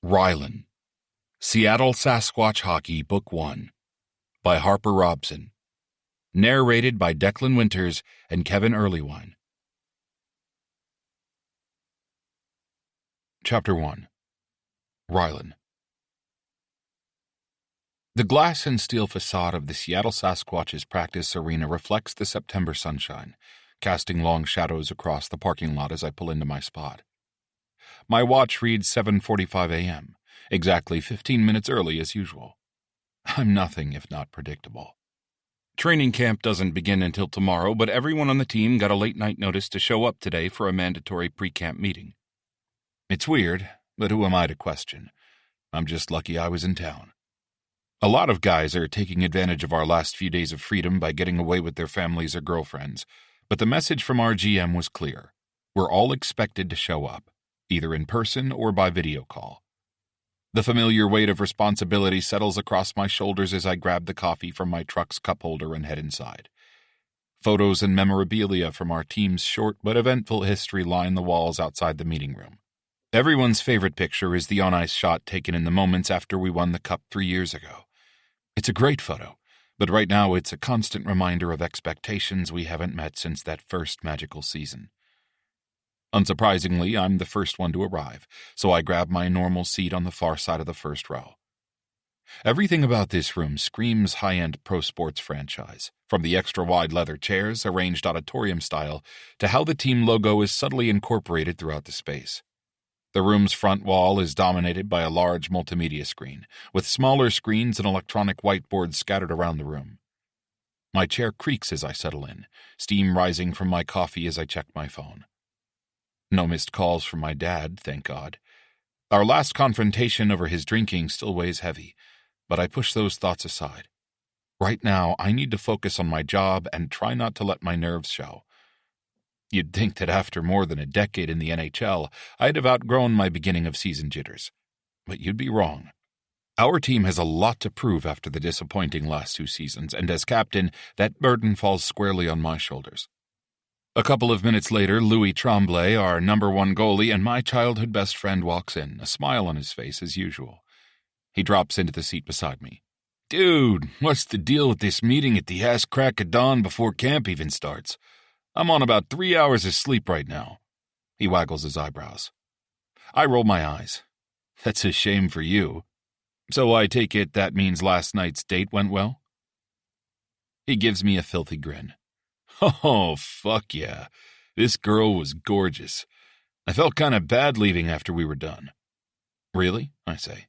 Rylan, Seattle Sasquatch Hockey, Book 1, by Harper Robson. Narrated by Declan Winters and Kevin Earlywine. Chapter 1. Rylan. The glass and steel facade of the Seattle Sasquatch's practice arena reflects the September sunshine, casting long shadows across the parking lot as I pull into my spot. My watch reads 7:45 a.m., exactly 15 minutes early as usual. I'm nothing if not predictable. Training camp doesn't begin until tomorrow, but everyone on the team got a late-night notice to show up today for a mandatory pre-camp meeting. It's weird, but who am I to question? I'm just lucky I was in town. A lot of guys are taking advantage of our last few days of freedom by getting away with their families or girlfriends, but the message from our GM was clear. We're all expected to show up, either in person or by video call. The familiar weight of responsibility settles across my shoulders as I grab the coffee from my truck's cup holder and head inside. Photos and memorabilia from our team's short but eventful history line the walls outside the meeting room. Everyone's favorite picture is the on-ice shot taken in the moments after we won the Cup 3 years ago. It's a great photo, but right now it's a constant reminder of expectations we haven't met since that first magical season. Unsurprisingly, I'm the first one to arrive, so I grab my normal seat on the far side of the first row. Everything about this room screams high-end pro sports franchise, from the extra-wide leather chairs arranged auditorium style to how the team logo is subtly incorporated throughout the space. The room's front wall is dominated by a large multimedia screen, with smaller screens and electronic whiteboards scattered around the room. My chair creaks as I settle in, steam rising from my coffee as I check my phone. No missed calls from my dad, thank God. Our last confrontation over his drinking still weighs heavy, but I push those thoughts aside. Right now, I need to focus on my job and try not to let my nerves show. You'd think that after more than a decade in the NHL, I'd have outgrown my beginning of season jitters. But you'd be wrong. Our team has a lot to prove after the disappointing last 2 seasons, and as captain, that burden falls squarely on my shoulders. A couple of minutes later, Louis Tremblay, our number 1 goalie and my childhood best friend, walks in, a smile on his face as usual. He drops into the seat beside me. "Dude, what's the deal with this meeting at the ass crack of dawn before camp even starts? I'm on about 3 hours of sleep right now." He waggles his eyebrows. I roll my eyes. "That's a shame for you. So I take it that means last night's date went well?" He gives me a filthy grin. "Oh, fuck yeah. This girl was gorgeous. I felt kind of bad leaving after we were done." "Really?" I say.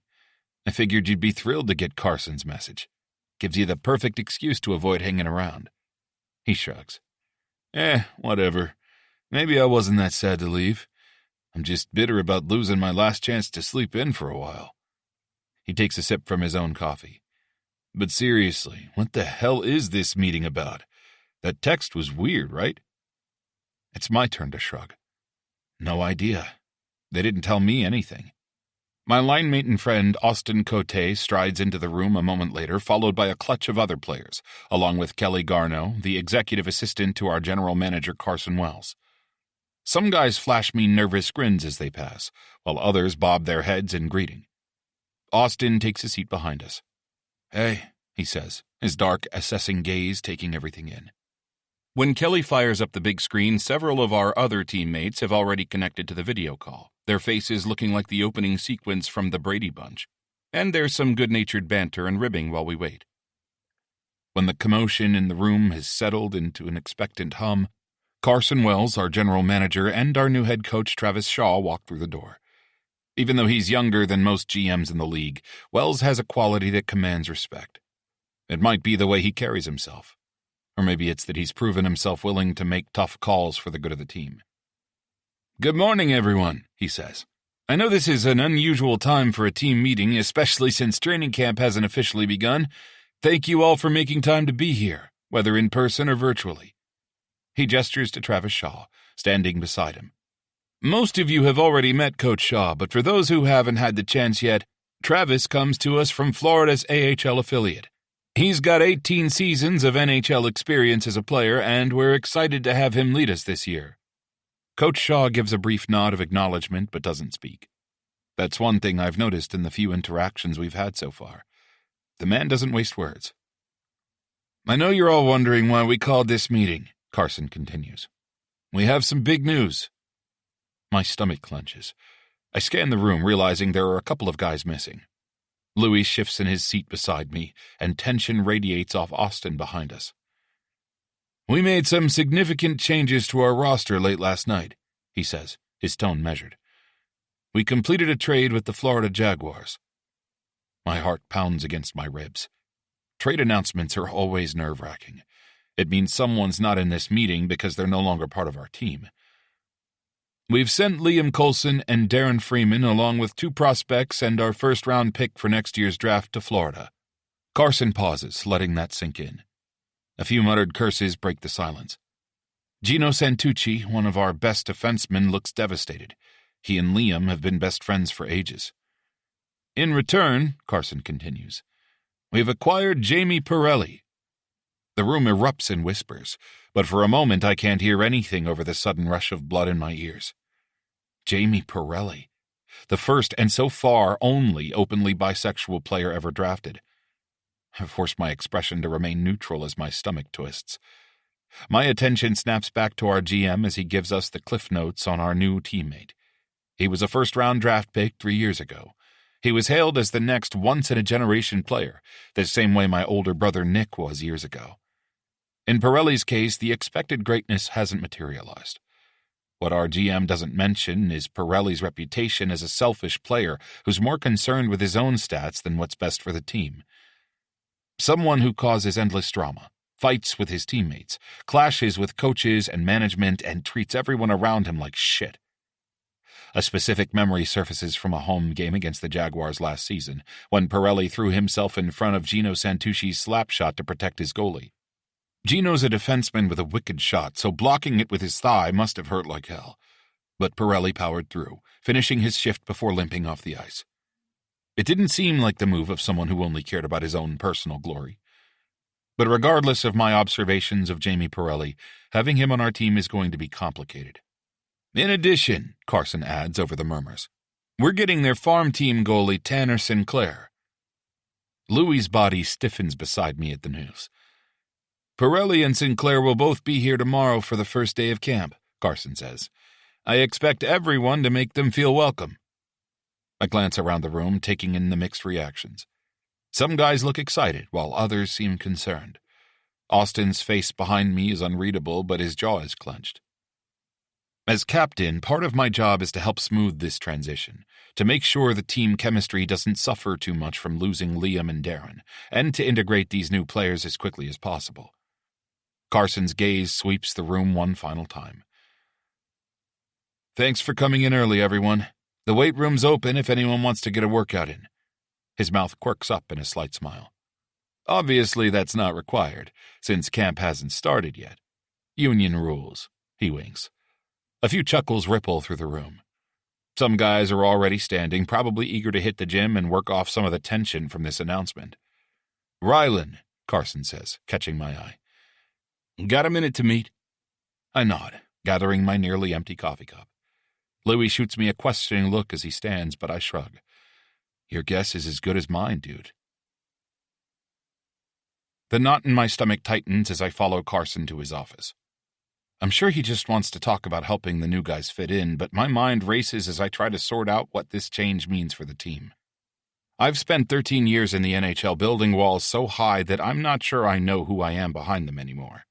"I figured you'd be thrilled to get Carson's message. Gives you the perfect excuse to avoid hanging around." He shrugs. Whatever. Maybe I wasn't that sad to leave. I'm just bitter about losing my last chance to sleep in for a while." He takes a sip from his own coffee. "But seriously, what the hell is this meeting about? That text was weird, right?" It's my turn to shrug. No idea. They didn't tell me anything. My line mate and friend, Austin Cote, strides into the room a moment later, followed by a clutch of other players, along with Kelly Garneau, the executive assistant to our general manager, Carson Wells. Some guys flash me nervous grins as they pass, while others bob their heads in greeting. Austin takes a seat behind us. "Hey," he says, his dark, assessing gaze taking everything in. When Kelly fires up the big screen, several of our other teammates have already connected to the video call, their faces looking like the opening sequence from the Brady Bunch. And there's some good-natured banter and ribbing while we wait. When the commotion in the room has settled into an expectant hum, Carson Wells, our general manager, and our new head coach, Travis Shaw, walk through the door. Even though he's younger than most GMs in the league, Wells has a quality that commands respect. It might be the way he carries himself. Or maybe it's that he's proven himself willing to make tough calls for the good of the team. "Good morning, everyone," he says. "I know this is an unusual time for a team meeting, especially since training camp hasn't officially begun. Thank you all for making time to be here, whether in person or virtually." He gestures to Travis Shaw, standing beside him. "Most of you have already met Coach Shaw, but for those who haven't had the chance yet, Travis comes to us from Florida's AHL affiliate. He's got 18 seasons of NHL experience as a player, and we're excited to have him lead us this year." Coach Shaw gives a brief nod of acknowledgement but doesn't speak. That's one thing I've noticed in the few interactions we've had so far. The man doesn't waste words. I know you're all wondering why we called this meeting, Carson continues. We have some big news. My stomach clenches. I scan the room, realizing there are a couple of guys missing. Louis shifts in his seat beside me, and tension radiates off Austin behind us. We made some significant changes to our roster late last night, he says, his tone measured. We completed a trade with the Florida Jaguars. My heart pounds against my ribs. Trade announcements are always nerve-wracking. It means someone's not in this meeting because they're no longer part of our team. We've sent Liam Coulson and Darren Freeman along with 2 prospects and our first-round pick for next year's draft to Florida. Carson pauses, letting that sink in. A few muttered curses break the silence. Gino Santucci, one of our best defensemen, looks devastated. He and Liam have been best friends for ages. In return, Carson continues, we've acquired Jamie Pirelli. The room erupts in whispers, but for a moment I can't hear anything over the sudden rush of blood in my ears. Jamie Pirelli, the first and so far only openly bisexual player ever drafted. I force my expression to remain neutral as my stomach twists. My attention snaps back to our GM as he gives us the cliff notes on our new teammate. He was a first-round draft pick 3 years ago. He was hailed as the next once-in-a-generation player, the same way my older brother Nick was years ago. In Pirelli's case, the expected greatness hasn't materialized. What our GM doesn't mention is Pirelli's reputation as a selfish player who's more concerned with his own stats than what's best for the team. Someone who causes endless drama, fights with his teammates, clashes with coaches and management, and treats everyone around him like shit. A specific memory surfaces from a home game against the Jaguars last season, when Pirelli threw himself in front of Gino Santucci's slap shot to protect his goalie. Gino's a defenseman with a wicked shot, so blocking it with his thigh must have hurt like hell. But Pirelli powered through, finishing his shift before limping off the ice. It didn't seem like the move of someone who only cared about his own personal glory. But regardless of my observations of Jamie Pirelli, having him on our team is going to be complicated. In addition, Carson adds over the murmurs, we're getting their farm team goalie Tanner Sinclair. Louis's body stiffens beside me at the news. Pirelli and Sinclair will both be here tomorrow for the first day of camp, Carson says. I expect everyone to make them feel welcome. I glance around the room, taking in the mixed reactions. Some guys look excited, while others seem concerned. Austin's face behind me is unreadable, but his jaw is clenched. As captain, part of my job is to help smooth this transition, to make sure the team chemistry doesn't suffer too much from losing Liam and Darren, and to integrate these new players as quickly as possible. Carson's gaze sweeps the room one final time. Thanks for coming in early, everyone. The weight room's open if anyone wants to get a workout in. His mouth quirks up in a slight smile. Obviously, that's not required, since camp hasn't started yet. Union rules, he winks. A few chuckles ripple through the room. Some guys are already standing, probably eager to hit the gym and work off some of the tension from this announcement. Rylan, Carson says, catching my eye. Got a minute to meet? I nod, gathering my nearly empty coffee cup. Louis shoots me a questioning look as he stands, but I shrug. Your guess is as good as mine, dude. The knot in my stomach tightens as I follow Carson to his office. I'm sure he just wants to talk about helping the new guys fit in, but my mind races as I try to sort out what this change means for the team. I've spent 13 years in the NHL building walls so high that I'm not sure I know who I am behind them anymore.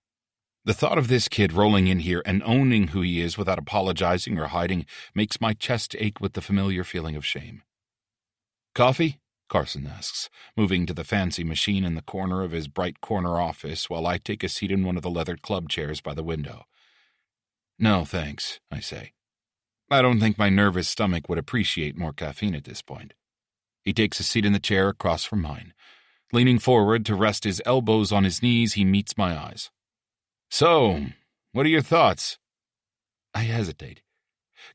The thought of this kid rolling in here and owning who he is without apologizing or hiding makes my chest ache with the familiar feeling of shame. Coffee? Carson asks, moving to the fancy machine in the corner of his bright corner office while I take a seat in one of the leathered club chairs by the window. No, thanks, I say. I don't think my nervous stomach would appreciate more caffeine at this point. He takes a seat in the chair across from mine. Leaning forward to rest his elbows on his knees, he meets my eyes. So, what are your thoughts? I hesitate.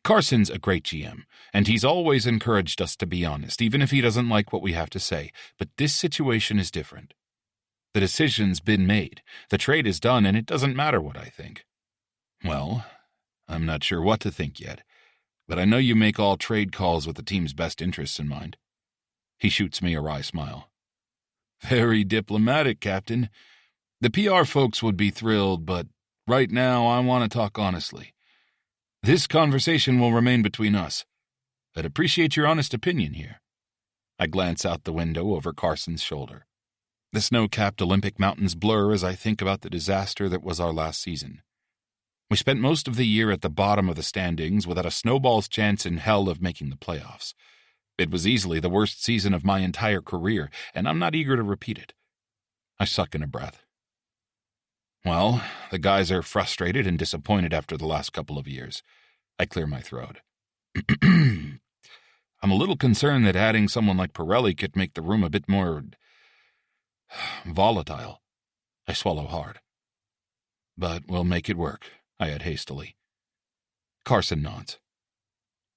Carson's a great GM, and he's always encouraged us to be honest, even if he doesn't like what we have to say. But this situation is different. The decision's been made, the trade is done, and it doesn't matter what I think. Well, I'm not sure what to think yet. but I know you make all trade calls with the team's best interests in mind. He shoots me a wry smile. Very diplomatic, Captain. The PR folks would be thrilled, but right now I want to talk honestly. This conversation will remain between us. I'd appreciate your honest opinion here. I glance out the window over Carson's shoulder. The snow-capped Olympic mountains blur as I think about the disaster that was our last season. We spent most of the year at the bottom of the standings without a snowball's chance in hell of making the playoffs. It was easily the worst season of my entire career, and I'm not eager to repeat it. I suck in a breath. Well, the guys are frustrated and disappointed after the last couple of years. I clear my throat. I'm a little concerned that adding someone like Pirelli could make the room a bit more volatile. I swallow hard. But we'll make it work, I add hastily. Carson nods.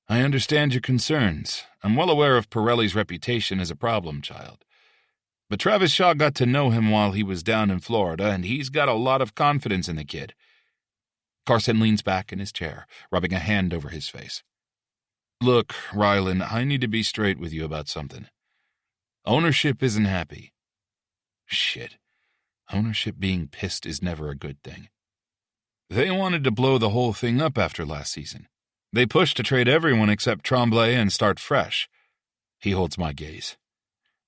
I understand your concerns. I'm well aware of Pirelli's reputation as a problem child. But Travis Shaw got to know him while he was down in Florida, and he's got a lot of confidence in the kid. Carson leans back in his chair, rubbing a hand over his face. Look, Rylan, I need to be straight with you about something. Ownership isn't happy. Shit. Ownership being pissed is never a good thing. They wanted to blow the whole thing up after last season. They pushed to trade everyone except Tremblay and start fresh. He holds my gaze.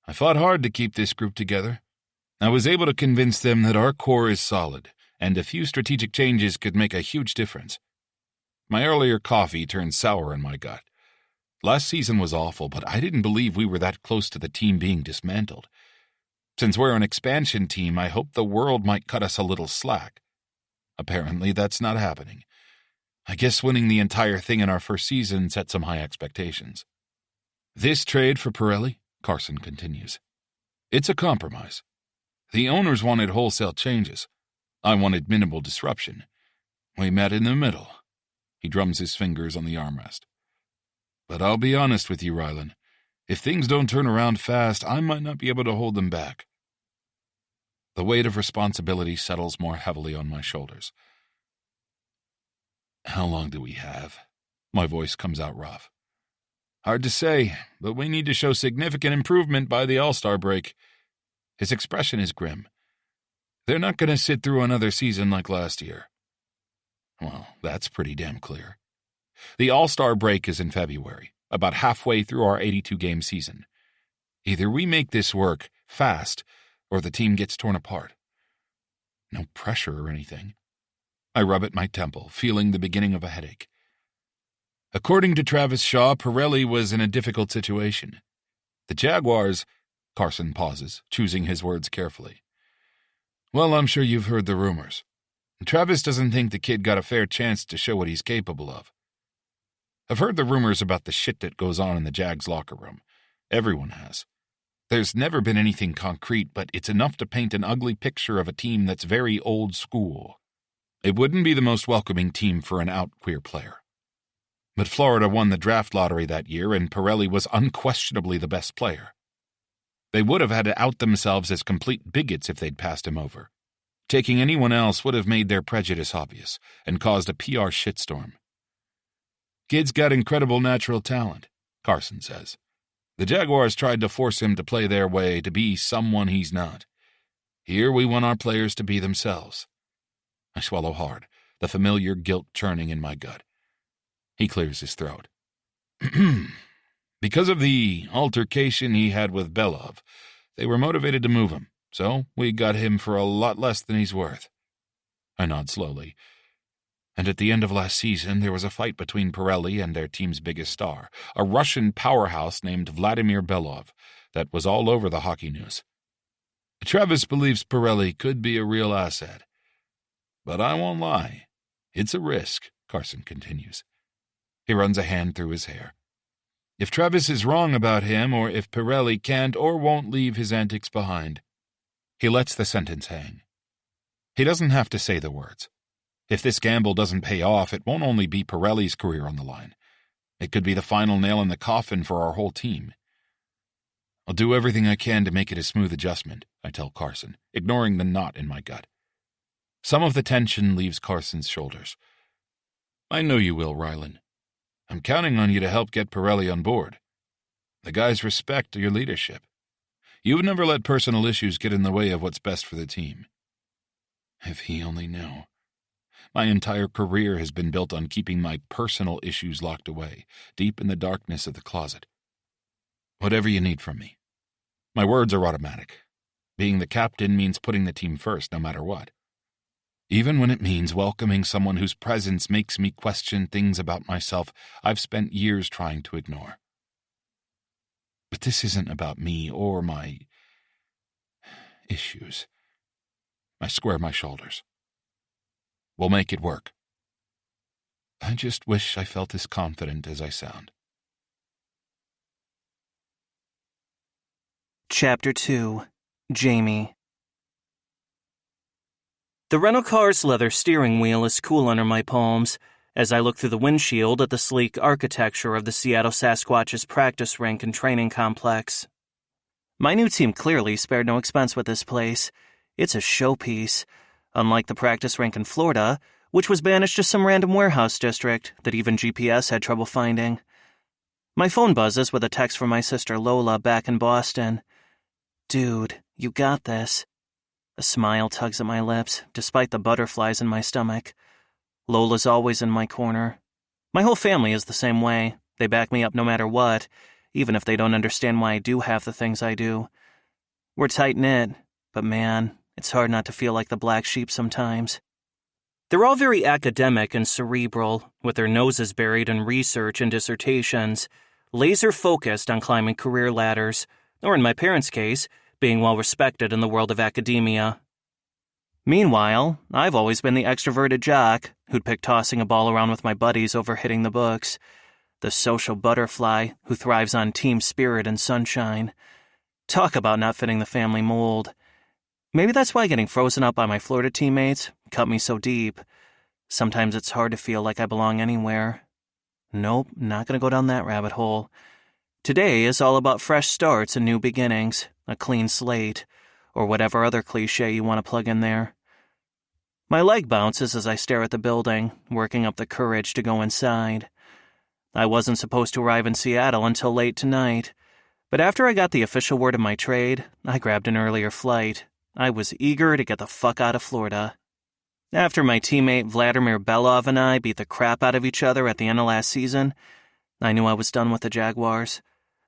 I fought hard to keep this group together. I was able to convince them that our core is solid, and a few strategic changes could make a huge difference. My earlier coffee turned sour in my gut. Last season was awful, but I didn't believe we were that close to the team being dismantled. Since we're an expansion team, I hoped the world might cut us a little slack. Apparently, that's not happening. I guess winning the entire thing in our first season set some high expectations. This trade for Pirelli, Carson continues. It's a compromise. The owners wanted wholesale changes. I wanted minimal disruption. We met in the middle. He drums his fingers on the armrest. But I'll be honest with you, Rylan. If things don't turn around fast, I might not be able to hold them back. The weight of responsibility settles more heavily on my shoulders. How long do we have? My voice comes out rough. Hard to say, but we need to show significant improvement by the All-Star break. His expression is grim. They're not going to sit through another season like last year. Well, that's pretty damn clear. The All-Star break is in February, about halfway through our 82-game season. Either we make this work fast, or the team gets torn apart. No pressure or anything. I rub at my temple, feeling the beginning of a headache. According to Travis Shaw, Pirelli was in a difficult situation. The Jaguars... Carson pauses, choosing his words carefully. Well, I'm sure you've heard the rumors. Travis doesn't think the kid got a fair chance to show what he's capable of. I've heard the rumors about the shit that goes on in the Jags locker room. Everyone has. There's never been anything concrete, but it's enough to paint an ugly picture of a team that's very old school. It wouldn't be the most welcoming team for an out queer player. But Florida won the draft lottery that year, and Pirelli was unquestionably the best player. They would have had to out themselves as complete bigots if they'd passed him over. Taking anyone else would have made their prejudice obvious and caused a PR shitstorm. Kid's got incredible natural talent, Carson says. The Jaguars tried to force him to play their way, to be someone he's not. Here we want our players to be themselves. I swallow hard, the familiar guilt churning in my gut. He clears his throat. Because of the altercation he had with Belov, they were motivated to move him, so we got him for a lot less than he's worth. I nod slowly. And at the end of last season, there was a fight between Pirelli and their team's biggest star, a Russian powerhouse named Vladimir Belov, that was all over the hockey news. Travis believes Pirelli could be a real asset. But I won't lie. It's a risk, Carson continues. He runs a hand through his hair. If Travis is wrong about him, or if Pirelli can't or won't leave his antics behind. He lets the sentence hang. He doesn't have to say the words. If this gamble doesn't pay off, it won't only be Pirelli's career on the line. It could be the final nail in the coffin for our whole team. I'll do everything I can to make it a smooth adjustment, I tell Carson, ignoring the knot in my gut. Some of the tension leaves Carson's shoulders. I know you will, Rylan. I'm counting on you to help get Pirelli on board. The guys respect your leadership. You've never let personal issues get in the way of what's best for the team. If he only knew. My entire career has been built on keeping my personal issues locked away, deep in the darkness of the closet. Whatever you need from me. My words are automatic. Being the captain means putting the team first, no matter what. Even when it means welcoming someone whose presence makes me question things about myself I've spent years trying to ignore. But this isn't about me or my issues. I square my shoulders. We'll make it work. I just wish I felt as confident as I sound. Chapter 2. Jamie. The rental car's leather steering wheel is cool under my palms as I look through the windshield at the sleek architecture of the Seattle Sasquatch's practice rink and training complex. My new team clearly spared no expense with this place. It's a showpiece, unlike the practice rink in Florida, which was banished to some random warehouse district that even GPS had trouble finding. My phone buzzes with a text from my sister Lola back in Boston. "Dude, you got this." A smile tugs at my lips, despite the butterflies in my stomach. Lola's always in my corner. My whole family is the same way. They back me up no matter what, even if they don't understand why I do half the things I do. We're tight-knit, but man, it's hard not to feel like the black sheep sometimes. They're all very academic and cerebral, with their noses buried in research and dissertations, laser-focused on climbing career ladders, or in my parents' case, being well-respected in the world of academia. Meanwhile, I've always been the extroverted jock who'd pick tossing a ball around with my buddies over hitting the books, the social butterfly who thrives on team spirit and sunshine. Talk about not fitting the family mold. Maybe that's why getting frozen up by my Florida teammates cut me so deep. Sometimes it's hard to feel like I belong anywhere. Nope, not gonna go down that rabbit hole. Today is all about fresh starts and new beginnings, a clean slate, or whatever other cliche you want to plug in there. My leg bounces as I stare at the building, working up the courage to go inside. I wasn't supposed to arrive in Seattle until late tonight, but after I got the official word of my trade, I grabbed an earlier flight. I was eager to get the fuck out of Florida. After my teammate Vladimir Belov and I beat the crap out of each other at the end of last season, I knew I was done with the Jaguars.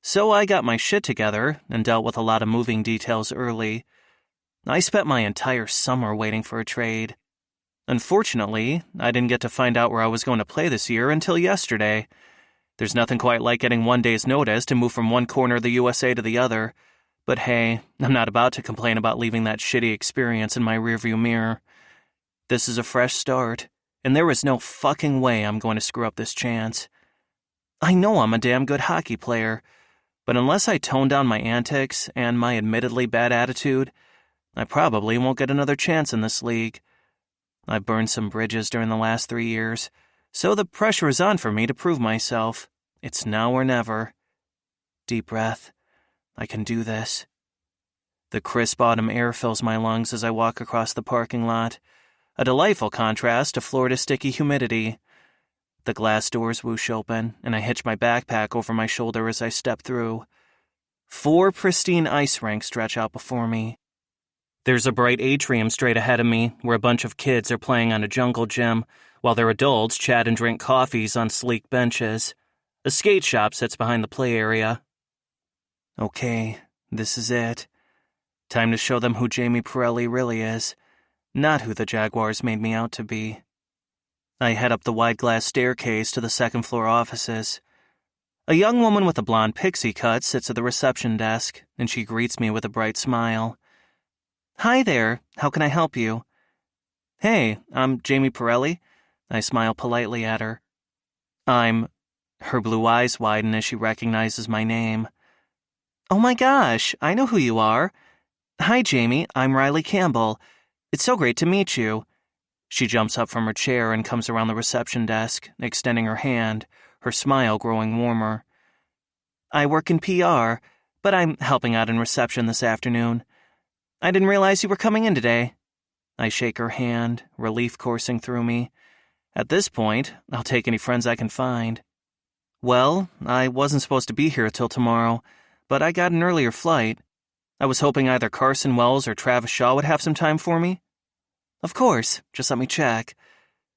So I got my shit together and dealt with a lot of moving details early. I spent my entire summer waiting for a trade. Unfortunately, I didn't get to find out where I was going to play this year until yesterday. There's nothing quite like getting one day's notice to move from one corner of the USA to the other. But hey, I'm not about to complain about leaving that shitty experience in my rearview mirror. This is a fresh start, and there is no fucking way I'm going to screw up this chance. I know I'm a damn good hockey player, but unless I tone down my antics and my admittedly bad attitude, I probably won't get another chance in this league. I've burned some bridges during the last 3 years, so the pressure is on for me to prove myself. It's now or never. Deep breath. I can do this. The crisp autumn air fills my lungs as I walk across the parking lot, a delightful contrast to Florida's sticky humidity. The glass doors whoosh open, and I hitch my backpack over my shoulder as I step through. 4 pristine ice rinks stretch out before me. There's a bright atrium straight ahead of me, where a bunch of kids are playing on a jungle gym, while their adults chat and drink coffees on sleek benches. A skate shop sits behind the play area. Okay, this is it. Time to show them who Jamie Pirelli really is, not who the Jaguars made me out to be. I head up the wide glass staircase to the second-floor offices. A young woman with a blonde pixie cut sits at the reception desk, and she greets me with a bright smile. "Hi there, how can I help you?" "Hey, I'm Jamie Pirelli." I smile politely at her. Her blue eyes widen as she recognizes my name. "Oh my gosh, I know who you are. Hi, Jamie, I'm Riley Campbell. It's so great to meet you." She jumps up from her chair and comes around the reception desk, extending her hand, her smile growing warmer. "I work in PR, but I'm helping out in reception this afternoon. I didn't realize you were coming in today." I shake her hand, relief coursing through me. At this point, I'll take any friends I can find. Well, I wasn't supposed to be here till tomorrow, but I got an earlier flight. I was hoping either Carson Wells or Travis Shaw would have some time for me. Of course, just let me check.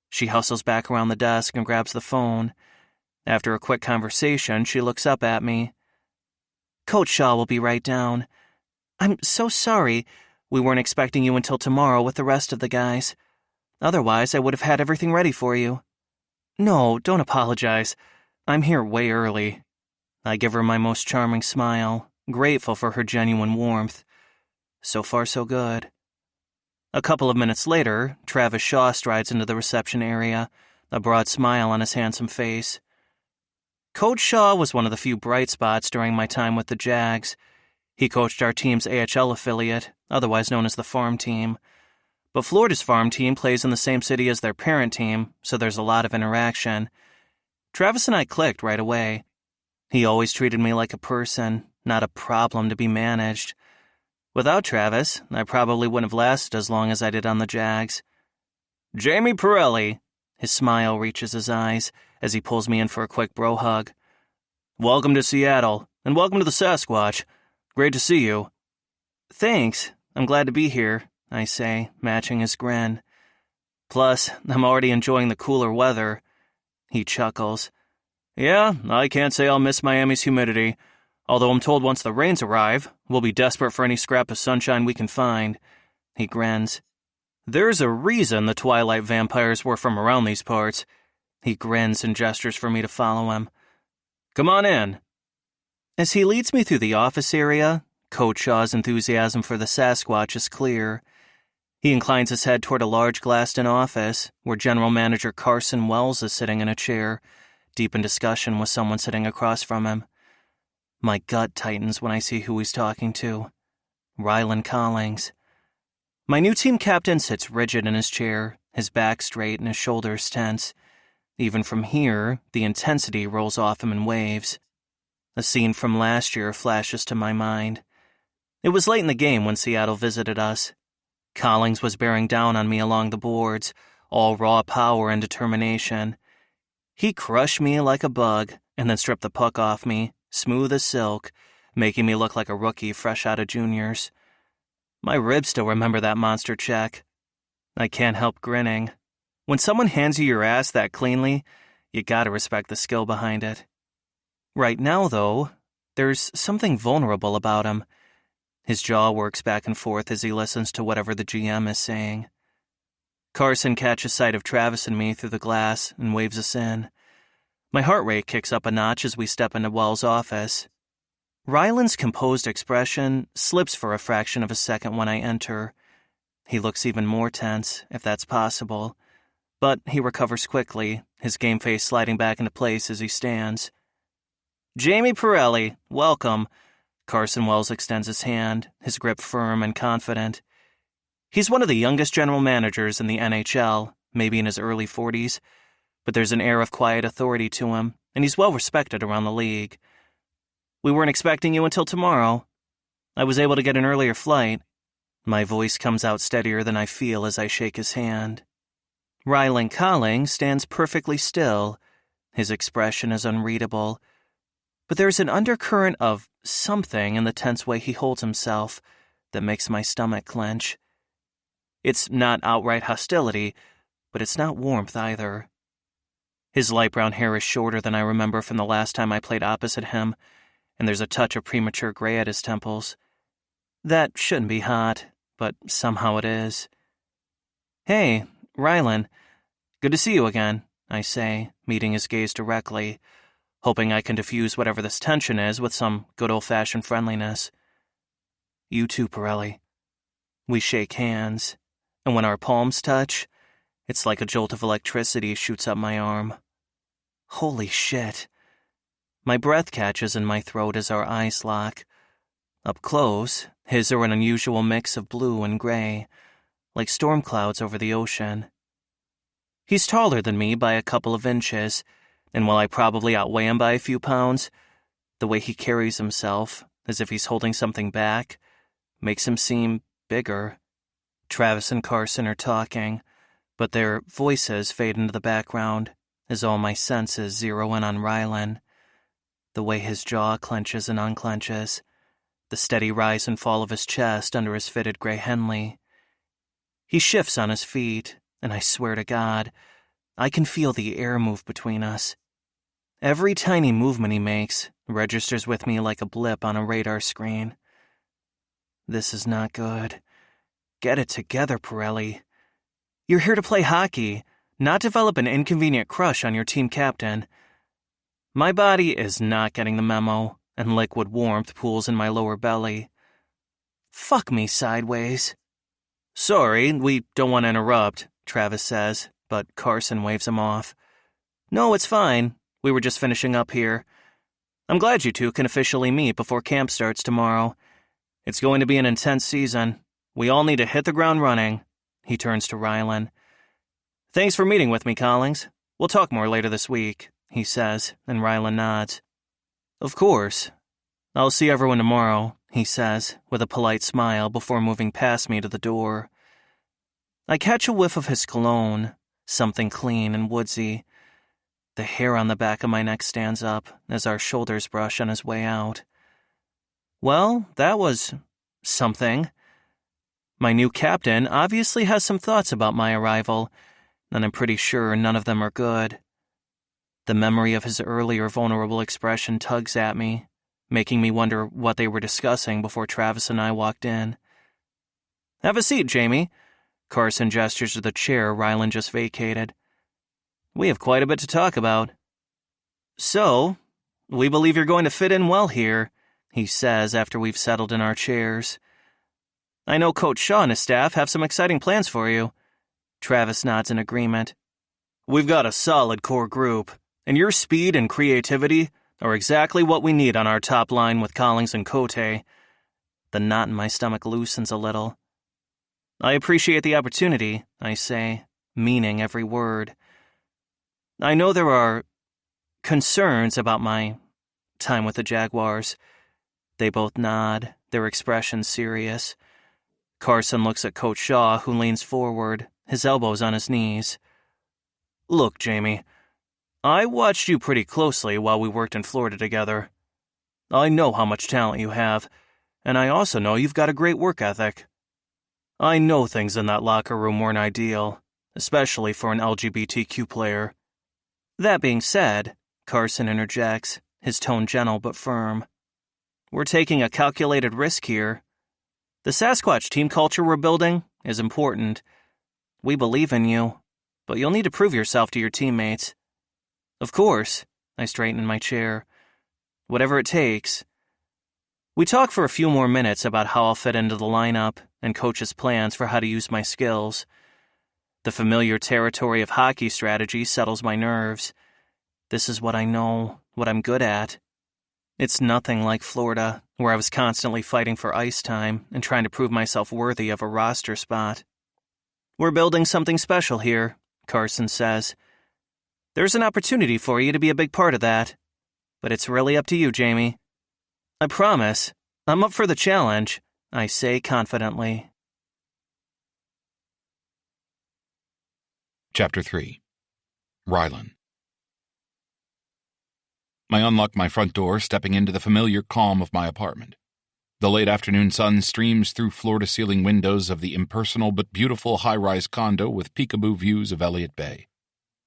She hustles back around the desk and grabs the phone. After a quick conversation, she looks up at me. Coach Shaw will be right down. I'm so sorry. We weren't expecting you until tomorrow with the rest of the guys. Otherwise, I would have had everything ready for you. No, don't apologize. I'm here way early. I give her my most charming smile, grateful for her genuine warmth. So far, so good. A couple of minutes later, Travis Shaw strides into the reception area, a broad smile on his handsome face. Coach Shaw was one of the few bright spots during my time with the Jags. He coached our team's AHL affiliate, otherwise known as the farm team. But Florida's farm team plays in the same city as their parent team, so there's a lot of interaction. Travis and I clicked right away. He always treated me like a person, not a problem to be managed. Without Travis, I probably wouldn't have lasted as long as I did on the Jags. Jamie Pirelli. His smile reaches his eyes as he pulls me in for a quick bro hug. Welcome to Seattle, and welcome to the Sasquatch. Great to see you. Thanks. I'm glad to be here, I say, matching his grin. Plus, I'm already enjoying the cooler weather. He chuckles. Yeah, I can't say I'll miss Miami's humidity. Although I'm told once the rains arrive, we'll be desperate for any scrap of sunshine we can find. He grins. There's a reason the Twilight vampires were from around these parts. He grins and gestures for me to follow him. Come on in. As he leads me through the office area, Coach Shaw's enthusiasm for the Sasquatch is clear. He inclines his head toward a large glassed-in office where General Manager Carson Wells is sitting in a chair, deep in discussion with someone sitting across from him. My gut tightens when I see who he's talking to. Ryland Collings. My new team captain sits rigid in his chair, his back straight and his shoulders tense. Even from here, the intensity rolls off him in waves. A scene from last year flashes to my mind. It was late in the game when Seattle visited us. Collings was bearing down on me along the boards, all raw power and determination. He crushed me like a bug and then stripped the puck off me, smooth as silk, making me look like a rookie fresh out of juniors. My ribs still remember that monster check. I can't help grinning. When someone hands you your ass that cleanly, you gotta respect the skill behind it. Right now, though, there's something vulnerable about him. His jaw works back and forth as he listens to whatever the GM is saying. Carson catches sight of Travis and me through the glass and waves us in. My heart rate kicks up a notch as we step into Wells' office. Ryland's composed expression slips for a fraction of a second when I enter. He looks even more tense, if that's possible. But he recovers quickly, his game face sliding back into place as he stands. Jamie Pirelli, welcome. Carson Wells extends his hand, his grip firm and confident. He's one of the youngest general managers in the NHL, maybe in his early 40s, but there's an air of quiet authority to him, and he's well respected around the league. We weren't expecting you until tomorrow. I was able to get an earlier flight. My voice comes out steadier than I feel as I shake his hand. Ryland Collings stands perfectly still. His expression is unreadable. But there's an undercurrent of something in the tense way he holds himself that makes my stomach clench. It's not outright hostility, but it's not warmth either. His light brown hair is shorter than I remember from the last time I played opposite him, and there's a touch of premature gray at his temples. That shouldn't be hot, but somehow it is. Hey, Ryland. Good to see you again, I say, meeting his gaze directly, hoping I can diffuse whatever this tension is with some good old-fashioned friendliness. You too, Pirelli. We shake hands, and when our palms touch, it's like a jolt of electricity shoots up my arm. Holy shit. My breath catches in my throat as our eyes lock. Up close, his are an unusual mix of blue and gray, like storm clouds over the ocean. He's taller than me by a couple of inches, and while I probably outweigh him by a few pounds, the way he carries himself, as if he's holding something back, makes him seem bigger. Travis and Carson are talking, but their voices fade into the background as all my senses zero in on Ryland. The way his jaw clenches and unclenches. The steady rise and fall of his chest under his fitted gray Henley. He shifts on his feet, and I swear to God, I can feel the air move between us. Every tiny movement he makes registers with me like a blip on a radar screen. This is not good. Get it together, Pirelli. You're here to play hockey, not develop an inconvenient crush on your team captain. My body is not getting the memo, and liquid warmth pools in my lower belly. Fuck me sideways. Sorry, we don't want to interrupt, Travis says, but Carson waves him off. No, it's fine. We were just finishing up here. I'm glad you two can officially meet before camp starts tomorrow. It's going to be an intense season. We all need to hit the ground running. He turns to Rylan. Thanks for meeting with me, Collings. We'll talk more later this week, he says, and Rylan nods. Of course. I'll see everyone tomorrow, he says, with a polite smile before moving past me to the door. I catch a whiff of his cologne, something clean and woodsy. The hair on the back of my neck stands up as our shoulders brush on his way out. Well, that was something. My new captain obviously has some thoughts about my arrival, and I'm pretty sure none of them are good. The memory of his earlier vulnerable expression tugs at me, making me wonder what they were discussing before Travis and I walked in. Have a seat, Jamie. Carson gestures to the chair Rylan just vacated. We have quite a bit to talk about. So, we believe you're going to fit in well here, he says after we've settled in our chairs. I know Coach Shaw and his staff have some exciting plans for you. Travis nods in agreement. We've got a solid core group, and your speed and creativity are exactly what we need on our top line with Collings and Cote. The knot in my stomach loosens a little. I appreciate the opportunity, I say, meaning every word. I know there are concerns about my time with the Jaguars. They both nod, their expressions serious. Carson looks at Coach Shaw, who leans forward, his elbows on his knees. Look, Jamie, I watched you pretty closely while we worked in Florida together. I know how much talent you have, and I also know you've got a great work ethic. I know things in that locker room weren't ideal, especially for an LGBTQ player. That being said, Carson interjects, his tone gentle but firm. We're taking a calculated risk here. The Sasquatch team culture we're building is important. We believe in you, but you'll need to prove yourself to your teammates. Of course, I straighten in my chair. Whatever it takes. We talk for a few more minutes about how I'll fit into the lineup and Coach's plans for how to use my skills. The familiar territory of hockey strategy settles my nerves. This is what I know, what I'm good at. It's nothing like Florida, where I was constantly fighting for ice time and trying to prove myself worthy of a roster spot. We're building something special here, Carson says. There's an opportunity for you to be a big part of that. But it's really up to you, Jamie. I promise. I'm up for the challenge, I say confidently. Chapter 3. Rylan. I unlock my front door, stepping into the familiar calm of my apartment. The late afternoon sun streams through floor-to-ceiling windows of the impersonal but beautiful high-rise condo with peekaboo views of Elliott Bay.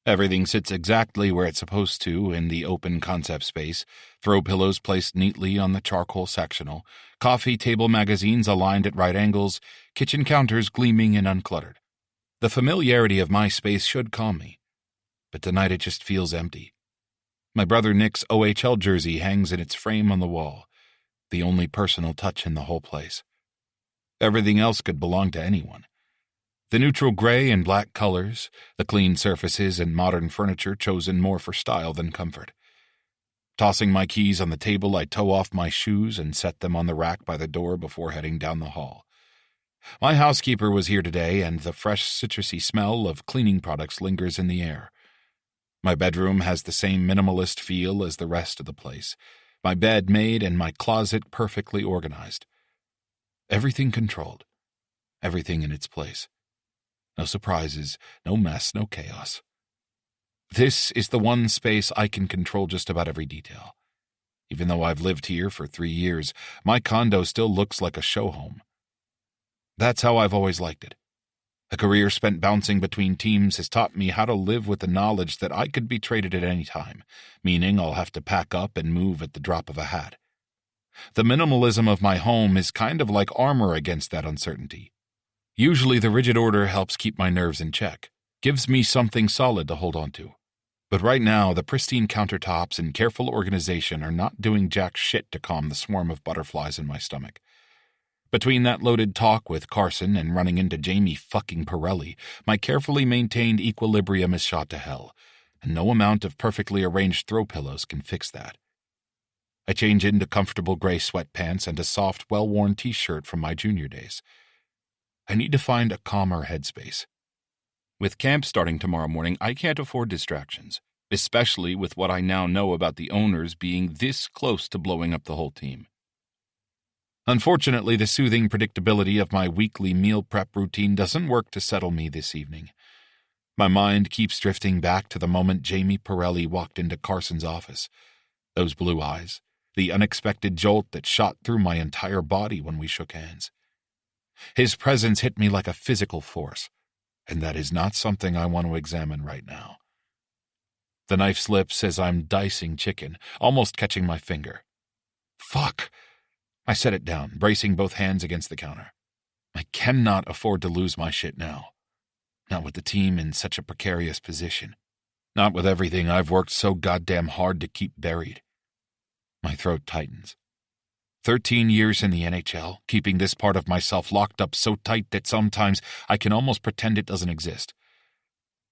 Everything sits exactly where it's supposed to in the open concept space, throw pillows placed neatly on the charcoal sectional, coffee table magazines aligned at right angles, kitchen counters gleaming and uncluttered. The familiarity of my space should calm me, but tonight it just feels empty. My brother Nick's OHL jersey hangs in its frame on the wall, the only personal touch in the whole place. Everything else could belong to anyone. The neutral gray and black colors, the clean surfaces and modern furniture chosen more for style than comfort. Tossing my keys on the table, I toe off my shoes and set them on the rack by the door before heading down the hall. My housekeeper was here today, and the fresh citrusy smell of cleaning products lingers in the air. My bedroom has the same minimalist feel as the rest of the place, my bed made and my closet perfectly organized. Everything controlled, everything in its place. No surprises, no mess, no chaos. This is the one space I can control just about every detail. Even though I've lived here for 3 years, my condo still looks like a show home. That's how I've always liked it. A career spent bouncing between teams has taught me how to live with the knowledge that I could be traded at any time, meaning I'll have to pack up and move at the drop of a hat. The minimalism of my home is kind of like armor against that uncertainty. Usually the rigid order helps keep my nerves in check, gives me something solid to hold on to. But right now, the pristine countertops and careful organization are not doing jack shit to calm the swarm of butterflies in my stomach. Between that loaded talk with Carson and running into Jamie fucking Pirelli, my carefully maintained equilibrium is shot to hell, and no amount of perfectly arranged throw pillows can fix that. I change into comfortable gray sweatpants and a soft, well-worn t-shirt from my junior days. I need to find a calmer headspace. With camp starting tomorrow morning, I can't afford distractions, especially with what I now know about the owners being this close to blowing up the whole team. Unfortunately, the soothing predictability of my weekly meal prep routine doesn't work to settle me this evening. My mind keeps drifting back to the moment Jamie Pirelli walked into Carson's office. Those blue eyes, the unexpected jolt that shot through my entire body when we shook hands. His presence hit me like a physical force, and that is not something I want to examine right now. The knife slips as I'm dicing chicken, almost catching my finger. Fuck! I set it down, bracing both hands against the counter. I cannot afford to lose my shit now. Not with the team in such a precarious position. Not with everything I've worked so goddamn hard to keep buried. My throat tightens. 13 years in the NHL, keeping this part of myself locked up so tight that sometimes I can almost pretend it doesn't exist.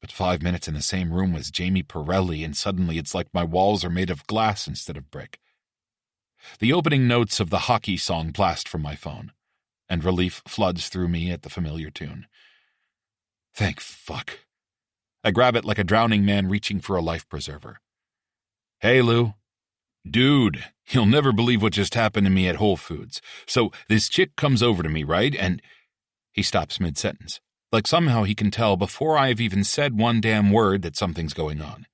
But 5 minutes in the same room with Jamie Pirelli, and suddenly it's like my walls are made of glass instead of brick. The opening notes of the hockey song blast from my phone, and relief floods through me at the familiar tune. Thank fuck. I grab it like a drowning man reaching for a life preserver. Hey, Lou. Dude, you'll never believe what just happened to me at Whole Foods. So this chick comes over to me, right? And he stops mid-sentence, like somehow he can tell before I've even said one damn word that something's going on.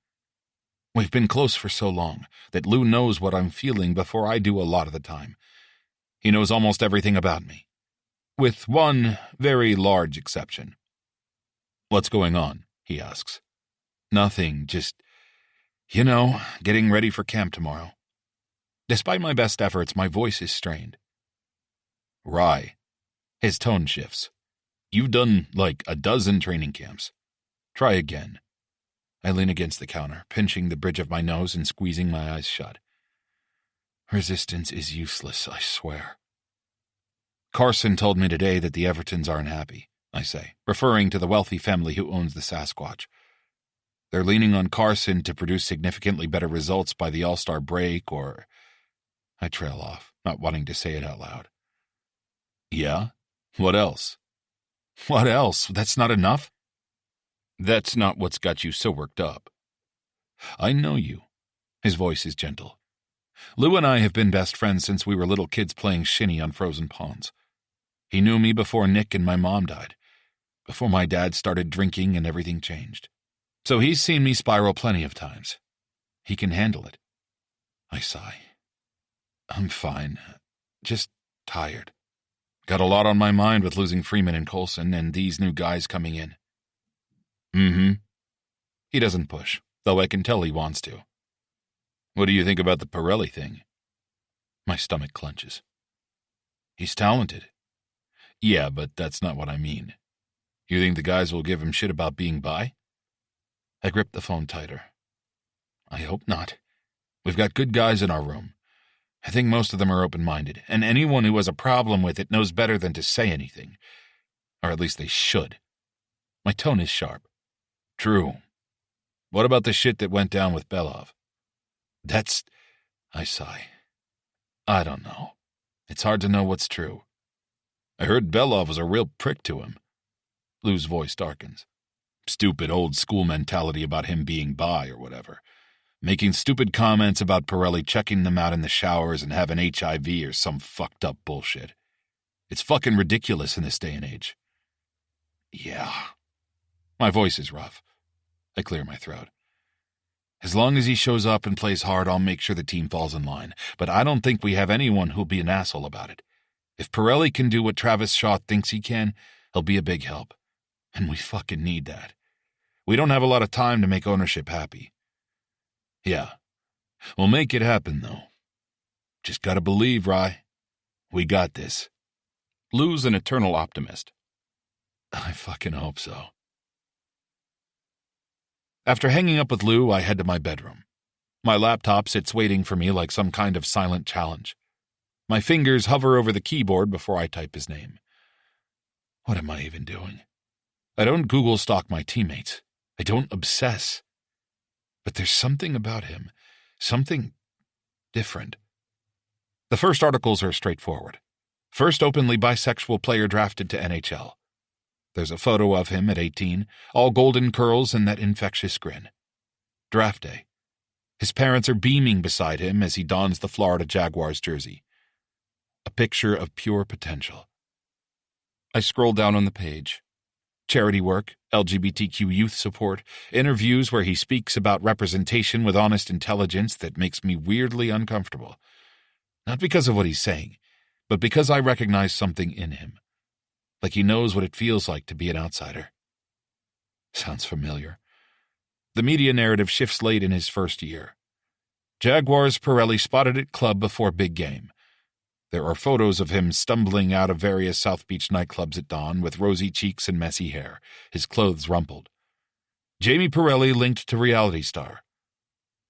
We've been close for so long that Lou knows what I'm feeling before I do a lot of the time. He knows almost everything about me, with one very large exception. What's going on? He asks. Nothing, just, getting ready for camp tomorrow. Despite my best efforts, my voice is strained. Rye. His tone shifts. You've done, like, a dozen training camps. Try again. I lean against the counter, pinching the bridge of my nose and squeezing my eyes shut. Resistance is useless, I swear. Carson told me today that the Evertons aren't happy, I say, referring to the wealthy family who owns the Sasquatch. They're leaning on Carson to produce significantly better results by the All-Star break, or... I trail off, not wanting to say it out loud. Yeah? What else? What else? That's not enough? That's not what's got you so worked up. I know you. His voice is gentle. Lou and I have been best friends since we were little kids playing shinny on frozen ponds. He knew me before Nick and my mom died, before my dad started drinking and everything changed. So he's seen me spiral plenty of times. He can handle it. I sigh. I'm fine. Just tired. Got a lot on my mind with losing Freeman and Coulson and these new guys coming in. Mm-hmm. He doesn't push, though I can tell he wants to. What do you think about the Pirelli thing? My stomach clenches. He's talented. Yeah, but that's not what I mean. You think the guys will give him shit about being bi? I grip the phone tighter. I hope not. We've got good guys in our room. I think most of them are open-minded, and anyone who has a problem with it knows better than to say anything. Or at least they should. My tone is sharp. True. What about the shit that went down with Belov? I sigh. I don't know. It's hard to know what's true. I heard Belov was a real prick to him. Lou's voice darkens. Stupid old school mentality about him being bi or whatever. Making stupid comments about Pirelli checking them out in the showers and having HIV or some fucked up bullshit. It's fucking ridiculous in this day and age. Yeah. My voice is rough. I clear my throat. As long as he shows up and plays hard, I'll make sure the team falls in line. But I don't think we have anyone who'll be an asshole about it. If Pirelli can do what Travis Shaw thinks he can, he'll be a big help. And we fucking need that. We don't have a lot of time to make ownership happy. Yeah, we'll make it happen, though. Just gotta believe, Rye. We got this. Lou's an eternal optimist. I fucking hope so. After hanging up with Lou, I head to my bedroom. My laptop sits waiting for me like some kind of silent challenge. My fingers hover over the keyboard before I type his name. What am I even doing? I don't Google stalk my teammates. I don't obsess. But there's something about him. Something different. The first articles are straightforward. First openly bisexual player drafted to NHL. There's a photo of him at 18, all golden curls and that infectious grin. Draft day. His parents are beaming beside him as he dons the Florida Jaguars jersey. A picture of pure potential. I scroll down on the page. Charity work, LGBTQ youth support, interviews where he speaks about representation with honest intelligence that makes me weirdly uncomfortable. Not because of what he's saying, but because I recognize something in him. Like he knows what it feels like to be an outsider. Sounds familiar. The media narrative shifts late in his first year. Jaguars Pirelli spotted at club before big game. There are photos of him stumbling out of various South Beach nightclubs at dawn with rosy cheeks and messy hair, his clothes rumpled. Jamie Pirelli linked to reality star.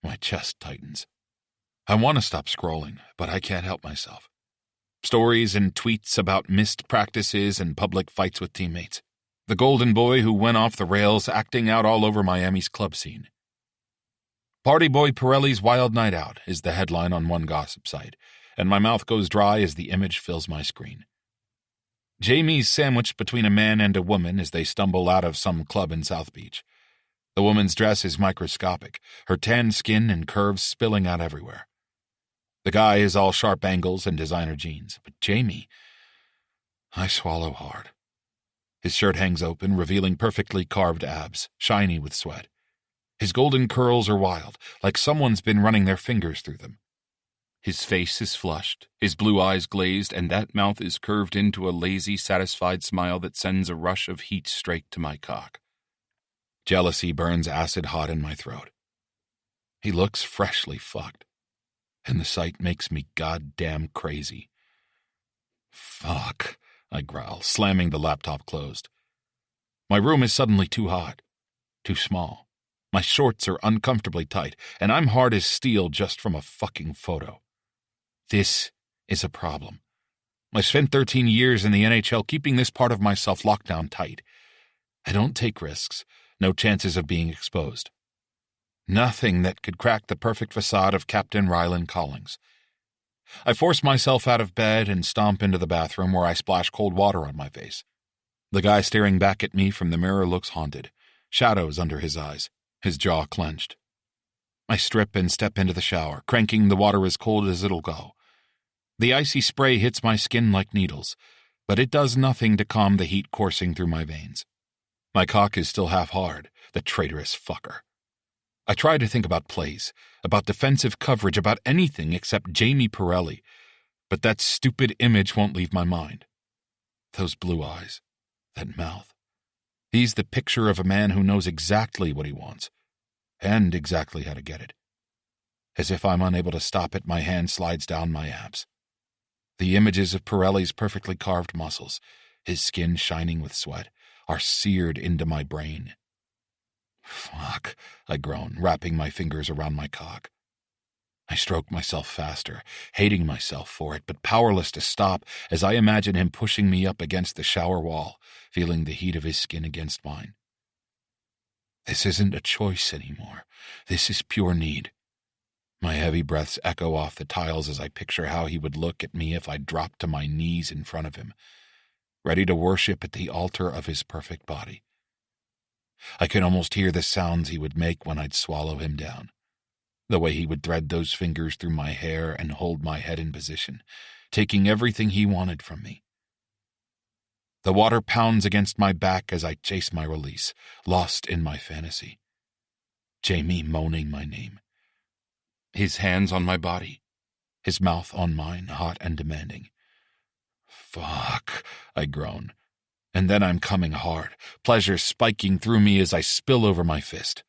My chest tightens. I want to stop scrolling, but I can't help myself. Stories and tweets about missed practices and public fights with teammates. The golden boy who went off the rails acting out all over Miami's club scene. Party Boy Pirelli's Wild Night Out is the headline on one gossip site, and my mouth goes dry as the image fills my screen. Jamie's sandwiched between a man and a woman as they stumble out of some club in South Beach. The woman's dress is microscopic, her tanned skin and curves spilling out everywhere. The guy is all sharp angles and designer jeans, but Jamie... I swallow hard. His shirt hangs open, revealing perfectly carved abs, shiny with sweat. His golden curls are wild, like someone's been running their fingers through them. His face is flushed, his blue eyes glazed, and that mouth is curved into a lazy, satisfied smile that sends a rush of heat straight to my cock. Jealousy burns acid hot in my throat. He looks freshly fucked, and the sight makes me goddamn crazy. Fuck, I growl, slamming the laptop closed. My room is suddenly too hot, too small. My shorts are uncomfortably tight, and I'm hard as steel just from a fucking photo. This is a problem. I spent 13 years in the NHL keeping this part of myself locked down tight. I don't take risks, no chances of being exposed. Nothing that could crack the perfect facade of Captain Ryland Collings. I force myself out of bed and stomp into the bathroom where I splash cold water on my face. The guy staring back at me from the mirror looks haunted, shadows under his eyes, his jaw clenched. I strip and step into the shower, cranking the water as cold as it'll go. The icy spray hits my skin like needles, but it does nothing to calm the heat coursing through my veins. My cock is still half hard, the traitorous fucker. I try to think about plays, about defensive coverage, about anything except Jamie Pirelli, but that stupid image won't leave my mind. Those blue eyes, that mouth. He's the picture of a man who knows exactly what he wants, and exactly how to get it. As if I'm unable to stop it, my hand slides down my abs. The images of Pirelli's perfectly carved muscles, his skin shining with sweat, are seared into my brain. Fuck, I groan, wrapping my fingers around my cock. I stroke myself faster, hating myself for it, but powerless to stop as I imagine him pushing me up against the shower wall, feeling the heat of his skin against mine. This isn't a choice anymore. This is pure need. My heavy breaths echo off the tiles as I picture how he would look at me if I dropped to my knees in front of him, ready to worship at the altar of his perfect body. I can almost hear the sounds he would make when I'd swallow him down, the way he would thread those fingers through my hair and hold my head in position, taking everything he wanted from me. The water pounds against my back as I chase my release, lost in my fantasy. Jamie moaning my name. His hands on my body, his mouth on mine, hot and demanding. Fuck, I groan. And then I'm coming hard, pleasure spiking through me as I spill over my fist.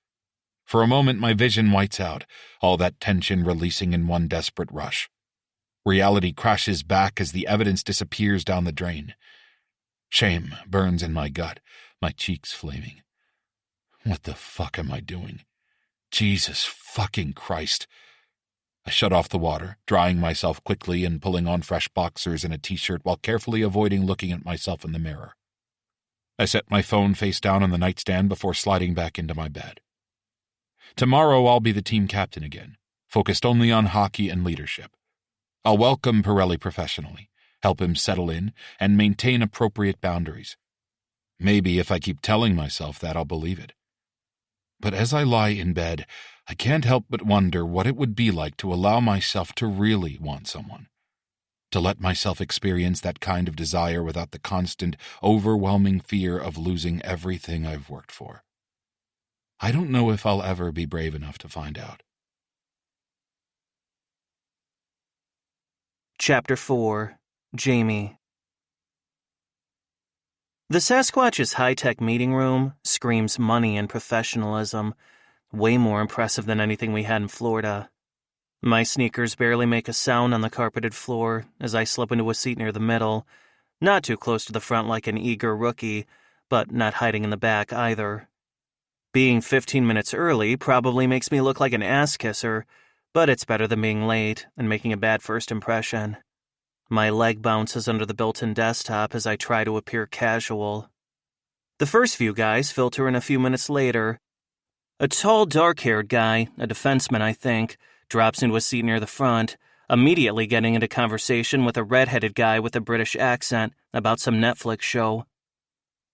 For a moment my vision whites out, all that tension releasing in one desperate rush. Reality crashes back as the evidence disappears down the drain. Shame burns in my gut, my cheeks flaming. What the fuck am I doing? Jesus fucking Christ. I shut off the water, drying myself quickly and pulling on fresh boxers and a t-shirt while carefully avoiding looking at myself in the mirror. I set my phone face down on the nightstand before sliding back into my bed. Tomorrow I'll be the team captain again, focused only on hockey and leadership. I'll welcome Pirelli professionally, help him settle in, and maintain appropriate boundaries. Maybe if I keep telling myself that, I'll believe it. But as I lie in bed, I can't help but wonder what it would be like to allow myself to really want someone. To let myself experience that kind of desire without the constant, overwhelming fear of losing everything I've worked for. I don't know if I'll ever be brave enough to find out. Chapter 4. Jamie. The Sasquatch's high-tech meeting room screams money and professionalism, way more impressive than anything we had in Florida. My sneakers barely make a sound on the carpeted floor as I slip into a seat near the middle, not too close to the front like an eager rookie, but not hiding in the back either. Being 15 minutes early probably makes me look like an ass-kisser, but it's better than being late and making a bad first impression. My leg bounces under the built-in desktop as I try to appear casual. The first few guys filter in a few minutes later. A tall, dark-haired guy, a defenseman I think, drops into a seat near the front, immediately getting into conversation with a red-headed guy with a British accent about some Netflix show.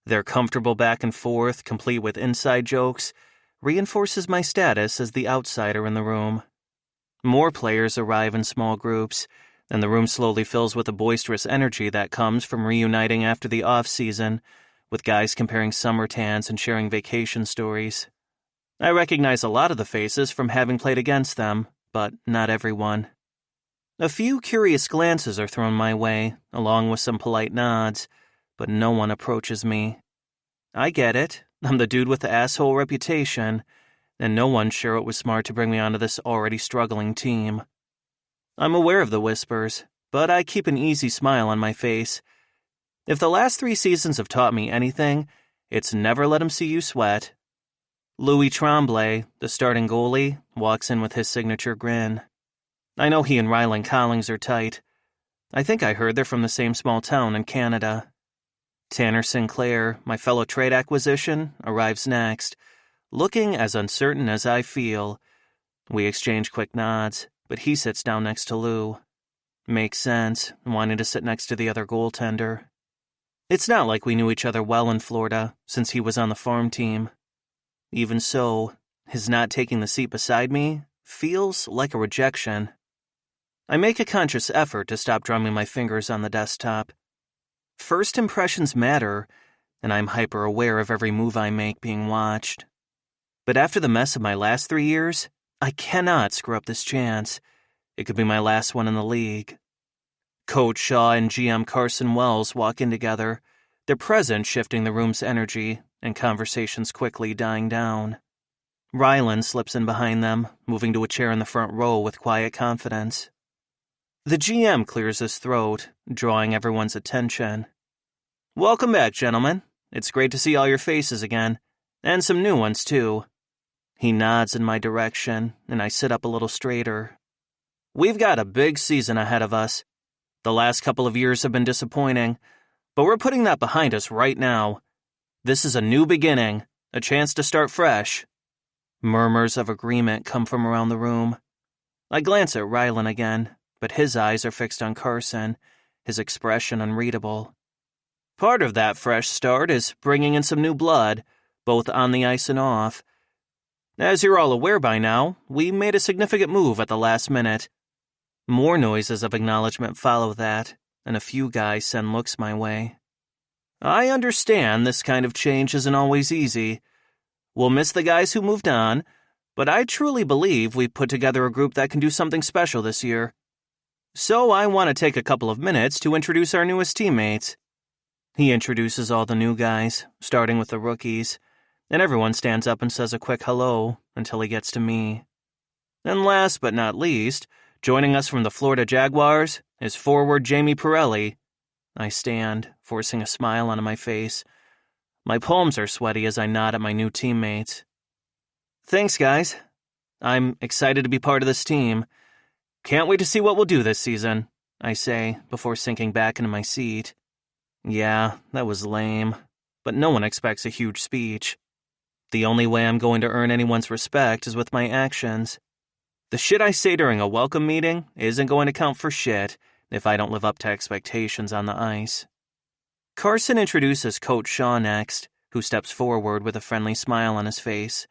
Their comfortable back and forth, complete with inside jokes, reinforces my status as the outsider in the room. More players arrive in small groups, and the room slowly fills with the boisterous energy that comes from reuniting after the off-season, with guys comparing summer tans and sharing vacation stories. I recognize a lot of the faces from having played against them, but not everyone. A few curious glances are thrown my way, along with some polite nods, but no one approaches me. I get it. I'm the dude with the asshole reputation, and no one's sure it was smart to bring me onto this already struggling team. I'm aware of the whispers, but I keep an easy smile on my face. If the last 3 seasons have taught me anything, it's never let 'em see you sweat. Louis Tremblay, the starting goalie, walks in with his signature grin. I know he and Rylan Collings are tight. I think I heard they're from the same small town in Canada. Tanner Sinclair, my fellow trade acquisition, arrives next, looking as uncertain as I feel. We exchange quick nods, but he sits down next to Lou. Makes sense, wanting to sit next to the other goaltender. It's not like we knew each other well in Florida, since he was on the farm team. Even so, his not taking the seat beside me feels like a rejection. I make a conscious effort to stop drumming my fingers on the desktop. First impressions matter, and I'm hyper-aware of every move I make being watched. But after the mess of my last 3 years, I cannot screw up this chance. It could be my last one in the league. Coach Shaw and GM Carson Wells walk in together, their presence shifting the room's energy and conversations quickly dying down. Rylan slips in behind them, moving to a chair in the front row with quiet confidence. The GM clears his throat, drawing everyone's attention. Welcome back, gentlemen. It's great to see all your faces again, and some new ones, too. He nods in my direction, and I sit up a little straighter. We've got a big season ahead of us. The last couple of years have been disappointing, but we're putting that behind us right now. This is a new beginning, a chance to start fresh. Murmurs of agreement come from around the room. I glance at Rylan again, but his eyes are fixed on Carson, his expression unreadable. Part of that fresh start is bringing in some new blood, both on the ice and off. As you're all aware by now, we made a significant move at the last minute. More noises of acknowledgement follow that, and a few guys send looks my way. I understand this kind of change isn't always easy. We'll miss the guys who moved on, but I truly believe we've put together a group that can do something special this year. So I want to take a couple of minutes to introduce our newest teammates. He introduces all the new guys, starting with the rookies, and everyone stands up and says a quick hello until he gets to me. And last but not least, joining us from the Florida Jaguars is forward Jamie Pirelli. I stand, forcing a smile onto my face. My palms are sweaty as I nod at my new teammates. Thanks, guys. I'm excited to be part of this team. Can't wait to see what we'll do this season, I say, before sinking back into my seat. Yeah, that was lame, but no one expects a huge speech. The only way I'm going to earn anyone's respect is with my actions. The shit I say during a welcome meeting isn't going to count for shit if I don't live up to expectations on the ice. Carson introduces Coach Shaw next, who steps forward with a friendly smile on his face.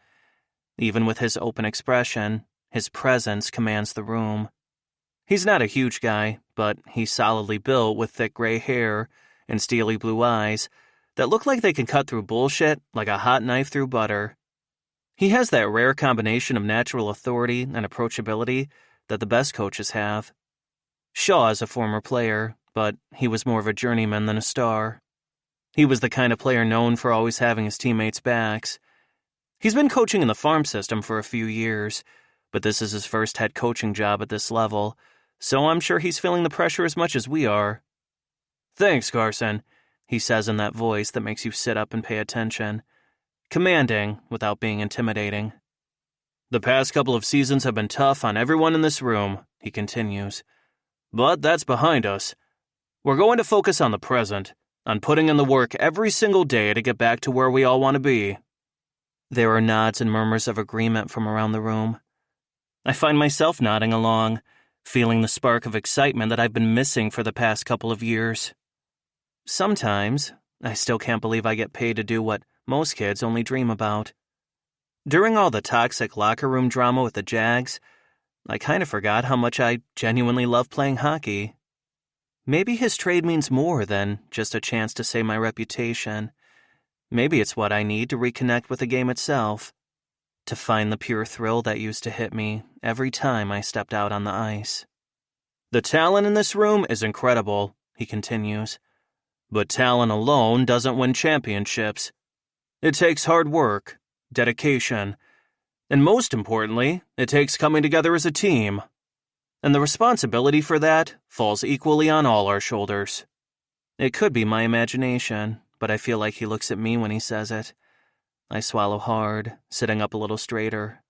Even with his open expression, his presence commands the room. He's not a huge guy, but he's solidly built with thick gray hair and steely blue eyes that look like they can cut through bullshit like a hot knife through butter. He has that rare combination of natural authority and approachability that the best coaches have. Shaw is a former player, but he was more of a journeyman than a star. He was the kind of player known for always having his teammates' backs. He's been coaching in the farm system for a few years, but this is his first head coaching job at this level, so I'm sure he's feeling the pressure as much as we are. Thanks, Carson, he says in that voice that makes you sit up and pay attention. Commanding without being intimidating. The past couple of seasons have been tough on everyone in this room, he continues. But that's behind us. We're going to focus on the present, on putting in the work every single day to get back to where we all want to be. There are nods and murmurs of agreement from around the room. I find myself nodding along, feeling the spark of excitement that I've been missing for the past couple of years. Sometimes, I still can't believe I get paid to do what most kids only dream about. During all the toxic locker room drama with the Jags, I kind of forgot how much I genuinely love playing hockey. Maybe his trade means more than just a chance to save my reputation. Maybe it's what I need to reconnect with the game itself, to find the pure thrill that used to hit me every time I stepped out on the ice. The talent in this room is incredible, he continues. But talent alone doesn't win championships. It takes hard work, dedication, and most importantly, it takes coming together as a team. And the responsibility for that falls equally on all our shoulders. It could be my imagination, but I feel like he looks at me when he says it. I swallow hard, sitting up a little straighter.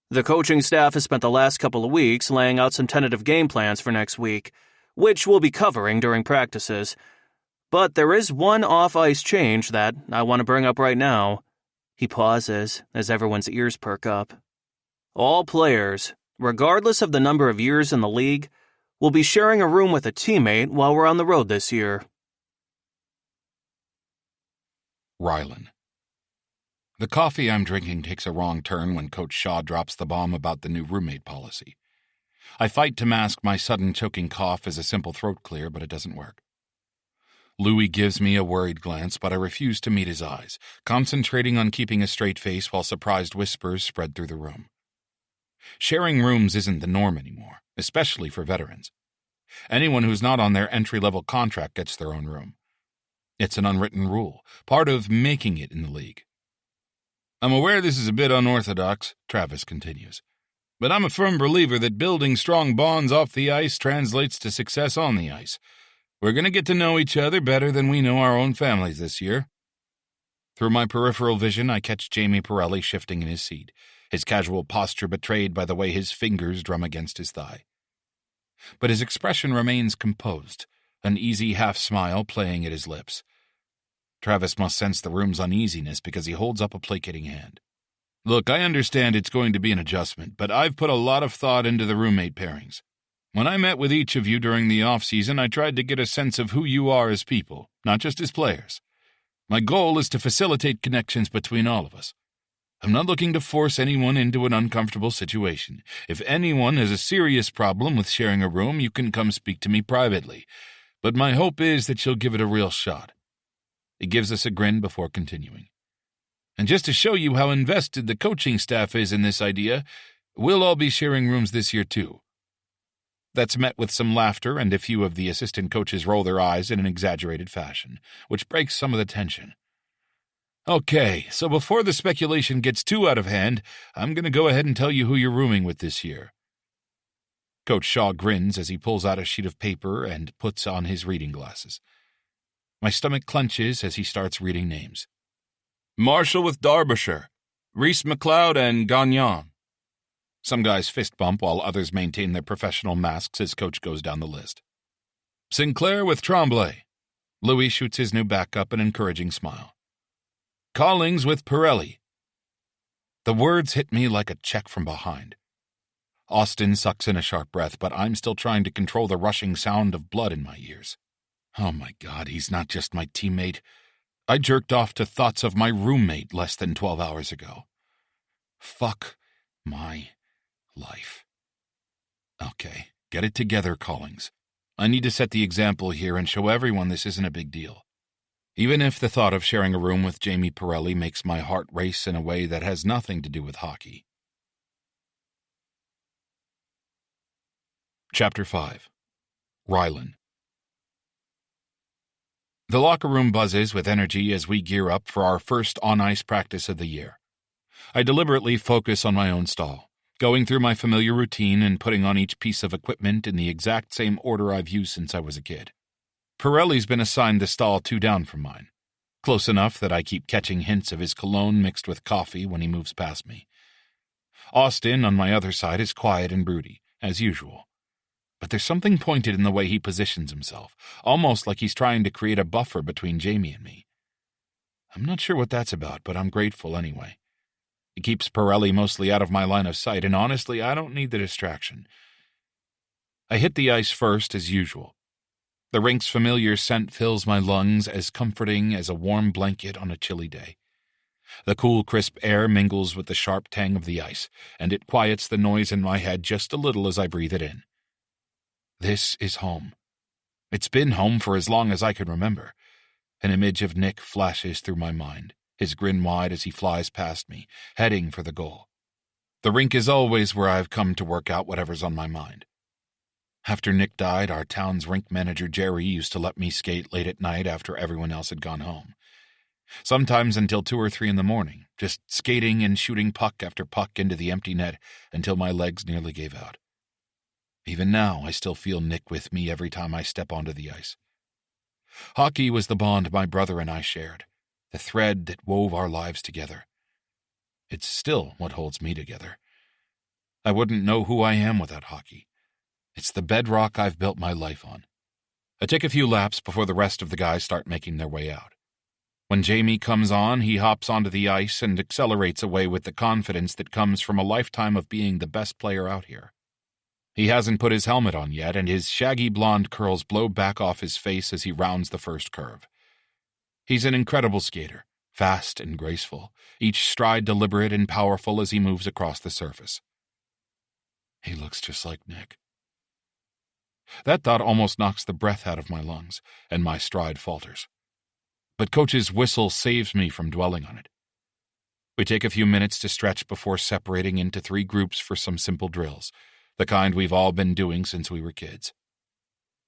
The coaching staff has spent the last couple of weeks laying out some tentative game plans for next week, which we'll be covering during practices. But there is one off-ice change that I want to bring up right now. He pauses as everyone's ears perk up. All players, regardless of the number of years in the league, will be sharing a room with a teammate while we're on the road this year. Rylan. The coffee I'm drinking takes a wrong turn when Coach Shaw drops the bomb about the new roommate policy. I fight to mask my sudden choking cough as a simple throat clear, but it doesn't work. Louis gives me a worried glance, but I refuse to meet his eyes, concentrating on keeping a straight face while surprised whispers spread through the room. Sharing rooms isn't the norm anymore, especially for veterans. Anyone who's not on their entry-level contract gets their own room. It's an unwritten rule, part of making it in the league. I'm aware this is a bit unorthodox, Travis continues, but I'm a firm believer that building strong bonds off the ice translates to success on the ice. We're going to get to know each other better than we know our own families this year. Through my peripheral vision, I catch Jamie Pirelli shifting in his seat, his casual posture betrayed by the way his fingers drum against his thigh. But his expression remains composed, an easy half-smile playing at his lips. Travis must sense the room's uneasiness because he holds up a placating hand. Look, I understand it's going to be an adjustment, but I've put a lot of thought into the roommate pairings. When I met with each of you during the off-season, I tried to get a sense of who you are as people, not just as players. My goal is to facilitate connections between all of us. I'm not looking to force anyone into an uncomfortable situation. If anyone has a serious problem with sharing a room, you can come speak to me privately. But my hope is that you'll give it a real shot. He gives us a grin before continuing. And just to show you how invested the coaching staff is in this idea, we'll all be sharing rooms this year too. That's met with some laughter, and a few of the assistant coaches roll their eyes in an exaggerated fashion, which breaks some of the tension. Okay, so before the speculation gets too out of hand, I'm going to go ahead and tell you who you're rooming with this year. Coach Shaw grins as he pulls out a sheet of paper and puts on his reading glasses. My stomach clenches as he starts reading names. Marshall with Derbyshire, Reese McLeod and Gagnon. Some guys fist bump while others maintain their professional masks as Coach goes down the list. Sinclair with Tremblay. Louis shoots his new backup an encouraging smile. Collings with Pirelli. The words hit me like a check from behind. Austin sucks in a sharp breath, but I'm still trying to control the rushing sound of blood in my ears. Oh my God, he's not just my teammate. I jerked off to thoughts of my roommate less than 12 hours ago. Fuck my life. Okay, get it together, Collings. I need to set the example here and show everyone this isn't a big deal. Even if the thought of sharing a room with Jamie Pirelli makes my heart race in a way that has nothing to do with hockey. Chapter 5. Rylan. The locker room buzzes with energy as we gear up for our first on-ice practice of the year. I deliberately focus on my own stall, going through my familiar routine and putting on each piece of equipment in the exact same order I've used since I was a kid. Pirelli's been assigned the stall 2 down from mine, close enough that I keep catching hints of his cologne mixed with coffee when he moves past me. Austin, on my other side, is quiet and broody, as usual. But there's something pointed in the way he positions himself, almost like he's trying to create a buffer between Jamie and me. I'm not sure what that's about, but I'm grateful anyway. It keeps Pirelli mostly out of my line of sight, and honestly, I don't need the distraction. I hit the ice first, as usual. The rink's familiar scent fills my lungs, as comforting as a warm blanket on a chilly day. The cool, crisp air mingles with the sharp tang of the ice, and it quiets the noise in my head just a little as I breathe it in. This is home. It's been home for as long as I can remember. An image of Nick flashes through my mind, his grin wide as he flies past me, heading for the goal. The rink is always where I've come to work out whatever's on my mind. After Nick died, our town's rink manager Jerry used to let me skate late at night after everyone else had gone home. Sometimes until 2 or 3 in the morning, just skating and shooting puck after puck into the empty net until my legs nearly gave out. Even now, I still feel Nick with me every time I step onto the ice. Hockey was the bond my brother and I shared, the thread that wove our lives together. It's still what holds me together. I wouldn't know who I am without hockey. It's the bedrock I've built my life on. I take a few laps before the rest of the guys start making their way out. When Jamie comes on, he hops onto the ice and accelerates away with the confidence that comes from a lifetime of being the best player out here. He hasn't put his helmet on yet, and his shaggy blonde curls blow back off his face as he rounds the first curve. He's an incredible skater, fast and graceful, each stride deliberate and powerful as he moves across the surface. He looks just like Nick. That thought almost knocks the breath out of my lungs, and my stride falters. But Coach's whistle saves me from dwelling on it. We take a few minutes to stretch before separating into 3 groups for some simple drills, the kind we've all been doing since we were kids.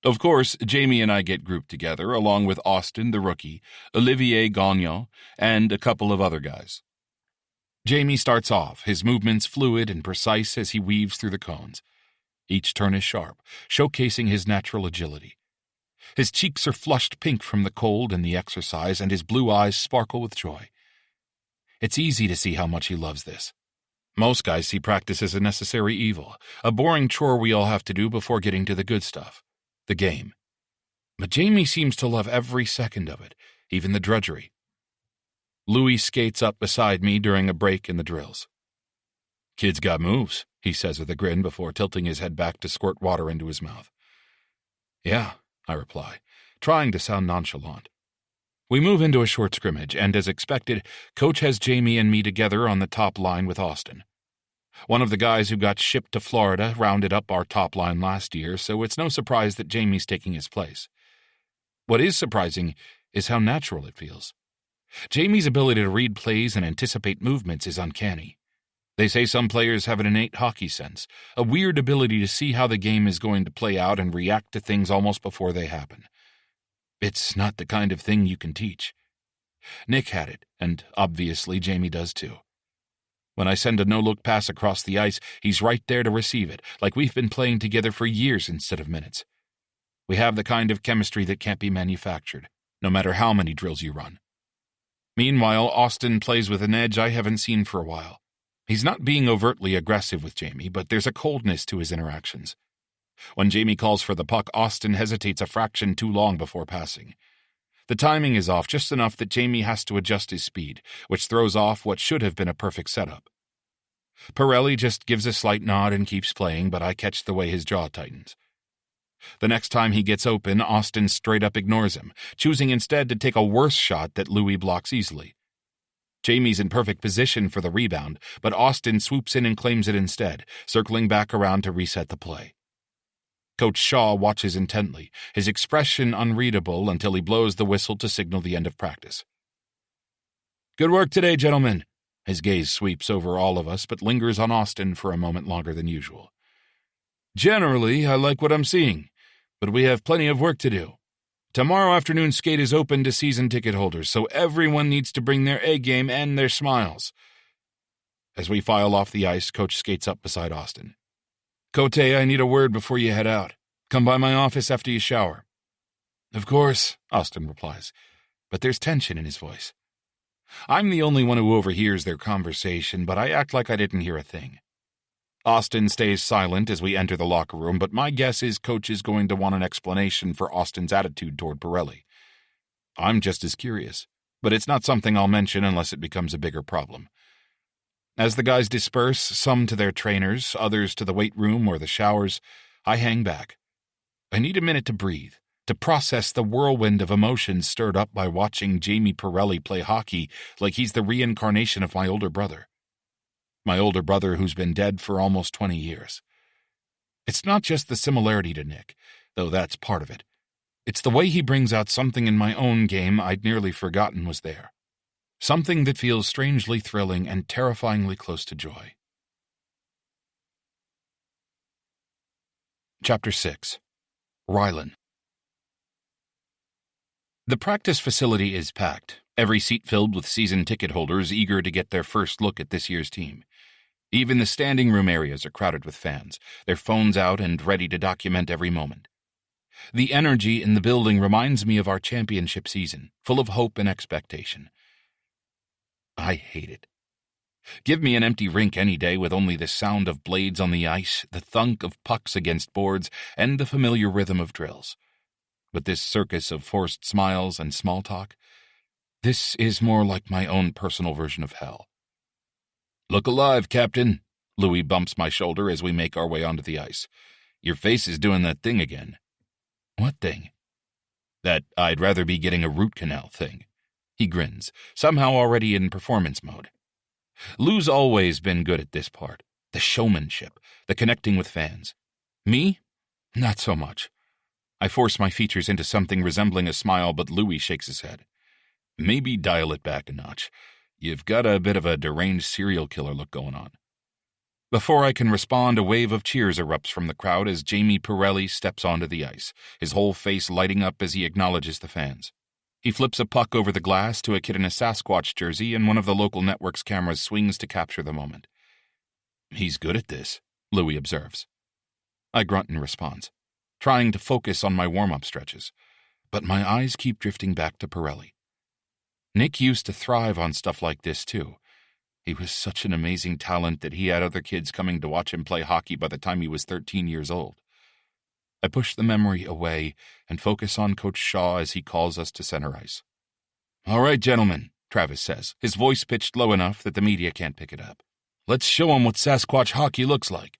Of course, Jamie and I get grouped together, along with Austin, the rookie, Olivier Gagnon, and a couple of other guys. Jamie starts off, his movements fluid and precise as he weaves through the cones. Each turn is sharp, showcasing his natural agility. His cheeks are flushed pink from the cold and the exercise, and his blue eyes sparkle with joy. It's easy to see how much he loves this. Most guys see practice as a necessary evil, a boring chore we all have to do before getting to the good stuff, the game. But Jamie seems to love every second of it, even the drudgery. Louis skates up beside me during a break in the drills. "Kid's got moves," he says with a grin before tilting his head back to squirt water into his mouth. "Yeah," I reply, trying to sound nonchalant. We move into a short scrimmage, and as expected, Coach has Jamie and me together on the top line with Austin. One of the guys who got shipped to Florida rounded up our top line last year, so it's no surprise that Jamie's taking his place. What is surprising is how natural it feels. Jamie's ability to read plays and anticipate movements is uncanny. They say some players have an innate hockey sense, a weird ability to see how the game is going to play out and react to things almost before they happen. It's not the kind of thing you can teach. Nick had it, and obviously Jamie does too. When I send a no-look pass across the ice, he's right there to receive it, like we've been playing together for years instead of minutes. We have the kind of chemistry that can't be manufactured, no matter how many drills you run. Meanwhile, Austin plays with an edge I haven't seen for a while. He's not being overtly aggressive with Jamie, but there's a coldness to his interactions. When Jamie calls for the puck, Austin hesitates a fraction too long before passing. The timing is off just enough that Jamie has to adjust his speed, which throws off what should have been a perfect setup. Pirelli just gives a slight nod and keeps playing, but I catch the way his jaw tightens. The next time he gets open, Austin straight up ignores him, choosing instead to take a worse shot that Louis blocks easily. Jamie's in perfect position for the rebound, but Austin swoops in and claims it instead, circling back around to reset the play. Coach Shaw watches intently, his expression unreadable until he blows the whistle to signal the end of practice. "Good work today, gentlemen." His gaze sweeps over all of us, but lingers on Austin for a moment longer than usual. "Generally, I like what I'm seeing, but we have plenty of work to do. Tomorrow afternoon's skate is open to season ticket holders, so everyone needs to bring their A game and their smiles." As we file off the ice, Coach skates up beside Austin. "Cote, I need a word before you head out. Come by my office after you shower." "Of course," Austin replies, but there's tension in his voice. I'm the only one who overhears their conversation, but I act like I didn't hear a thing. Austin stays silent as we enter the locker room, but my guess is Coach is going to want an explanation for Austin's attitude toward Pirelli. I'm just as curious, but it's not something I'll mention unless it becomes a bigger problem. As the guys disperse, some to their trainers, others to the weight room or the showers, I hang back. I need a minute to breathe, to process the whirlwind of emotions stirred up by watching Jamie Pirelli play hockey like he's the reincarnation of my older brother. My older brother who's been dead for almost 20 years. It's not just the similarity to Nick, though that's part of it. It's the way he brings out something in my own game I'd nearly forgotten was there. Something that feels strangely thrilling and terrifyingly close to joy. Chapter 6. Rylan. The practice facility is packed, every seat filled with season ticket holders eager to get their first look at this year's team. Even the standing room areas are crowded with fans, their phones out and ready to document every moment. The energy in the building reminds me of our championship season, full of hope and expectation. I hate it. Give me an empty rink any day with only the sound of blades on the ice, the thunk of pucks against boards, and the familiar rhythm of drills. But this circus of forced smiles and small talk, this is more like my own personal version of hell. "Look alive, Captain." Louis bumps my shoulder as we make our way onto the ice. "Your face is doing that thing again." "What thing?" "That I'd rather be getting a root canal thing." He grins, somehow already in performance mode. Lou's always been good at this part, the showmanship, the connecting with fans. Me? Not so much. I force my features into something resembling a smile, but Louis shakes his head. "Maybe dial it back a notch. You've got a bit of a deranged serial killer look going on." Before I can respond, a wave of cheers erupts from the crowd as Jamie Pirelli steps onto the ice, his whole face lighting up as he acknowledges the fans. He flips a puck over the glass to a kid in a Sasquatch jersey, and one of the local network's cameras swings to capture the moment. "He's good at this," Louis observes. I grunt in response, trying to focus on my warm-up stretches, but my eyes keep drifting back to Pirelli. Nick used to thrive on stuff like this, too. He was such an amazing talent that he had other kids coming to watch him play hockey by the time he was 13 years old. I push the memory away and focus on Coach Shaw as he calls us to center ice. "All right, gentlemen," Travis says, his voice pitched low enough that the media can't pick it up. "Let's show 'em what Sasquatch hockey looks like."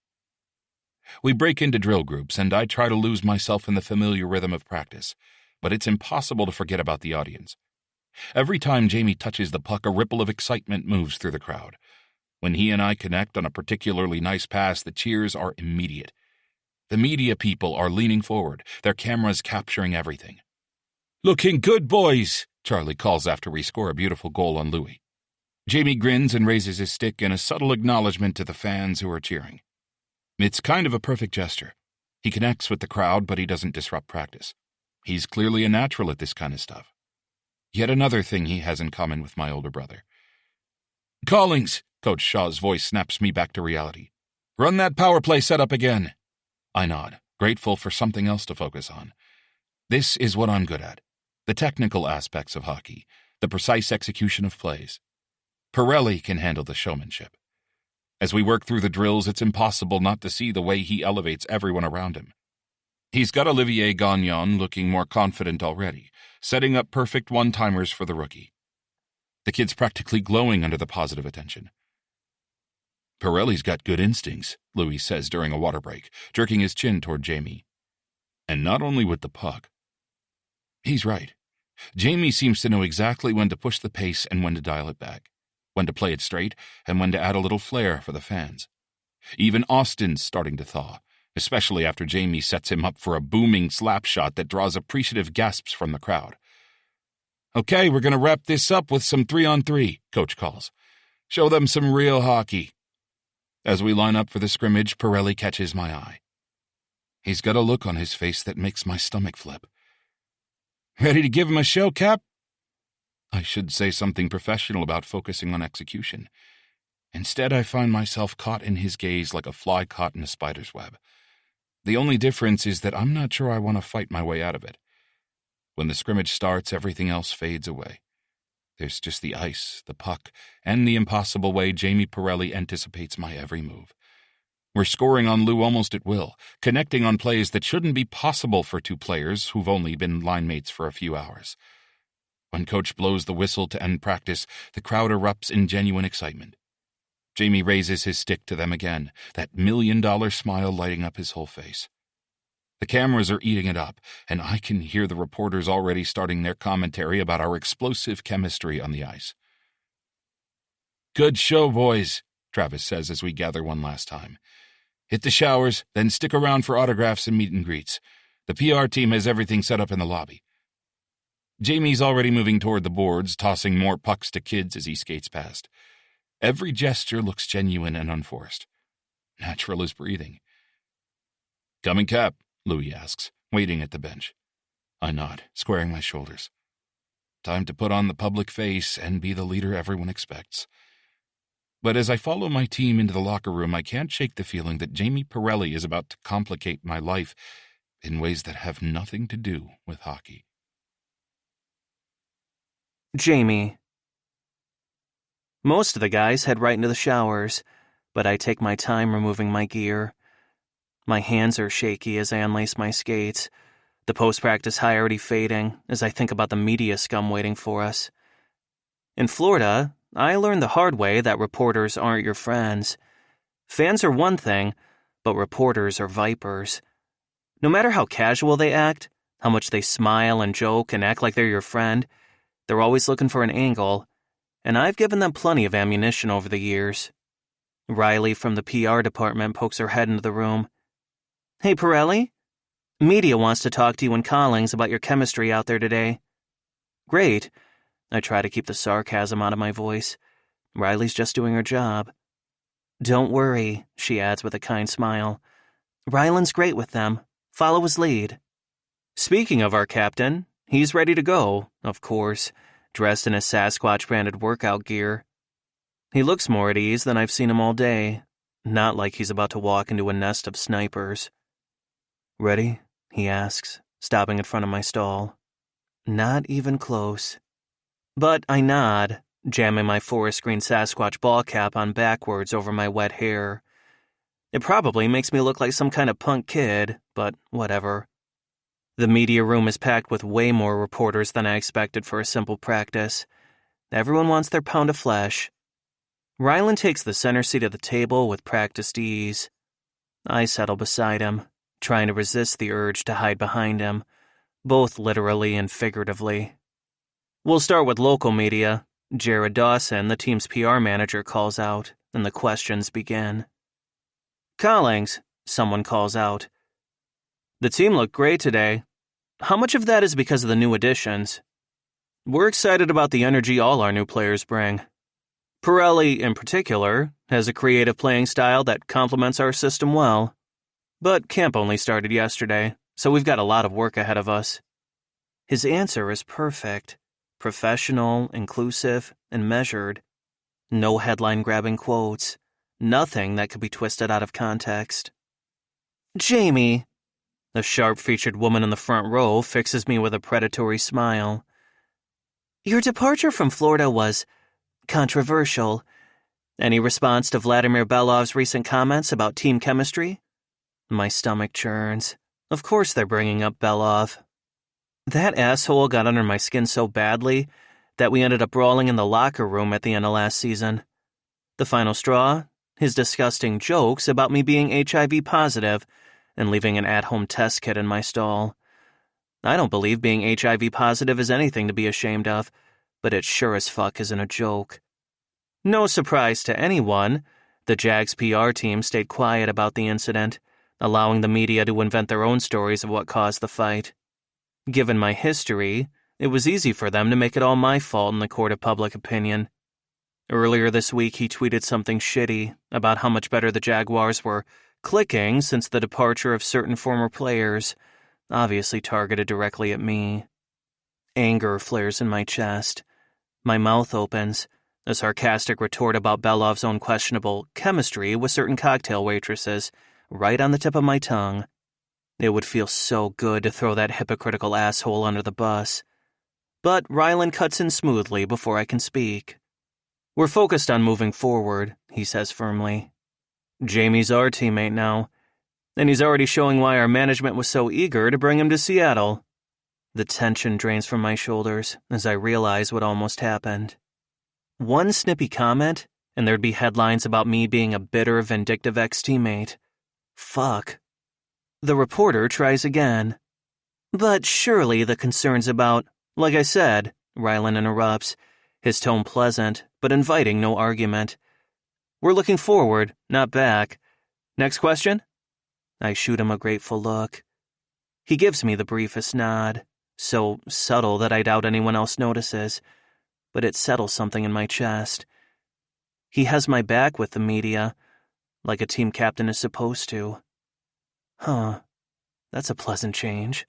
We break into drill groups, and I try to lose myself in the familiar rhythm of practice, but it's impossible to forget about the audience. Every time Jamie touches the puck, a ripple of excitement moves through the crowd. When he and I connect on a particularly nice pass, the cheers are immediate. The media people are leaning forward, their cameras capturing everything. "Looking good, boys," Charlie calls after we score a beautiful goal on Louis. Jamie grins and raises his stick in a subtle acknowledgement to the fans who are cheering. It's kind of a perfect gesture. He connects with the crowd, but he doesn't disrupt practice. He's clearly a natural at this kind of stuff. Yet another thing he has in common with my older brother. Callings, Coach Shaw's voice snaps me back to reality. Run that power play setup again. I nod, grateful for something else to focus on. This is what I'm good at. The technical aspects of hockey, the precise execution of plays. Pirelli can handle the showmanship. As we work through the drills, it's impossible not to see the way he elevates everyone around him. He's got Olivier Gagnon looking more confident already, setting up perfect one-timers for the rookie. The kid's practically glowing under the positive attention. Pirelli's got good instincts, Louis says during a water break, jerking his chin toward Jamie. And not only with the puck. He's right. Jamie seems to know exactly when to push the pace and when to dial it back, when to play it straight and when to add a little flair for the fans. Even Austin's starting to thaw, especially after Jamie sets him up for a booming slap shot that draws appreciative gasps from the crowd. Okay, we're going to wrap this up with some 3-on-3, Coach calls. Show them some real hockey. As we line up for the scrimmage, Pirelli catches my eye. He's got a look on his face that makes my stomach flip. Ready to give him a show, Cap? I should say something professional about focusing on execution. Instead, I find myself caught in his gaze like a fly caught in a spider's web. The only difference is that I'm not sure I want to fight my way out of it. When the scrimmage starts, everything else fades away. There's just the ice, the puck, and the impossible way Jamie Pirelli anticipates my every move. We're scoring on Lou almost at will, connecting on plays that shouldn't be possible for two players who've only been line mates for a few hours. When Coach blows the whistle to end practice, the crowd erupts in genuine excitement. Jamie raises his stick to them again, that million-dollar smile lighting up his whole face. The cameras are eating it up, and I can hear the reporters already starting their commentary about our explosive chemistry on the ice. Good show, boys, Travis says as we gather one last time. Hit the showers, then stick around for autographs and meet and greets. The PR team has everything set up in the lobby. Jamie's already moving toward the boards, tossing more pucks to kids as he skates past. Every gesture looks genuine and unforced. Natural as breathing. Coming, Cap? Louis asks, waiting at the bench. I nod, squaring my shoulders. Time to put on the public face and be the leader everyone expects. But as I follow my team into the locker room, I can't shake the feeling that Jamie Pirelli is about to complicate my life in ways that have nothing to do with hockey. Jamie. Most of the guys head right into the showers, but I take my time removing my gear. My hands are shaky as I unlace my skates, the post-practice high already fading as I think about the media scum waiting for us. In Florida, I learned the hard way that reporters aren't your friends. Fans are one thing, but reporters are vipers. No matter how casual they act, how much they smile and joke and act like they're your friend, they're always looking for an angle, and I've given them plenty of ammunition over the years. Riley from the PR department pokes her head into the room. Hey, Pirelli? Media wants to talk to you and Callings about your chemistry out there today. Great. I try to keep the sarcasm out of my voice. Riley's just doing her job. Don't worry, she adds with a kind smile. Ryland's great with them. Follow his lead. Speaking of our captain, he's ready to go, of course, dressed in his Sasquatch-branded workout gear. He looks more at ease than I've seen him all day, not like he's about to walk into a nest of snipers. Ready? He asks, stopping in front of my stall. Not even close. But I nod, jamming my forest green Sasquatch ball cap on backwards over my wet hair. It probably makes me look like some kind of punk kid, but whatever. The media room is packed with way more reporters than I expected for a simple practice. Everyone wants their pound of flesh. Ryland takes the center seat of the table with practiced ease. I settle beside him, trying to resist the urge to hide behind him, both literally and figuratively. We'll start with local media. Jared Dawson, the team's PR manager, calls out, and the questions begin. Callings, someone calls out. The team looked great today. How much of that is because of the new additions? We're excited about the energy all our new players bring. Pirelli, in particular, has a creative playing style that complements our system well. But camp only started yesterday, so we've got a lot of work ahead of us. His answer is perfect. Professional, inclusive, and measured. No headline-grabbing quotes. Nothing that could be twisted out of context. Jamie, the sharp-featured woman in the front row fixes me with a predatory smile. Your departure from Florida was controversial. Any response to Vladimir Belov's recent comments about team chemistry? My stomach churns. Of course they're bringing up Belov. That asshole got under my skin so badly that we ended up brawling in the locker room at the end of last season. The final straw? His disgusting jokes about me being HIV positive and leaving an at-home test kit in my stall. I don't believe being HIV positive is anything to be ashamed of, but it sure as fuck isn't a joke. No surprise to anyone, the Jags PR team stayed quiet about the incident, allowing the media to invent their own stories of what caused the fight. Given my history, it was easy for them to make it all my fault in the court of public opinion. Earlier this week, he tweeted something shitty about how much better the Jaguars were clicking since the departure of certain former players, obviously targeted directly at me. Anger flares in my chest. My mouth opens, a sarcastic retort about Belov's own questionable chemistry with certain cocktail waitresses, right on the tip of my tongue. It would feel so good to throw that hypocritical asshole under the bus. But Rylan cuts in smoothly before I can speak. We're focused on moving forward, he says firmly. Jamie's our teammate now, and he's already showing why our management was so eager to bring him to Seattle. The tension drains from my shoulders as I realize what almost happened. One snippy comment, and there'd be headlines about me being a bitter, vindictive ex-teammate. Fuck. The reporter tries again. But surely the concerns about, like I said, Rylan interrupts, his tone pleasant, but inviting no argument. We're looking forward, not back. Next question? I shoot him a grateful look. He gives me the briefest nod, so subtle that I doubt anyone else notices, but it settles something in my chest. He has my back with the media, like a team captain is supposed to. Huh, that's a pleasant change.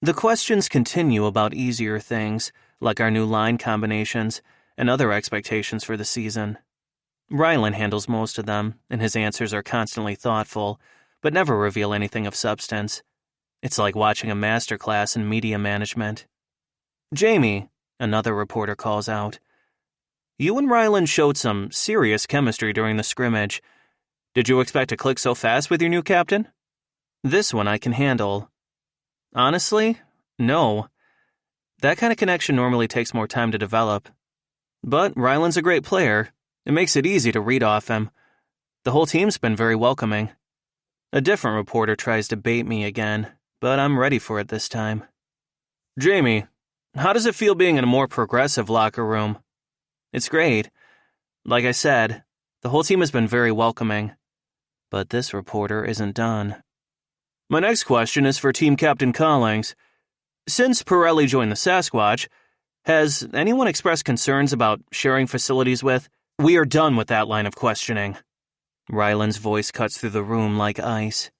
The questions continue about easier things, like our new line combinations and other expectations for the season. Rylan handles most of them, and his answers are constantly thoughtful, but never reveal anything of substance. It's like watching a masterclass in media management. Jamie, another reporter calls out. You and Rylan showed some serious chemistry during the scrimmage. Did you expect to click so fast with your new captain? This one I can handle. Honestly, no. That kind of connection normally takes more time to develop. But Rylan's a great player. It makes it easy to read off him. The whole team's been very welcoming. A different reporter tries to bait me again, but I'm ready for it this time. Jamie, how does it feel being in a more progressive locker room? It's great. Like I said, the whole team has been very welcoming. But this reporter isn't done. My next question is for Team Captain Collings. Since Pirelli joined the Sasquatch, has anyone expressed concerns about sharing facilities with? We are done with that line of questioning. Rylan's voice cuts through the room like ice.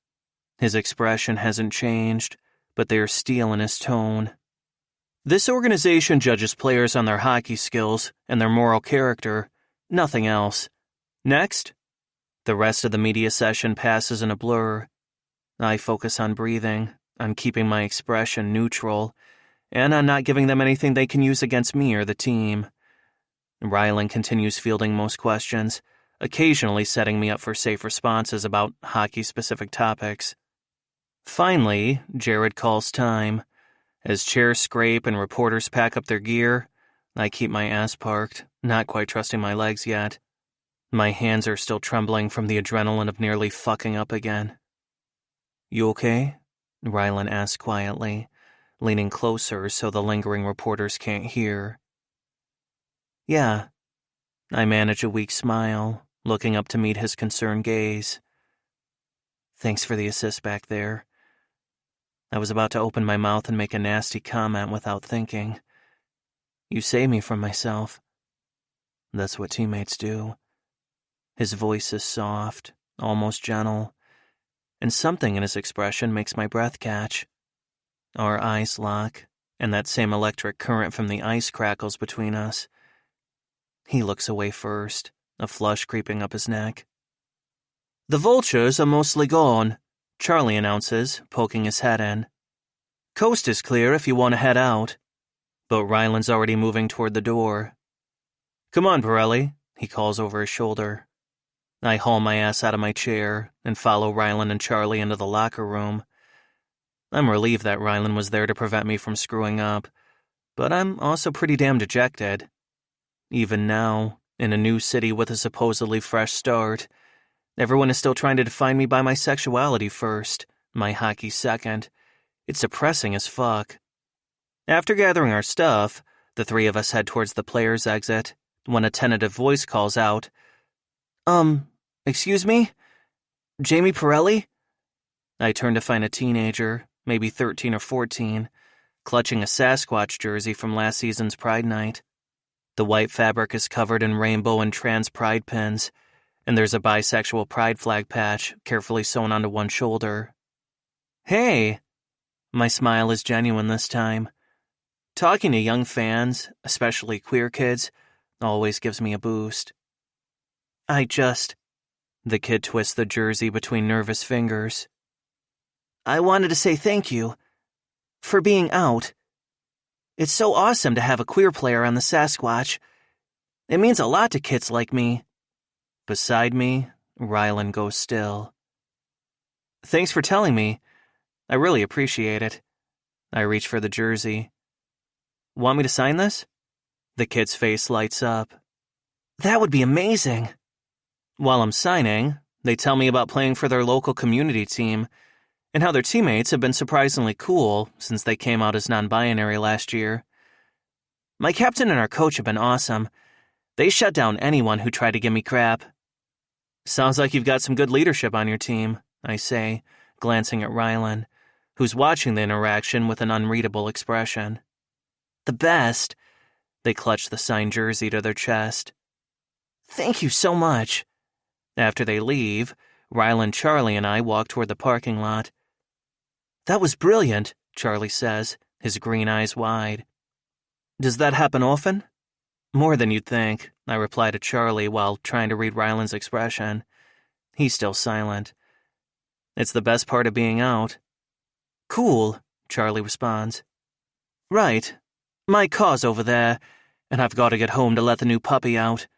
His expression hasn't changed, but there's steel in his tone. This organization judges players on their hockey skills and their moral character, nothing else. Next? The rest of the media session passes in a blur. I focus on breathing, on keeping my expression neutral, and on not giving them anything they can use against me or the team. Rylan continues fielding most questions, occasionally setting me up for safe responses about hockey-specific topics. Finally, Jared calls time. As chairs scrape and reporters pack up their gear, I keep my ass parked, not quite trusting my legs yet. My hands are still trembling from the adrenaline of nearly fucking up again. You okay? Rylan asks quietly, leaning closer so the lingering reporters can't hear. Yeah. I manage a weak smile, looking up to meet his concerned gaze. Thanks for the assist back there. I was about to open my mouth and make a nasty comment without thinking. You save me from myself. That's what teammates do. His voice is soft, almost gentle, and something in his expression makes my breath catch. Our eyes lock, and that same electric current from the ice crackles between us. He looks away first, a flush creeping up his neck. The vultures are mostly gone, Charlie announces, poking his head in. Coast is clear if you want to head out. But Ryland's already moving toward the door. Come on, Pirelli, he calls over his shoulder. I haul my ass out of my chair and follow Ryland and Charlie into the locker room. I'm relieved that Ryland was there to prevent me from screwing up, but I'm also pretty damn dejected. Even now, in a new city with a supposedly fresh start, everyone is still trying to define me by my sexuality first, my hockey second. It's depressing as fuck. After gathering our stuff, the three of us head towards the players' exit when a tentative voice calls out, excuse me? Jamie Pirelli? I turn to find a teenager, maybe 13 or 14, clutching a Sasquatch jersey from last season's Pride Night. The white fabric is covered in rainbow and trans pride pins, and there's a bisexual pride flag patch carefully sewn onto one shoulder. Hey! My smile is genuine this time. Talking to young fans, especially queer kids, always gives me a boost. The kid twists the jersey between nervous fingers. I wanted to say thank you for being out. It's so awesome to have a queer player on the Sasquatch. It means a lot to kids like me. Beside me, Ryland goes still. Thanks for telling me. I really appreciate it. I reach for the jersey. Want me to sign this? The kid's face lights up. That would be amazing. While I'm signing, they tell me about playing for their local community team and how their teammates have been surprisingly cool since they came out as non-binary last year. My captain and our coach have been awesome. They shut down anyone who tried to give me crap. Sounds like you've got some good leadership on your team, I say, glancing at Ryland, who's watching the interaction with an unreadable expression. The best. They clutch the signed jersey to their chest. Thank you so much. After they leave, Ryland, Charlie, and I walk toward the parking lot. That was brilliant, Charlie says, his green eyes wide. Does that happen often? More than you'd think, I reply to Charlie while trying to read Ryland's expression. He's still silent. It's the best part of being out. Cool, Charlie responds. Right. My car's over there, and I've got to get home to let the new puppy out.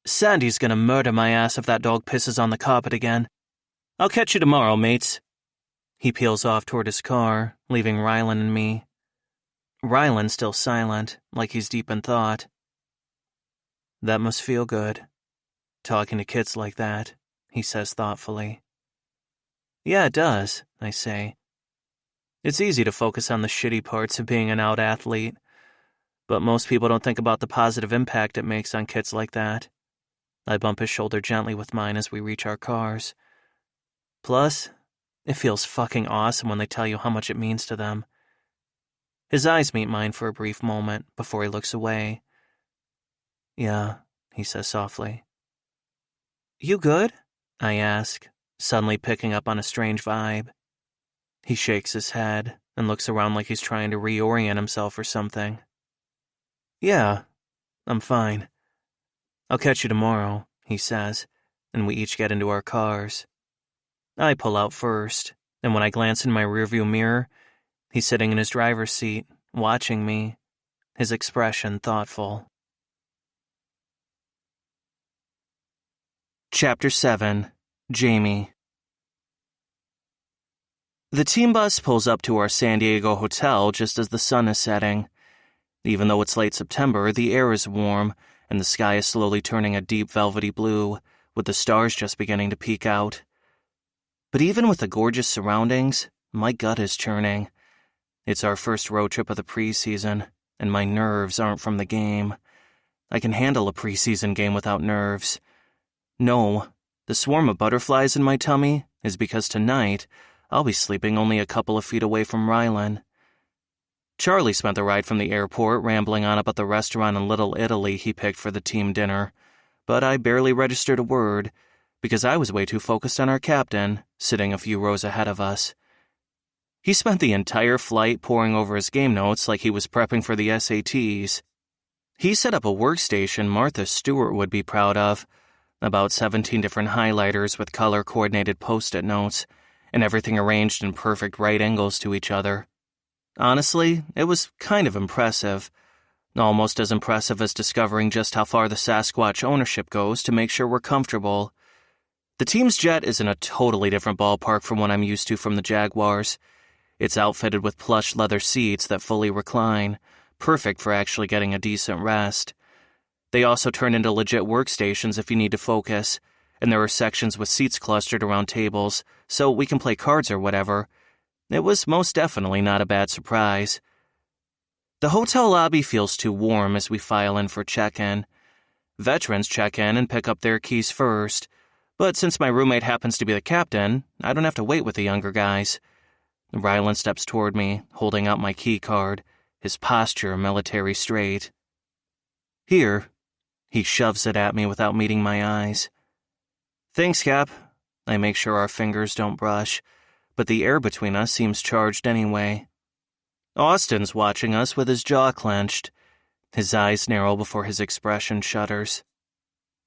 Sandy's gonna murder my ass if that dog pisses on the carpet again. I'll catch you tomorrow, mates. He peels off toward his car, leaving Ryland and me. Ryland's still silent, like he's deep in thought. That must feel good. Talking to kids like that, he says thoughtfully. Yeah, it does, I say. It's easy to focus on the shitty parts of being an out athlete, but most people don't think about the positive impact it makes on kids like that. I bump his shoulder gently with mine as we reach our cars. Plus, it feels fucking awesome when they tell you how much it means to them. His eyes meet mine for a brief moment before he looks away. Yeah, he says softly. You good? I ask, suddenly picking up on a strange vibe. He shakes his head and looks around like he's trying to reorient himself or something. Yeah, I'm fine. I'll catch you tomorrow, he says, and we each get into our cars. I pull out first, and when I glance in my rearview mirror, he's sitting in his driver's seat, watching me, his expression thoughtful. Chapter 7. Jamie. The team bus pulls up to our San Diego hotel just as the sun is setting. Even though it's late September, the air is warm, and the sky is slowly turning a deep velvety blue, with the stars just beginning to peek out. But even with the gorgeous surroundings, my gut is churning. It's our first road trip of the preseason, and my nerves aren't from the game. I can handle a preseason game without nerves. No, the swarm of butterflies in my tummy is because tonight I'll be sleeping only a couple of feet away from Ryland. Charlie spent the ride from the airport rambling on about the restaurant in Little Italy he picked for the team dinner, but I barely registered a word because I was way too focused on our captain, sitting a few rows ahead of us. He spent the entire flight poring over his game notes like he was prepping for the SATs. He set up a workstation Martha Stewart would be proud of, about 17 different highlighters with color-coordinated Post-it notes, and everything arranged in perfect right angles to each other. Honestly, it was kind of impressive. Almost as impressive as discovering just how far the Sasquatch ownership goes to make sure we're comfortable. The team's jet is in a totally different ballpark from what I'm used to from the Jaguars. It's outfitted with plush leather seats that fully recline, perfect for actually getting a decent rest. They also turn into legit workstations if you need to focus, and there are sections with seats clustered around tables, so we can play cards or whatever. It was most definitely not a bad surprise. The hotel lobby feels too warm as we file in for check-in. Veterans check in and pick up their keys first, but since my roommate happens to be the captain, I don't have to wait with the younger guys. Rylan steps toward me, holding out my key card, his posture military straight. Here. He shoves it at me without meeting my eyes. Thanks, Cap. I make sure our fingers don't brush, but the air between us seems charged anyway. Austin's watching us with his jaw clenched. His eyes narrow before his expression shudders.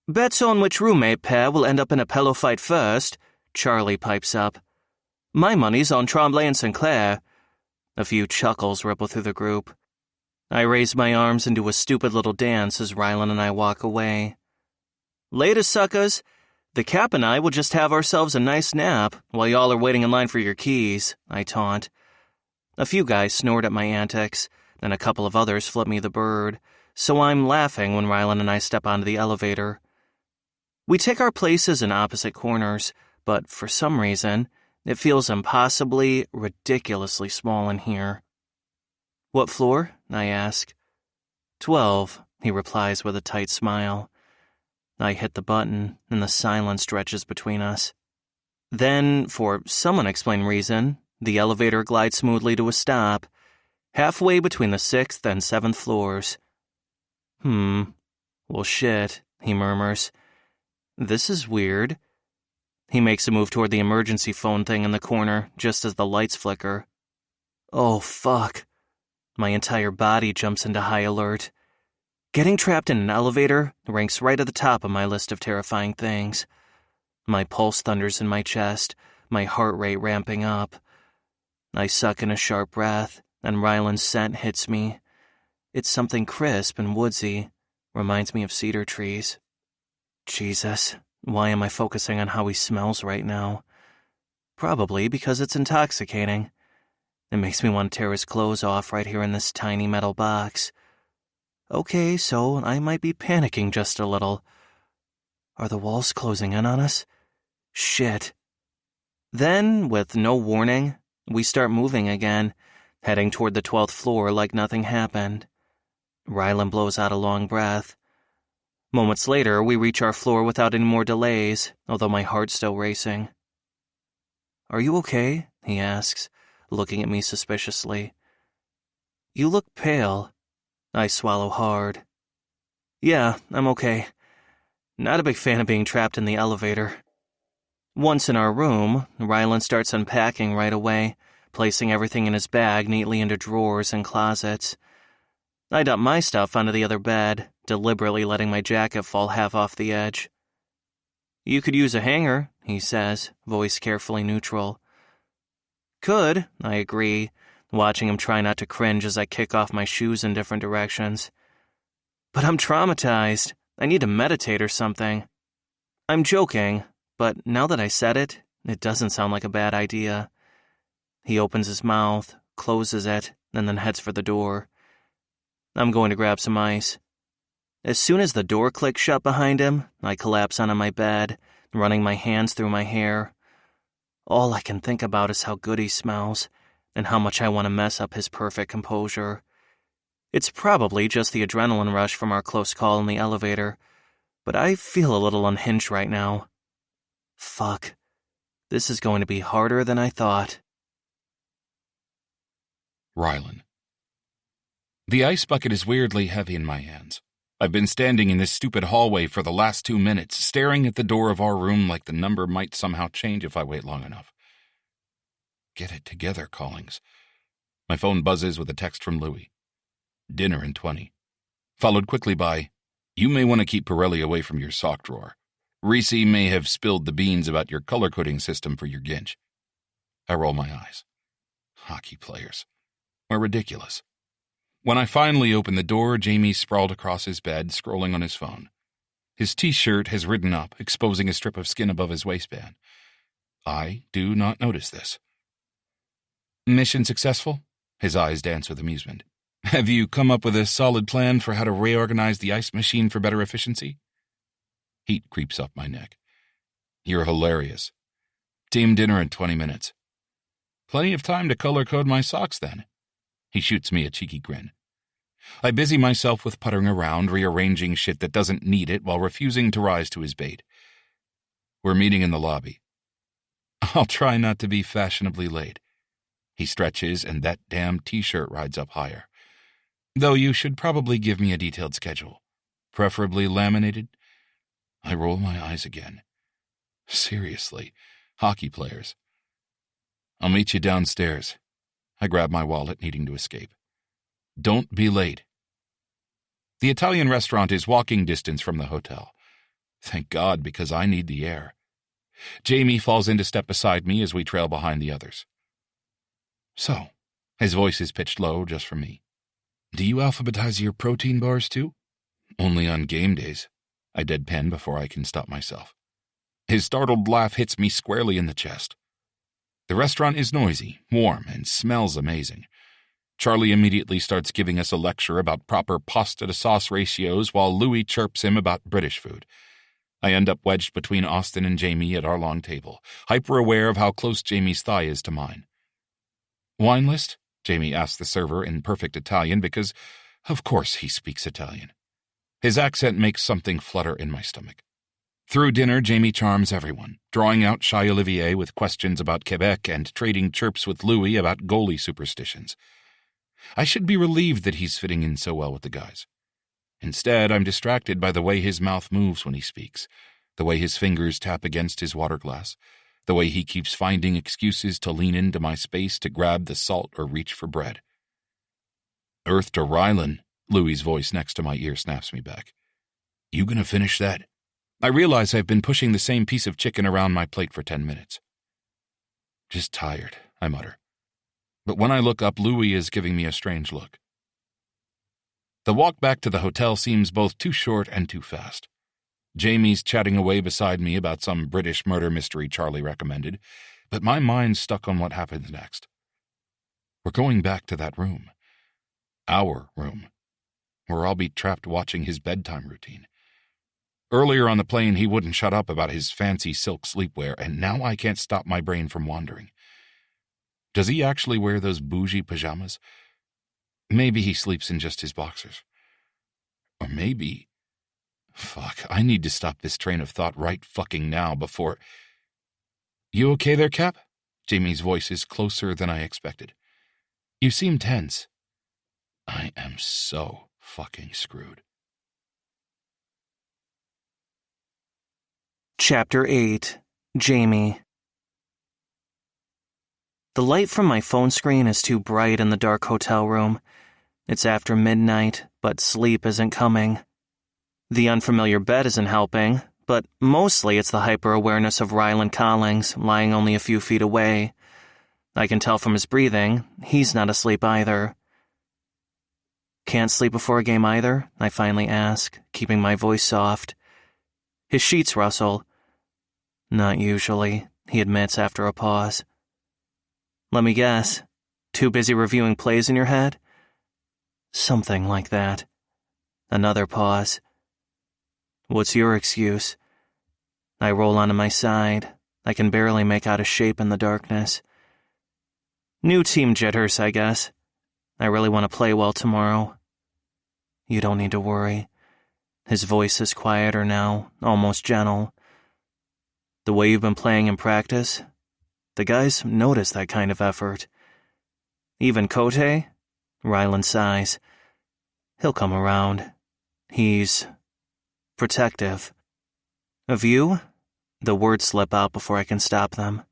Bets on which roommate pair will end up in a pillow fight first, Charlie pipes up. My money's on Tremblay and Sinclair. A few chuckles ripple through the group. I raise my arms and do a stupid little dance as Rylan and I walk away. Later, suckers. The Cap and I will just have ourselves a nice nap while y'all are waiting in line for your keys, I taunt. A few guys snort at my antics, and a couple of others flip me the bird, so I'm laughing when Rylan and I step onto the elevator. We take our places in opposite corners, but for some reason, it feels impossibly, ridiculously small in here. What floor? I ask. 12, he replies with a tight smile. I hit the button, and the silence stretches between us. Then, for some unexplained reason, the elevator glides smoothly to a stop, halfway between the 6th and 7th floors. Well, shit, he murmurs. This is weird. He makes a move toward the emergency phone thing in the corner, just as the lights flicker. Oh, fuck. My entire body jumps into high alert. Getting trapped in an elevator ranks right at the top of my list of terrifying things. My pulse thunders in my chest, my heart rate ramping up. I suck in a sharp breath, and Rylan's scent hits me. It's something crisp and woodsy, reminds me of cedar trees. Jesus, why am I focusing on how he smells right now? Probably because it's intoxicating. It makes me want to tear his clothes off right here in this tiny metal box. Okay, so I might be panicking just a little. Are the walls closing in on us? Shit. Then, with no warning, we start moving again, heading toward the 12th floor like nothing happened. Rylan blows out a long breath. Moments later, we reach our floor without any more delays, although my heart's still racing. Are you okay? He asks, looking at me suspiciously. You look pale. I swallow hard. Yeah, I'm okay. Not a big fan of being trapped in the elevator. Once in our room, Rylan starts unpacking right away, placing everything in his bag neatly into drawers and closets. I dump my stuff onto the other bed, deliberately letting my jacket fall half off the edge. You could use a hanger, he says, voice carefully neutral. Could, I agree, watching him try not to cringe as I kick off my shoes in different directions. But I'm traumatized. I need to meditate or something. I'm joking, but now that I said it, it doesn't sound like a bad idea. He opens his mouth, closes it, and then heads for the door. I'm going to grab some ice. As soon as the door clicks shut behind him, I collapse onto my bed, running my hands through my hair. All I can think about is how good he smells, and how much I want to mess up his perfect composure. It's probably just the adrenaline rush from our close call in the elevator, but I feel a little unhinged right now. Fuck. This is going to be harder than I thought. Rylan. The ice bucket is weirdly heavy in my hands. I've been standing in this stupid hallway for the last 2 minutes, staring at the door of our room like the number might somehow change if I wait long enough. Get it together, callings. My phone buzzes with a text from Louie. Dinner in 20. Followed quickly by, you may want to keep Pirelli away from your sock drawer. Reese may have spilled the beans about your color-coding system for your Ginch. I roll my eyes. Hockey players. We're ridiculous. When I finally open the door, Jamie sprawled across his bed, scrolling on his phone. His t-shirt has ridden up, exposing a strip of skin above his waistband. I do not notice this. Mission successful? His eyes dance with amusement. Have you come up with a solid plan for how to reorganize the ice machine for better efficiency? Heat creeps up my neck. You're hilarious. Team dinner in 20 minutes. Plenty of time to color-code my socks, then. He shoots me a cheeky grin. I busy myself with puttering around, rearranging shit that doesn't need it while refusing to rise to his bait. We're meeting in the lobby. I'll try not to be fashionably late. He stretches, and that damn t-shirt rides up higher. Though you should probably give me a detailed schedule. Preferably laminated. I roll my eyes again. Seriously, hockey players. I'll meet you downstairs. I grab my wallet, needing to escape. Don't be late. The Italian restaurant is walking distance from the hotel. Thank God, because I need the air. Jamie falls into step beside me as we trail behind the others. So, his voice is pitched low just for me. Do you alphabetize your protein bars too? Only on game days. I deadpan before I can stop myself. His startled laugh hits me squarely in the chest. The restaurant is noisy, warm, and smells amazing. Charlie immediately starts giving us a lecture about proper pasta-to-sauce ratios while Louie chirps him about British food. I end up wedged between Austin and Jamie at our long table, hyper-aware of how close Jamie's thigh is to mine. Wine list? Jamie asks the server in perfect Italian because, of course, he speaks Italian. His accent makes something flutter in my stomach. Through dinner, Jamie charms everyone, drawing out Shy Olivier with questions about Quebec and trading chirps with Louis about goalie superstitions. I should be relieved that he's fitting in so well with the guys. Instead, I'm distracted by the way his mouth moves when he speaks, the way his fingers tap against his water glass, the way he keeps finding excuses to lean into my space to grab the salt or reach for bread. Earth to Rylan, Louie's voice next to my ear snaps me back. You gonna finish that? I realize I've been pushing the same piece of chicken around my plate for 10 minutes. Just tired, I mutter. But when I look up, Louie is giving me a strange look. The walk back to the hotel seems both too short and too fast. Jamie's chatting away beside me about some British murder mystery Charlie recommended, but my mind's stuck on what happens next. We're going back to that room. Our room. Where I'll be trapped watching his bedtime routine. Earlier on the plane, he wouldn't shut up about his fancy silk sleepwear, and now I can't stop my brain from wandering. Does he actually wear those bougie pajamas? Maybe he sleeps in just his boxers. Or maybe... Fuck, I need to stop this train of thought right fucking now before... You okay there, Cap? Jamie's voice is closer than I expected. You seem tense. I am so fucking screwed. Chapter 8. Jamie. The light from my phone screen is too bright in the dark hotel room. It's after midnight, but sleep isn't coming. The unfamiliar bed isn't helping, but mostly it's the hyper-awareness of Ryland Collings lying only a few feet away. I can tell from his breathing, he's not asleep either. Can't sleep before a game either? I finally ask, keeping my voice soft. His sheets rustle. Not usually, he admits after a pause. Let me guess. Too busy reviewing plays in your head? Something like that. Another pause. What's your excuse? I roll onto my side. I can barely make out a shape in the darkness. New team jitters, I guess. I really want to play well tomorrow. You don't need to worry. His voice is quieter now, almost gentle. The way you've been playing in practice, the guys notice that kind of effort. Even Kote? Ryland sighs. He'll come around. He's protective. Of you? The words slip out before I can stop them.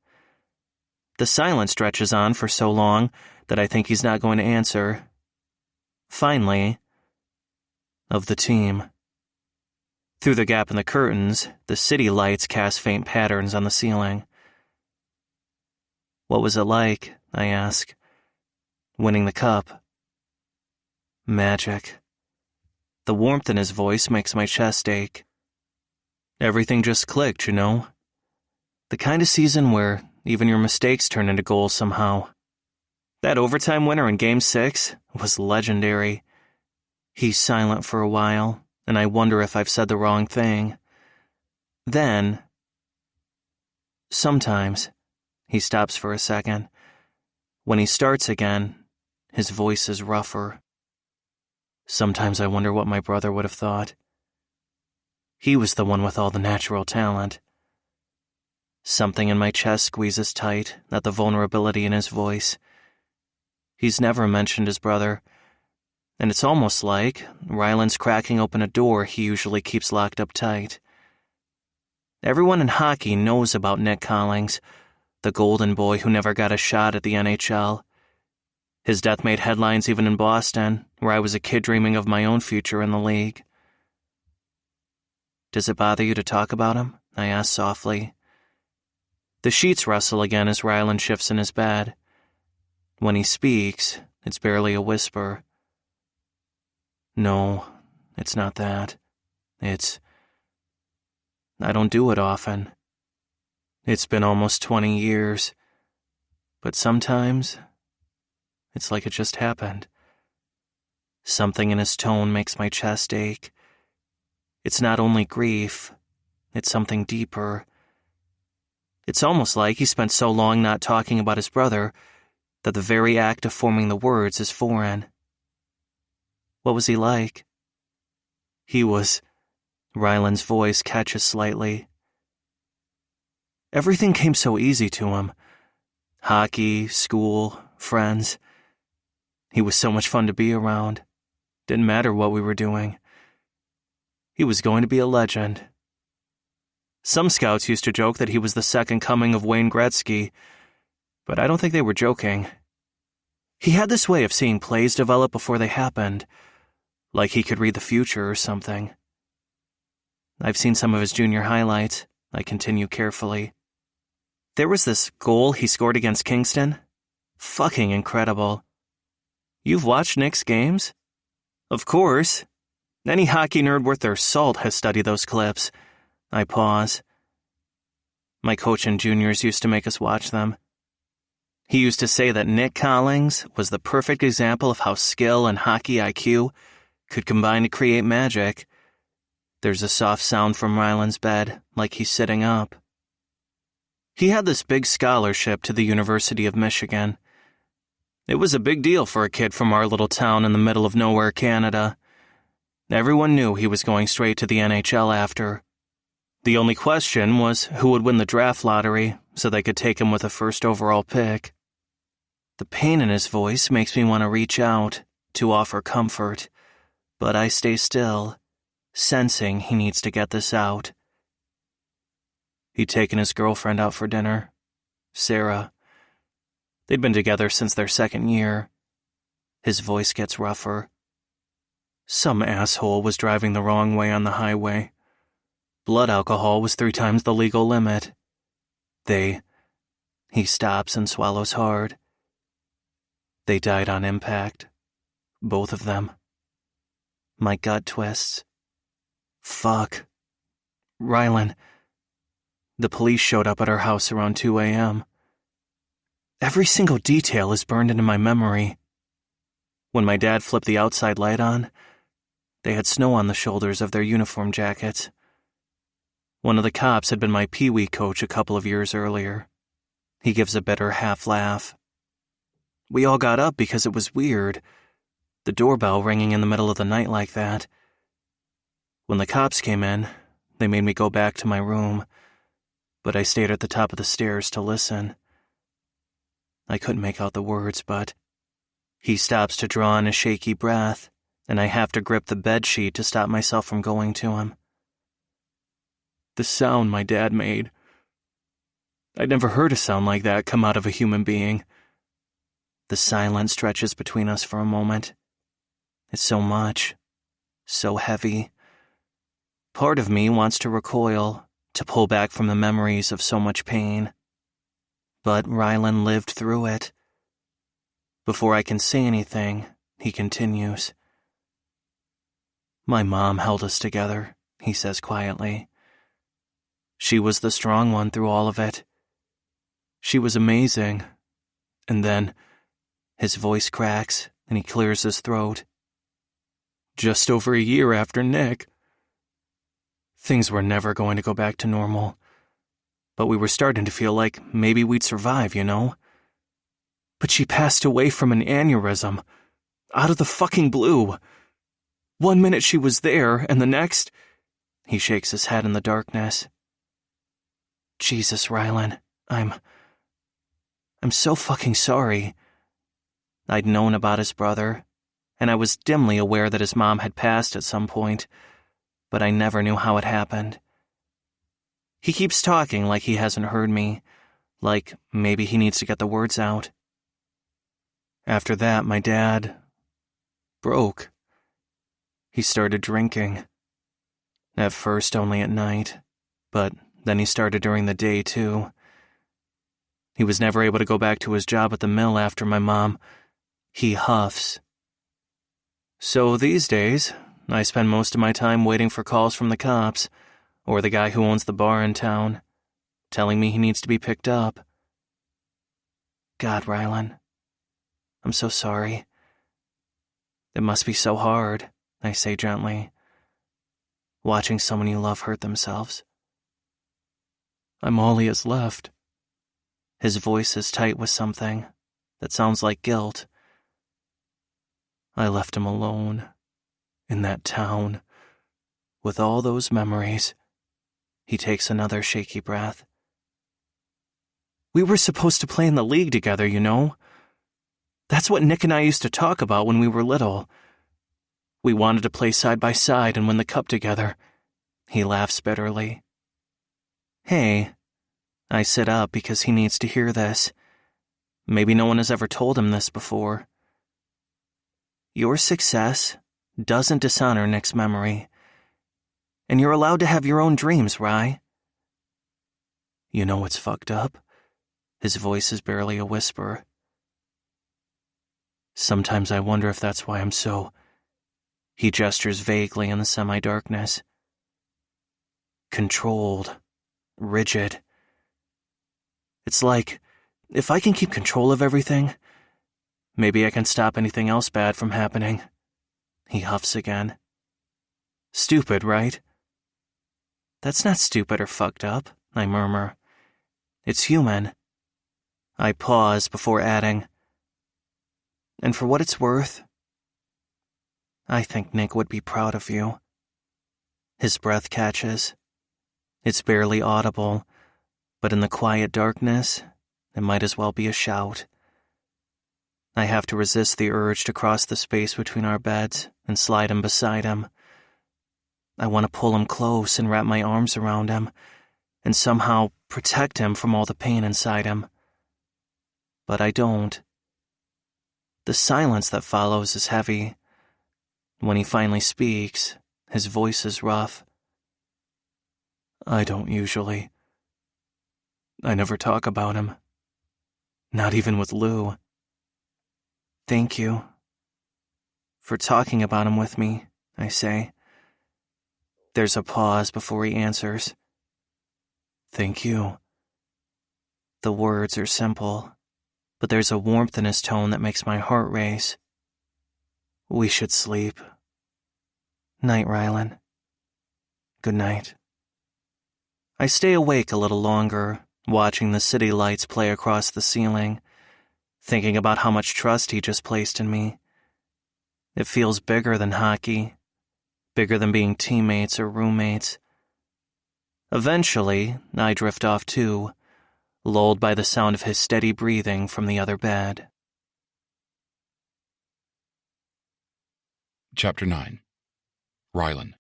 The silence stretches on for so long that I think he's not going to answer. Finally, of the team. Through the gap in the curtains, the city lights cast faint patterns on the ceiling. What was it like, I ask, winning the cup? Magic. The warmth in his voice makes my chest ache. Everything just clicked, you know? The kind of season where even your mistakes turn into goals somehow. That overtime winner in Game 6 was legendary. He's silent for a while, and I wonder if I've said the wrong thing. Then, sometimes, he stops for a second. When he starts again, his voice is rougher. Sometimes I wonder what my brother would have thought. He was the one with all the natural talent. Something in my chest squeezes tight at the vulnerability in his voice. He's never mentioned his brother, and it's almost like Ryland's cracking open a door he usually keeps locked up tight. Everyone in hockey knows about Nick Collings, the golden boy who never got a shot at the NHL. His death made headlines even in Boston, where I was a kid dreaming of my own future in the league. Does it bother you to talk about him? I ask softly. The sheets rustle again as Ryland shifts in his bed. When he speaks, it's barely a whisper. No, it's not that. I don't do it often. It's been almost 20 years. But sometimes, it's like it just happened. Something in his tone makes my chest ache. It's not only grief, it's something deeper. It's almost like he spent so long not talking about his brother that the very act of forming the words is foreign. What was he like? He was... Ryland's voice catches slightly. Everything came so easy to him. Hockey, school, friends. He was so much fun to be around. Didn't matter what we were doing. He was going to be a legend. Some scouts used to joke that he was the second coming of Wayne Gretzky, but I don't think they were joking. He had this way of seeing plays develop before they happened, like he could read the future or something. I've seen some of his junior highlights, I continue carefully. There was this goal he scored against Kingston. Fucking incredible. You've watched Nick's games? Of course. Any hockey nerd worth their salt has studied those clips. I pause. My coach in juniors used to make us watch them. He used to say that Nick Collings was the perfect example of how skill and hockey IQ could combine to create magic. There's a soft sound from Ryland's bed, like he's sitting up. He had this big scholarship to the University of Michigan. It was a big deal for a kid from our little town in the middle of nowhere, Canada. Everyone knew he was going straight to the NHL after. The only question was who would win the draft lottery so they could take him with a first overall pick. The pain in his voice makes me want to reach out, to offer comfort, but I stay still, sensing he needs to get this out. He'd taken his girlfriend out for dinner, Sarah. They'd been together since their second year. His voice gets rougher. Some asshole was driving the wrong way on the highway. Blood alcohol was 3 times the legal limit. He stops and swallows hard. They died on impact. Both of them. My gut twists. Fuck. Ryland. The police showed up at our house around 2 a.m. Every single detail is burned into my memory. When my dad flipped the outside light on, they had snow on the shoulders of their uniform jackets. One of the cops had been my Pee-wee coach a couple of years earlier. He gives a bitter half laugh. We all got up because it was weird, the doorbell ringing in the middle of the night like that. When the cops came in, they made me go back to my room, but I stayed at the top of the stairs to listen. I couldn't make out the words, but he stops to draw in a shaky breath, and I have to grip the bedsheet to stop myself from going to him. The sound my dad made. I'd never heard a sound like that come out of a human being. The silence stretches between us for a moment. It's so much, so heavy. Part of me wants to recoil, to pull back from the memories of so much pain. But Rylan lived through it. Before I can say anything, he continues. My mom held us together, he says quietly. She was the strong one through all of it. She was amazing. And then, his voice cracks and he clears his throat. Just over a year after Nick. Things were never going to go back to normal. But we were starting to feel like maybe we'd survive, you know? But she passed away from an aneurysm. Out of the fucking blue. 1 minute she was there, and the next... He shakes his head in the darkness. Jesus, Rylan, I'm so fucking sorry. I'd known about his brother, and I was dimly aware that his mom had passed at some point, but I never knew how it happened. He keeps talking like he hasn't heard me, like maybe he needs to get the words out. After that, my dad broke. He started drinking. At first only at night, but then he started during the day too. He was never able to go back to his job at the mill after my mom. He huffs. So these days, I spend most of my time waiting for calls from the cops, or the guy who owns the bar in town, telling me he needs to be picked up. God, Rylan, I'm so sorry. It must be so hard, I say gently, watching someone you love hurt themselves. I'm all he has left. His voice is tight with something that sounds like guilt. I left him alone, in that town, with all those memories. He takes another shaky breath. We were supposed to play in the league together, you know? That's what Nick and I used to talk about when we were little. We wanted to play side by side and win the cup together. He laughs bitterly. Hey, I sit up because he needs to hear this. Maybe no one has ever told him this before. Your success doesn't dishonor Nick's memory. And you're allowed to have your own dreams, Rye. You know what's fucked up? His voice is barely a whisper. Sometimes I wonder if that's why I'm so... He gestures vaguely in the semi-darkness. Controlled. Rigid. It's like, if I can keep control of everything, maybe I can stop anything else bad from happening. He huffs again. Stupid, right? That's not stupid or fucked up, I murmur. It's human. I pause before adding, and for what it's worth, I think Nick would be proud of you. His breath catches. It's barely audible, but in the quiet darkness, it might as well be a shout. I have to resist the urge to cross the space between our beds and slide him beside him. I want to pull him close and wrap my arms around him, and somehow protect him from all the pain inside him. But I don't. The silence that follows is heavy. When he finally speaks, his voice is rough. I don't usually. I never talk about him. Not even with Lou. Thank you. For talking about him with me, I say. There's a pause before he answers. Thank you. The words are simple, but there's a warmth in his tone that makes my heart race. We should sleep. Night, Rylan. Good night. I stay awake a little longer, watching the city lights play across the ceiling, thinking about how much trust he just placed in me. It feels bigger than hockey, bigger than being teammates or roommates. Eventually, I drift off too, lulled by the sound of his steady breathing from the other bed. Chapter 9. Rylan.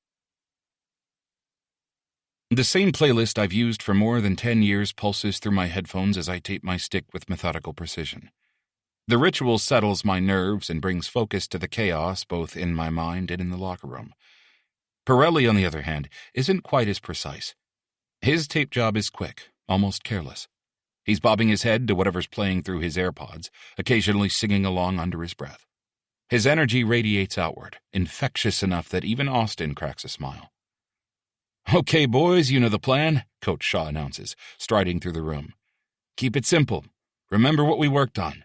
The same playlist I've used for more than 10 years pulses through my headphones as I tape my stick with methodical precision. The ritual settles my nerves and brings focus to the chaos both in my mind and in the locker room. Pirelli, on the other hand, isn't quite as precise. His tape job is quick, almost careless. He's bobbing his head to whatever's playing through his AirPods, occasionally singing along under his breath. His energy radiates outward, infectious enough that even Austin cracks a smile. "Okay, boys, you know the plan," Coach Shaw announces, striding through the room. "Keep it simple. Remember what we worked on.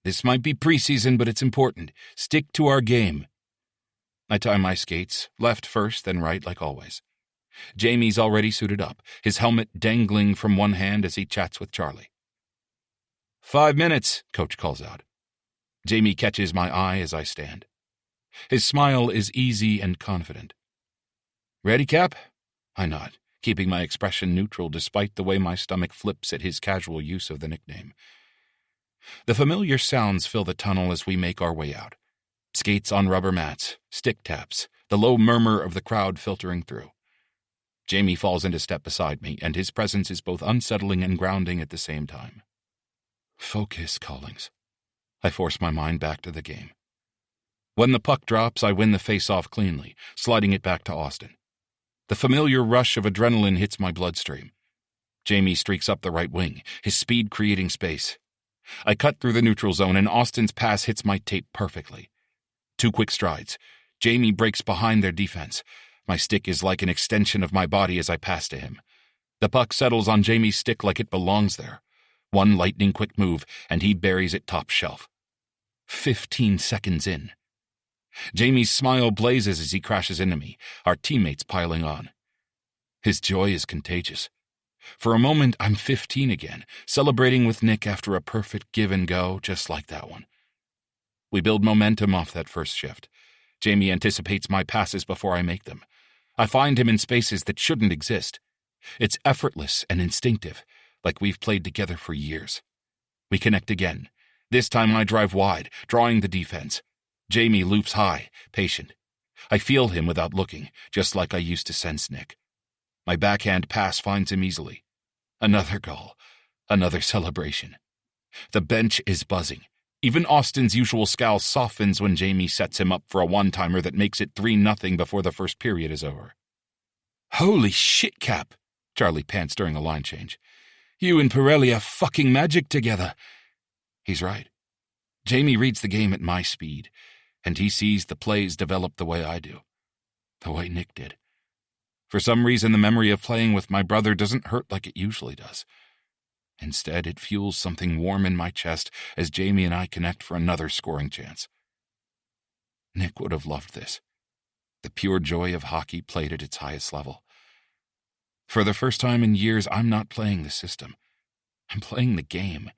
This might be preseason, but it's important. Stick to our game." I tie my skates, left first, then right, like always. Jamie's already suited up, his helmet dangling from one hand as he chats with Charlie. 5 minutes, Coach calls out. Jamie catches my eye as I stand. His smile is easy and confident. "Ready, Cap?" I nod, keeping my expression neutral despite the way my stomach flips at his casual use of the nickname. The familiar sounds fill the tunnel as we make our way out. Skates on rubber mats, stick taps, the low murmur of the crowd filtering through. Jamie falls into step beside me, and his presence is both unsettling and grounding at the same time. Focus, Collings. I force my mind back to the game. When the puck drops, I win the face-off cleanly, sliding it back to Austin. The familiar rush of adrenaline hits my bloodstream. Jamie streaks up the right wing, his speed creating space. I cut through the neutral zone, and Austin's pass hits my tape perfectly. 2 quick strides. Jamie breaks behind their defense. My stick is like an extension of my body as I pass to him. The puck settles on Jamie's stick like it belongs there. 1 lightning-quick move, and he buries it top shelf. 15 seconds in. Jamie's smile blazes as he crashes into me, our teammates piling on. His joy is contagious. For a moment, I'm 15 again, celebrating with Nick after a perfect give and go just like that one. We build momentum off that first shift. Jamie anticipates my passes before I make them. I find him in spaces that shouldn't exist. It's effortless and instinctive, like we've played together for years. We connect again. This time I drive wide, drawing the defense. Jamie loops high, patient. I feel him without looking, just like I used to sense Nick. My backhand pass finds him easily. Another goal. Another celebration. The bench is buzzing. Even Austin's usual scowl softens when Jamie sets him up for a one-timer that makes it 3-0 before the first period is over. "Holy shit, Cap," Charlie pants during a line change. "You and Pirelli are fucking magic together." He's right. Jamie reads the game at my speed, and he sees the plays develop the way I do. The way Nick did. For some reason, the memory of playing with my brother doesn't hurt like it usually does. Instead, it fuels something warm in my chest as Jamie and I connect for another scoring chance. Nick would have loved this. The pure joy of hockey played at its highest level. For the first time in years, I'm not playing the system. I'm playing the game.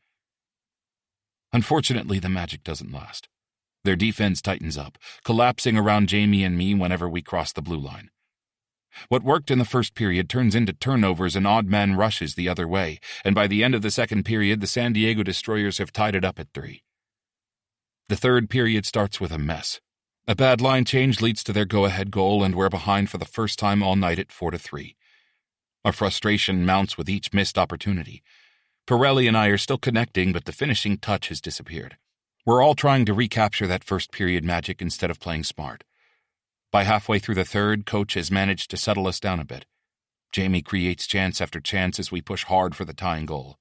Unfortunately, the magic doesn't last. Their defense tightens up, collapsing around Jamie and me whenever we cross the blue line. What worked in the first period turns into turnovers and odd man rushes the other way, and by the end of the second period, the San Diego Destroyers have tied it up at 3. The third period starts with a mess. A bad line change leads to their go-ahead goal, and we're behind for the first time all night at 4-3. Our frustration mounts with each missed opportunity. Pirelli and I are still connecting, but the finishing touch has disappeared. We're all trying to recapture that first period magic instead of playing smart. By halfway through the third, Coach has managed to settle us down a bit. Jamie creates chance after chance as we push hard for the tying goal.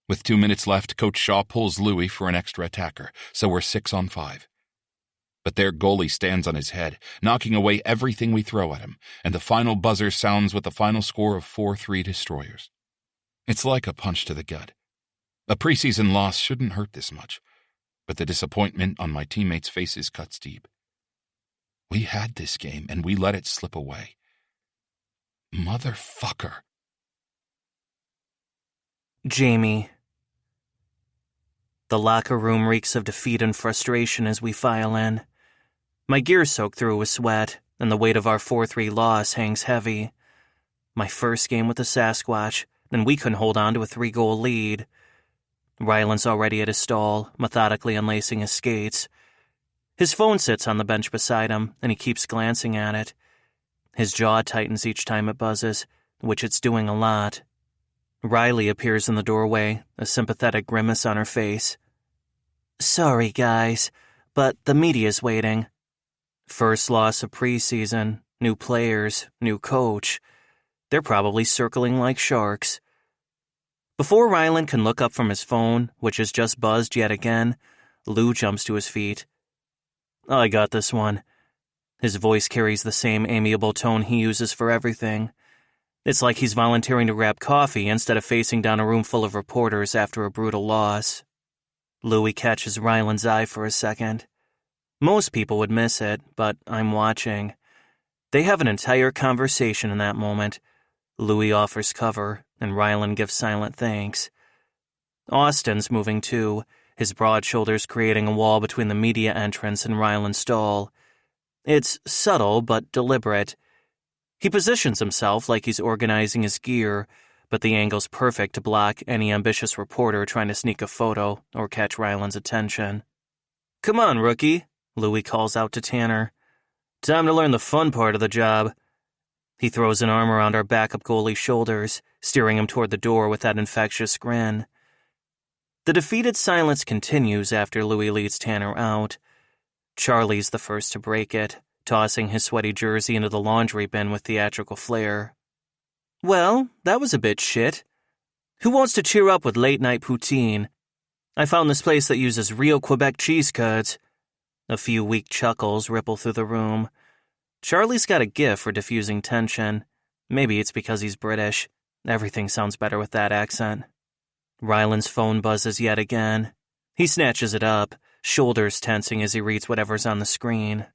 With 2 minutes left, Coach Shaw pulls Louis for an extra attacker, so we're 6-on-5. But their goalie stands on his head, knocking away everything we throw at him, and the final buzzer sounds with the final score of 4-3 Destroyers. It's like a punch to the gut. A preseason loss shouldn't hurt this much, but the disappointment on my teammates' faces cuts deep. We had this game, and we let it slip away. Motherfucker. Jamie. The locker room reeks of defeat and frustration as we file in. My gear soaked through with sweat, and the weight of our 4-3 loss hangs heavy. My first game with the Sasquatch, and we couldn't hold on to a 3-goal lead. Rylan's already at his stall, methodically unlacing his skates. His phone sits on the bench beside him, and he keeps glancing at it. His jaw tightens each time it buzzes, which it's doing a lot. Riley appears in the doorway, a sympathetic grimace on her face. "Sorry, guys, but the media's waiting." First loss of preseason, new players, new coach. They're probably circling like sharks. Before Rylan can look up from his phone, which has just buzzed yet again, Lou jumps to his feet. "I got this one." His voice carries the same amiable tone he uses for everything. It's like he's volunteering to grab coffee instead of facing down a room full of reporters after a brutal loss. Louis catches Rylan's eye for a second. Most people would miss it, but I'm watching. They have an entire conversation in that moment. Louis offers cover, and Rylan gives silent thanks. Austin's moving too, his broad shoulders creating a wall between the media entrance and Rylan's stall. It's subtle but deliberate. He positions himself like he's organizing his gear, but the angle's perfect to block any ambitious reporter trying to sneak a photo or catch Rylan's attention. "Come on, rookie," Louis calls out to Tanner. "Time to learn the fun part of the job." He throws an arm around our backup goalie's shoulders, steering him toward the door with that infectious grin. The defeated silence continues after Louis leads Tanner out. Charlie's the first to break it, tossing his sweaty jersey into the laundry bin with theatrical flair. "Well, that was a bit shit. Who wants to cheer up with late-night poutine? I found this place that uses real Quebec cheese curds." A few weak chuckles ripple through the room. Charlie's got a gift for diffusing tension. Maybe it's because he's British. Everything sounds better with that accent. Rylan's phone buzzes yet again. He snatches it up, shoulders tensing as he reads whatever's on the screen.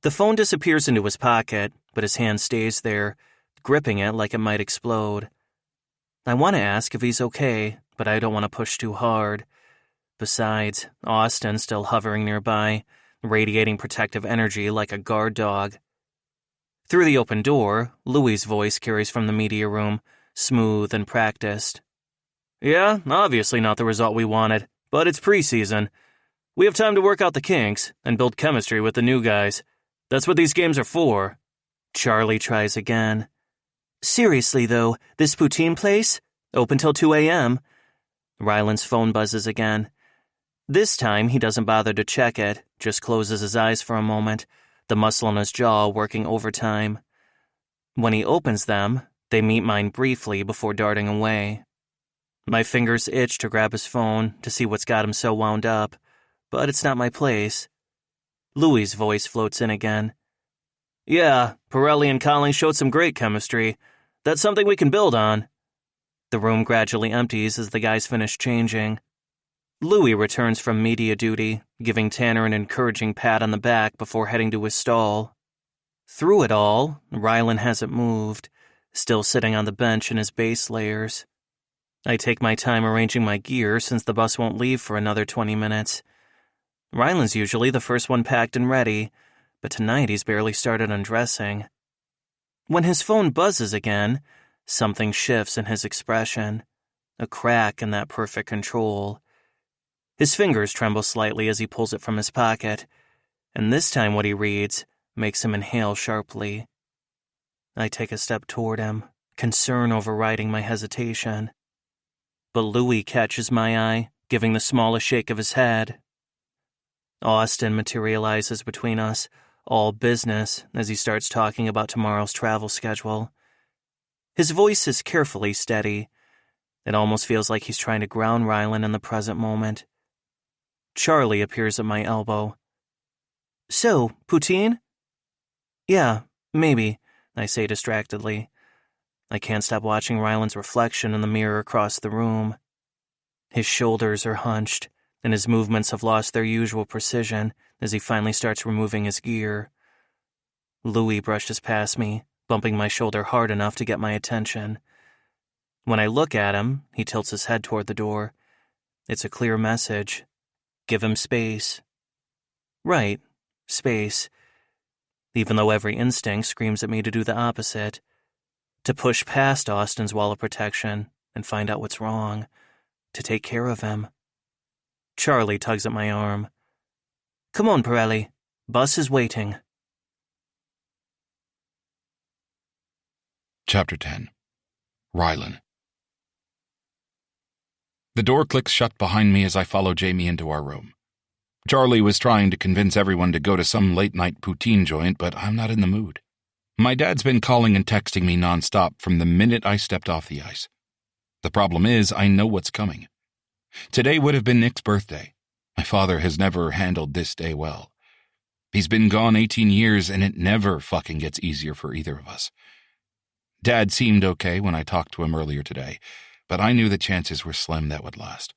The phone disappears into his pocket, but his hand stays there, gripping it like it might explode. I want to ask if he's okay, but I don't want to push too hard. Besides, Austin's still hovering nearby, radiating protective energy like a guard dog. Through the open door, Louis' voice carries from the media room, smooth and practiced. "Yeah, obviously not the result we wanted, but it's preseason. We have time to work out the kinks and build chemistry with the new guys. That's what these games are for." Charlie tries again. "Seriously, though, this poutine place? Open till 2 a.m. Rylan's phone buzzes again. This time, he doesn't bother to check it, just closes his eyes for a moment, the muscle in his jaw working overtime. When he opens them, they meet mine briefly before darting away. My fingers itch to grab his phone to see what's got him so wound up, but it's not my place. Louis' voice floats in again. "Yeah, Pirelli and Collins showed some great chemistry. That's something we can build on." The room gradually empties as the guys finish changing. Louis returns from media duty, giving Tanner an encouraging pat on the back before heading to his stall. Through it all, Rylan hasn't moved, still sitting on the bench in his base layers. I take my time arranging my gear since the bus won't leave for another 20 minutes. Rylan's usually the first one packed and ready, but tonight he's barely started undressing. When his phone buzzes again, something shifts in his expression, a crack in that perfect control. His fingers tremble slightly as he pulls it from his pocket, and this time what he reads makes him inhale sharply. I take a step toward him, concern overriding my hesitation. But Louis catches my eye, giving the smallest shake of his head. Austin materializes between us, all business, as he starts talking about tomorrow's travel schedule. His voice is carefully steady. It almost feels like he's trying to ground Rylan in the present moment. Charlie appears at my elbow. "So, poutine?" "Yeah, maybe," I say distractedly. I can't stop watching Rylan's reflection in the mirror across the room. His shoulders are hunched, and his movements have lost their usual precision as he finally starts removing his gear. Louis brushes past me, bumping my shoulder hard enough to get my attention. When I look at him, he tilts his head toward the door. It's a clear message. Give him space. Right, space. Even though every instinct screams at me to do the opposite. To push past Austin's wall of protection and find out what's wrong. To take care of him. Charlie tugs at my arm. Come on, Pirelli. Bus is waiting. Chapter 10. Rylan. The door clicks shut behind me as I follow Jamie into our room. Charlie was trying to convince everyone to go to some late-night poutine joint, but I'm not in the mood. My dad's been calling and texting me nonstop from the minute I stepped off the ice. The problem is, I know what's coming. Today would have been Nick's birthday. My father has never handled this day well. He's been gone 18 years, and it never fucking gets easier for either of us. Dad seemed okay when I talked to him earlier today, but I knew the chances were slim that would last.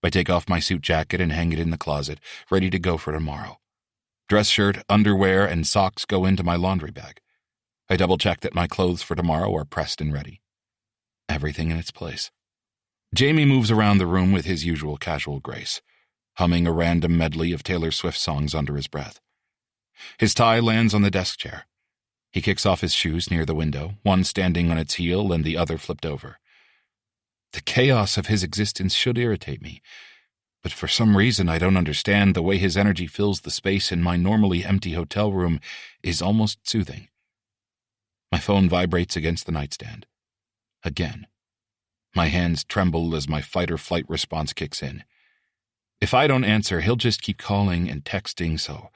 I take off my suit jacket and hang it in the closet, ready to go for tomorrow. Dress shirt, underwear, and socks go into my laundry bag. I double-check that my clothes for tomorrow are pressed and ready. Everything in its place. Jamie moves around the room with his usual casual grace, humming a random medley of Taylor Swift songs under his breath. His tie lands on the desk chair. He kicks off his shoes near the window, one standing on its heel and the other flipped over. The chaos of his existence should irritate me, but for some reason I don't understand the way his energy fills the space in my normally empty hotel room is almost soothing. My phone vibrates against the nightstand. Again. My hands tremble as my fight-or-flight response kicks in. If I don't answer, he'll just keep calling and texting, so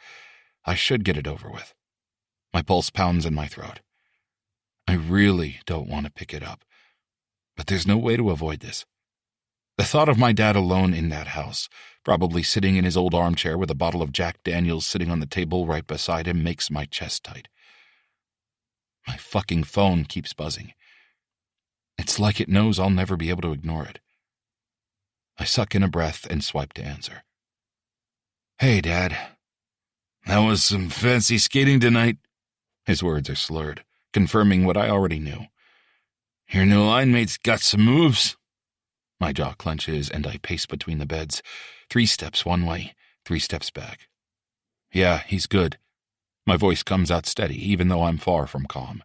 I should get it over with. My pulse pounds in my throat. I really don't want to pick it up, but there's no way to avoid this. The thought of my dad alone in that house, probably sitting in his old armchair with a bottle of Jack Daniels sitting on the table right beside him, makes my chest tight. My fucking phone keeps buzzing. It's like it knows I'll never be able to ignore it. I suck in a breath and swipe to answer. Hey, Dad. That was some fancy skating tonight. His words are slurred, confirming what I already knew. Your new line mate's got some moves. My jaw clenches and I pace between the beds, 3 steps one way, 3 steps back. Yeah, he's good. My voice comes out steady, even though I'm far from calm.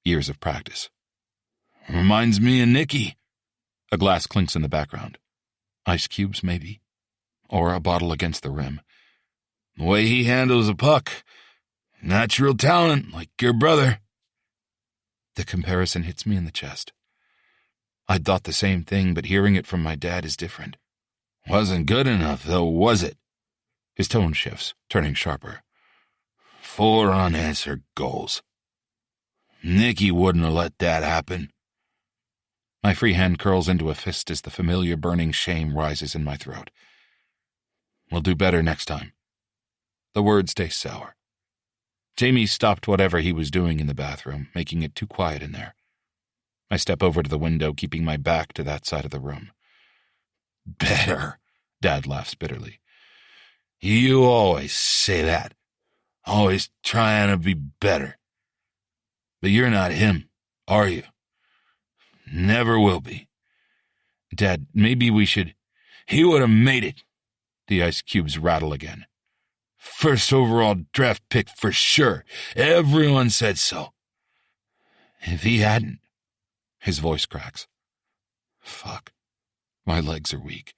Years of practice. Reminds me of Nicky. A glass clinks in the background. Ice cubes, maybe. Or a bottle against the rim. The way he handles a puck. Natural talent, like your brother. The comparison hits me in the chest. I'd thought the same thing, but hearing it from my dad is different. Wasn't good enough, though, was it? His tone shifts, turning sharper. 4 unanswered goals. Nicky wouldn't have let that happen. My free hand curls into a fist as the familiar burning shame rises in my throat. We'll do better next time. The words taste sour. Jamie stopped whatever he was doing in the bathroom, making it too quiet in there. I step over to the window, keeping my back to that side of the room. Better, Dad laughs bitterly. You always say that. Always trying to be better. But you're not him, are you? Never will be. Dad, maybe we should... He would have made it. The ice cubes rattle again. First overall draft pick for sure. Everyone said so. If he hadn't... His voice cracks. Fuck. My legs are weak.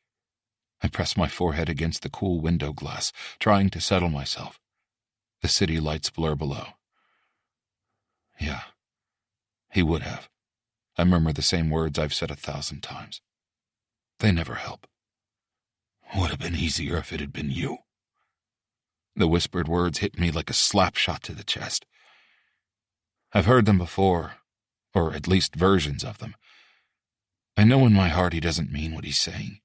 I press my forehead against the cool window glass, trying to settle myself. The city lights blur below. Yeah, he would have. I murmur the same words I've said 1,000 times. They never help. Would have been easier if it had been you. The whispered words hit me like a slap shot to the chest. I've heard them before, or at least versions of them. I know in my heart he doesn't mean what he's saying.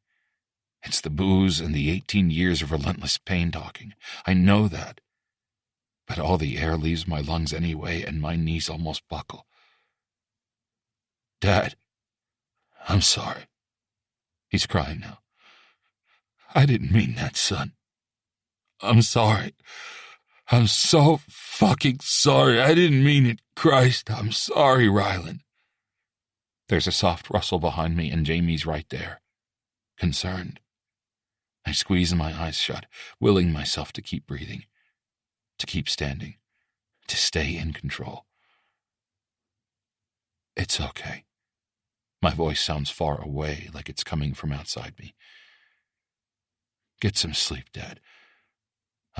It's the booze and the 18 years of relentless pain talking. I know that. But all the air leaves my lungs anyway, and my knees almost buckle. Dad, I'm sorry. He's crying now. I didn't mean that, son. I'm sorry. I'm so fucking sorry. I didn't mean it. Christ, I'm sorry, Rylan. There's a soft rustle behind me, and Jamie's right there. Concerned. I squeeze my eyes shut, willing myself to keep breathing. To keep standing. To stay in control. It's okay. My voice sounds far away, like it's coming from outside me. Get some sleep, Dad.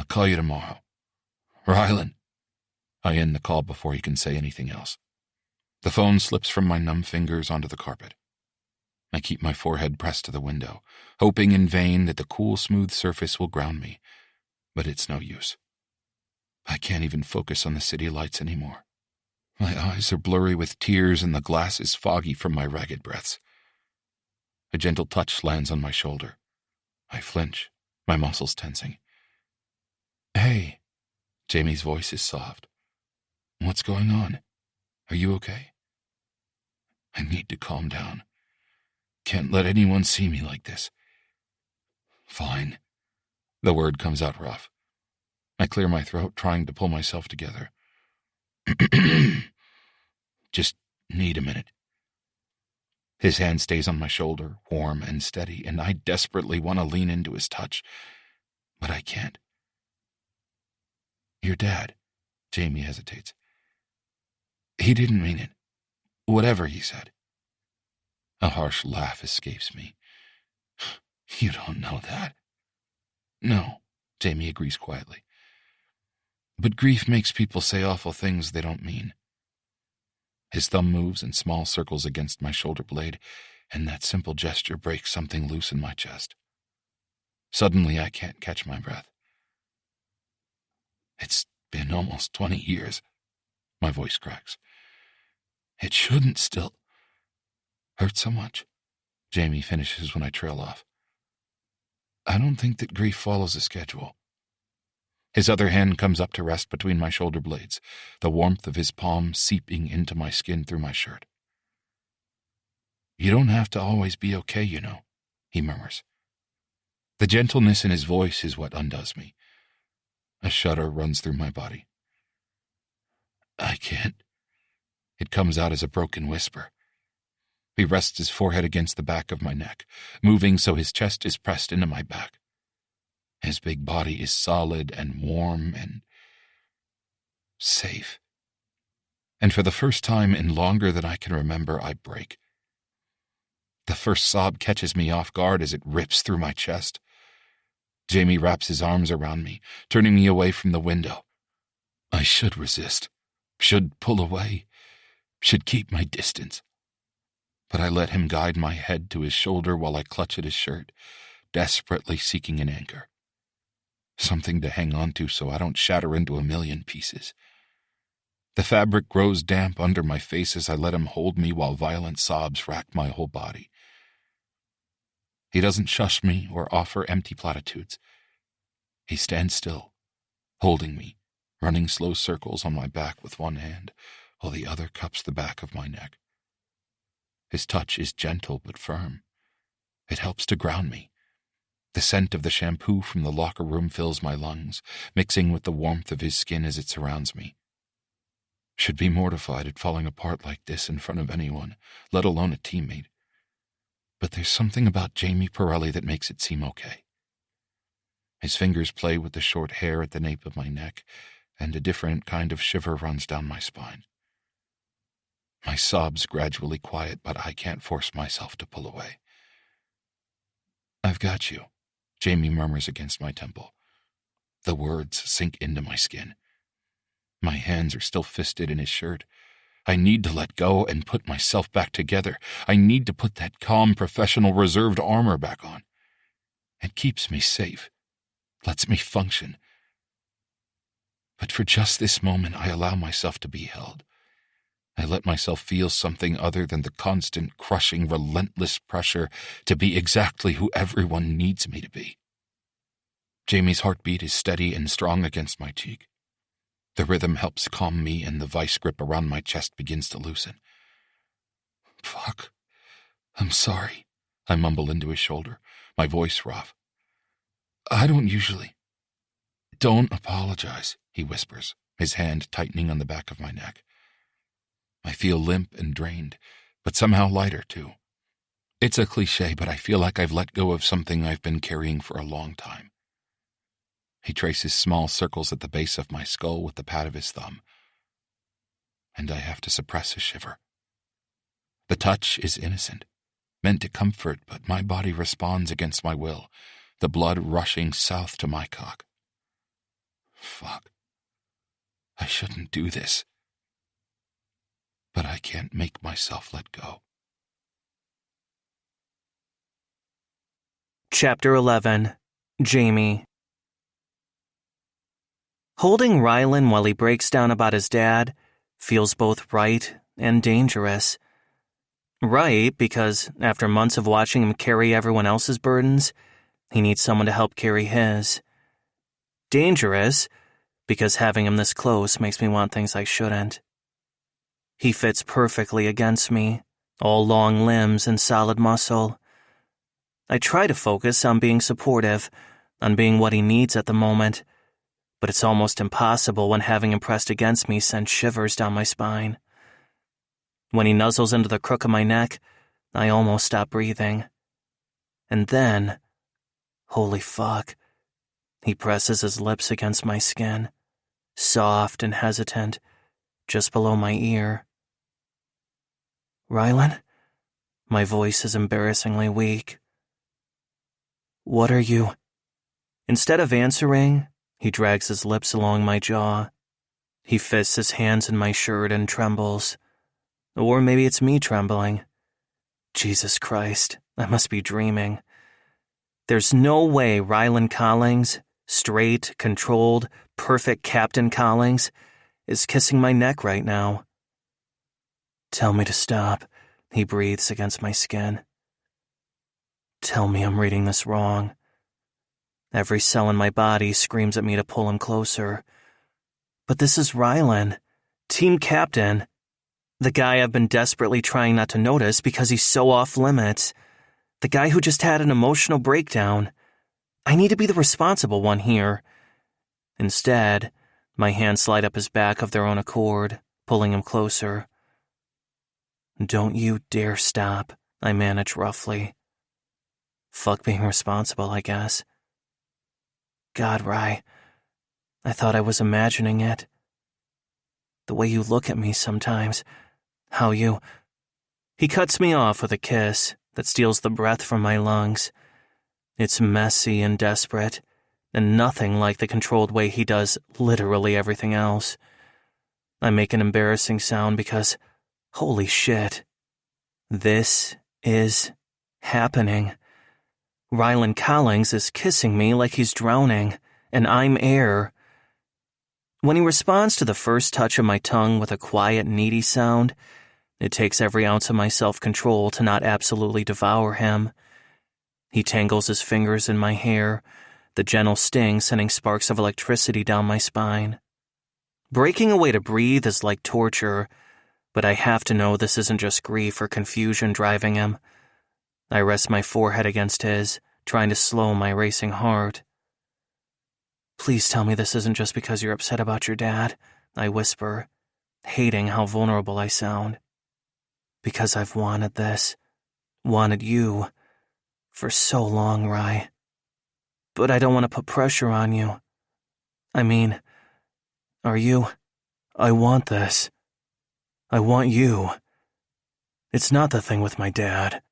I'll call you tomorrow. Rylan. I end the call before he can say anything else. The phone slips from my numb fingers onto the carpet. I keep my forehead pressed to the window, hoping in vain that the cool, smooth surface will ground me, but it's no use. I can't even focus on the city lights anymore. My eyes are blurry with tears and the glass is foggy from my ragged breaths. A gentle touch lands on my shoulder. I flinch, my muscles tensing. Hey, Jamie's voice is soft. What's going on? Are you okay? I need to calm down. Can't let anyone see me like this. Fine. The word comes out rough. I clear my throat, trying to pull myself together. Just need a minute. His hand stays on my shoulder, warm and steady, and I desperately want to lean into his touch, but I can't. Your dad, Jamie hesitates. He didn't mean it. Whatever he said. A harsh laugh escapes me. You don't know that. No, Jamie agrees quietly. But grief makes people say awful things they don't mean. His thumb moves in small circles against my shoulder blade, and that simple gesture breaks something loose in my chest. Suddenly, I can't catch my breath. It's been almost 20 years. My voice cracks. It shouldn't still hurt so much, Jamie finishes when I trail off. I don't think that grief follows a schedule. His other hand comes up to rest between my shoulder blades, the warmth of his palm seeping into my skin through my shirt. You don't have to always be okay, you know, he murmurs. The gentleness in his voice is what undoes me. A shudder runs through my body. I can't. It comes out as a broken whisper. He rests his forehead against the back of my neck, moving so his chest is pressed into my back. His big body is solid and warm and safe. And for the first time in longer than I can remember, I break. The first sob catches me off guard as it rips through my chest. Jamie wraps his arms around me, turning me away from the window. I should resist, should pull away, should keep my distance. But I let him guide my head to his shoulder while I clutch at his shirt, desperately seeking an anchor. Something to hang on to so I don't shatter into a million pieces. The fabric grows damp under my face as I let him hold me while violent sobs rack my whole body. He doesn't shush me or offer empty platitudes. He stands still, holding me, running slow circles on my back with one hand, while the other cups the back of my neck. His touch is gentle but firm. It helps to ground me. The scent of the shampoo from the locker room fills my lungs, mixing with the warmth of his skin as it surrounds me. Should be mortified at falling apart like this in front of anyone, let alone a teammate. But there's something about Jamie Pirelli that makes it seem okay. His fingers play with the short hair at the nape of my neck, and a different kind of shiver runs down my spine. My sobs gradually quiet, but I can't force myself to pull away. I've got you, Jamie murmurs against my temple. The words sink into my skin. My hands are still fisted in his shirt. I need to let go and put myself back together. I need to put that calm, professional, reserved armor back on. It keeps me safe, lets me function. But for just this moment, I allow myself to be held. I let myself feel something other than the constant, crushing, relentless pressure to be exactly who everyone needs me to be. Jamie's heartbeat is steady and strong against my cheek. The rhythm helps calm me, and the vice grip around my chest begins to loosen. Fuck. I'm sorry, I mumble into his shoulder, my voice rough. I don't usually. Don't apologize, he whispers, his hand tightening on the back of my neck. I feel limp and drained, but somehow lighter, too. It's a cliché, but I feel like I've let go of something I've been carrying for a long time. He traces small circles at the base of my skull with the pad of his thumb, and I have to suppress a shiver. The touch is innocent, meant to comfort, but my body responds against my will, the blood rushing south to my cock. Fuck. I shouldn't do this. But I can't make myself let go. Chapter 11. Jamie. Holding Rylan while he breaks down about his dad feels both right and dangerous. Right, because after months of watching him carry everyone else's burdens, he needs someone to help carry his. Dangerous, because having him this close makes me want things I shouldn't. He fits perfectly against me, all long limbs and solid muscle. I try to focus on being supportive, on being what he needs at the moment, but it's almost impossible when having him pressed against me sends shivers down my spine. When he nuzzles into the crook of my neck, I almost stop breathing. And then, holy fuck, he presses his lips against my skin, soft and hesitant, just below my ear. Rylan? My voice is embarrassingly weak. What are you? Instead of answering, he drags his lips along my jaw. He fists his hands in my shirt and trembles. Or maybe it's me trembling. Jesus Christ, I must be dreaming. There's no way Rylan Collings, straight, controlled, perfect Captain Collings, is kissing my neck right now. Tell me to stop, he breathes against my skin. Tell me I'm reading this wrong. Every cell in my body screams at me to pull him closer. But this is Rylan, team captain. The guy I've been desperately trying not to notice because he's so off limits. The guy who just had an emotional breakdown. I need to be the responsible one here. Instead, my hands slide up his back of their own accord, pulling him closer. Don't you dare stop, I manage roughly. Fuck being responsible, I guess. God, Rye, I thought I was imagining it. The way you look at me sometimes, how you... He cuts me off with a kiss that steals the breath from my lungs. It's messy and desperate, and nothing like the controlled way he does literally everything else. I make an embarrassing sound because, holy shit, this is happening. Rylan Collings is kissing me like he's drowning, and I'm air. When he responds to the first touch of my tongue with a quiet, needy sound, it takes every ounce of my self-control to not absolutely devour him. He tangles his fingers in my hair, the gentle sting sending sparks of electricity down my spine. Breaking away to breathe is like torture, but I have to know this isn't just grief or confusion driving him. I rest my forehead against his, trying to slow my racing heart. Please tell me this isn't just because you're upset about your dad, I whisper, hating how vulnerable I sound. Because I've wanted this, wanted you, for so long, Rye. But I don't want to put pressure on you. I mean, are you? I want this. I want you. It's not the thing with my dad.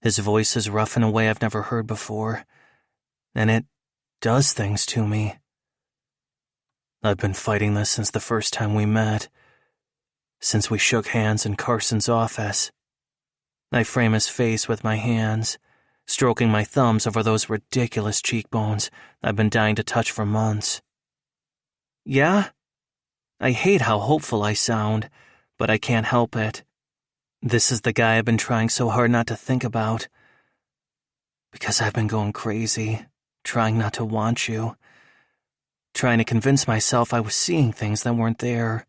His voice is rough in a way I've never heard before, and it does things to me. I've been fighting this since the first time we met, since we shook hands in Carson's office. I frame his face with my hands, stroking my thumbs over those ridiculous cheekbones I've been dying to touch for months. Yeah? I hate how hopeful I sound, but I can't help it. This is the guy I've been trying so hard not to think about. Because I've been going crazy, trying not to want you. Trying to convince myself I was seeing things that weren't there.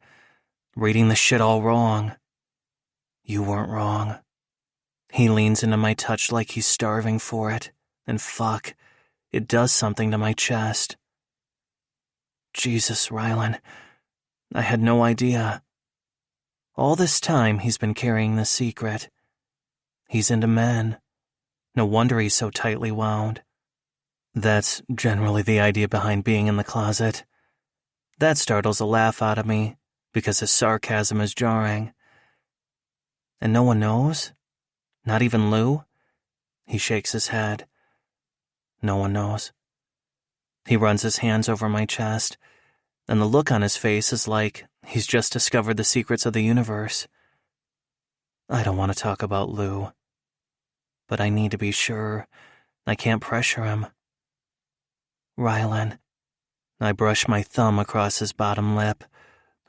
Reading the shit all wrong. You weren't wrong. He leans into my touch like he's starving for it. And fuck, it does something to my chest. Jesus, Rylan. I had no idea. All this time, he's been carrying the secret. He's into men. No wonder he's so tightly wound. That's generally the idea behind being in the closet. That startles a laugh out of me, because his sarcasm is jarring. And no one knows? Not even Lou? He shakes his head. No one knows. He runs his hands over my chest, and the look on his face is like he's just discovered the secrets of the universe. I don't want to talk about Lou, but I need to be sure. I can't pressure him. Rylan. I brush my thumb across his bottom lip,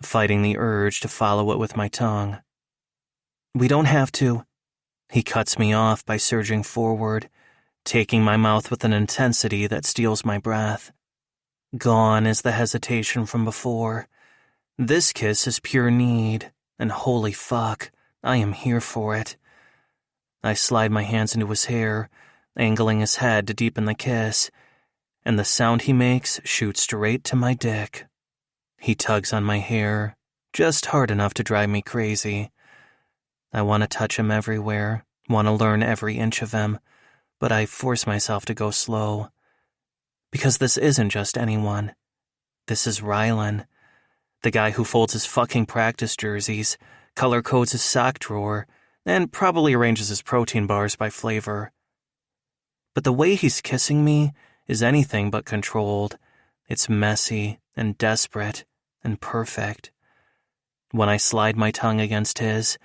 fighting the urge to follow it with my tongue. We don't have to. He cuts me off by surging forward, taking my mouth with an intensity that steals my breath. Gone is the hesitation from before. This kiss is pure need, and holy fuck, I am here for it. I slide my hands into his hair, angling his head to deepen the kiss, and the sound he makes shoots straight to my dick. He tugs on my hair, just hard enough to drive me crazy. I want to touch him everywhere, want to learn every inch of him, but I force myself to go slow. Because this isn't just anyone. This is Rylan, the guy who folds his fucking practice jerseys, color codes his sock drawer, and probably arranges his protein bars by flavor. But the way he's kissing me is anything but controlled. It's messy and desperate and perfect. When I slide my tongue against his,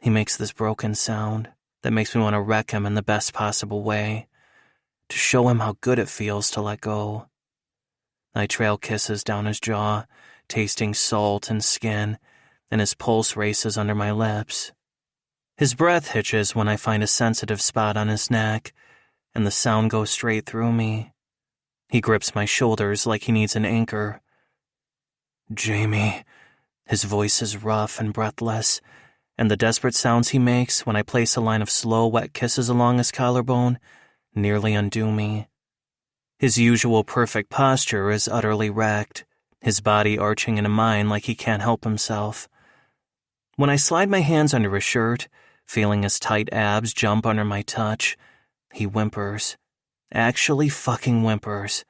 he makes this broken sound that makes me want to wreck him in the best possible way, to show him how good it feels to let go. I trail kisses down his jaw, tasting salt and skin, and his pulse races under my lips. His breath hitches when I find a sensitive spot on his neck, and the sound goes straight through me. He grips my shoulders like he needs an anchor. Jamie. His voice is rough and breathless, and the desperate sounds he makes when I place a line of slow, wet kisses along his collarbone nearly undo me. His usual perfect posture is utterly wrecked, his body arching into mine like he can't help himself. When I slide my hands under his shirt, feeling his tight abs jump under my touch, he whimpers. Actually fucking whimpers.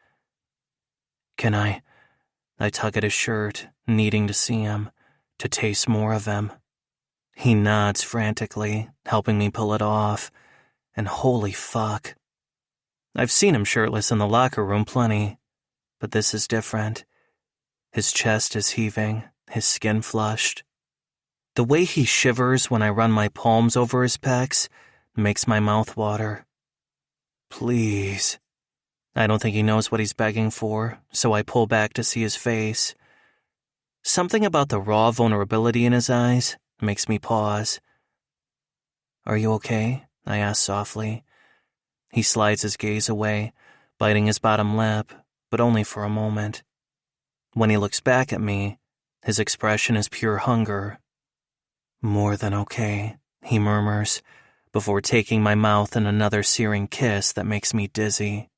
Can I tug at his shirt, needing to see him, to taste more of him. He nods frantically, helping me pull it off, and holy fuck. I've seen him shirtless in the locker room plenty, but this is different. His chest is heaving, his skin flushed. The way he shivers when I run my palms over his pecs makes my mouth water. Please. I don't think he knows what he's begging for, so I pull back to see his face. Something about the raw vulnerability in his eyes makes me pause. Are you okay? I ask softly. He slides his gaze away, biting his bottom lip, but only for a moment. When he looks back at me, his expression is pure hunger. More than okay, he murmurs, before taking my mouth in another searing kiss that makes me dizzy.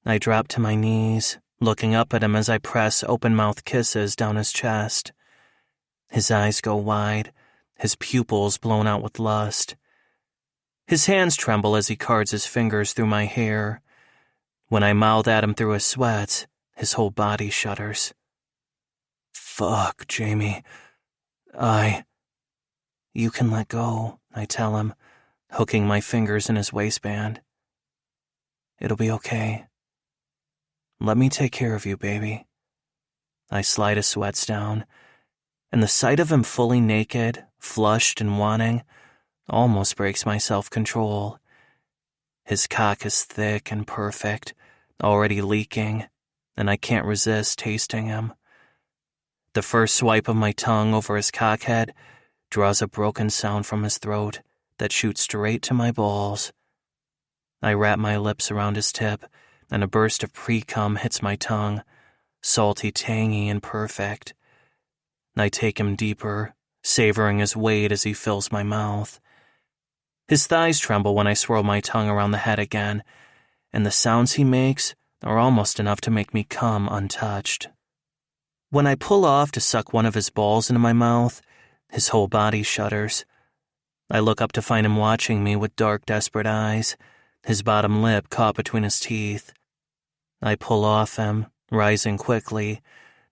I drop to my knees, looking up at him as I press open-mouth kisses down his chest. His eyes go wide, his pupils blown out with lust. His hands tremble as he cards his fingers through my hair. When I mouth at him through his sweat, his whole body shudders. Fuck, Jamie. You can let go, I tell him, hooking my fingers in his waistband. It'll be okay. Let me take care of you, baby. I slide his sweats down, and the sight of him fully naked, flushed and wanting, almost breaks my self-control. His cock is thick and perfect, already leaking, and I can't resist tasting him. The first swipe of my tongue over his cockhead draws a broken sound from his throat that shoots straight to my balls. I wrap my lips around his tip, and a burst of pre-cum hits my tongue, salty, tangy, and perfect. I take him deeper, savoring his weight as he fills my mouth. His thighs tremble when I swirl my tongue around the head again, and the sounds he makes are almost enough to make me come untouched. When I pull off to suck one of his balls into my mouth, his whole body shudders. I look up to find him watching me with dark, desperate eyes, his bottom lip caught between his teeth. I pull off him, rising quickly,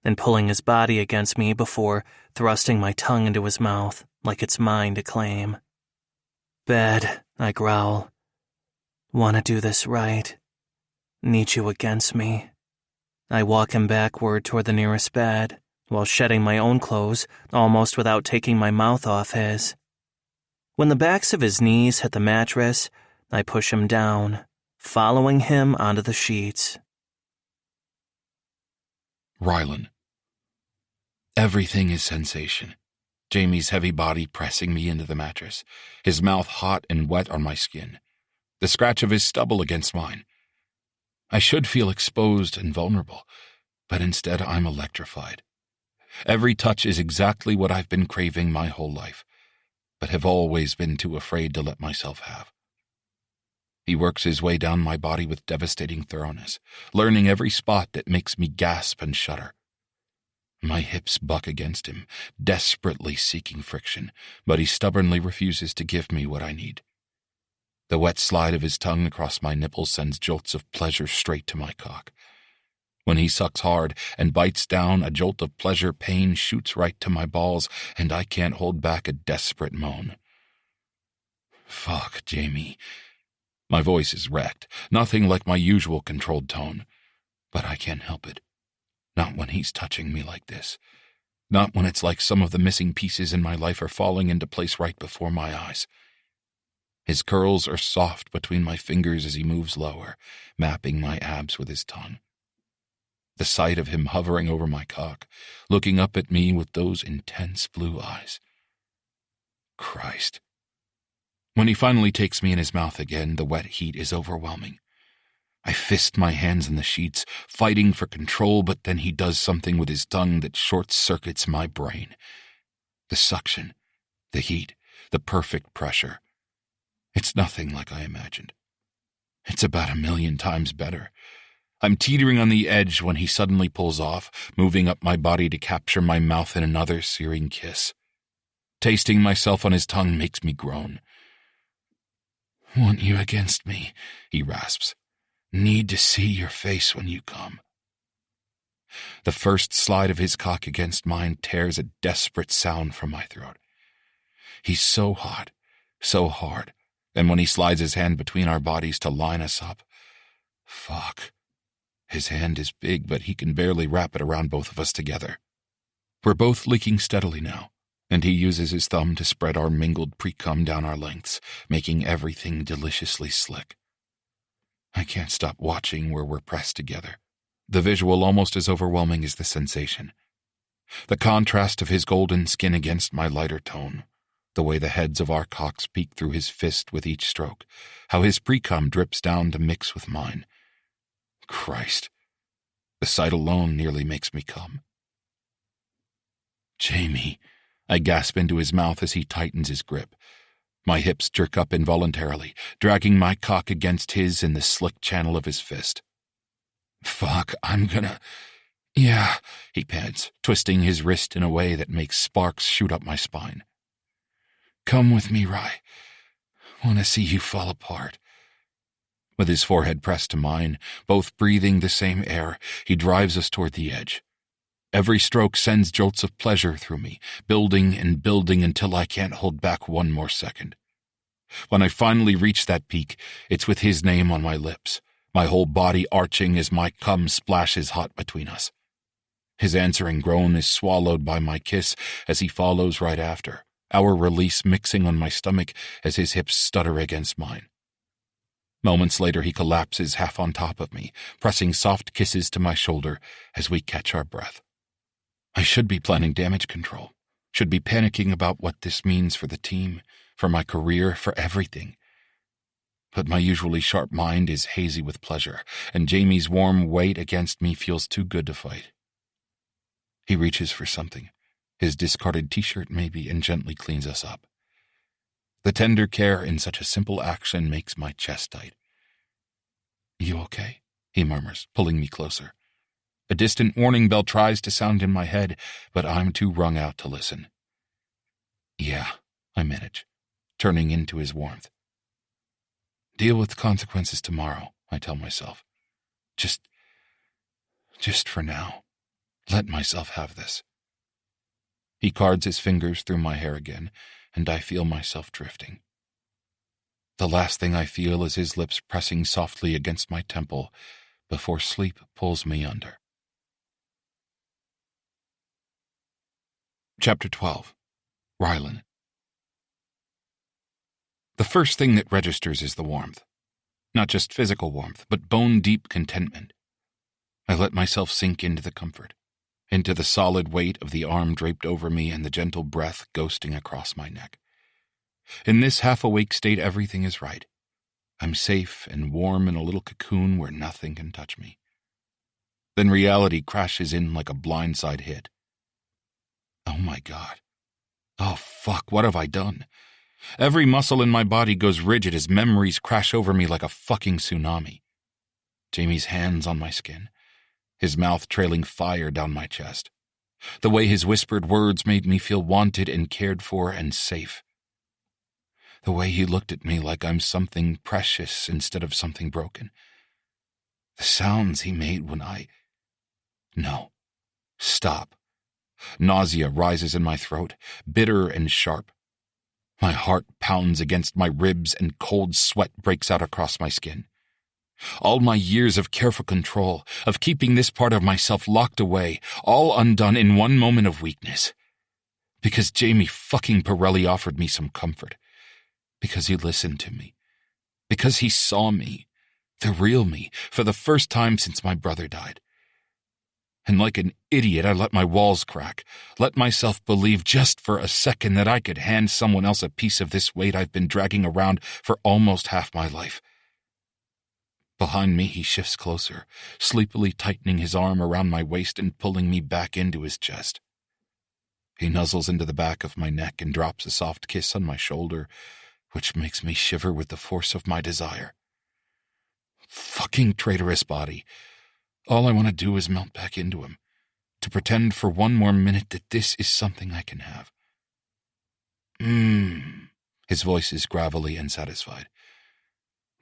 and pulling his body against me before thrusting my tongue into his mouth like it's mine to claim. Bed, I growl. Wanna do this right. Need you against me. I walk him backward toward the nearest bed, while shedding my own clothes almost without taking my mouth off his. When the backs of his knees hit the mattress, I push him down, following him onto the sheets. Rylan. Everything is sensation. Jamie's heavy body pressing me into the mattress, his mouth hot and wet on my skin, the scratch of his stubble against mine. I should feel exposed and vulnerable, but instead I'm electrified. Every touch is exactly what I've been craving my whole life, but have always been too afraid to let myself have. He works his way down my body with devastating thoroughness, learning every spot that makes me gasp and shudder. My hips buck against him, desperately seeking friction, but he stubbornly refuses to give me what I need. The wet slide of his tongue across my nipples sends jolts of pleasure straight to my cock. When he sucks hard and bites down, a jolt of pleasure pain shoots right to my balls, and I can't hold back a desperate moan. Fuck, Jamie. My voice is wrecked, nothing like my usual controlled tone, but I can't help it. Not when he's touching me like this. Not when it's like some of the missing pieces in my life are falling into place right before my eyes. His curls are soft between my fingers as he moves lower, mapping my abs with his tongue. The sight of him hovering over my cock, looking up at me with those intense blue eyes. Christ. When he finally takes me in his mouth again, the wet heat is overwhelming. I fist my hands in the sheets, fighting for control, but then he does something with his tongue that short-circuits my brain. The suction, the heat, the perfect pressure. It's nothing like I imagined. It's about 1,000,000 times better. I'm teetering on the edge when he suddenly pulls off, moving up my body to capture my mouth in another searing kiss. Tasting myself on his tongue makes me groan. "Want you against me," he rasps. "Need to see your face when you come." The first slide of his cock against mine tears a desperate sound from my throat. He's so hot, so hard, and when he slides his hand between our bodies to line us up, fuck. His hand is big, but he can barely wrap it around both of us together. We're both leaking steadily now, and he uses his thumb to spread our mingled pre-cum down our lengths, making everything deliciously slick. I can't stop watching where we're pressed together. The visual almost as overwhelming as the sensation. The contrast of his golden skin against my lighter tone, the way the heads of our cocks peek through his fist with each stroke, how his pre-cum drips down to mix with mine. Christ. The sight alone nearly makes me come. "Jamie," I gasp into his mouth as he tightens his grip. My hips jerk up involuntarily, dragging my cock against his in the slick channel of his fist. "Fuck, I'm gonna—" "Yeah," he pants, twisting his wrist in a way that makes sparks shoot up my spine. "Come with me, Rye. Want to see you fall apart." With his forehead pressed to mine, both breathing the same air, he drives us toward the edge. Every stroke sends jolts of pleasure through me, building and building until I can't hold back one more second. When I finally reach that peak, it's with his name on my lips, my whole body arching as my cum splashes hot between us. His answering groan is swallowed by my kiss as he follows right after, our release mixing on my stomach as his hips stutter against mine. Moments later, he collapses half on top of me, pressing soft kisses to my shoulder as we catch our breath. I should be planning damage control, should be panicking about what this means for the team, for my career, for everything. But my usually sharp mind is hazy with pleasure, and Jamie's warm weight against me feels too good to fight. He reaches for something, his discarded t-shirt maybe, and gently cleans us up. The tender care in such a simple action makes my chest tight. "You okay?" he murmurs, pulling me closer. A distant warning bell tries to sound in my head, but I'm too wrung out to listen. "Yeah," I manage, turning into his warmth. "Deal with the consequences tomorrow," I tell myself. Just for now. Let myself have this." He cards his fingers through my hair again, and I feel myself drifting. The last thing I feel is his lips pressing softly against my temple before sleep pulls me under. Chapter 12. Rylan. The first thing that registers is the warmth. Not just physical warmth, but bone-deep contentment. I let myself sink into the comfort, into the solid weight of the arm draped over me and the gentle breath ghosting across my neck. In this half-awake state, everything is right. I'm safe and warm in a little cocoon where nothing can touch me. Then reality crashes in like a blindside hit. Oh my God. Oh fuck, what have I done? Every muscle in my body goes rigid as memories crash over me like a fucking tsunami. Jamie's hands on my skin, his mouth trailing fire down my chest. The way his whispered words made me feel wanted and cared for and safe. The way he looked at me like I'm something precious instead of something broken. The sounds he made when No. Stop. Nausea rises in my throat, bitter and sharp. My heart pounds against my ribs and cold sweat breaks out across my skin. All my years of careful control, of keeping this part of myself locked away, all undone in one moment of weakness. Because Jamie fucking Pirelli offered me some comfort. Because he listened to me. Because he saw me, the real me, for the first time since my brother died. And like an idiot, I let my walls crack, let myself believe just for a second that I could hand someone else a piece of this weight I've been dragging around for almost half my life. Behind me, he shifts closer, sleepily tightening his arm around my waist and pulling me back into his chest. He nuzzles into the back of my neck and drops a soft kiss on my shoulder, which makes me shiver with the force of my desire. Fucking traitorous body. All I want to do is melt back into him, to pretend for one more minute that this is something I can have. His voice is gravelly and satisfied.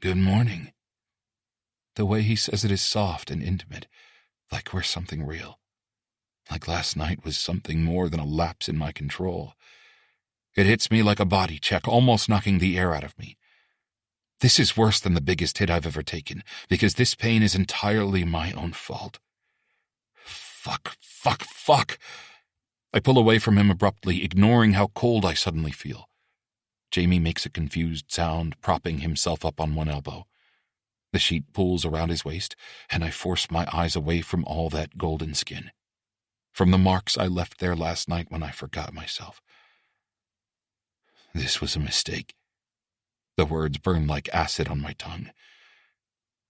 Good morning. The way he says it is soft and intimate, like we're something real. Like last night was something more than a lapse in my control. It hits me like a body check, almost knocking the air out of me. This is worse than the biggest hit I've ever taken, because this pain is entirely my own fault. Fuck. I pull away from him abruptly, ignoring how cold I suddenly feel. Jamie makes a confused sound, propping himself up on one elbow. The sheet pulls around his waist, and I force my eyes away from all that golden skin. From the marks I left there last night when I forgot myself. This was a mistake. The words burn like acid on my tongue.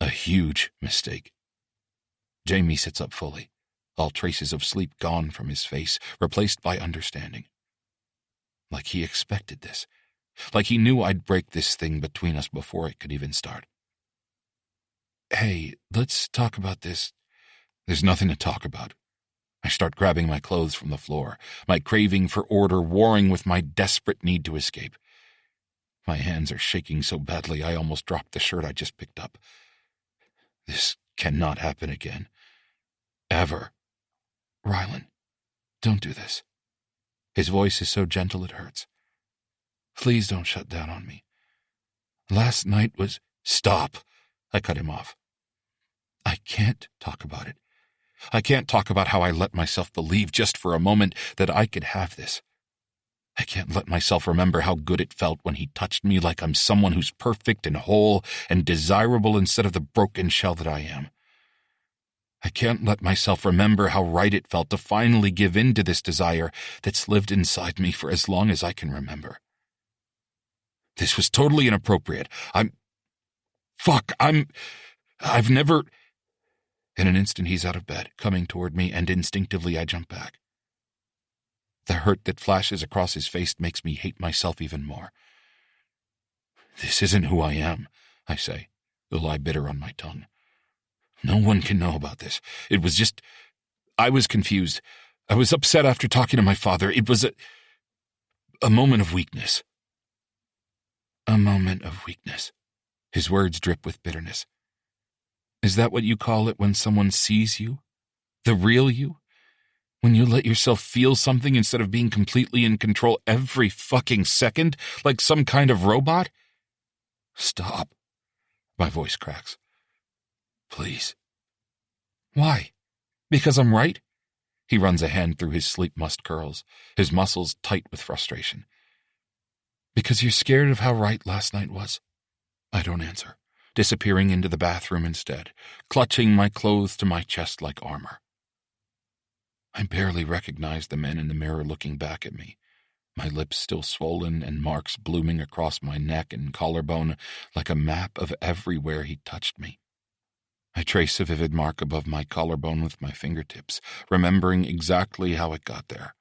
A huge mistake. Jamie sits up fully, all traces of sleep gone from his face, replaced by understanding. Like he expected this. Like he knew I'd break this thing between us before it could even start. Hey, let's talk about this. There's nothing to talk about. I start grabbing my clothes from the floor, my craving for order warring with my desperate need to escape. My hands are shaking so badly I almost dropped the shirt I just picked up. This cannot happen again. Ever. Rylan, don't do this. His voice is so gentle it hurts. Please don't shut down on me. Last night was... Stop! I cut him off. I can't talk about it. I can't talk about how I let myself believe just for a moment that I could have this. I can't let myself remember how good it felt when he touched me like I'm someone who's perfect and whole and desirable instead of the broken shell that I am. I can't let myself remember how right it felt to finally give in to this desire that's lived inside me for as long as I can remember. This was totally inappropriate. I've never... In an instant, he's out of bed, coming toward me, and instinctively I jump back. The hurt that flashes across his face makes me hate myself even more. This isn't who I am, I say, the lie bitter on my tongue. No one can know about this. It was just... I was confused. I was upset after talking to my father. It was a moment of weakness. A moment of weakness. His words drip with bitterness. Is that what you call it when someone sees you? The real you? When you let yourself feel something instead of being completely in control every fucking second, like some kind of robot? Stop. My voice cracks. Please. Why? Because I'm right? He runs a hand through his sleep-mussed curls, his muscles tight with frustration. Because you're scared of how right last night was? I don't answer, disappearing into the bathroom instead, clutching my clothes to my chest like armor. I barely recognize the man in the mirror looking back at me, my lips still swollen and marks blooming across my neck and collarbone like a map of everywhere he touched me. I trace a vivid mark above my collarbone with my fingertips, remembering exactly how it got there.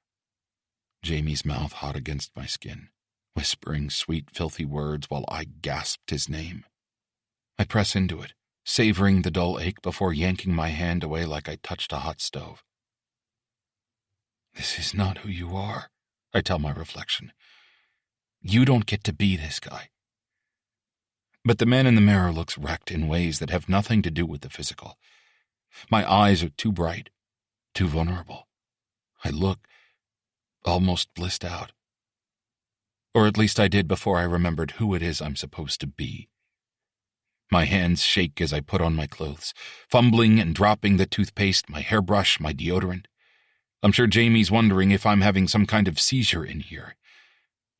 Jamie's mouth hot against my skin, whispering sweet, filthy words while I gasped his name. I press into it, savoring the dull ache before yanking my hand away like I touched a hot stove. This is not who you are, I tell my reflection. You don't get to be this guy. But the man in the mirror looks wrecked in ways that have nothing to do with the physical. My eyes are too bright, too vulnerable. I look almost blissed out. Or at least I did before I remembered who it is I'm supposed to be. My hands shake as I put on my clothes, fumbling and dropping the toothpaste, my hairbrush, my deodorant. I'm sure Jamie's wondering if I'm having some kind of seizure in here.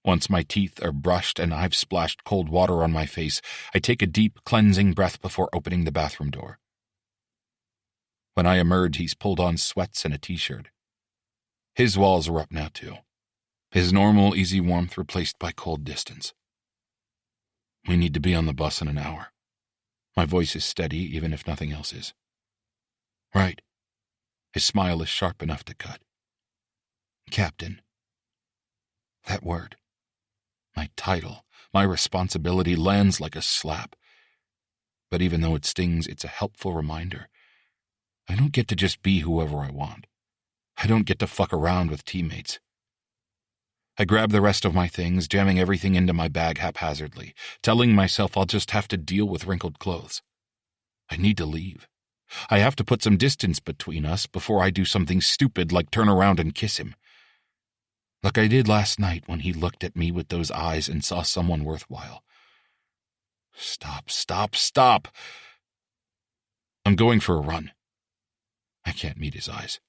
Once my teeth are brushed and I've splashed cold water on my face, I take a deep, cleansing breath before opening the bathroom door. When I emerge, he's pulled on sweats and a t-shirt. His walls are up now, too. His normal, easy warmth replaced by cold distance. We need to be on the bus in an hour. My voice is steady, even if nothing else is. Right. His smile is sharp enough to cut. Captain. That word. My title, my responsibility lands like a slap. But even though it stings, it's a helpful reminder. I don't get to just be whoever I want. I don't get to fuck around with teammates. I grab the rest of my things, jamming everything into my bag haphazardly, telling myself I'll just have to deal with wrinkled clothes. I need to leave. I have to put some distance between us before I do something stupid like turn around and kiss him. Like I did last night when he looked at me with those eyes and saw someone worthwhile. Stop, stop, stop! I'm going for a run. I can't meet his eyes.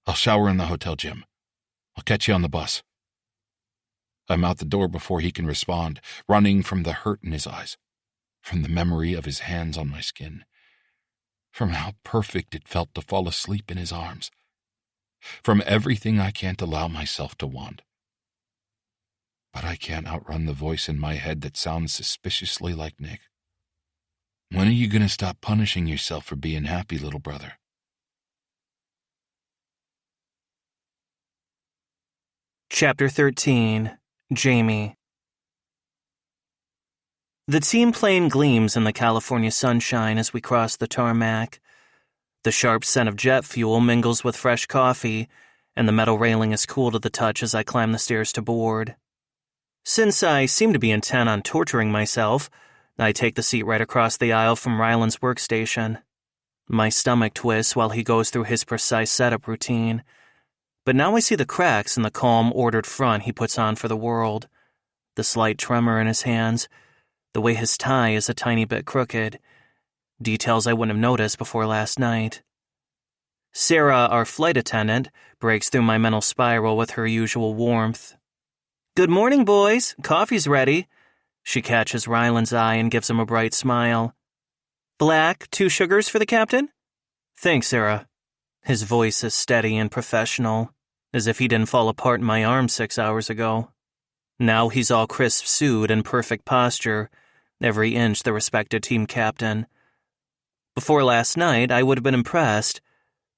I'll shower in the hotel gym. I'll catch you on the bus. I'm out the door before he can respond, running from the hurt in his eyes, from the memory of his hands on my skin, from how perfect it felt to fall asleep in his arms, from everything I can't allow myself to want. But I can't outrun the voice in my head that sounds suspiciously like Nick. When are you going to stop punishing yourself for being happy, little brother? Chapter 13. Jamie. The team plane gleams in the California sunshine as we cross the tarmac. The sharp scent of jet fuel mingles with fresh coffee, and the metal railing is cool to the touch as I climb the stairs to board. Since I seem to be intent on torturing myself, I take the seat right across the aisle from Ryland's workstation. My stomach twists while he goes through his precise setup routine, but now I see the cracks in the calm, ordered front he puts on for the world, the slight tremor in his hands, the way his tie is a tiny bit crooked, details I wouldn't have noticed before last night. Sarah, our flight attendant, breaks through my mental spiral with her usual warmth. "Good morning, boys. Coffee's ready." She catches Ryland's eye and gives him a bright smile. "Black, 2 sugars for the captain?" "Thanks, Sarah." His voice is steady and professional, as if he didn't fall apart in my arms 6 hours ago. Now he's all crisp-sued and perfect posture, every inch the respected team captain. Before last night, I would have been impressed,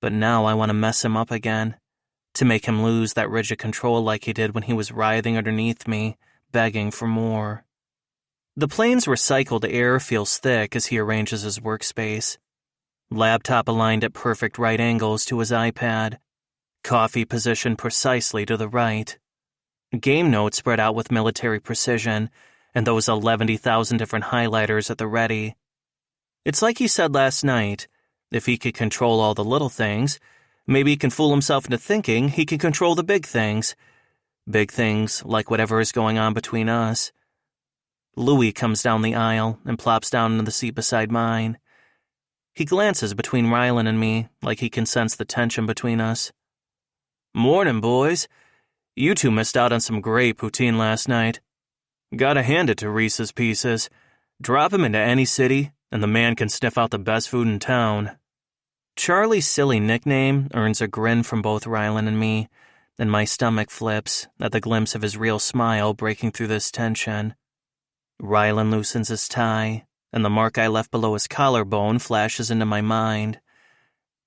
but now I want to mess him up again, to make him lose that rigid control like he did when he was writhing underneath me, begging for more. The plane's recycled air feels thick as he arranges his workspace. Laptop aligned at perfect right angles to his iPad. Coffee positioned precisely to the right. Game notes spread out with military precision, and those 11,000 different highlighters at the ready. It's like he said last night, if he could control all the little things, maybe he can fool himself into thinking he can control the big things. Big things like whatever is going on between us. Louis comes down the aisle and plops down into the seat beside mine. He glances between Ryland and me like he can sense the tension between us. Morning, boys. You two missed out on some great poutine last night. Gotta hand it to Reese's Pieces. Drop him into any city, and the man can sniff out the best food in town. Charlie's silly nickname earns a grin from both Rylan and me, and my stomach flips at the glimpse of his real smile breaking through this tension. Rylan loosens his tie, and the mark I left below his collarbone flashes into my mind.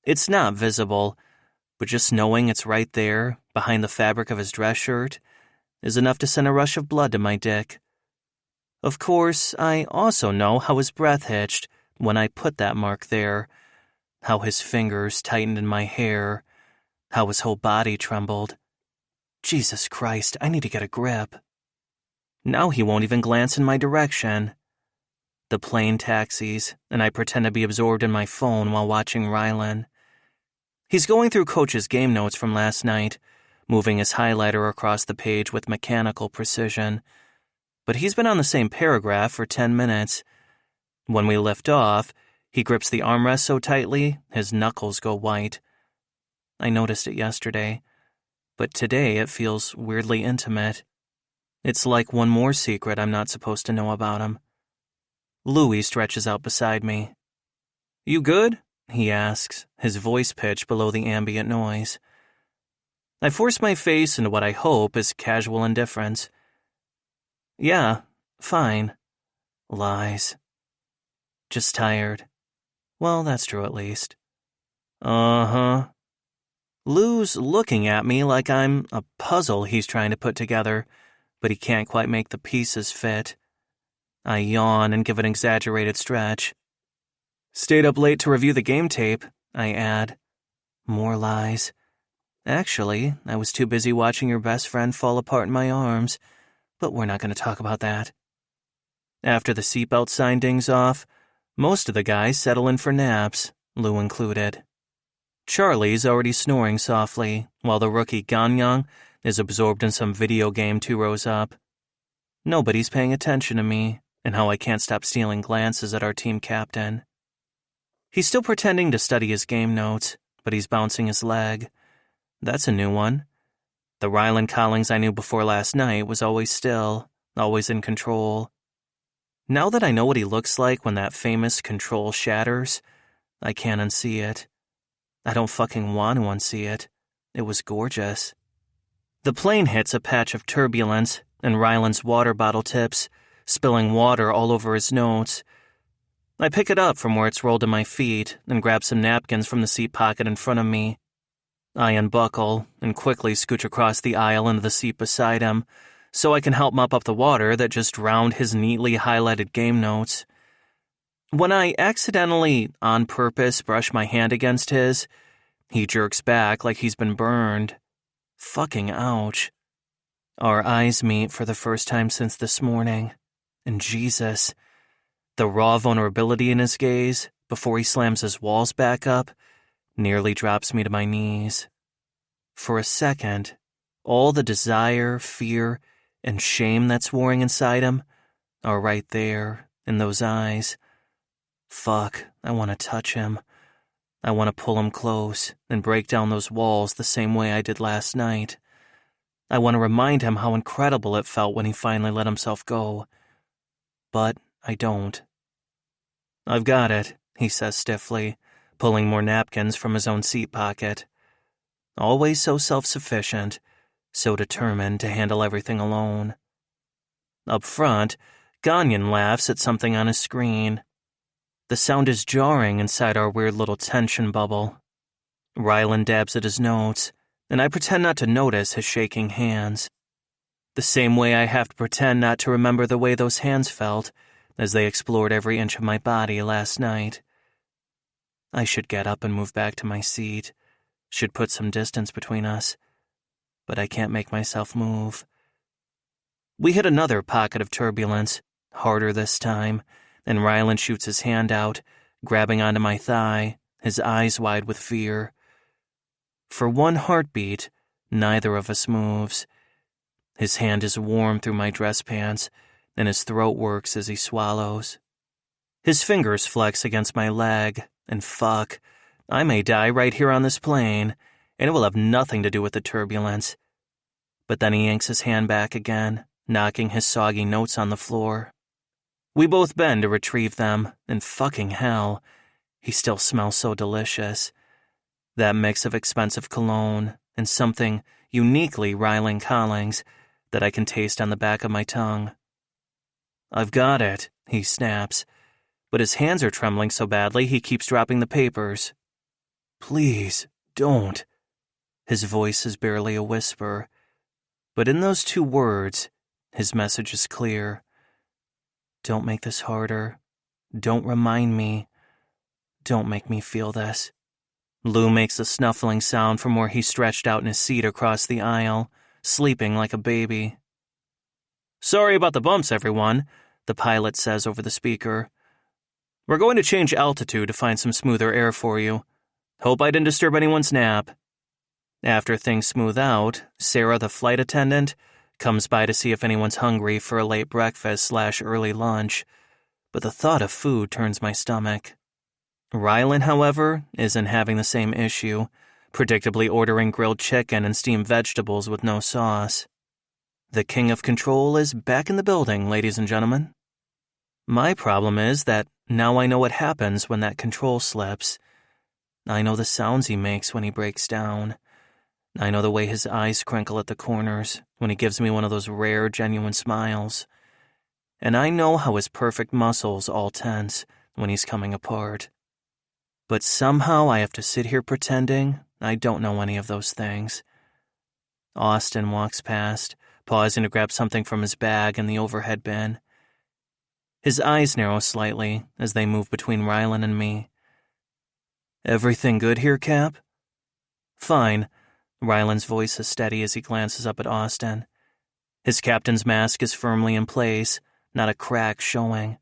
It's not visible, but just knowing it's right there, behind the fabric of his dress shirt, is enough to send a rush of blood to my dick. Of course, I also know how his breath hitched when I put that mark there, how his fingers tightened in my hair, how his whole body trembled. Jesus Christ, I need to get a grip. Now he won't even glance in my direction. The plane taxis, and I pretend to be absorbed in my phone while watching Rylan. He's going through Coach's game notes from last night, moving his highlighter across the page with mechanical precision. But he's been on the same paragraph for 10 minutes. When we lift off, he grips the armrest so tightly, his knuckles go white. I noticed it yesterday, but today it feels weirdly intimate. It's like one more secret I'm not supposed to know about him. Louis stretches out beside me. "You good?" he asks, his voice pitch below the ambient noise. I force my face into what I hope is casual indifference. "Yeah, fine." Lies. "Just tired." Well, that's true at least. "Uh-huh." Lou's looking at me like I'm a puzzle he's trying to put together, but he can't quite make the pieces fit. I yawn and give an exaggerated stretch. "Stayed up late to review the game tape," I add. More lies. "Actually, I was too busy watching your best friend fall apart in my arms, but we're not going to talk about that." After the seatbelt sign dings off, most of the guys settle in for naps, Lou included. Charlie's already snoring softly, while the rookie Ganyang is absorbed in some video game 2 rows up. Nobody's paying attention to me, and how I can't stop stealing glances at our team captain. He's still pretending to study his game notes, but he's bouncing his leg. That's a new one. The Rylan Collings I knew before last night was always still, always in control. Now that I know what he looks like when that famous control shatters, I can't unsee it. I don't fucking want to unsee it. It was gorgeous. The plane hits a patch of turbulence, and Rylan's water bottle tips, spilling water all over his notes. I pick it up from where it's rolled to my feet and grab some napkins from the seat pocket in front of me. I unbuckle and quickly scooch across the aisle into the seat beside him so I can help mop up the water that just drowned his neatly highlighted game notes. When I accidentally, on purpose, brush my hand against his, he jerks back like he's been burned. Fucking ouch. Our eyes meet for the first time since this morning. And Jesus, the raw vulnerability in his gaze, before he slams his walls back up, nearly drops me to my knees. For a second, all the desire, fear, and shame that's warring inside him are right there, in those eyes. Fuck, I want to touch him. I want to pull him close and break down those walls the same way I did last night. I want to remind him how incredible it felt when he finally let himself go. But I don't. "I've got it," he says stiffly, pulling more napkins from his own seat pocket. Always so self-sufficient, so determined to handle everything alone. Up front, Ganyan laughs at something on his screen. The sound is jarring inside our weird little tension bubble. Rylan dabs at his notes, and I pretend not to notice his shaking hands. The same way I have to pretend not to remember the way those hands felt as they explored every inch of my body last night. I should get up and move back to my seat, should put some distance between us, but I can't make myself move. We hit another pocket of turbulence, harder this time, and Rylan shoots his hand out, grabbing onto my thigh, his eyes wide with fear. For one heartbeat, neither of us moves. His hand is warm through my dress pants, and his throat works as he swallows. His fingers flex against my leg, and fuck, I may die right here on this plane, and it will have nothing to do with the turbulence. But then he yanks his hand back again, knocking his soggy notes on the floor. We both bend to retrieve them, and fucking hell, he still smells so delicious. That mix of expensive cologne and something uniquely Rylan Collings that I can taste on the back of my tongue. "I've got it," he snaps, but his hands are trembling so badly he keeps dropping the papers. "Please, don't." His voice is barely a whisper, but in those 2 words, his message is clear. Don't make this harder. Don't remind me. Don't make me feel this. Lou makes a snuffling sound from where he's stretched out in his seat across the aisle, sleeping like a baby. "Sorry about the bumps, everyone," the pilot says over the speaker. "We're going to change altitude to find some smoother air for you. Hope I didn't disturb anyone's nap." After things smooth out, Sarah, the flight attendant, comes by to see if anyone's hungry for a late breakfast/early lunch, but the thought of food turns my stomach. Rylan, however, isn't having the same issue, predictably ordering grilled chicken and steamed vegetables with no sauce. The king of control is back in the building, ladies and gentlemen. My problem is that now I know what happens when that control slips. I know the sounds he makes when he breaks down. I know the way his eyes crinkle at the corners when he gives me one of those rare, genuine smiles. And I know how his perfect muscles all tense when he's coming apart. But somehow I have to sit here pretending I don't know any of those things. Austin walks past, pausing to grab something from his bag in the overhead bin. His eyes narrow slightly as they move between Rylan and me. "Everything good here, Cap?" "Fine." Rylan's voice is steady as he glances up at Austin. His captain's mask is firmly in place, not a crack showing.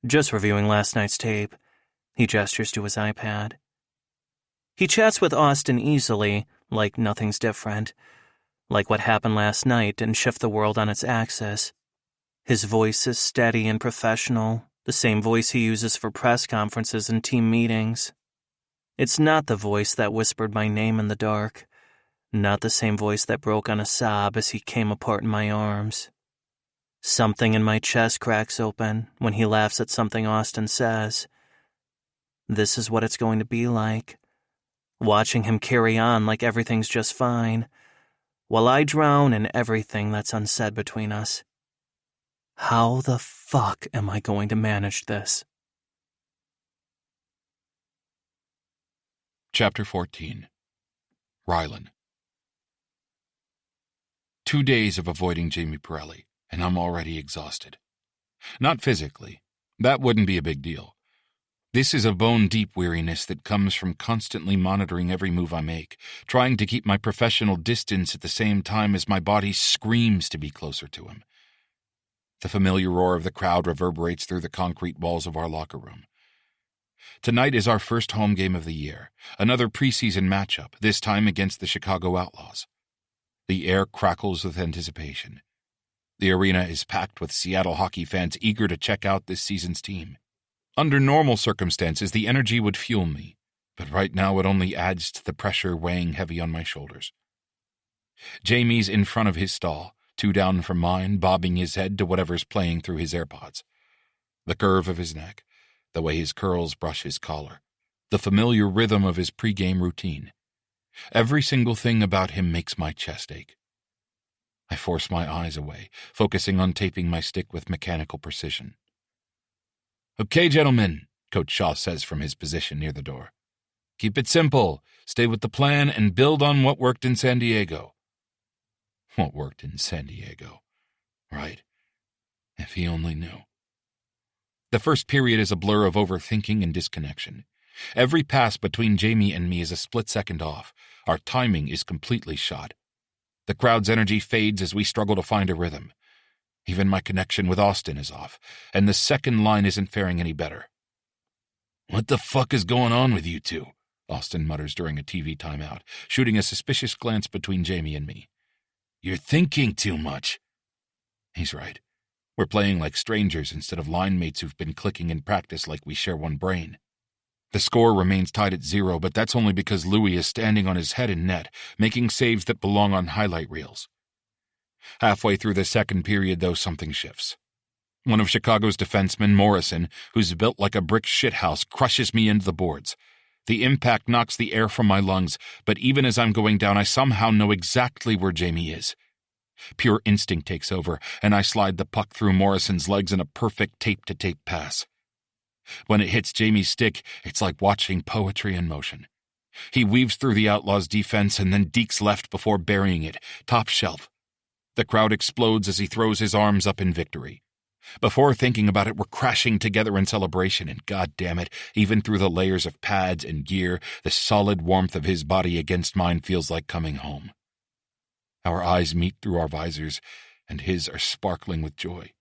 "Just reviewing last night's tape." He gestures to his iPad. He chats with Austin easily, like nothing's different. Like what happened last night didn't shift the world on its axis. His voice is steady and professional, the same voice he uses for press conferences and team meetings. It's not the voice that whispered my name in the dark, not the same voice that broke on a sob as he came apart in my arms. Something in my chest cracks open when he laughs at something Austin says. This is what it's going to be like, watching him carry on like everything's just fine, while I drown in everything that's unsaid between us. How the fuck am I going to manage this? Chapter 14. Rylan. 2 days of avoiding Jamie Pirelli, and I'm already exhausted. Not physically. That wouldn't be a big deal. This is a bone-deep weariness that comes from constantly monitoring every move I make, trying to keep my professional distance at the same time as my body screams to be closer to him. The familiar roar of the crowd reverberates through the concrete walls of our locker room. Tonight is our first home game of the year, another preseason matchup, this time against the Chicago Outlaws. The air crackles with anticipation. The arena is packed with Seattle hockey fans eager to check out this season's team. Under normal circumstances, the energy would fuel me, but right now it only adds to the pressure weighing heavy on my shoulders. Jamie's in front of his stall, 2 down from mine, bobbing his head to whatever's playing through his AirPods. The curve of his neck, the way his curls brush his collar, the familiar rhythm of his pregame routine. Every single thing about him makes my chest ache. I force my eyes away, focusing on taping my stick with mechanical precision. "Okay, gentlemen," Coach Shaw says from his position near the door. "Keep it simple, stay with the plan, and build on what worked in San Diego." What worked in San Diego? Right. If he only knew. The first period is a blur of overthinking and disconnection. Every pass between Jamie and me is a split second off. Our timing is completely shot. The crowd's energy fades as we struggle to find a rhythm. Even my connection with Austin is off, and the second line isn't faring any better. "What the fuck is going on with you two?" Austin mutters during a TV timeout, shooting a suspicious glance between Jamie and me. "You're thinking too much." He's right. We're playing like strangers instead of line mates who've been clicking in practice like we share one brain. The score remains tied at 0, but that's only because Louis is standing on his head in net, making saves that belong on highlight reels. Halfway through the second period, though, something shifts. One of Chicago's defensemen, Morrison, who's built like a brick shithouse, crushes me into the boards. The impact knocks the air from my lungs, but even as I'm going down, I somehow know exactly where Jamie is. Pure instinct takes over, and I slide the puck through Morrison's legs in a perfect tape-to-tape pass. When it hits Jamie's stick, it's like watching poetry in motion. He weaves through the Outlaws' defense and then dekes left before burying it, top shelf. The crowd explodes as he throws his arms up in victory. Before thinking about it, we're crashing together in celebration, and goddammit, even through the layers of pads and gear, the solid warmth of his body against mine feels like coming home. Our eyes meet through our visors, and his are sparkling with joy.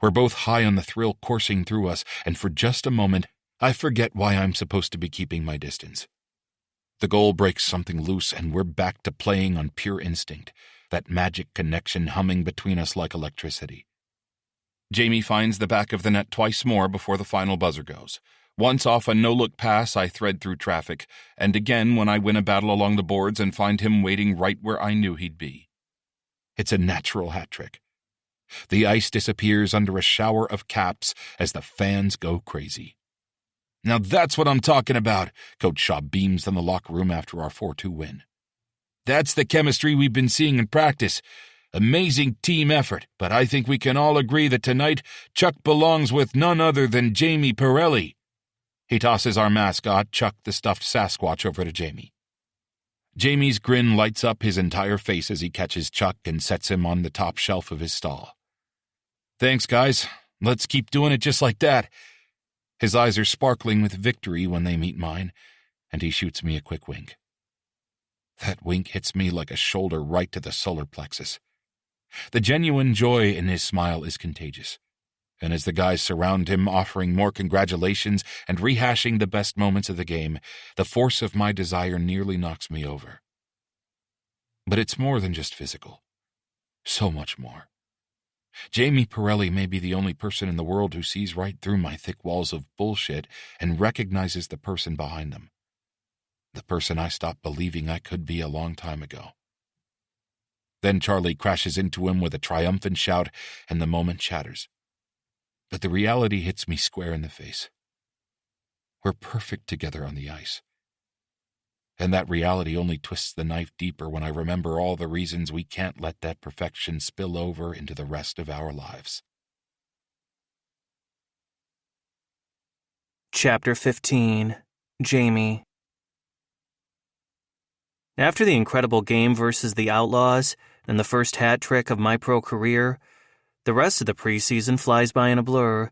We're both high on the thrill coursing through us, and for just a moment, I forget why I'm supposed to be keeping my distance. The goal breaks something loose, and we're back to playing on pure instinct, that magic connection humming between us like electricity. Jamie finds the back of the net twice more before the final buzzer goes. Once off a no-look pass I thread through traffic, and again when I win a battle along the boards and find him waiting right where I knew he'd be. It's a natural hat trick. The ice disappears under a shower of caps as the fans go crazy. "Now that's what I'm talking about," Coach Shaw beams in the locker room after our 4-2 win. "That's the chemistry we've been seeing in practice. Amazing team effort, but I think we can all agree that tonight Chuck belongs with none other than Jamie Pirelli." He tosses our mascot, Chuck the stuffed Sasquatch, over to Jamie. Jamie's grin lights up his entire face as he catches Chuck and sets him on the top shelf of his stall. "Thanks, guys. Let's keep doing it just like that." His eyes are sparkling with victory when they meet mine, and he shoots me a quick wink. That wink hits me like a shoulder right to the solar plexus. The genuine joy in his smile is contagious, and as the guys surround him offering more congratulations and rehashing the best moments of the game, the force of my desire nearly knocks me over. But it's more than just physical. So much more. Jamie Pirelli may be the only person in the world who sees right through my thick walls of bullshit and recognizes the person behind them. The person I stopped believing I could be a long time ago. Then Charlie crashes into him with a triumphant shout, and the moment shatters. But the reality hits me square in the face. We're perfect together on the ice. And that reality only twists the knife deeper when I remember all the reasons we can't let that perfection spill over into the rest of our lives. Chapter 15. Jamie. After the incredible game versus the Outlaws and the first hat trick of my pro career, the rest of the preseason flies by in a blur.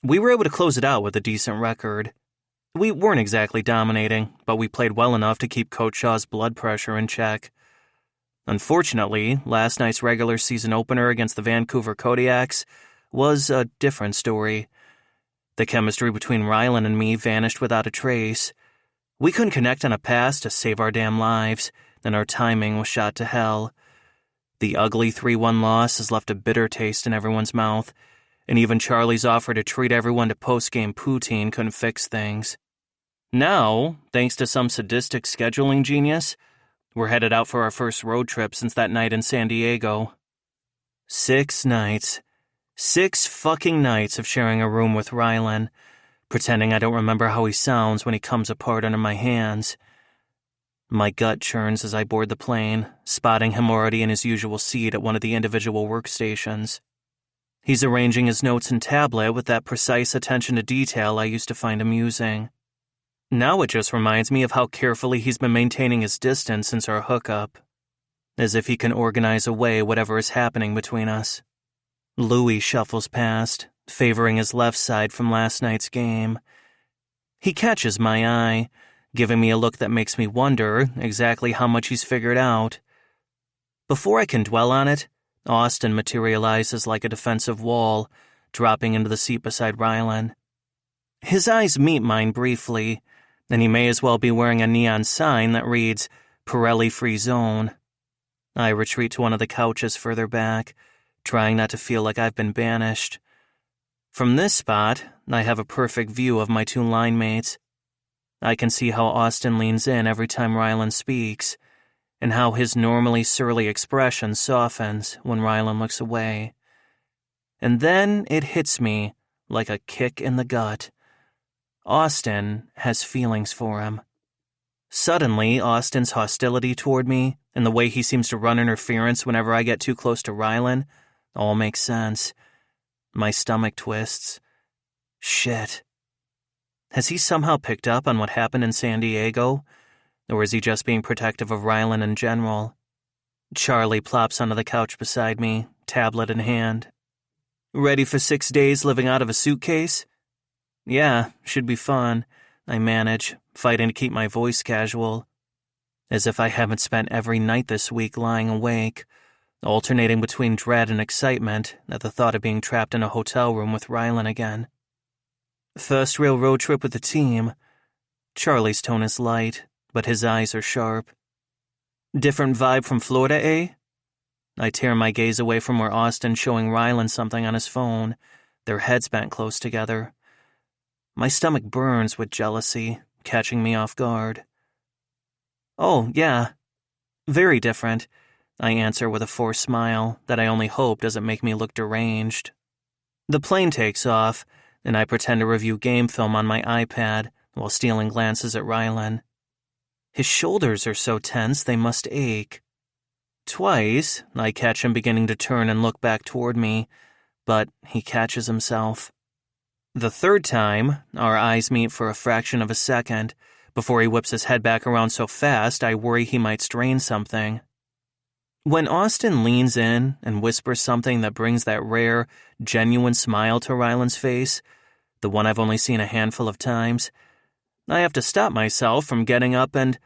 We were able to close it out with a decent record. We weren't exactly dominating, but we played well enough to keep Coach Shaw's blood pressure in check. Unfortunately, last night's regular season opener against the Vancouver Kodiaks was a different story. The chemistry between Rylan and me vanished without a trace. We couldn't connect on a pass to save our damn lives, and our timing was shot to hell. The ugly 3-1 loss has left a bitter taste in everyone's mouth, and even Charlie's offer to treat everyone to post-game poutine couldn't fix things. Now, thanks to some sadistic scheduling genius, we're headed out for our first road trip since that night in San Diego. 6 nights. 6 fucking nights of sharing a room with Rylan, pretending I don't remember how he sounds when he comes apart under my hands. My gut churns as I board the plane, spotting him already in his usual seat at one of the individual workstations. He's arranging his notes and tablet with that precise attention to detail I used to find amusing. Now it just reminds me of how carefully he's been maintaining his distance since our hookup, as if he can organize away whatever is happening between us. Louis shuffles past, favoring his left side from last night's game. He catches my eye, giving me a look that makes me wonder exactly how much he's figured out. Before I can dwell on it, Austin materializes like a defensive wall, dropping into the seat beside Rylan. His eyes meet mine briefly, and he may as well be wearing a neon sign that reads, Pirelli Free Zone. I retreat to one of the couches further back, trying not to feel like I've been banished. From this spot, I have a perfect view of my two line mates. I can see how Austin leans in every time Rylan speaks, and how his normally surly expression softens when Rylan looks away. And then it hits me like a kick in the gut. Austin has feelings for him. Suddenly, Austin's hostility toward me and the way he seems to run interference whenever I get too close to Rylan all makes sense. My stomach twists. Shit. Has he somehow picked up on what happened in San Diego? Or is he just being protective of Rylan in general? Charlie plops onto the couch beside me, tablet in hand. Ready for 6 days living out of a suitcase? Yeah, should be fun, I manage, fighting to keep my voice casual. As if I haven't spent every night this week lying awake, alternating between dread and excitement at the thought of being trapped in a hotel room with Rylan again. First real road trip with the team. Charlie's tone is light, but his eyes are sharp. Different vibe from Florida, eh? I tear my gaze away from where Austin's showing Rylan something on his phone, their heads bent close together. My stomach burns with jealousy, catching me off guard. Oh, yeah. Very different, I answer with a forced smile that I only hope doesn't make me look deranged. The plane takes off, and I pretend to review game film on my iPad while stealing glances at Rylan. His shoulders are so tense they must ache. Twice, I catch him beginning to turn and look back toward me, but he catches himself. The third time, our eyes meet for a fraction of a second, before he whips his head back around so fast I worry he might strain something. When Austin leans in and whispers something that brings that rare, genuine smile to Rylan's face, the one I've only seen a handful of times, I have to stop myself from getting up and...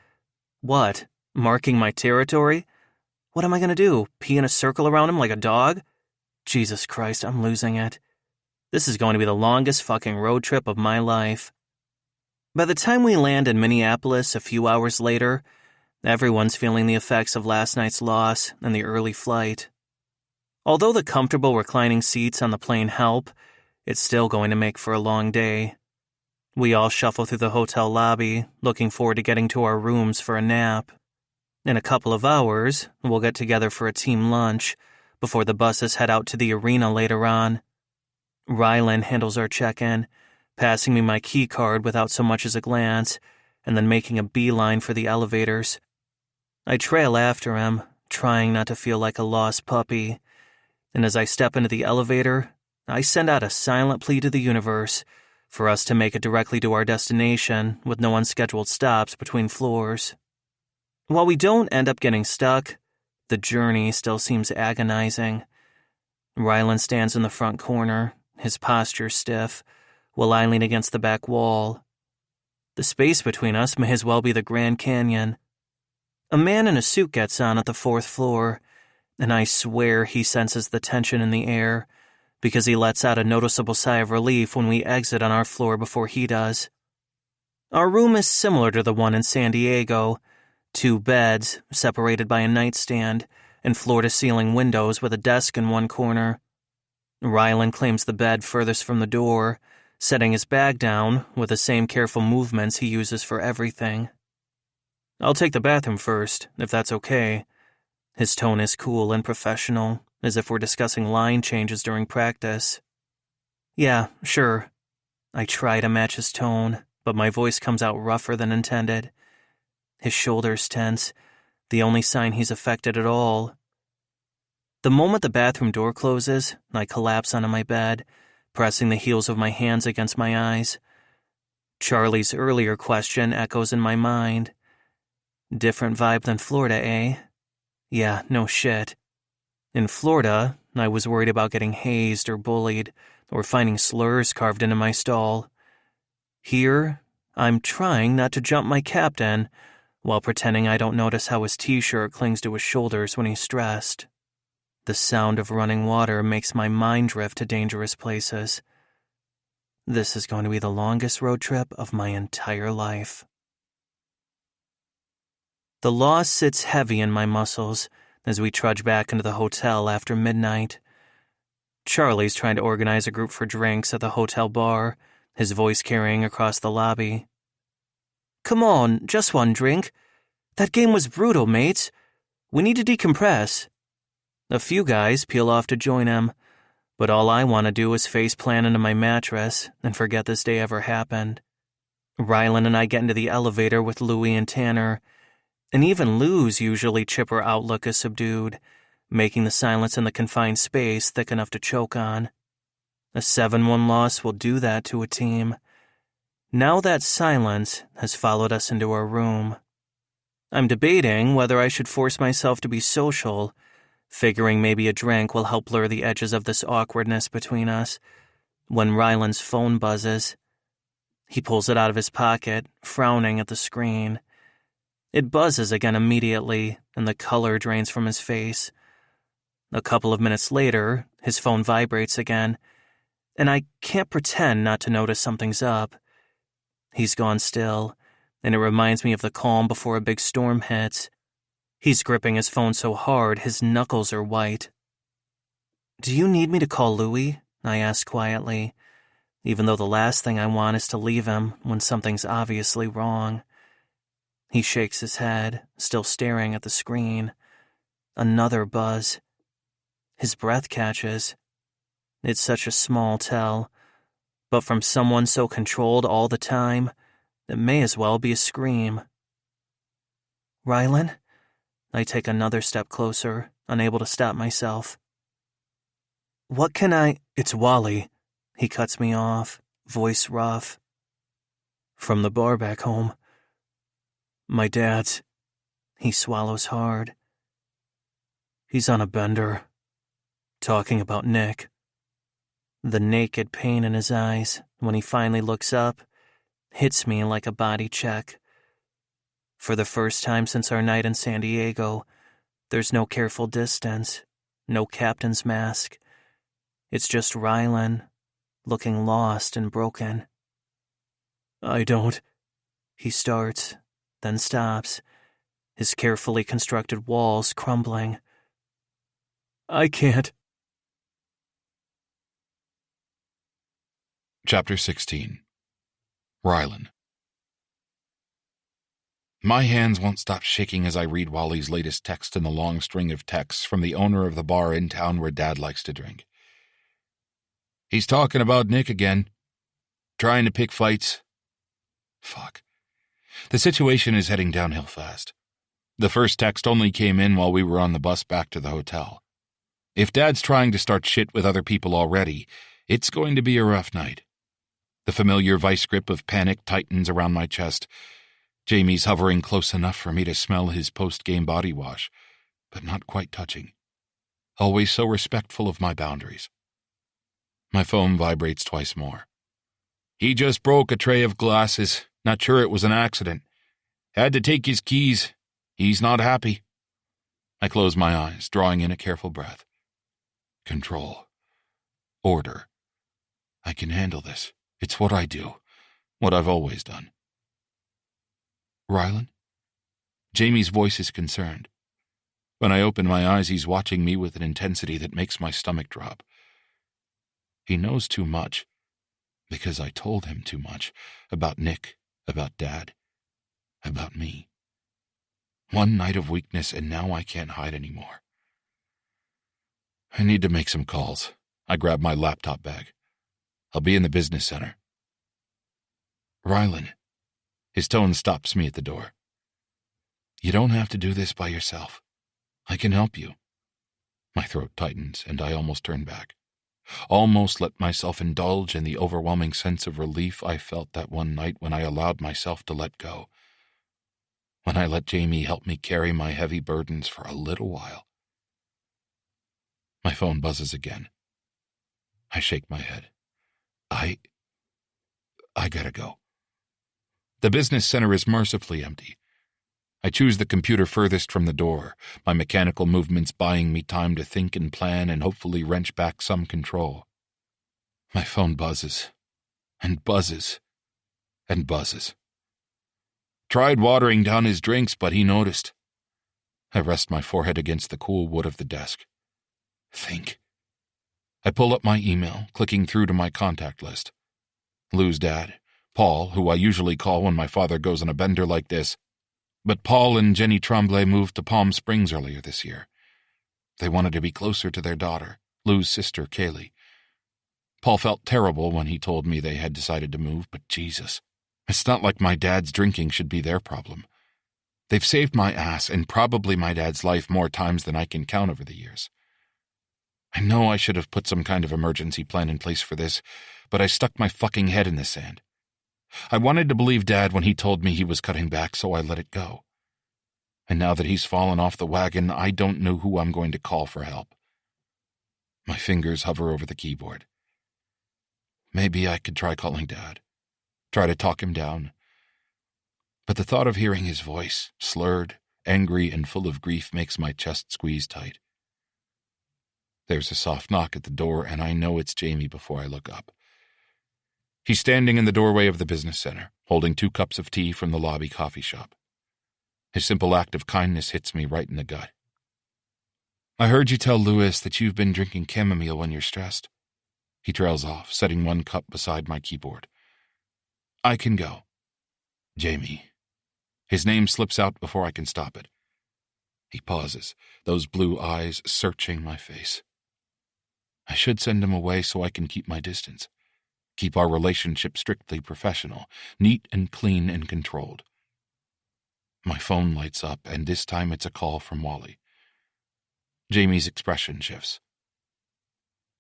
What? Marking my territory? What am I going to do? Pee in a circle around him like a dog? Jesus Christ, I'm losing it. This is going to be the longest fucking road trip of my life. By the time we land in Minneapolis a few hours later, everyone's feeling the effects of last night's loss and the early flight. Although the comfortable reclining seats on the plane help, it's still going to make for a long day. We all shuffle through the hotel lobby, looking forward to getting to our rooms for a nap. In a couple of hours, we'll get together for a team lunch before the buses head out to the arena later on. Rylan handles our check-in, passing me my key card without so much as a glance, and then making a beeline for the elevators. I trail after him, trying not to feel like a lost puppy, and as I step into the elevator, I send out a silent plea to the universe for us to make it directly to our destination with no unscheduled stops between floors. While we don't end up getting stuck, the journey still seems agonizing. Rylan stands in the front corner, his posture stiff, while I lean against the back wall. The space between us may as well be the Grand Canyon. A man in a suit gets on at the 4th floor, and I swear he senses the tension in the air, because he lets out a noticeable sigh of relief when we exit on our floor before he does. Our room is similar to the one in San Diego, 2 beds, separated by a nightstand, and floor-to-ceiling windows with a desk in one corner. Rylan claims the bed furthest from the door, setting his bag down with the same careful movements he uses for everything. I'll take the bathroom first, if that's okay. His tone is cool and professional, as if we're discussing line changes during practice. Yeah, sure. I try to match his tone, but my voice comes out rougher than intended. His shoulders tense, the only sign he's affected at all. The moment the bathroom door closes, I collapse onto my bed, pressing the heels of my hands against my eyes. Charlie's earlier question echoes in my mind. Different vibe than Florida, eh? Yeah, no shit. In Florida, I was worried about getting hazed or bullied, or finding slurs carved into my stall. Here, I'm trying not to jump my captain, while pretending I don't notice how his t-shirt clings to his shoulders when he's stressed. The sound of running water makes my mind drift to dangerous places. This is going to be the longest road trip of my entire life. The loss sits heavy in my muscles as we trudge back into the hotel after midnight. Charlie's trying to organize a group for drinks at the hotel bar, his voice carrying across the lobby. "Come on, just one drink. That game was brutal, mates. We need to decompress." A few guys peel off to join him, but all I want to do is face plant into my mattress and forget this day ever happened. Rylan and I get into the elevator with Louie and Tanner, and even Lou's usually chipper outlook is subdued, making the silence in the confined space thick enough to choke on. A 7-1 loss will do that to a team. Now that silence has followed us into our room. I'm debating whether I should force myself to be social, figuring maybe a drink will help blur the edges of this awkwardness between us, when Rylan's phone buzzes. He pulls it out of his pocket, frowning at the screen. It buzzes again immediately, and the color drains from his face. A couple of minutes later, his phone vibrates again, and I can't pretend not to notice something's up. He's gone still, and it reminds me of the calm before a big storm hits. He's gripping his phone so hard his knuckles are white. "Do you need me to call Louie?" I ask quietly, even though the last thing I want is to leave him when something's obviously wrong. He shakes his head, still staring at the screen. Another buzz. His breath catches. It's such a small tell, but from someone so controlled all the time, it may as well be a scream. "Rylan?" I take another step closer, unable to stop myself. "What can I—" "It's Wally." He cuts me off, voice rough. "From the bar back home. My dad's." He swallows hard. "He's on a bender. Talking about Nick." The naked pain in his eyes, when he finally looks up, hits me like a body check. For the first time since our night in San Diego, there's no careful distance, no captain's mask. It's just Rylan, looking lost and broken. "I don't—" He starts, then stops, his carefully constructed walls crumbling. "I can't." Chapter 16. Rylan. My hands won't stop shaking as I read Wally's latest text in the long string of texts from the owner of the bar in town where Dad likes to drink. He's talking about Nick again. Trying to pick fights. Fuck. The situation is heading downhill fast. The first text only came in while we were on the bus back to the hotel. If Dad's trying to start shit with other people already, it's going to be a rough night. The familiar vice grip of panic tightens around my chest. Jamie's hovering close enough for me to smell his post-game body wash, but not quite touching. Always so respectful of my boundaries. My phone vibrates twice more. He just broke a tray of glasses. Not sure it was an accident. Had to take his keys. He's not happy. I close my eyes, drawing in a careful breath. Control. Order. I can handle this. It's what I do. What I've always done. Rylan? Jamie's voice is concerned. When I open my eyes, he's watching me with an intensity that makes my stomach drop. He knows too much, because I told him too much, about Nick, about Dad, about me. One night of weakness, and now I can't hide anymore. I need to make some calls. I grab my laptop bag. I'll be in the business center. Rylan. His tone stops me at the door. You don't have to do this by yourself. I can help you. My throat tightens, and I almost turn back. Almost let myself indulge in the overwhelming sense of relief I felt that one night when I allowed myself to let go. When I let Jamie help me carry my heavy burdens for a little while. My phone buzzes again. I shake my head. I gotta go. The business center is mercifully empty. I choose the computer furthest from the door, my mechanical movements buying me time to think and plan and hopefully wrench back some control. My phone buzzes, and buzzes, and buzzes. Tried watering down his drinks, but he noticed. I rest my forehead against the cool wood of the desk. Think. I pull up my email, clicking through to my contact list. Lou's dad, Paul, who I usually call when my father goes on a bender like this, but Paul and Jenny Tremblay moved to Palm Springs earlier this year. They wanted to be closer to their daughter, Lou's sister, Kaylee. Paul felt terrible when he told me they had decided to move, but Jesus, it's not like my dad's drinking should be their problem. They've saved my ass and probably my dad's life more times than I can count over the years. I know I should have put some kind of emergency plan in place for this, but I stuck my fucking head in the sand. I wanted to believe Dad when he told me he was cutting back, so I let it go. And now that he's fallen off the wagon, I don't know who I'm going to call for help. My fingers hover over the keyboard. Maybe I could try calling Dad, try to talk him down. But the thought of hearing his voice, slurred, angry, and full of grief, makes my chest squeeze tight. There's a soft knock at the door, and I know it's Jamie before I look up. He's standing in the doorway of the business center, holding 2 cups of tea from the lobby coffee shop. His simple act of kindness hits me right in the gut. I heard you tell Louis that you've been drinking chamomile when you're stressed. He trails off, setting 1 cup beside my keyboard. I can go. Jamie. His name slips out before I can stop it. He pauses, those blue eyes searching my face. I should send him away so I can keep my distance. Keep our relationship strictly professional, neat and clean and controlled. My phone lights up, and this time it's a call from Wally. Jamie's expression shifts.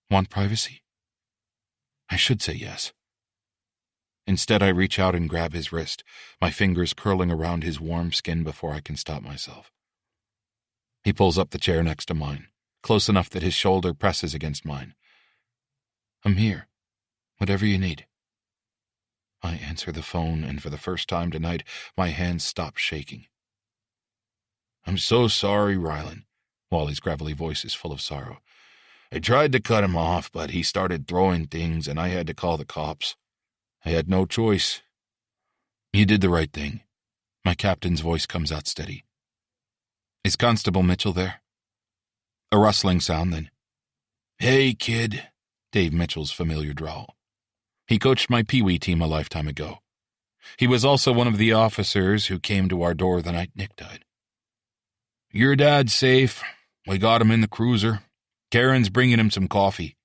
Want privacy? I should say yes. Instead, I reach out and grab his wrist, my fingers curling around his warm skin before I can stop myself. He pulls up the chair next to mine, close enough that his shoulder presses against mine. I'm here. Whatever you need. I answer the phone, and for the first time tonight, my hands stop shaking. I'm so sorry, Rylan. Wally's gravelly voice is full of sorrow. I tried to cut him off, but he started throwing things, and I had to call the cops. I had no choice. You did the right thing. My captain's voice comes out steady. Is Constable Mitchell there? A rustling sound, then. Hey, kid, Dave Mitchell's familiar drawl. He coached my Pee-wee team a lifetime ago. He was also one of the officers who came to our door the night Nick died. Your dad's safe. We got him in the cruiser. Karen's bringing him some coffee.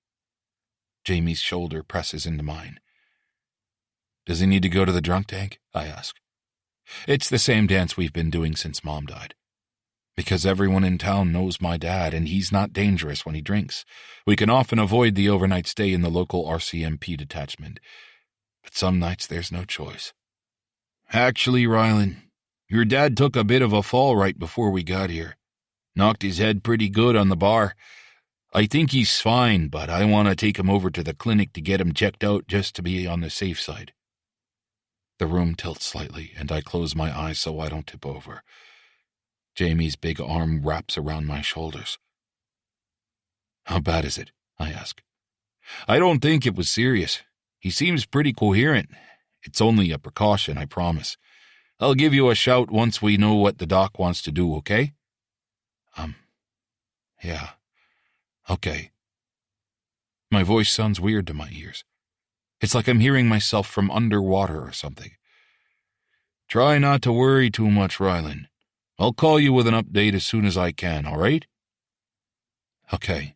Jamie's shoulder presses into mine. Does he need to go to the drunk tank? I ask. It's the same dance we've been doing since Mom died. Because everyone in town knows my dad, and he's not dangerous when he drinks. We can often avoid the overnight stay in the local RCMP detachment. But some nights there's no choice. Actually, Rylan, your dad took a bit of a fall right before we got here. Knocked his head pretty good on the bar. I think he's fine, but I want to take him over to the clinic to get him checked out just to be on the safe side. The room tilts slightly, and I close my eyes so I don't tip over. Jamie's big arm wraps around my shoulders. How bad is it? I ask. I don't think it was serious. He seems pretty coherent. It's only a precaution, I promise. I'll give you a shout once we know what the doc wants to do, okay? Yeah. Okay. My voice sounds weird to my ears. It's like I'm hearing myself from underwater or something. Try not to worry too much, Rylan. I'll call you with an update as soon as I can, all right? Okay.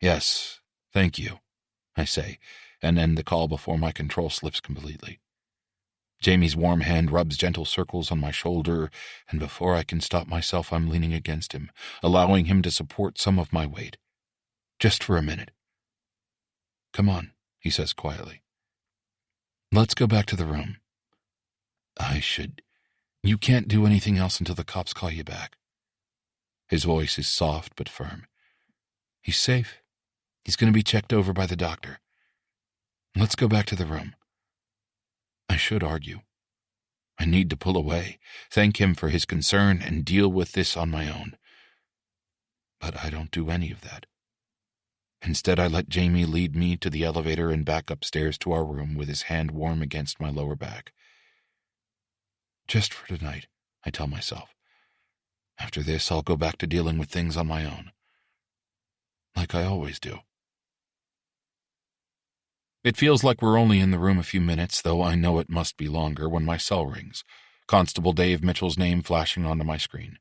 Yes, thank you, I say, and end the call before my control slips completely. Jamie's warm hand rubs gentle circles on my shoulder, and before I can stop myself, I'm leaning against him, allowing him to support some of my weight. Just for a minute. Come on, he says quietly. Let's go back to the room. You can't do anything else until the cops call you back. His voice is soft but firm. He's safe. He's going to be checked over by the doctor. Let's go back to the room. I should argue. I need to pull away, thank him for his concern, and deal with this on my own. But I don't do any of that. Instead, I let Jamie lead me to the elevator and back upstairs to our room with his hand warm against my lower back. Just for tonight, I tell myself. After this, I'll go back to dealing with things on my own. Like I always do. It feels like we're only in the room a few minutes, though I know it must be longer when my cell rings, Constable Dave Mitchell's name flashing onto my screen.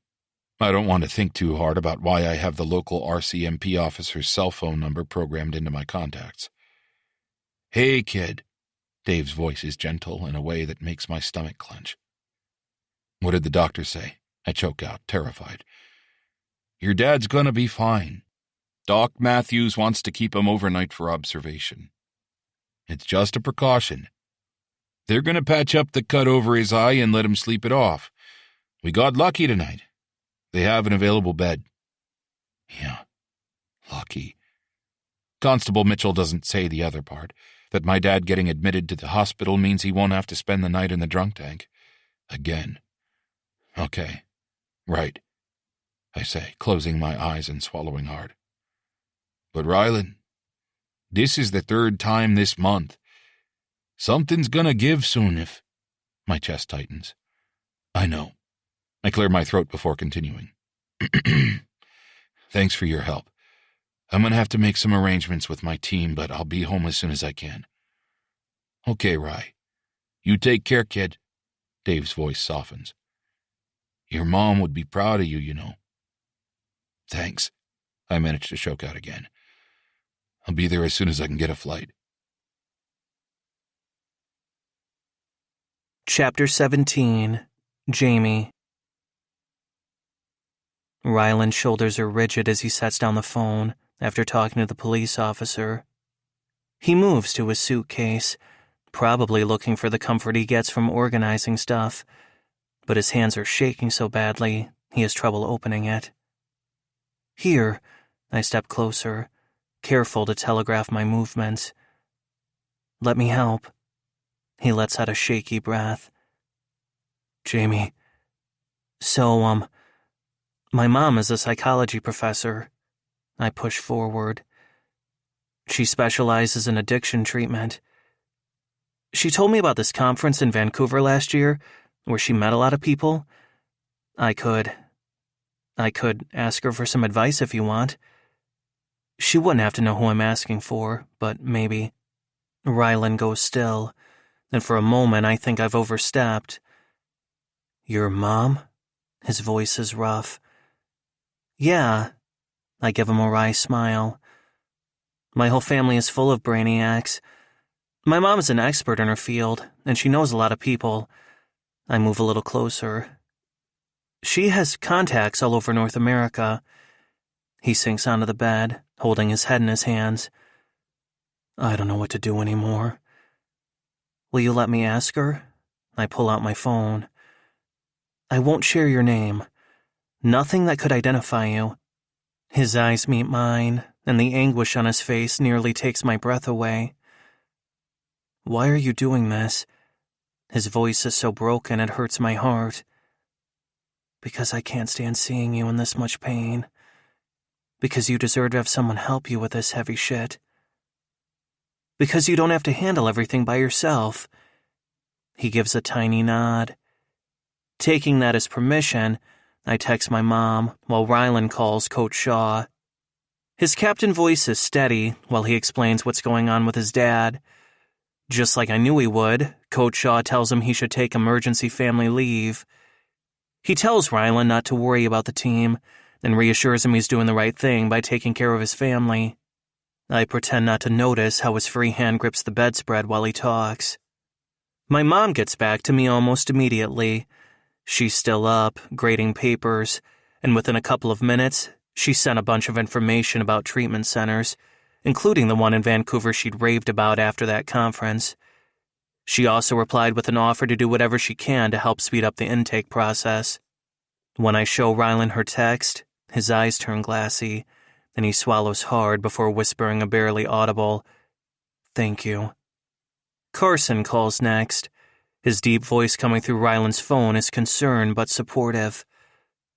I don't want to think too hard about why I have the local RCMP officer's cell phone number programmed into my contacts. "Hey, kid." Dave's voice is gentle in a way that makes my stomach clench. "What did the doctor say?" I choke out, terrified. "Your dad's gonna be fine. Doc Matthews wants to keep him overnight for observation. It's just a precaution. They're gonna patch up the cut over his eye and let him sleep it off. We got lucky tonight. They have an available bed." Yeah, lucky. Constable Mitchell doesn't say the other part, that my dad getting admitted to the hospital means he won't have to spend the night in the drunk tank. Again. Okay. Right, I say, closing my eyes and swallowing hard. "But Rylan, this is the 3rd time this month. Something's gonna give soon if—" My chest tightens. "I know." I clear my throat before continuing. "Thanks for your help. I'm gonna have to make some arrangements with my team, but I'll be home as soon as I can." "Okay, Rye. You take care, kid." Dave's voice softens. "Your mom would be proud of you, you know." "Thanks." I managed to choke out again. "I'll be there as soon as I can get a flight." Chapter 17. Jamie. Ryland's shoulders are rigid as he sets down the phone after talking to the police officer. He moves to his suitcase, probably looking for the comfort he gets from organizing stuff, but his hands are shaking so badly he has trouble opening it. "Here," I step closer, careful to telegraph my movements. "Let me help." He lets out a shaky breath. "Jamie, so, my mom is a psychology professor." I push forward. "She specializes in addiction treatment. She told me about this conference in Vancouver last year, where she met a lot of people. I could ask her for some advice if you want. She wouldn't have to know who I'm asking for, but maybe." Ryland goes still, and for a moment I think I've overstepped. "Your mom?" His voice is rough. "Yeah." I give him a wry smile. "My whole family is full of brainiacs. My mom is an expert in her field, and she knows a lot of people." I move a little closer. "She has contacts all over North America." He sinks onto the bed, holding his head in his hands. "I don't know what to do anymore." "Will you let me ask her?" I pull out my phone. "I won't share your name. Nothing that could identify you." His eyes meet mine, and the anguish on his face nearly takes my breath away. "Why are you doing this?" His voice is so broken it hurts my heart. "Because I can't stand seeing you in this much pain. Because you deserve to have someone help you with this heavy shit. Because you don't have to handle everything by yourself." He gives a tiny nod. Taking that as permission, I text my mom while Ryland calls Coach Shaw. His captain voice is steady while he explains what's going on with his dad. Just like I knew he would, Coach Shaw tells him he should take emergency family leave. He tells Ryland not to worry about the team and reassures him he's doing the right thing by taking care of his family. I pretend not to notice how his free hand grips the bedspread while he talks. My mom gets back to me almost immediately. She's still up, grading papers, and within a couple of minutes, she sent a bunch of information about treatment centers, including the one in Vancouver she'd raved about after that conference. She also replied with an offer to do whatever she can to help speed up the intake process. When I show Ryland her text, his eyes turn glassy, and he swallows hard before whispering a barely audible, "Thank you." Carson calls next. His deep voice coming through Ryland's phone is concerned but supportive.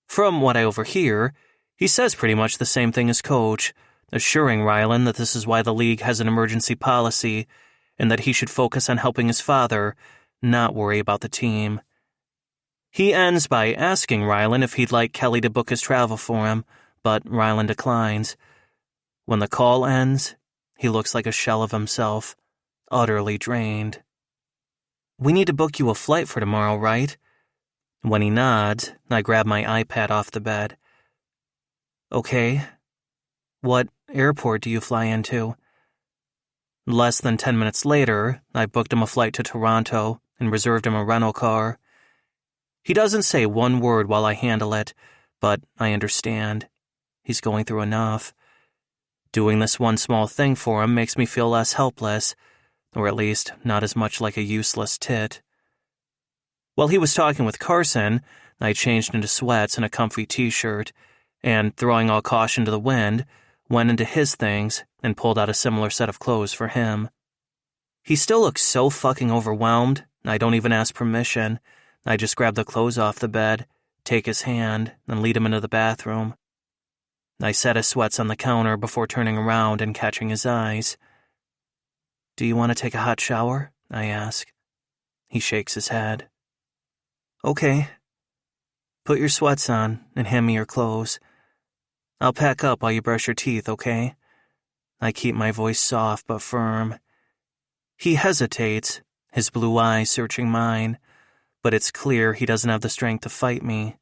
From what I overhear, he says pretty much the same thing as Coach, assuring Ryland that this is why the league has an emergency policy and that he should focus on helping his father, not worry about the team. He ends by asking Ryland if he'd like Kelly to book his travel for him, but Ryland declines. When the call ends, he looks like a shell of himself, utterly drained. "We need to book you a flight for tomorrow, right?" When he nods, I grab my iPad off the bed. "Okay. What airport do you fly into?" Less than 10 minutes later, I booked him a flight to Toronto and reserved him a rental car. He doesn't say one word while I handle it, but I understand. He's going through enough. Doing this one small thing for him makes me feel less helpless, or at least not as much like a useless tit. While he was talking with Carson, I changed into sweats and a comfy t-shirt, and, throwing all caution to the wind, went into his things and pulled out a similar set of clothes for him. He still looks so fucking overwhelmed, I don't even ask permission. I just grab the clothes off the bed, take his hand, and lead him into the bathroom. I set his sweats on the counter before turning around and catching his eyes. "Do you want to take a hot shower?" I ask. He shakes his head. "Okay. Put your sweats on and hand me your clothes. I'll pack up while you brush your teeth, okay?" I keep my voice soft but firm. He hesitates, his blue eyes searching mine, but it's clear he doesn't have the strength to fight me.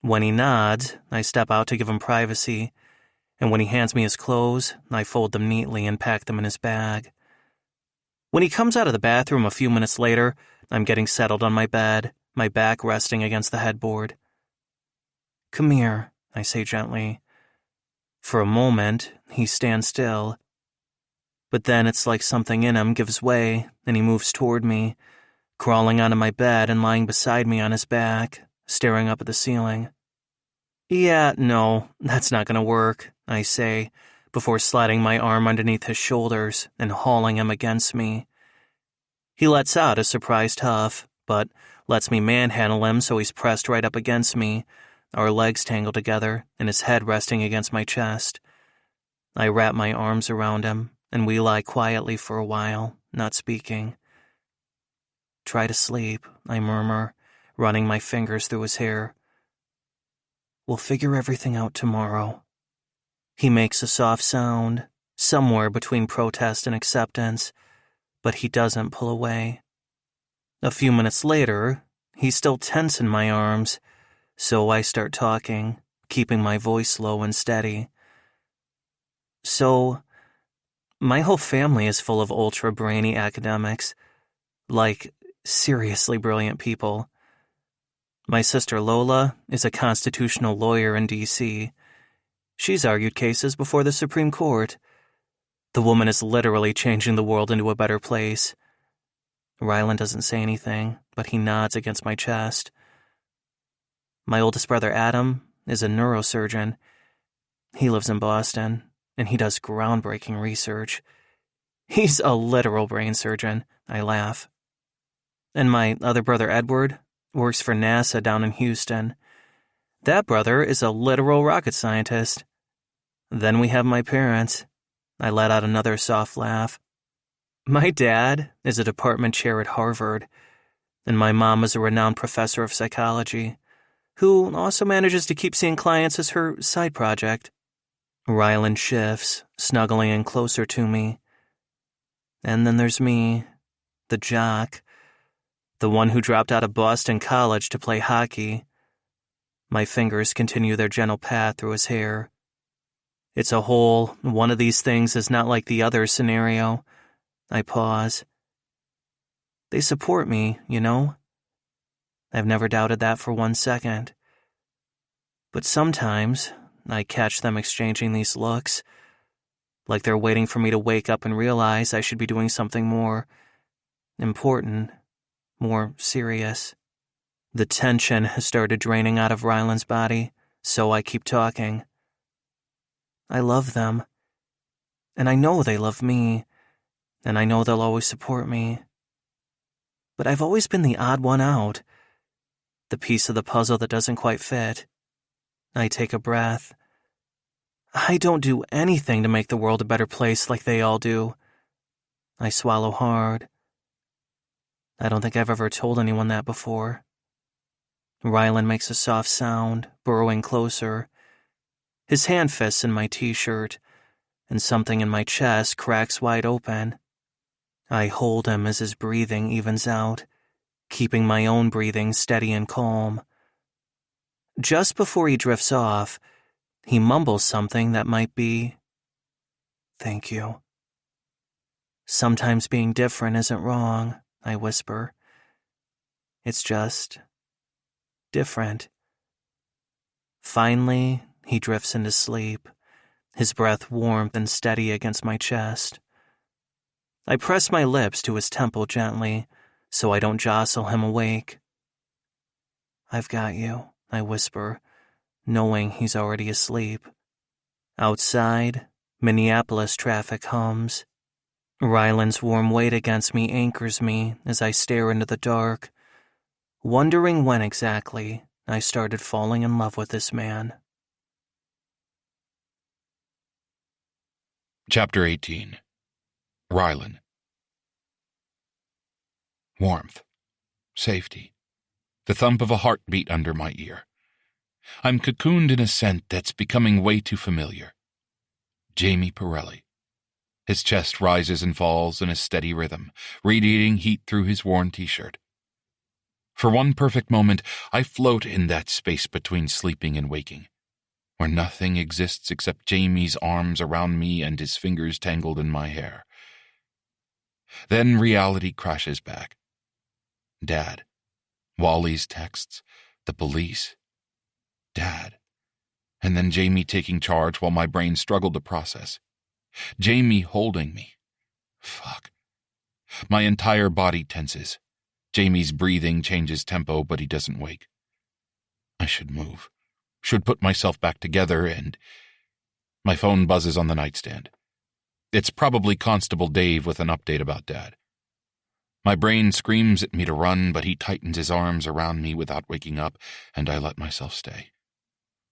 When he nods, I step out to give him privacy, and when he hands me his clothes, I fold them neatly and pack them in his bag. When he comes out of the bathroom a few minutes later, I'm getting settled on my bed, my back resting against the headboard. "Come here," I say gently. For a moment, he stands still. But then it's like something in him gives way, and he moves toward me, crawling onto my bed and lying beside me on his back, staring up at the ceiling. "Yeah, no, that's not gonna work," I say, before sliding my arm underneath his shoulders and hauling him against me. He lets out a surprised huff, but lets me manhandle him so he's pressed right up against me, our legs tangled together and his head resting against my chest. I wrap my arms around him, and we lie quietly for a while, not speaking. "Try to sleep," I murmur, running my fingers through his hair. "We'll figure everything out tomorrow." He makes a soft sound, somewhere between protest and acceptance, but he doesn't pull away. A few minutes later, he's still tense in my arms, so I start talking, keeping my voice low and steady. "So, my whole family is full of ultra-brainy academics, like, seriously brilliant people. My sister Lola is a constitutional lawyer in D.C. She's argued cases before the Supreme Court. The woman is literally changing the world into a better place." Rylan doesn't say anything, but he nods against my chest. "My oldest brother Adam is a neurosurgeon. He lives in Boston, and he does groundbreaking research. He's a literal brain surgeon," I laugh. "And my other brother Edward works for NASA down in Houston. That brother is a literal rocket scientist. Then we have my parents." I let out another soft laugh. "My dad is a department chair at Harvard, and my mom is a renowned professor of psychology, who also manages to keep seeing clients as her side project." Rylan shifts, snuggling in closer to me. "And then there's me, the jock, the one who dropped out of Boston College to play hockey." My fingers continue their gentle path through his hair. "It's a whole, one of these things is not like the other scenario." I pause. "They support me, you know? I've never doubted that for 1 second. But sometimes I catch them exchanging these looks, like they're waiting for me to wake up and realize I should be doing something more important, more serious." The tension has started draining out of Rylan's body, so I keep talking. "I love them, and I know they love me, and I know they'll always support me. But I've always been the odd one out, the piece of the puzzle that doesn't quite fit." I take a breath. "I don't do anything to make the world a better place like they all do." I swallow hard. I don't think I've ever told anyone that before. Rylan makes a soft sound, burrowing closer. His hand fists in my t-shirt, and something in my chest cracks wide open. I hold him as his breathing evens out, keeping my own breathing steady and calm. Just before he drifts off, he mumbles something that might be, "Thank you." "Sometimes being different isn't wrong," I whisper. "It's just different." Finally, he drifts into sleep, his breath warm and steady against my chest. I press my lips to his temple gently, so I don't jostle him awake. "I've got you," I whisper, knowing he's already asleep. Outside, Minneapolis traffic hums. Ryland's warm weight against me anchors me as I stare into the dark, wondering when exactly I started falling in love with this man. Chapter 18. Ryland. Warmth. Safety. The thump of a heartbeat under my ear. I'm cocooned in a scent that's becoming way too familiar. Jamie Pirelli. His chest rises and falls in a steady rhythm, radiating heat through his worn t-shirt. For one perfect moment, I float in that space between sleeping and waking, where nothing exists except Jamie's arms around me and his fingers tangled in my hair. Then reality crashes back. Dad. Wally's texts. The police. Dad. And then Jamie taking charge while my brain struggled to process. Jamie holding me. Fuck. My entire body tenses. Jamie's breathing changes tempo, but he doesn't wake. I should move. Should put myself back together, and my phone buzzes on the nightstand. It's probably Constable Dave with an update about Dad. My brain screams at me to run, but he tightens his arms around me without waking up, and I let myself stay.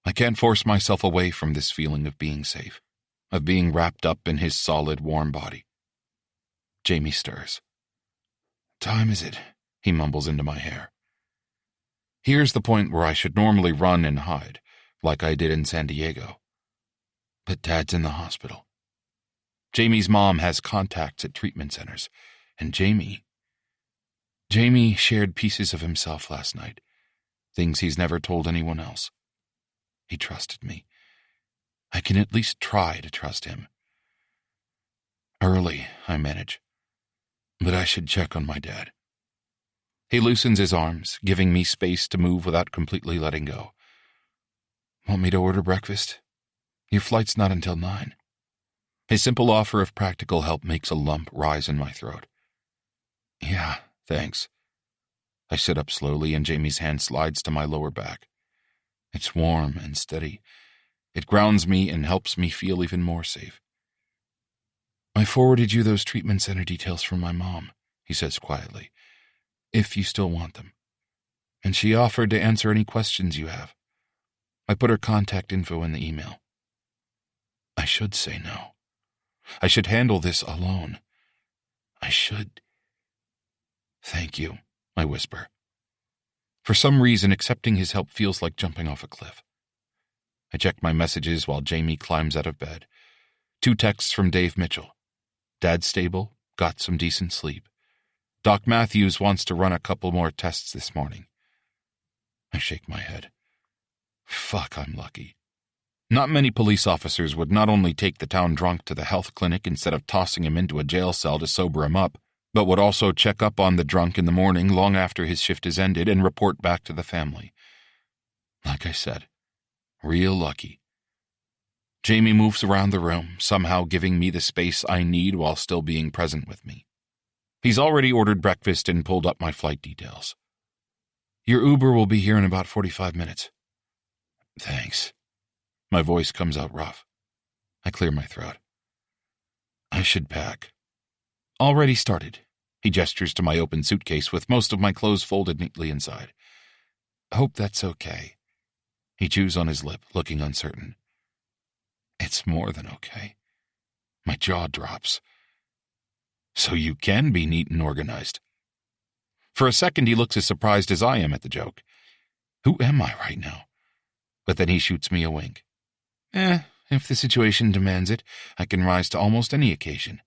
I can't force myself away from this feeling of being safe, of being wrapped up in his solid, warm body. Jamie stirs. "Time is it?" he mumbles into my hair. Here's the point where I should normally run and hide, like I did in San Diego. But Dad's in the hospital. Jamie's mom has contacts at treatment centers, and Jamie shared pieces of himself last night, things he's never told anyone else. He trusted me. I can at least try to trust him. Early, I manage. But I should check on my dad. He loosens his arms, giving me space to move without completely letting go. "Want me to order breakfast? Your flight's not until 9. His simple offer of practical help makes a lump rise in my throat. "Yeah, thanks." I sit up slowly and Jamie's hand slides to my lower back. It's warm and steady. It grounds me and helps me feel even more safe. "I forwarded you those treatment center details from my mom," he says quietly, "if you still want them. And she offered to answer any questions you have. I put her contact info in the email." I should say no. I should handle this alone. I should. "Thank you," I whisper. For some reason, accepting his help feels like jumping off a cliff. I check my messages while Jamie climbs out of bed. 2 texts from Dave Mitchell. "Dad's stable, got some decent sleep. Doc Matthews wants to run a couple more tests this morning." I shake my head. Fuck, I'm lucky. Not many police officers would not only take the town drunk to the health clinic instead of tossing him into a jail cell to sober him up, but would also check up on the drunk in the morning long after his shift is ended and report back to the family. Like I said, real lucky. Jamie moves around the room, somehow giving me the space I need while still being present with me. He's already ordered breakfast and pulled up my flight details. "Your Uber will be here in about 45 minutes. "Thanks." My voice comes out rough. I clear my throat. "I should pack." "Already started." He gestures to my open suitcase with most of my clothes folded neatly inside. "Hope that's okay." He chews on his lip, looking uncertain. It's more than okay. My jaw drops. "So you can be neat and organized." For a second he looks as surprised as I am at the joke. Who am I right now? But then he shoots me a wink. If the situation demands it, I can rise to almost any occasion.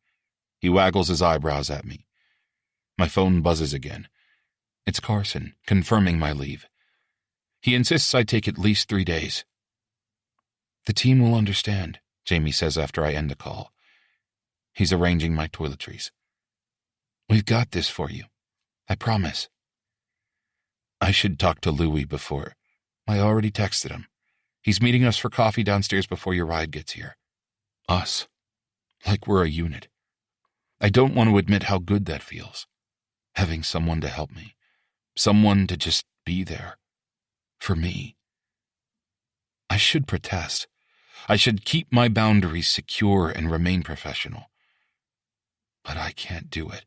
He waggles his eyebrows at me. My phone buzzes again. It's Carson, confirming my leave. He insists I take at least 3 days. The team will understand, Jamie says after I end the call. He's arranging my toiletries. We've got this for you. I promise. I should talk to Louie before. I already texted him. He's meeting us for coffee downstairs before your ride gets here. Us. Like we're a unit. I don't want to admit how good that feels. Having someone to help me. Someone to just be there. For me. I should protest. I should keep my boundaries secure and remain professional. But I can't do it.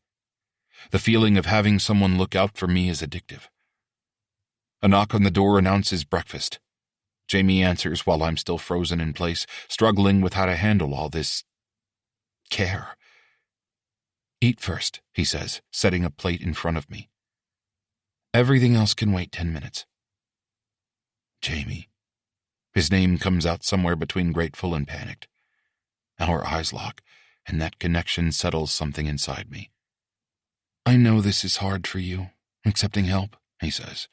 The feeling of having someone look out for me is addictive. A knock on the door announces breakfast. Jamie answers while I'm still frozen in place, struggling with how to handle all this care. Eat first, he says, setting a plate in front of me. Everything else can wait 10 minutes. Jamie. His name comes out somewhere between grateful and panicked. Our eyes lock, and that connection settles something inside me. I know this is hard for you, accepting help, he says.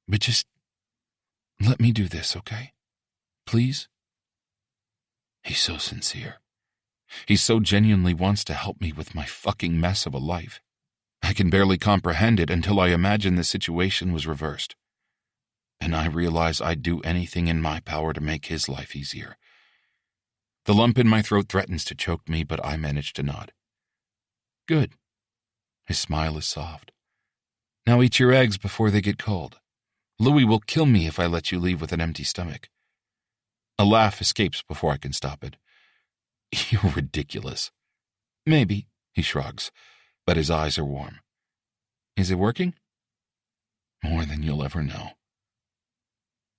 But just let me do this, okay? Please? He's so sincere. He so genuinely wants to help me with my fucking mess of a life. I can barely comprehend it until I imagine the situation was reversed. And I realize I'd do anything in my power to make his life easier. The lump in my throat threatens to choke me, but I manage to nod. Good. His smile is soft. Now eat your eggs before they get cold. Louie will kill me if I let you leave with an empty stomach. A laugh escapes before I can stop it. You're ridiculous. Maybe, he shrugs, but his eyes are warm. Is it working? More than you'll ever know.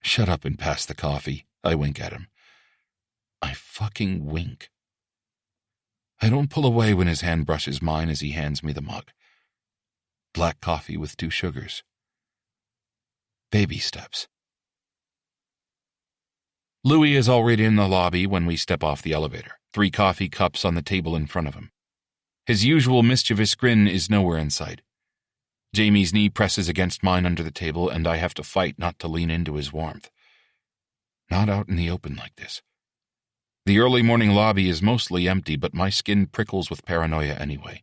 Shut up and pass the coffee, I wink at him. I fucking wink. I don't pull away when his hand brushes mine as he hands me the mug. Black coffee with 2 sugars. Baby steps. Louis is already in the lobby when we step off the elevator, 3 coffee cups on the table in front of him. His usual mischievous grin is nowhere in sight. Jamie's knee presses against mine under the table, and I have to fight not to lean into his warmth. Not out in the open like this. The early morning lobby is mostly empty, but my skin prickles with paranoia anyway.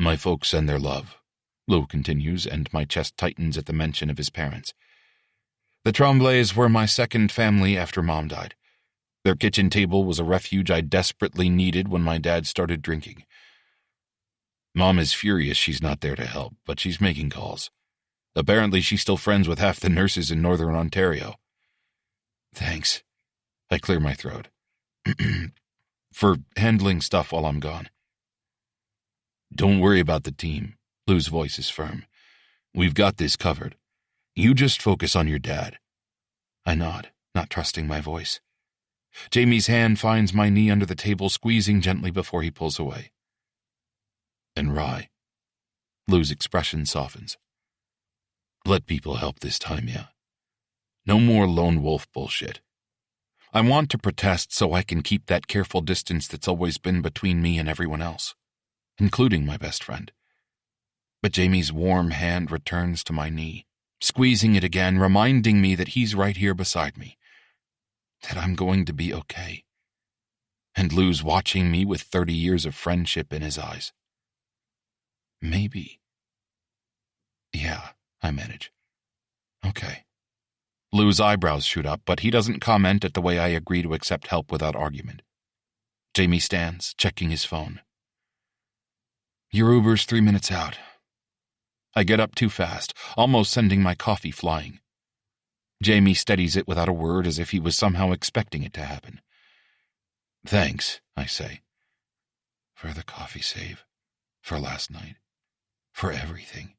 My folks send their love, Lou continues, and my chest tightens at the mention of his parents. The Tremblays were my second family after Mom died. Their kitchen table was a refuge I desperately needed when my dad started drinking. Mom is furious she's not there to help, but she's making calls. Apparently she's still friends with half the nurses in Northern Ontario. Thanks. I clear my throat. For handling stuff while I'm gone. Don't worry about the team. Lou's voice is firm. We've got this covered. You just focus on your dad. I nod, not trusting my voice. Jamie's hand finds my knee under the table, squeezing gently before he pulls away. And Rye. Lou's expression softens. Let people help this time, yeah. No more lone wolf bullshit. I want to protest so I can keep that careful distance that's always been between me and everyone else, including my best friend. But Jamie's warm hand returns to my knee, squeezing it again, reminding me that he's right here beside me, that I'm going to be okay. And Lou's watching me with 30 years of friendship in his eyes. Maybe. Yeah, I manage. Okay. Lou's eyebrows shoot up, but he doesn't comment at the way I agree to accept help without argument. Jamie stands, checking his phone. Your Uber's 3 minutes out. I get up too fast, almost sending my coffee flying. Jamie steadies it without a word, as if he was somehow expecting it to happen. Thanks, I say. For the coffee save, for last night, for everything.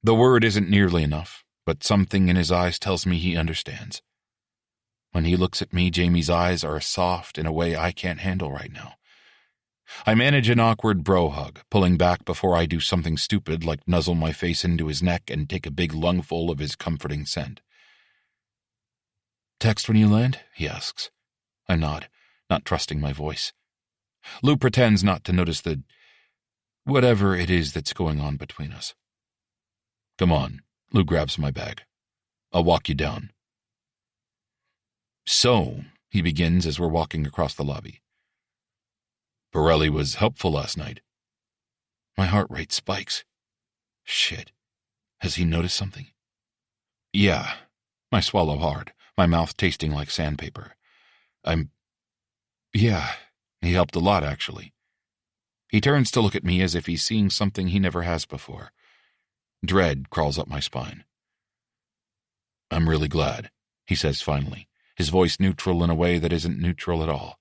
The word isn't nearly enough, but something in his eyes tells me he understands. When he looks at me, Jamie's eyes are soft in a way I can't handle right now. I manage an awkward bro hug, pulling back before I do something stupid like nuzzle my face into his neck and take a big lungful of his comforting scent. Text when you land? He asks. I nod, not trusting my voice. Lou pretends not to notice the whatever it is that's going on between us. Come on, Lou grabs my bag. I'll walk you down. So, he begins as we're walking across the lobby. Pirelli was helpful last night. My heart rate spikes. Shit. Has he noticed something? Yeah. I swallow hard, my mouth tasting like sandpaper. Yeah, he helped a lot, actually. He turns to look at me as if he's seeing something he never has before. Dread crawls up my spine. I'm really glad, he says finally, his voice neutral in a way that isn't neutral at all.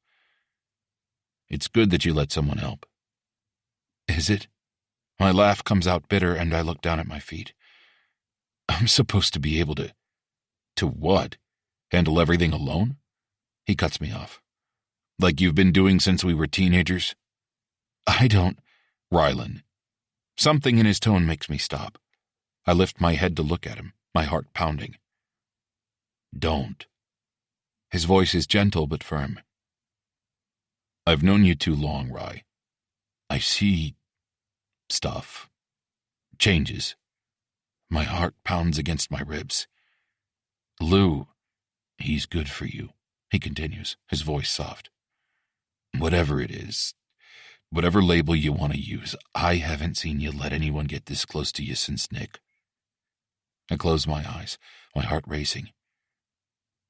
It's good that you let someone help. Is it? My laugh comes out bitter and I look down at my feet. I'm supposed to be able to... To what? Handle everything alone? He cuts me off. Like you've been doing since we were teenagers? I don't... Rylan. Something in his tone makes me stop. I lift my head to look at him, my heart pounding. Don't. His voice is gentle but firm. I've known you too long, Rye. I see... stuff. Changes. My heart pounds against my ribs. Lou, he's good for you, he continues, his voice soft. Whatever it is, whatever label you want to use, I haven't seen you let anyone get this close to you since Nick. I close my eyes, my heart racing.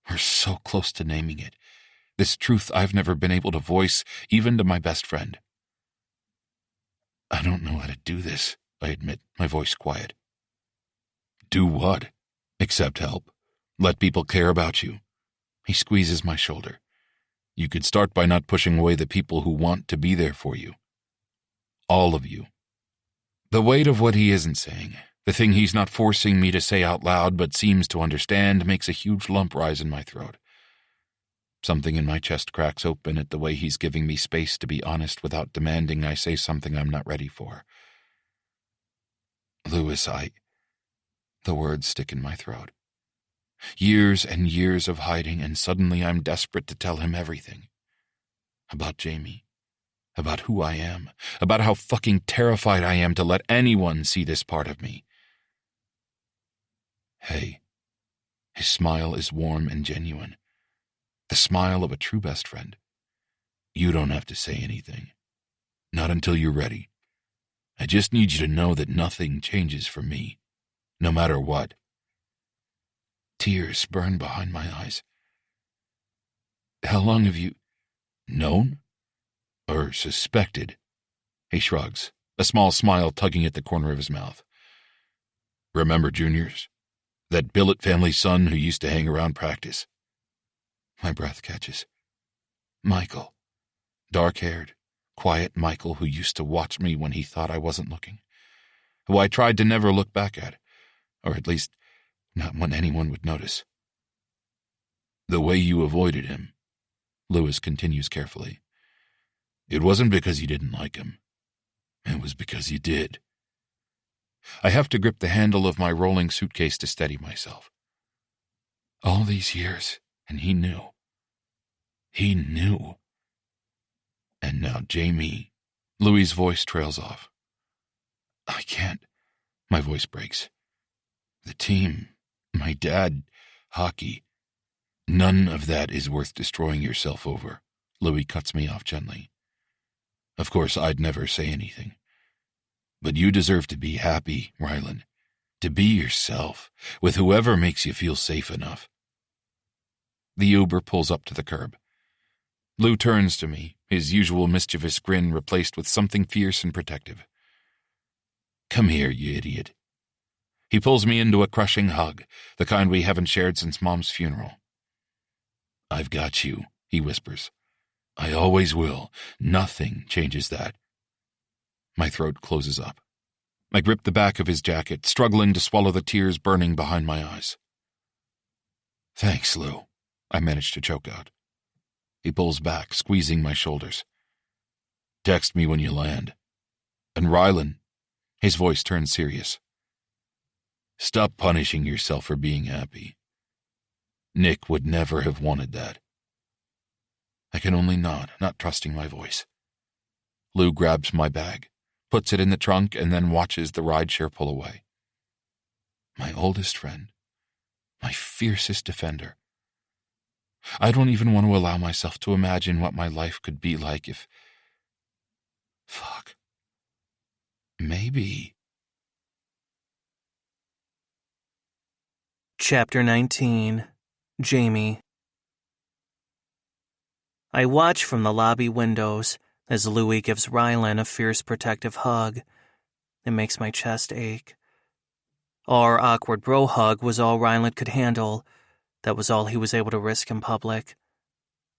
We're so close to naming it. This truth I've never been able to voice, even to my best friend. I don't know how to do this, I admit, my voice quiet. Do what? Accept help. Let people care about you. He squeezes my shoulder. You could start by not pushing away the people who want to be there for you. All of you. The weight of what he isn't saying, the thing he's not forcing me to say out loud but seems to understand, makes a huge lump rise in my throat. Something in my chest cracks open at the way he's giving me space to be honest without demanding I say something I'm not ready for. Louis, The words stick in my throat. Years and years of hiding, and suddenly I'm desperate to tell him everything. About Jamie. About who I am. About how fucking terrified I am to let anyone see this part of me. Hey. His smile is warm and genuine. The smile of a true best friend. You don't have to say anything. Not until you're ready. I just need you to know that nothing changes for me. No matter what. Tears burn behind my eyes. How long have you known? Or suspected? He shrugs, a small smile tugging at the corner of his mouth. Remember Juniors? That billet family son who used to hang around practice? My breath catches. Michael. Dark-haired, quiet Michael who used to watch me when he thought I wasn't looking. Who I tried to never look back at, or at least not when anyone would notice. The way you avoided him, Lewis continues carefully. It wasn't because you didn't like him. It was because you did. I have to grip the handle of my rolling suitcase to steady myself. All these years, and he knew. He knew. And now Jamie. Louis' voice trails off. I can't. My voice breaks. The team, my dad, hockey. None of that is worth destroying yourself over. Louis cuts me off gently. Of course, I'd never say anything. But you deserve to be happy, Rylan. To be yourself, with whoever makes you feel safe enough. The Uber pulls up to the curb. Lou turns to me, his usual mischievous grin replaced with something fierce and protective. Come here, you idiot. He pulls me into a crushing hug, the kind we haven't shared since Mom's funeral. I've got you, he whispers. I always will. Nothing changes that. My throat closes up. I grip the back of his jacket, struggling to swallow the tears burning behind my eyes. Thanks, Lou, I manage to choke out. He pulls back, squeezing my shoulders. Text me when you land. And Rylan, his voice turns serious. Stop punishing yourself for being happy. Nick would never have wanted that. I can only nod, not trusting my voice. Lou grabs my bag, puts it in the trunk, and then watches the rideshare pull away. My oldest friend. My fiercest defender. I don't even want to allow myself to imagine what my life could be like if... Fuck. Maybe. Chapter 19. Jamie. I watch from the lobby windows as Louis gives Rylan a fierce protective hug. It makes my chest ache. Our awkward bro hug was all Rylan could handle. That was all he was able to risk in public.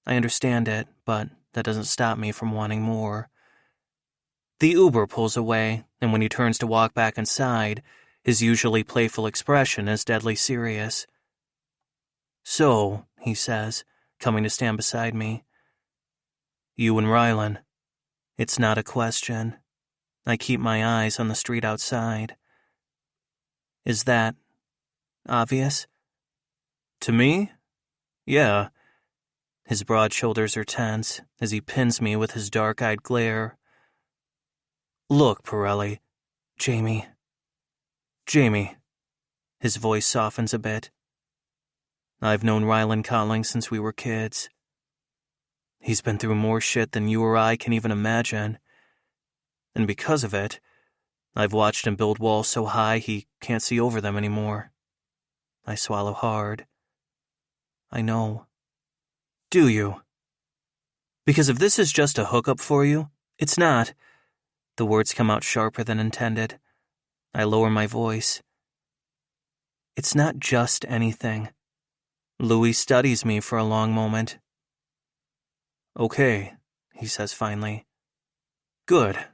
I understand it, but that doesn't stop me from wanting more. The Uber pulls away, and when he turns to walk back inside, his usually playful expression is deadly serious. "So," he says, coming to stand beside me. "You and Rylan." It's not a question. I keep my eyes on the street outside. Is that obvious? To me? Yeah. His broad shoulders are tense as he pins me with his dark-eyed glare. "Look, Pirelli. Jamie. His voice softens a bit. "I've known Rylan Colling since we were kids. He's been through more shit than you or I can even imagine. And because of it, I've watched him build walls so high he can't see over them anymore." I swallow hard. "I know." "Do you? Because if this is just a hookup for you, it's not." The words come out sharper than intended. I lower my voice. "It's not just anything." Louis studies me for a long moment. "Okay," he says finally. "Good."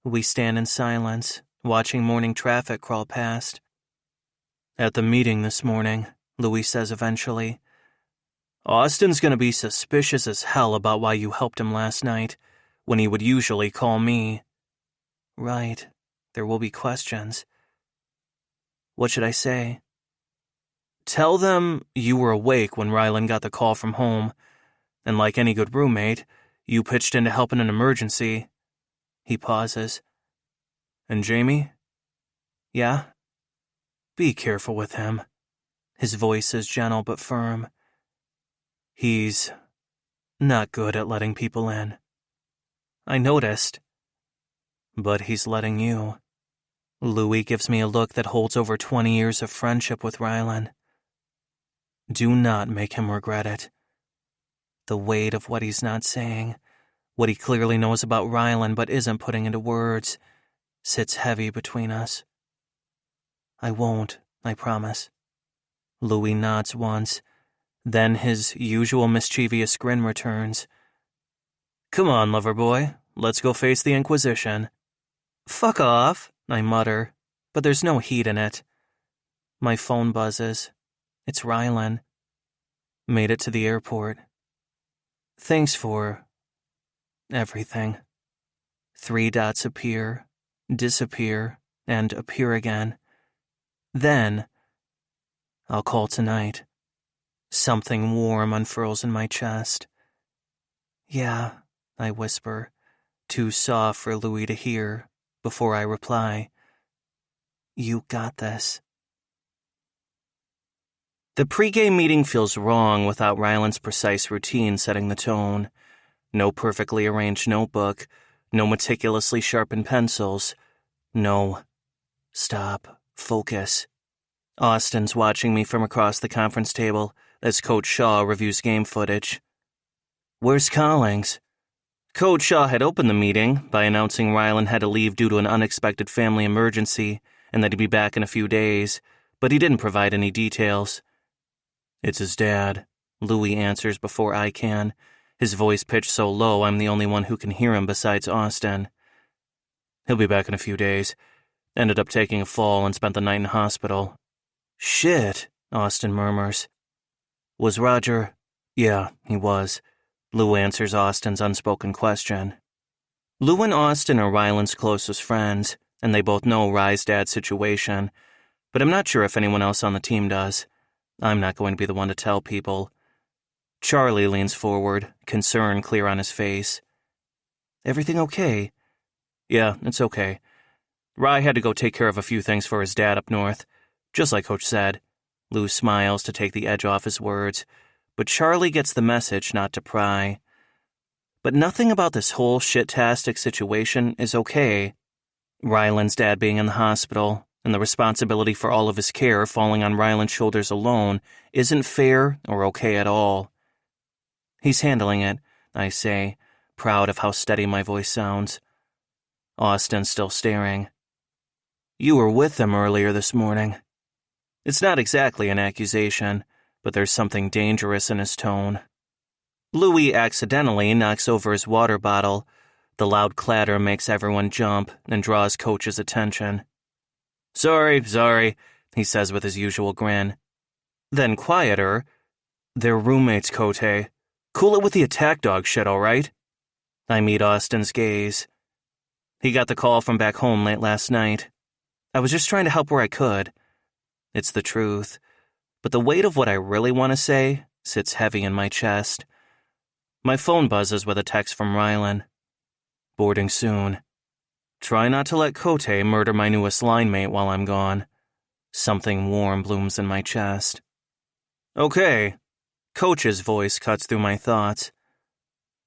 We stand in silence, watching morning traffic crawl past. "At the meeting this morning," Louis says eventually, "Austin's gonna be suspicious as hell about why you helped him last night, when he would usually call me." "Right. There will be questions." "What should I say?" "Tell them you were awake when Rylan got the call from home, and like any good roommate, you pitched in to help in an emergency." He pauses. "And Jamie?" "Yeah?" "Be careful with him." His voice is gentle but firm. "He's not good at letting people in." "I noticed." "But he's letting you." Louis gives me a look that holds over 20 years of friendship with Rylan. Do not make him regret it. The weight of what he's not saying, what he clearly knows about Rylan but isn't putting into words, sits heavy between us. "I won't, I promise." Louis nods once, then his usual mischievous grin returns. "Come on, lover boy, let's go face the Inquisition." "Fuck off," I mutter, but there's no heat in it. My phone buzzes. It's Rylan. Made it to the airport. "Thanks for everything." 3 dots appear, disappear, and appear again. Then, "I'll call tonight." Something warm unfurls in my chest. "Yeah," I whisper, too soft for Louis to hear, before I reply. "You got this." The pregame meeting feels wrong without Rylan's precise routine setting the tone. No perfectly arranged notebook, no meticulously sharpened pencils. No. Stop. Focus. Austin's watching me from across the conference table as Coach Shaw reviews game footage. "Where's Collings?" Coach Shaw had opened the meeting by announcing Rylan had to leave due to an unexpected family emergency and that he'd be back in a few days, but he didn't provide any details. "It's his dad," Louis answers before I can, his voice pitched so low I'm the only one who can hear him besides Austin. "He'll be back in a few days. Ended up taking a fall and spent the night in hospital." "Shit," Austin murmurs. "Was Roger?" "Yeah, he was." Lou answers Austin's unspoken question. Lou and Austin are Rylan's closest friends, and they both know Rye's dad's situation, but I'm not sure if anyone else on the team does. I'm not going to be the one to tell people. Charlie leans forward, concern clear on his face. Everything okay? Yeah, it's okay. Rye had to go take care of a few things for his dad up north, just like Coach said. Lou smiles to take the edge off his words, but Charlie gets the message not to pry. But nothing about this whole shit-tastic situation is okay. Ryland's dad being in the hospital, and the responsibility for all of his care falling on Ryland's shoulders alone, isn't fair or okay at all. He's handling it, I say, proud of how steady my voice sounds. Austin's still staring. You were with them earlier this morning. It's not exactly an accusation, but there's something dangerous in his tone. Louis accidentally knocks over his water bottle. The loud clatter makes everyone jump and draws Coach's attention. Sorry, he says with his usual grin. Then quieter, they're roommates, Cote. Cool it with the attack dog shit, all right? I meet Austin's gaze. He got the call from back home late last night. I was just trying to help where I could. It's the truth, but the weight of what I really want to say sits heavy in my chest. My phone buzzes with a text from Rylan. Boarding soon. Try not to let Cote murder my newest line mate while I'm gone. Something warm blooms in my chest. Okay. Coach's voice cuts through my thoughts.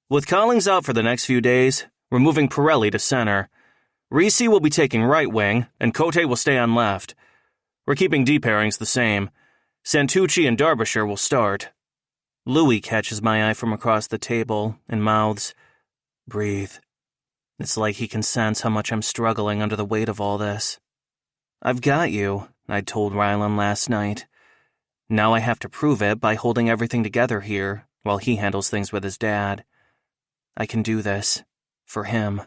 With Collings out for the next few days, we're moving Pirelli to center. Reese will be taking right wing, and Cote will stay on left. We're keeping D pairings the same. Santucci and Derbyshire will start. Louis catches my eye from across the table and mouths, breathe. It's like he can sense how much I'm struggling under the weight of all this. I've got you, I'd told Rylan last night. Now I have to prove it by holding everything together here while he handles things with his dad. I can do this. For him.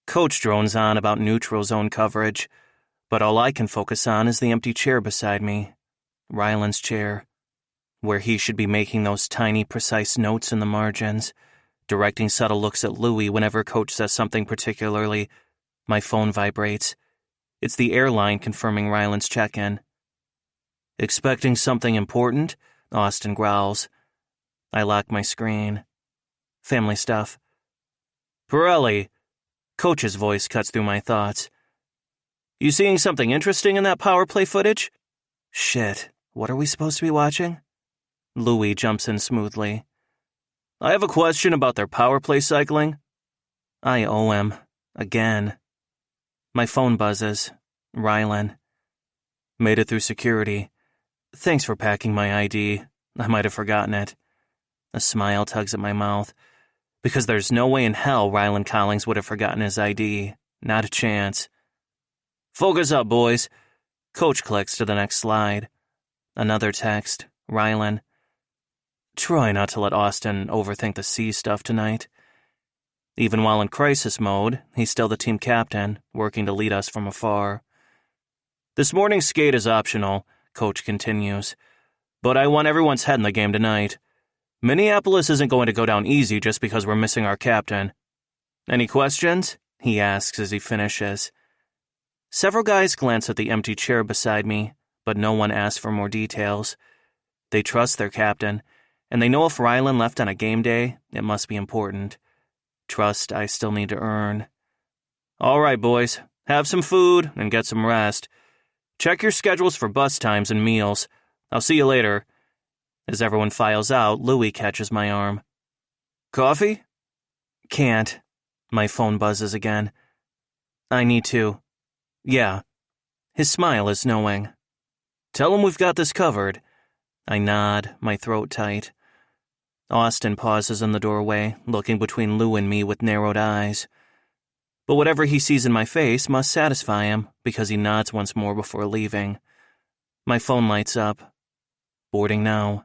Coach drones on about neutral zone coverage, but all I can focus on is the empty chair beside me. Ryland's chair. Where he should be making those tiny, precise notes in the margins, directing subtle looks at Louis whenever Coach says something particularly. My phone vibrates. It's the airline confirming Ryland's check-in. Expecting something important? Austin growls. I lock my screen. Family stuff. Pirelli. Coach's voice cuts through my thoughts. You seeing something interesting in that power play footage? Shit, what are we supposed to be watching? Louis jumps in smoothly. I have a question about their power play cycling. I owe him. Again. My phone buzzes. Rylan. Made it through security. Thanks for packing my ID. I might have forgotten it. A smile tugs at my mouth. Because there's no way in hell Ryland Collings would have forgotten his ID. Not a chance. Focus up, boys. Coach clicks to the next slide. Another text. Rylan. Try not to let Austin overthink the C stuff tonight. Even while in crisis mode, he's still the team captain, working to lead us from afar. This morning's skate is optional, Coach continues. But I want everyone's head in the game tonight. Minneapolis isn't going to go down easy just because we're missing our captain. Any questions? He asks as he finishes. Several guys glance at the empty chair beside me, but no one asks for more details. They trust their captain, and they know if Rylan left on a game day, it must be important. Trust I still need to earn. All right, boys, have some food and get some rest. Check your schedules for bus times and meals. I'll see you later. As everyone files out, Louis catches my arm. Coffee? Can't. My phone buzzes again. I need to. Yeah. His smile is knowing. Tell him we've got this covered. I nod, my throat tight. Austin pauses in the doorway, looking between Lou and me with narrowed eyes. But whatever he sees in my face must satisfy him, because he nods once more before leaving. My phone lights up. Boarding now.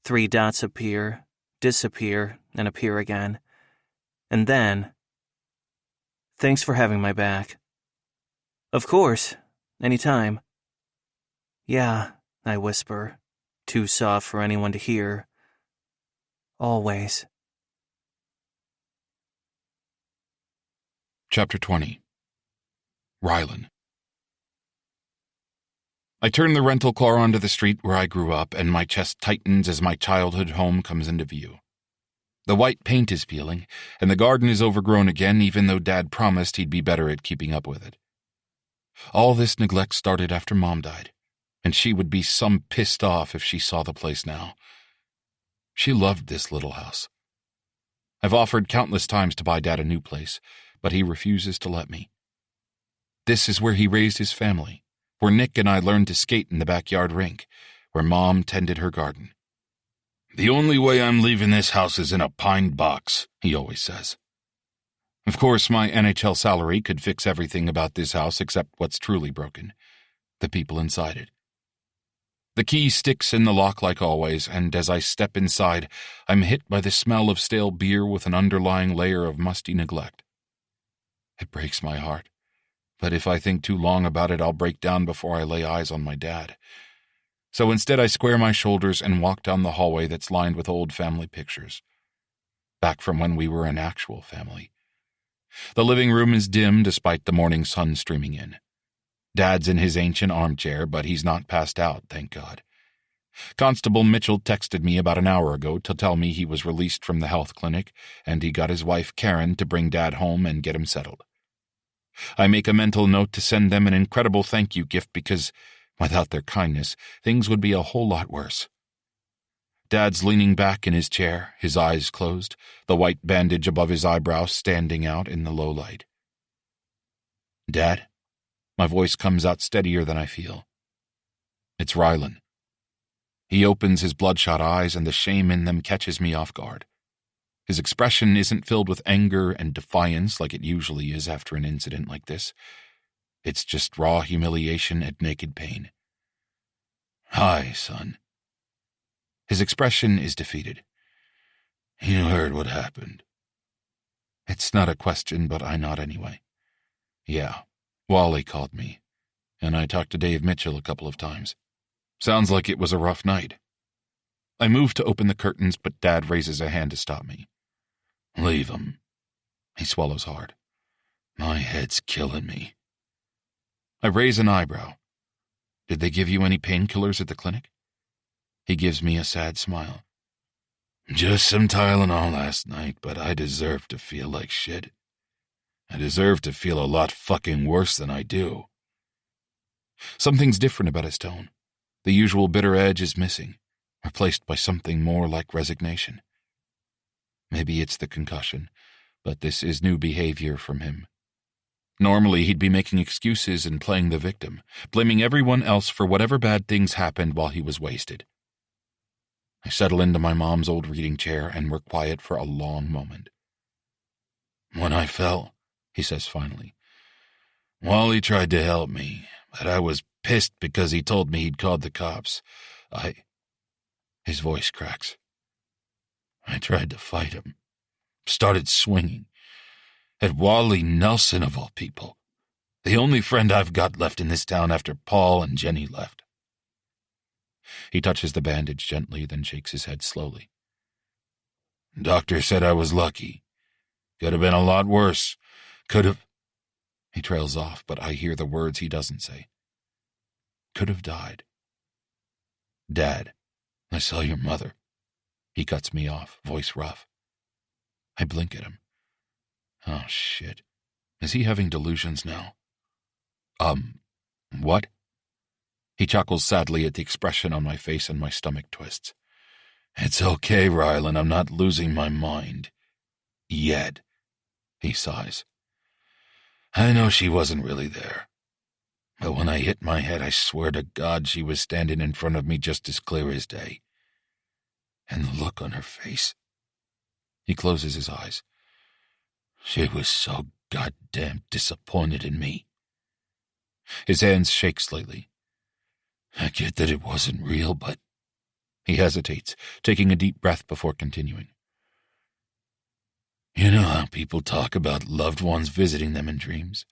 3 dots appear, disappear, and appear again. And then... Thanks for having my back. Of course. Anytime. Yeah, I whisper, too soft for anyone to hear. Always. Chapter 20. Rylan. I turn the rental car onto the street where I grew up, and my chest tightens as my childhood home comes into view. The white paint is peeling, and the garden is overgrown again, even though Dad promised he'd be better at keeping up with it. All this neglect started after Mom died, and she would be some pissed off if she saw the place now. She loved this little house. I've offered countless times to buy Dad a new place, but he refuses to let me. This is where he raised his family, where Nick and I learned to skate in the backyard rink, where Mom tended her garden. "The only way I'm leaving this house is in a pine box," he always says. Of course, my NHL salary could fix everything about this house except what's truly broken: the people inside it. The key sticks in the lock like always, and as I step inside, I'm hit by the smell of stale beer with an underlying layer of musty neglect. It breaks my heart, but if I think too long about it, I'll break down before I lay eyes on my dad. So instead I square my shoulders and walk down the hallway that's lined with old family pictures. Back from when we were an actual family. The living room is dim despite the morning sun streaming in. Dad's in his ancient armchair, but he's not passed out, thank God. Constable Mitchell texted me about an hour ago to tell me he was released from the health clinic, and he got his wife Karen to bring Dad home and get him settled. I make a mental note to send them an incredible thank you gift because, without their kindness, things would be a whole lot worse. Dad's leaning back in his chair, his eyes closed, the white bandage above his eyebrow standing out in the low light. "Dad?" My voice comes out steadier than I feel. It's Rylan. He opens his bloodshot eyes, and the shame in them catches me off guard. His expression isn't filled with anger and defiance like it usually is after an incident like this. It's just raw humiliation and naked pain. "Hi, son." His expression is defeated. "You heard what happened." It's not a question, but I nod anyway. "Yeah, Wally called me, and I talked to Dave Mitchell a couple of times. Sounds like it was a rough night." I move to open the curtains, but Dad raises a hand to stop me. "Leave him." He swallows hard. "My head's killing me." I raise an eyebrow. "Did they give you any painkillers at the clinic?" He gives me a sad smile. "Just some Tylenol last night, but I deserve to feel like shit. I deserve to feel a lot fucking worse than I do." Something's different about his tone. The usual bitter edge is missing, replaced by something more like resignation. Maybe it's the concussion, but this is new behavior from him. Normally, he'd be making excuses and playing the victim, blaming everyone else for whatever bad things happened while he was wasted. I settle into my mom's old reading chair, and we're quiet for a long moment. "When I fell," he says finally, "Wally tried to help me, but I was pissed because he told me he'd called the cops. His voice cracks. "I tried to fight him. Started swinging. At Wally Nelson, of all people. The only friend I've got left in this town after Paul and Jenny left." He touches the bandage gently, then shakes his head slowly. "Doctor said I was lucky. Could have been a lot worse. Could have..." He trails off, but I hear the words he doesn't say. "Could have died." "Dad, I saw your mother." He cuts me off, voice rough. I blink at him. Oh, shit. Is he having delusions now? What? He chuckles sadly at the expression on my face, and my stomach twists. "It's okay, Rylan, I'm not losing my mind. Yet." He sighs. "I know she wasn't really there. But when I hit my head, I swear to God she was standing in front of me just as clear as day. And the look on her face." He closes his eyes. "She was so goddamn disappointed in me." His hands shake slightly. "I get that it wasn't real, but..." He hesitates, taking a deep breath before continuing. "You know how people talk about loved ones visiting them in dreams?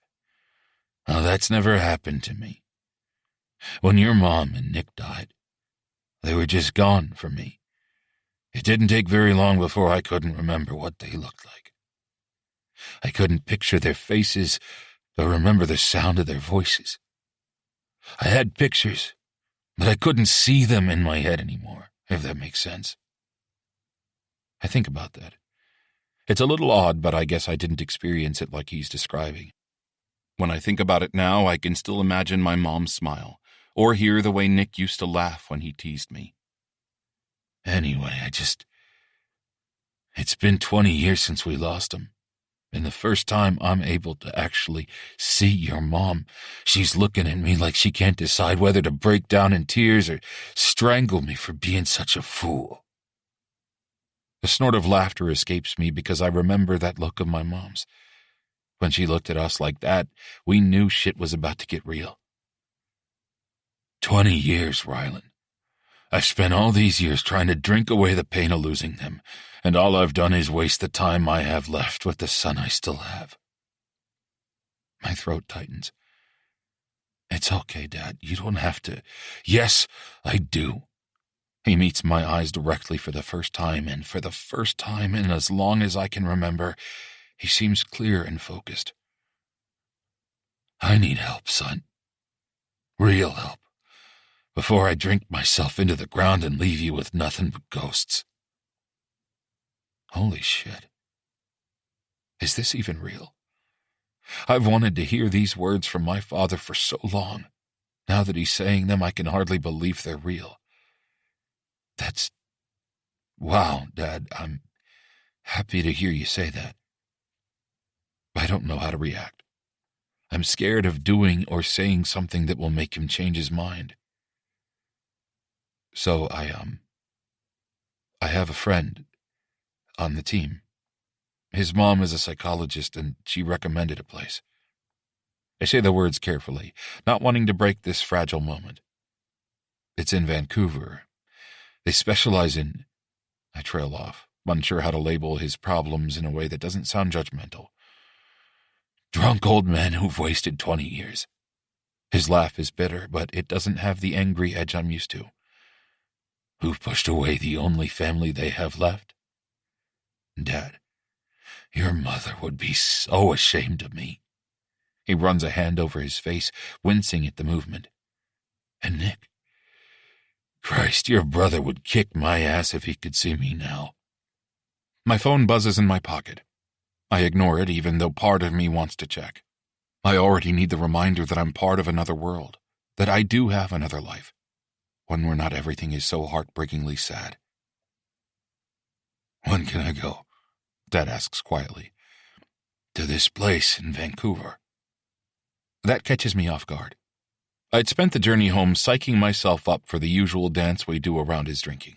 Well, that's never happened to me. When your mom and Nick died, they were just gone from me. It didn't take very long before I couldn't remember what they looked like. I couldn't picture their faces or remember the sound of their voices. I had pictures, but I couldn't see them in my head anymore, if that makes sense." I think about that, It's a little odd, but I guess I didn't experience it like he's describing. When I think about it now, I can still imagine my mom's smile, or hear the way Nick used to laugh when he teased me. Anyway, it's been 20 years since we lost him. And the first time I'm able to actually see your mom, she's looking at me like she can't decide whether to break down in tears or strangle me for being such a fool. A snort of laughter escapes me because I remember that look of my mom's. When she looked at us like that, we knew shit was about to get real. 20 years, Rylan. I've spent all these years trying to drink away the pain of losing them, and all I've done is waste the time I have left with the son I still have. My throat tightens. It's okay, Dad. You don't have to. Yes, I do. He meets my eyes directly for the first time, and for the first time in as long as I can remember, he seems clear and focused. I need help, son. Real help. Before I drink myself into the ground and leave you with nothing but ghosts. Holy shit. Is this even real? I've wanted to hear these words from my father for so long. Now that he's saying them, I can hardly believe they're real. Wow, Dad, I'm happy to hear you say that. I don't know how to react. I'm scared of doing or saying something that will make him change his mind. So I have a friend on the team. His mom is a psychologist, and she recommended a place. I say the words carefully, not wanting to break this fragile moment. It's in Vancouver. They specialize in... I trail off, unsure how to label his problems in a way that doesn't sound judgmental. Drunk old men who've wasted 20 years. His laugh is bitter, but it doesn't have the angry edge I'm used to. Who've pushed away the only family they have left? Dad, your mother would be so ashamed of me. He runs a hand over his face, wincing at the movement. And Nick, Christ, your brother would kick my ass if he could see me now. My phone buzzes in my pocket. I ignore it even though part of me wants to check. I already need the reminder that I'm part of another world, that I do have another life, one where not everything is so heartbreakingly sad. When can I go? Dad asks quietly. To this place in Vancouver. That catches me off guard. I'd spent the journey home psyching myself up for the usual dance we do around his drinking.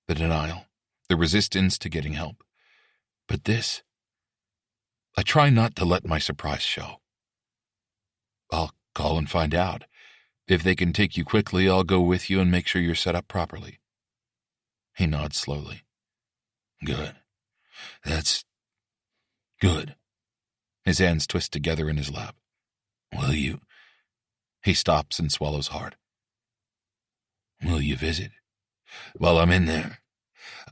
The denial, the resistance to getting help. But this... I try not to let my surprise show. I'll call and find out. If they can take you quickly, I'll go with you and make sure you're set up properly. He nods slowly. Good. That's good. His hands twist together in his lap. Will you? He stops and swallows hard. Will you visit? Well, I'm in there.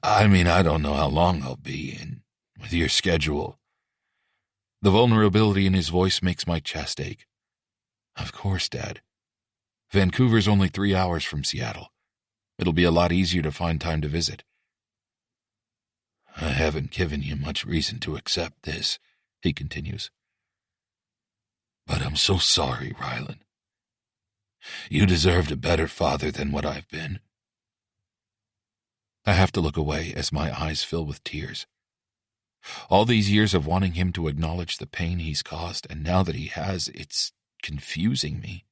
I don't know how long I'll be, and with your schedule. The vulnerability in his voice makes my chest ache. Of course, Dad. Vancouver's only 3 hours from Seattle. It'll be a lot easier to find time to visit. I haven't given you much reason to accept this, he continues. But I'm so sorry, Rylan. You deserved a better father than what I've been. I have to look away as my eyes fill with tears. All these years of wanting him to acknowledge the pain he's caused, and now that he has, it's confusing me.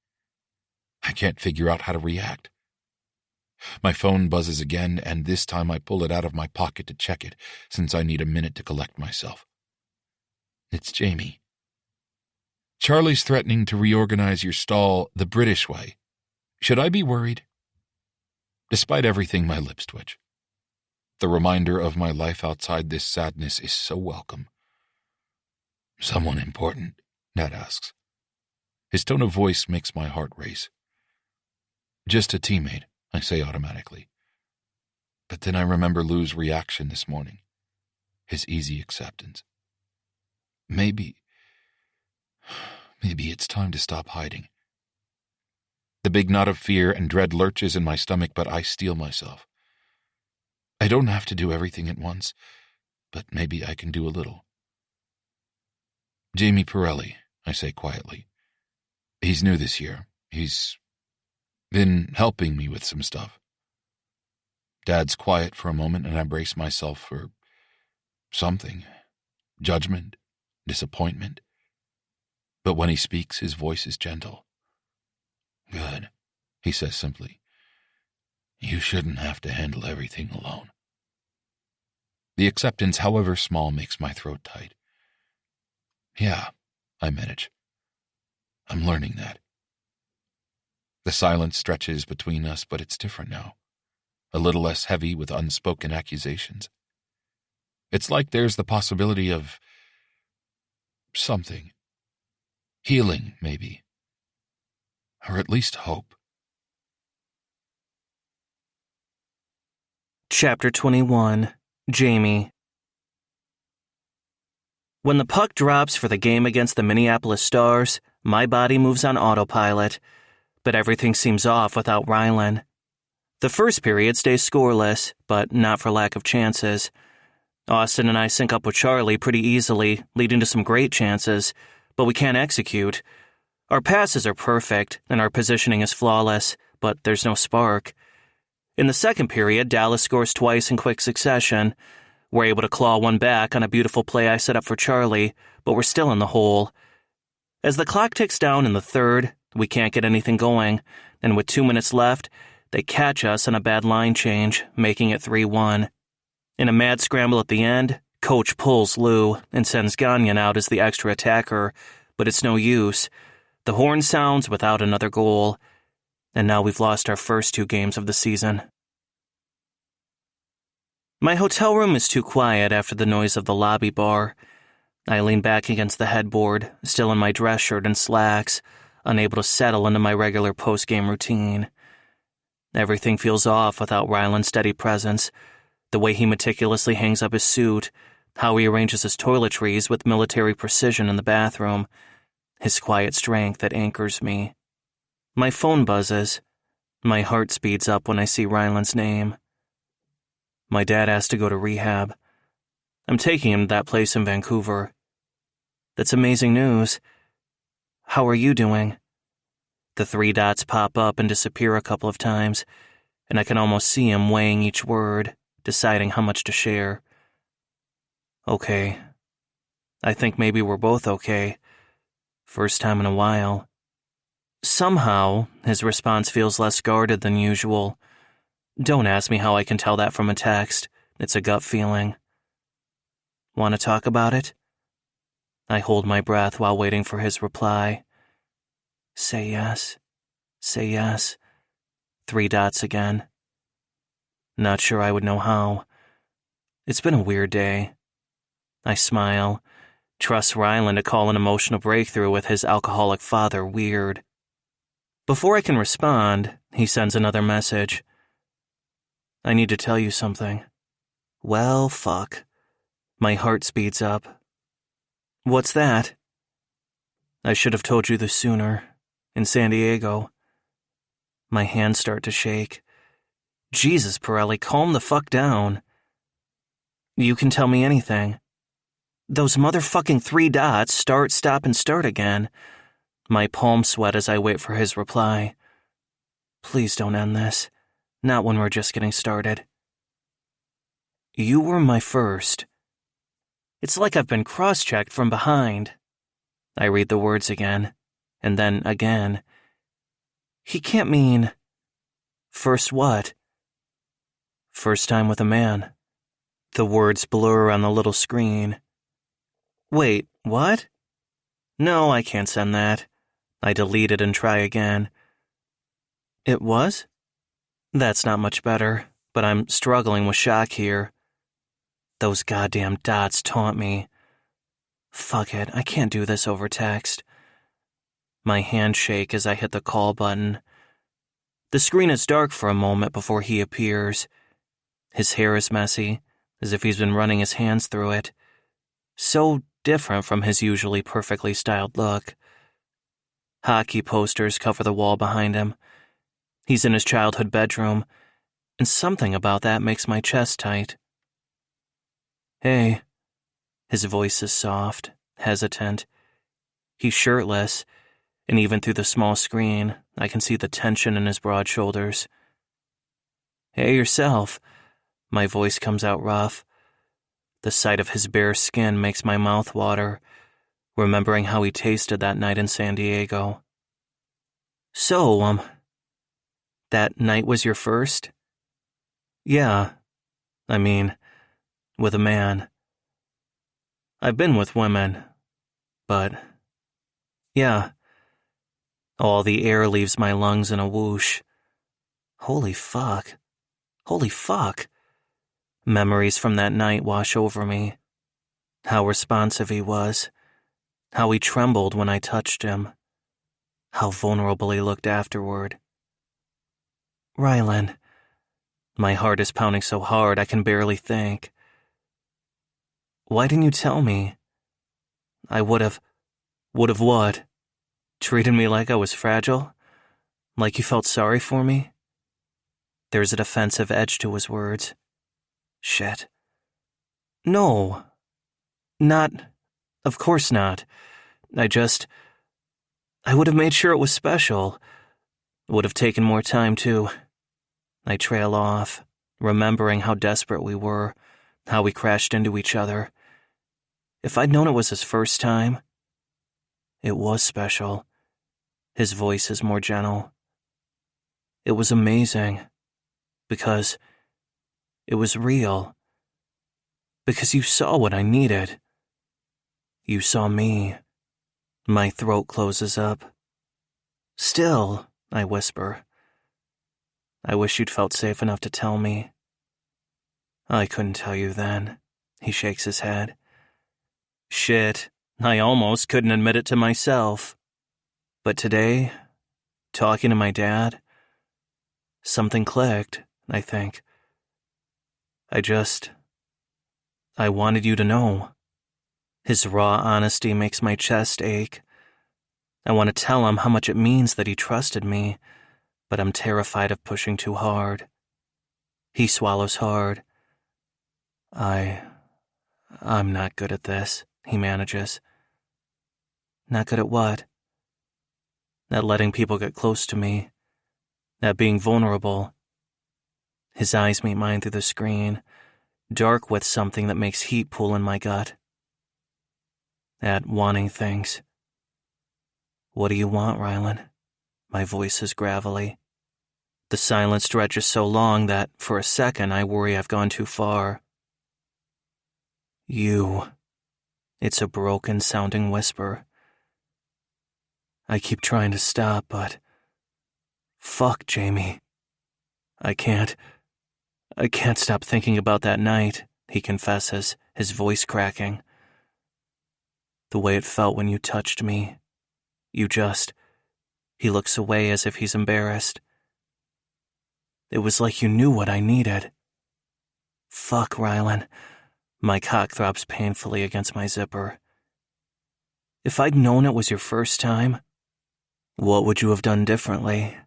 I can't figure out how to react. My phone buzzes again, and this time I pull it out of my pocket to check it, since I need a minute to collect myself. It's Jamie. Charlie's threatening to reorganize your stall the British way. Should I be worried? Despite everything, my lips twitch. The reminder of my life outside this sadness is so welcome. Someone important? Ned asks. His tone of voice makes my heart race. Just a teammate, I say automatically. But then I remember Lou's reaction this morning. His easy acceptance. Maybe it's time to stop hiding. The big knot of fear and dread lurches in my stomach, but I steel myself. I don't have to do everything at once. but maybe I can do a little. Jamie Pirelli, I say quietly. He's new this year. He's been helping me with some stuff. Dad's quiet for a moment, and I brace myself for something. Judgment, disappointment. But when he speaks, his voice is gentle. Good, he says simply. You shouldn't have to handle everything alone. The acceptance, however small, makes my throat tight. Yeah, I manage. I'm learning that. The silence stretches between us, but it's different now. A little less heavy with unspoken accusations. It's like there's the possibility of something. Healing, maybe. Or at least hope. Chapter 21. Jamie. When the puck drops for the game against the Minneapolis Stars, my body moves on autopilot, but everything seems off without Rylan. The first period stays scoreless, but not for lack of chances. Austin and I sync up with Charlie pretty easily, leading to some great chances, but we can't execute. Our passes are perfect, and our positioning is flawless, but there's no spark. In the second period, Dallas scores twice in quick succession. We're able to claw one back on a beautiful play I set up for Charlie, but we're still in the hole. As the clock ticks down in the third, we can't get anything going, and with 2 minutes left, they catch us on a bad line change, making it 3-1. In a mad scramble at the end, Coach pulls Lou and sends Gagnon out as the extra attacker, but it's no use. The horn sounds without another goal, and now we've lost our first 2 games of the season. My hotel room is too quiet after the noise of the lobby bar. I lean back against the headboard, still in my dress shirt and slacks, unable to settle into my regular post-game routine. Everything feels off without Rylan's steady presence. The way he meticulously hangs up his suit, how he arranges his toiletries with military precision in the bathroom, his quiet strength that anchors me. My phone buzzes. My heart speeds up when I see Rylan's name. My dad has to go to rehab. I'm taking him to that place in Vancouver. That's amazing news. How are you doing? The 3 dots pop up and disappear a couple of times, and I can almost see him weighing each word, deciding how much to share. Okay. I think maybe we're both okay. First time in a while. Somehow, his response feels less guarded than usual. Don't ask me how I can tell that from a text. It's a gut feeling. Want to talk about it? I hold my breath while waiting for his reply. Say yes. Say yes. 3 dots again. Not sure I would know how. It's been a weird day. I smile. Trust Rylan to call an emotional breakthrough with his alcoholic father weird. Before I can respond, he sends another message. I need to tell you something. Well, fuck. My heart speeds up. What's that? I should have told you this sooner. In San Diego. My hands start to shake. Jesus, Pirelli, calm the fuck down. You can tell me anything. Those motherfucking 3 dots start, stop, and start again. My palms sweat as I wait for his reply. Please don't end this. Not when we're just getting started. You were my first. It's like I've been cross-checked from behind. I read the words again, and then again. He can't mean... First what? First time with a man. The words blur on the little screen. Wait, what? No, I can't send that. I delete it and try again. It was? That's not much better, but I'm struggling with shock here. Those goddamn dots taunt me. Fuck it, I can't do this over text. My hands shake as I hit the call button. The screen is dark for a moment before he appears. His hair is messy, as if he's been running his hands through it. So different from his usually perfectly styled look. Hockey posters cover the wall behind him. He's in his childhood bedroom, and something about that makes my chest tight. Hey. His voice is soft, hesitant. He's shirtless, and even through the small screen, I can see the tension in his broad shoulders. Hey, yourself. My voice comes out rough. The sight of his bare skin makes my mouth water, remembering how he tasted that night in San Diego. So, that night was your first? Yeah. I mean, with a man. I've been with women, but yeah. All the air leaves my lungs in a whoosh. Holy fuck. Holy fuck. Memories from that night wash over me. How responsive he was. How he trembled when I touched him. How vulnerable he looked afterward. Rylan. My heart is pounding so hard I can barely think. Why didn't you tell me? I would've what? Treated me like I was fragile? Like you felt sorry for me? There's a defensive edge to his words. Shit. No. Not. Of course not. I would have made sure it was special. Would have taken more time, too. I trail off, remembering how desperate we were, how we crashed into each other. If I'd known it was his first time, it was special. His voice is more gentle. It was amazing, because it was real. Because you saw what I needed. You saw me. My throat closes up. Still, I whisper. I wish you'd felt safe enough to tell me. I couldn't tell you then. He shakes his head. Shit, I almost couldn't admit it to myself. But today, talking to my dad, something clicked, I think. I wanted you to know. His raw honesty makes my chest ache. I want to tell him how much it means that he trusted me, but I'm terrified of pushing too hard. He swallows hard. I'm not good at this, he manages. Not good at what? At letting people get close to me. At being vulnerable. His eyes meet mine through the screen, dark with something that makes heat pool in my gut. At wanting things. What do you want, Rylan? My voice is gravelly. The silence stretches so long that, for a second, I worry I've gone too far. You. It's a broken-sounding whisper. I keep trying to stop, but... Fuck, Jamie. I can't stop thinking about that night, he confesses, his voice cracking. The way it felt when you touched me. He looks away as if he's embarrassed. It was like you knew what I needed. Fuck, Rylan. My cock throbs painfully against my zipper. If I'd known it was your first time, what would you have done differently?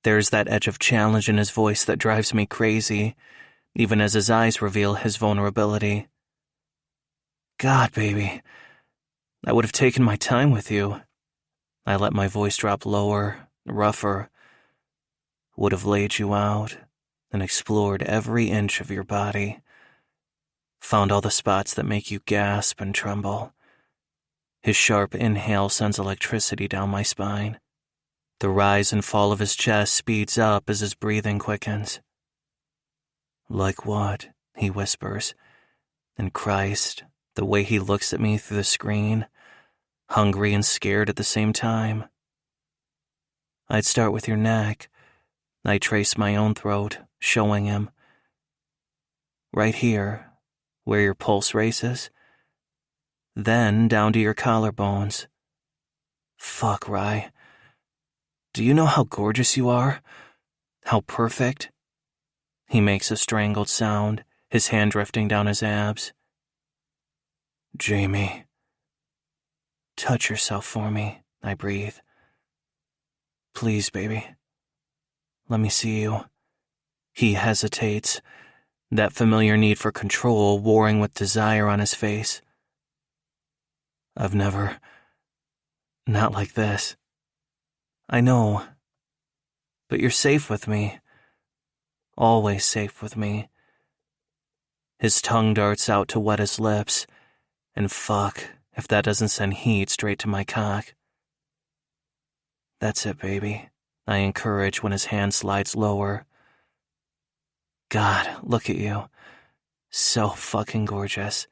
There's that edge of challenge in his voice that drives me crazy, even as his eyes reveal his vulnerability. God, baby, I would have taken my time with you. I let my voice drop lower, rougher. Would have laid you out and explored every inch of your body. Found all the spots that make you gasp and tremble. His sharp inhale sends electricity down my spine. The rise and fall of his chest speeds up as his breathing quickens. Like what? He whispers. And Christ, the way he looks at me through the screen, hungry and scared at the same time. I'd start with your neck. I trace my own throat, showing him. Right here, where your pulse races. Then down to your collarbones. Fuck, Rye. Do you know how gorgeous you are? How perfect? He makes a strangled sound, his hand drifting down his abs. Jamie. Touch yourself for me, I breathe. Please, baby. Let me see you. He hesitates, that familiar need for control warring with desire on his face. I've never... not like this. I know. But you're safe with me. Always safe with me. His tongue darts out to wet his lips, and fuck if that doesn't send heat straight to my cock. That's it, baby, I encourage when his hand slides lower. God, look at you. So fucking gorgeous.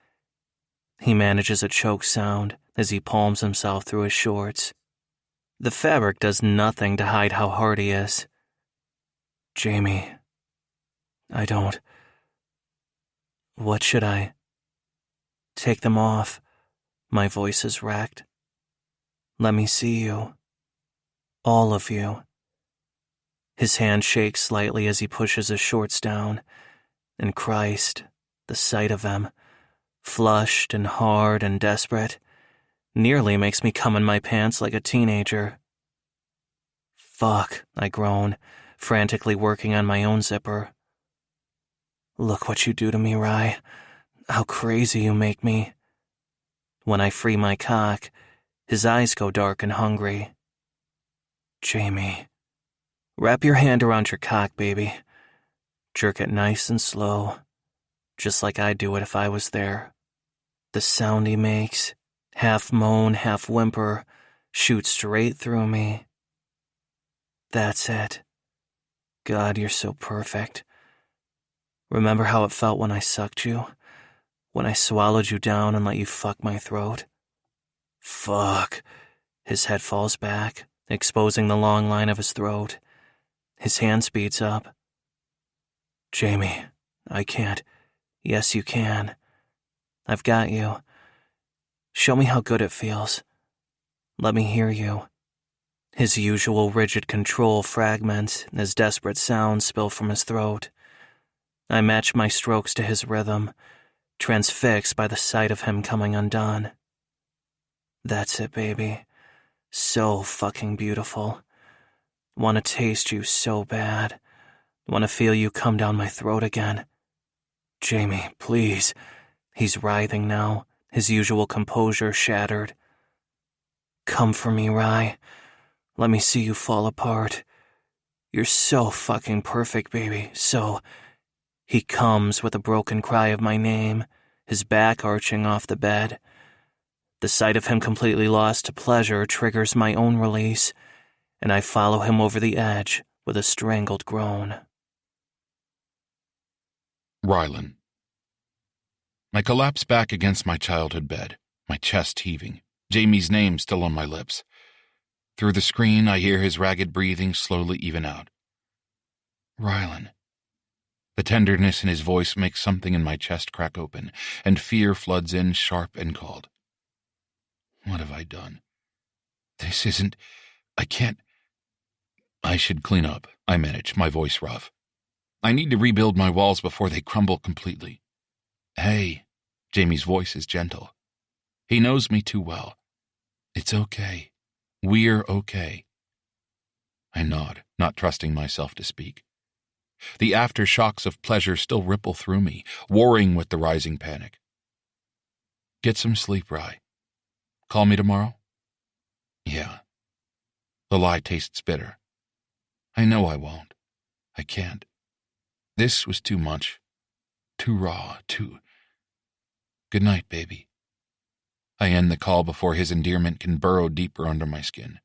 He manages a choke sound as he palms himself through his shorts. The fabric does nothing to hide how hard he is. Jamie, I don't... What should I... Take them off. My voice is wrecked. Let me see you. All of you. His hand shakes slightly as he pushes his shorts down. And Christ, the sight of them, flushed and hard and desperate, nearly makes me come in my pants like a teenager. Fuck, I groan, frantically working on my own zipper. Look what you do to me, Rye. How crazy you make me. When I free my cock, his eyes go dark and hungry. Jamie, wrap your hand around your cock, baby. Jerk it nice and slow, just like I'd do it if I was there. The sound he makes, half moan, half whimper, shoots straight through me. That's it. God, you're so perfect. Remember how it felt when I sucked you? When I swallowed you down and let you fuck my throat? Fuck. His head falls back, exposing the long line of his throat. His hand speeds up. Jamie, I can't. Yes, you can. I've got you. Show me how good it feels. Let me hear you. His usual rigid control fragments as desperate sounds spill from his throat. I match my strokes to his rhythm, transfixed by the sight of him coming undone. That's it, baby. So fucking beautiful. Want to taste you so bad. Want to feel you come down my throat again. Jamie, please. He's writhing now, his usual composure shattered. Come for me, Rye. Let me see you fall apart. You're so fucking perfect, baby. So... He comes with a broken cry of my name, his back arching off the bed. The sight of him completely lost to pleasure triggers my own release, and I follow him over the edge with a strangled groan. Rylan. I collapse back against my childhood bed, my chest heaving, Jamie's name still on my lips. Through the screen, I hear his ragged breathing slowly even out. Rylan. The tenderness in his voice makes something in my chest crack open, and fear floods in sharp and cold. What have I done? This isn't... I can't... I should clean up, I manage, my voice rough. I need to rebuild my walls before they crumble completely. Hey, Jamie's voice is gentle. He knows me too well. It's okay. We're okay. I nod, not trusting myself to speak. The aftershocks of pleasure still ripple through me, warring with the rising panic. Get some sleep, Rye. Call me tomorrow? Yeah. The lie tastes bitter. I know I won't. I can't. This was too much. Too raw, too... Good night, baby. I end the call before his endearment can burrow deeper under my skin.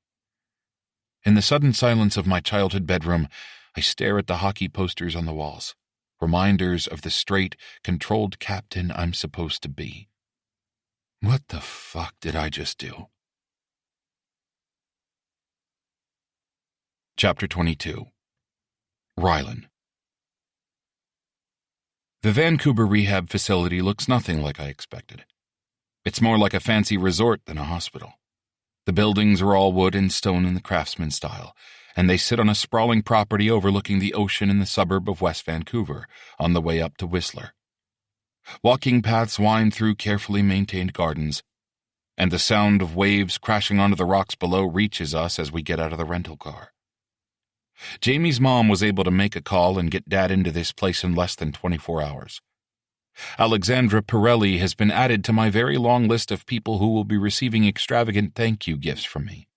In the sudden silence of my childhood bedroom, I stare at the hockey posters on the walls, reminders of the straight, controlled captain I'm supposed to be. What the fuck did I just do? Chapter 22. Rylan. The Vancouver rehab facility looks nothing like I expected. It's more like a fancy resort than a hospital. The buildings are all wood and stone in the craftsman style, and they sit on a sprawling property overlooking the ocean in the suburb of West Vancouver, on the way up to Whistler. Walking paths wind through carefully maintained gardens, and the sound of waves crashing onto the rocks below reaches us as we get out of the rental car. Jamie's mom was able to make a call and get Dad into this place in less than 24 hours. Alexandra Pirelli has been added to my very long list of people who will be receiving extravagant thank you gifts from me.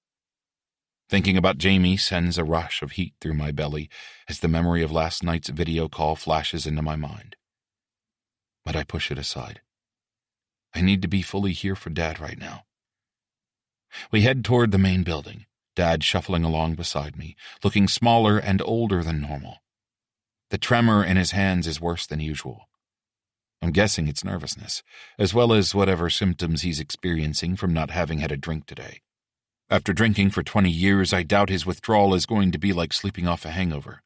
Thinking about Jamie sends a rush of heat through my belly as the memory of last night's video call flashes into my mind. But I push it aside. I need to be fully here for Dad right now. We head toward the main building, Dad shuffling along beside me, looking smaller and older than normal. The tremor in his hands is worse than usual. I'm guessing it's nervousness, as well as whatever symptoms he's experiencing from not having had a drink today. After drinking for 20 years, I doubt his withdrawal is going to be like sleeping off a hangover.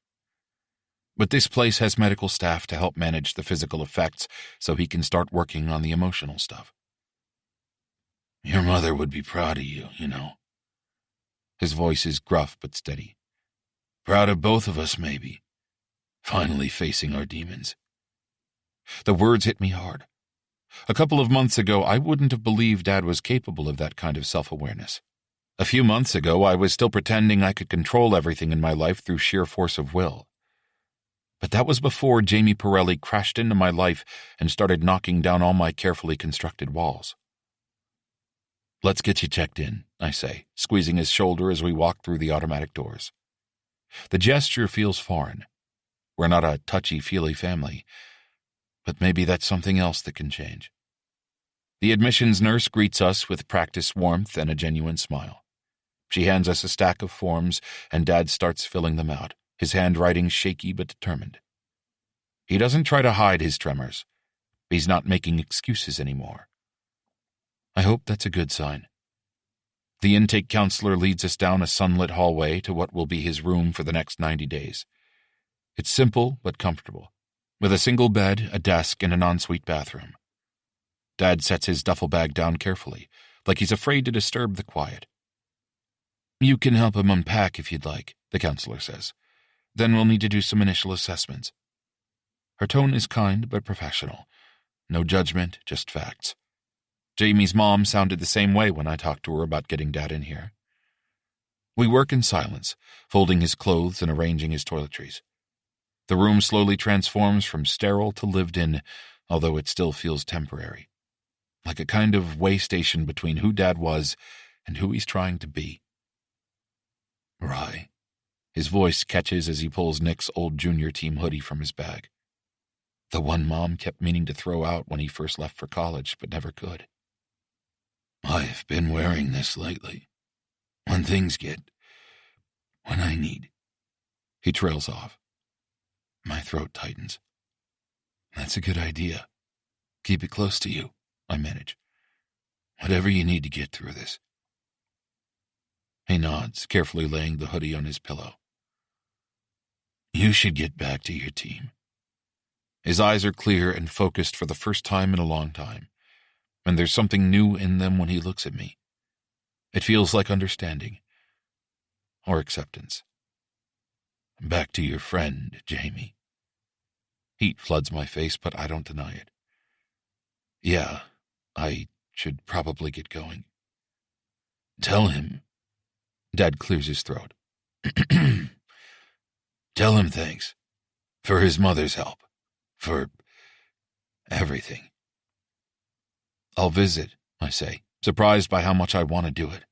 But this place has medical staff to help manage the physical effects so he can start working on the emotional stuff. Your mother would be proud of you, you know. His voice is gruff but steady. Proud of both of us, maybe. Finally facing our demons. The words hit me hard. A couple of months ago, I wouldn't have believed Dad was capable of that kind of self-awareness. A few months ago, I was still pretending I could control everything in my life through sheer force of will. But that was before Jamie Pirelli crashed into my life and started knocking down all my carefully constructed walls. Let's get you checked in, I say, squeezing his shoulder as we walk through the automatic doors. The gesture feels foreign. We're not a touchy-feely family, but maybe that's something else that can change. The admissions nurse greets us with practiced warmth and a genuine smile. She hands us a stack of forms, and Dad starts filling them out, his handwriting shaky but determined. He doesn't try to hide his tremors. He's not making excuses anymore. I hope that's a good sign. The intake counselor leads us down a sunlit hallway to what will be his room for the next 90 days. It's simple but comfortable, with a single bed, a desk, and an ensuite bathroom. Dad sets his duffel bag down carefully, like he's afraid to disturb the quiet. You can help him unpack if you'd like, the counselor says. Then we'll need to do some initial assessments. Her tone is kind but professional. No judgment, just facts. Jamie's mom sounded the same way when I talked to her about getting Dad in here. We work in silence, folding his clothes and arranging his toiletries. The room slowly transforms from sterile to lived in, although it still feels temporary. Like a kind of way station between who Dad was and who he's trying to be. Rye. His voice catches as he pulls Nick's old junior team hoodie from his bag. The one Mom kept meaning to throw out when he first left for college, but never could. I've been wearing this lately. When I need. He trails off. My throat tightens. That's a good idea. Keep it close to you, I manage. Whatever you need to get through this. He nods, carefully laying the hoodie on his pillow. You should get back to your team. His eyes are clear and focused for the first time in a long time, and there's something new in them when he looks at me. It feels like understanding. Or acceptance. Back to your friend, Jamie. Heat floods my face, but I don't deny it. Yeah, I should probably get going. Tell him. Dad clears his throat. Tell him thanks. For his mother's help. For everything. I'll visit, I say, surprised by how much I want to do it.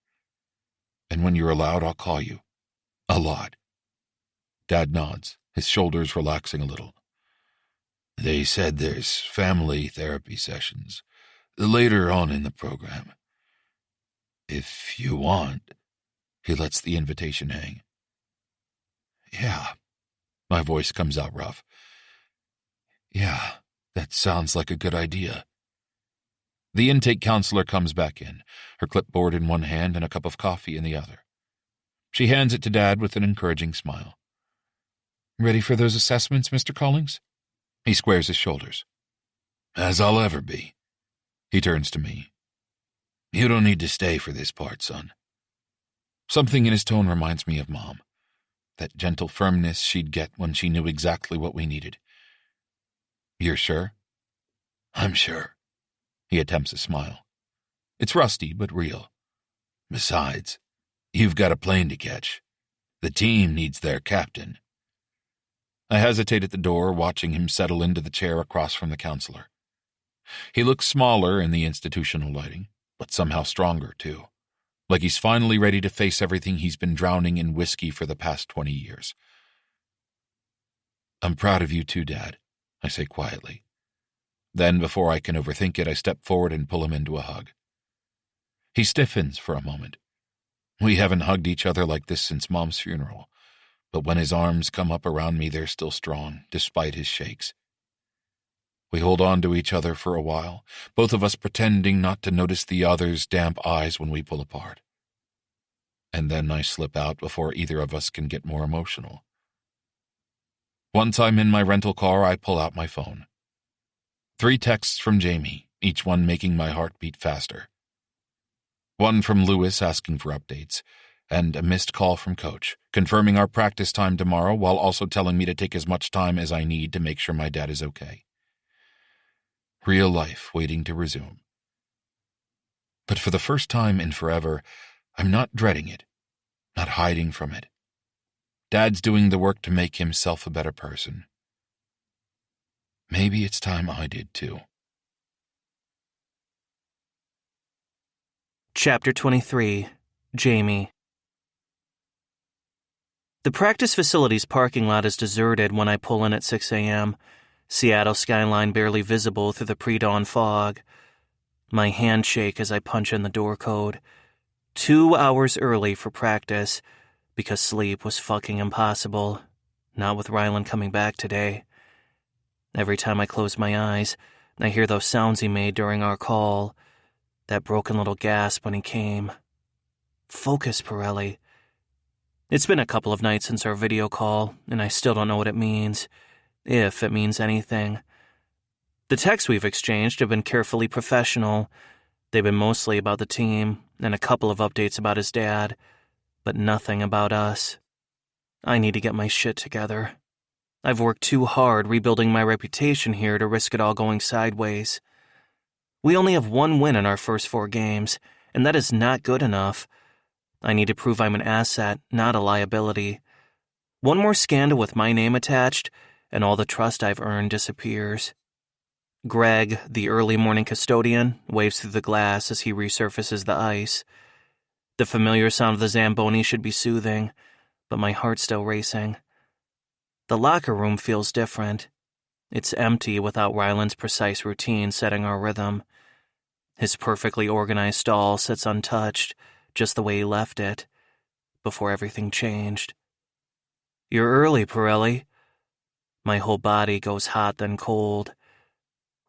And when you're allowed, I'll call you. A lot. Dad nods, his shoulders relaxing a little. They said there's family therapy sessions later on in the program. If you want. He lets the invitation hang. Yeah. My voice comes out rough. Yeah, that sounds like a good idea. The intake counselor comes back in, her clipboard in one hand and a cup of coffee in the other. She hands it to Dad with an encouraging smile. Ready for those assessments, Mr. Collings? He squares his shoulders. As I'll ever be. He turns to me. You don't need to stay for this part, son. Something in his tone reminds me of Mom. That gentle firmness she'd get when she knew exactly what we needed. You're sure? I'm sure. He attempts a smile. It's rusty, but real. Besides, you've got a plane to catch. The team needs their captain. I hesitate at the door, watching him settle into the chair across from the counselor. He looks smaller in the institutional lighting, but somehow stronger, too. Like he's finally ready to face everything he's been drowning in whiskey for the past 20 years. I'm proud of you too, Dad, I say quietly. Then, before I can overthink it, I step forward and pull him into a hug. He stiffens for a moment. We haven't hugged each other like this since Mom's funeral, but when his arms come up around me, they're still strong, despite his shakes. We hold on to each other for a while, both of us pretending not to notice the other's damp eyes when we pull apart. And then I slip out before either of us can get more emotional. Once I'm in my rental car, I pull out my phone. 3 texts from Jamie, each one making my heart beat faster. One from Lewis asking for updates, and a missed call from Coach, confirming our practice time tomorrow while also telling me to take as much time as I need to make sure my dad is okay. Real life waiting to resume. But for the first time in forever, I'm not dreading it, not hiding from it. Dad's doing the work to make himself a better person. Maybe it's time I did too. Chapter 23. Jamie. The practice facility's parking lot is deserted when I pull in at 6 a.m., Seattle skyline barely visible through the pre-dawn fog. My hands shake as I punch in the door code. 2 hours early for practice, because sleep was fucking impossible. Not with Rylan coming back today. Every time I close my eyes, I hear those sounds he made during our call. That broken little gasp when he came. Focus, Pirelli. It's been a couple of nights since our video call, and I still don't know what it means. If it means anything. The texts we've exchanged have been carefully professional. They've been mostly about the team, and a couple of updates about his dad, but nothing about us. I need to get my shit together. I've worked too hard rebuilding my reputation here to risk it all going sideways. We only have 1 win in our first 4 games, and that is not good enough. I need to prove I'm an asset, not a liability. One more scandal with my name attached, and all the trust I've earned disappears. Greg, the early morning custodian, waves through the glass as he resurfaces the ice. The familiar sound of the Zamboni should be soothing, but my heart's still racing. The locker room feels different. It's empty without Ryland's precise routine setting our rhythm. His perfectly organized stall sits untouched, just the way he left it, before everything changed. You're early, Pirelli. My whole body goes hot then cold.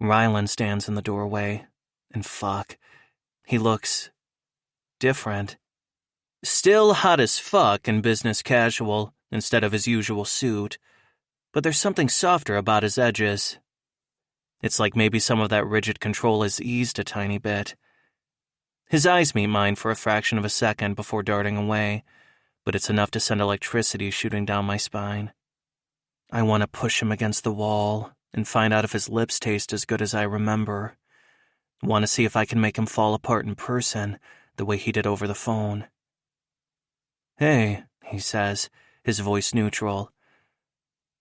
Ryland stands in the doorway, and fuck, he looks different. Still hot as fuck and business casual instead of his usual suit, but there's something softer about his edges. It's like maybe some of that rigid control has eased a tiny bit. His eyes meet mine for a fraction of a second before darting away, but it's enough to send electricity shooting down my spine. I want to push him against the wall and find out if his lips taste as good as I remember. Want to see if I can make him fall apart in person the way he did over the phone. Hey, he says, his voice neutral.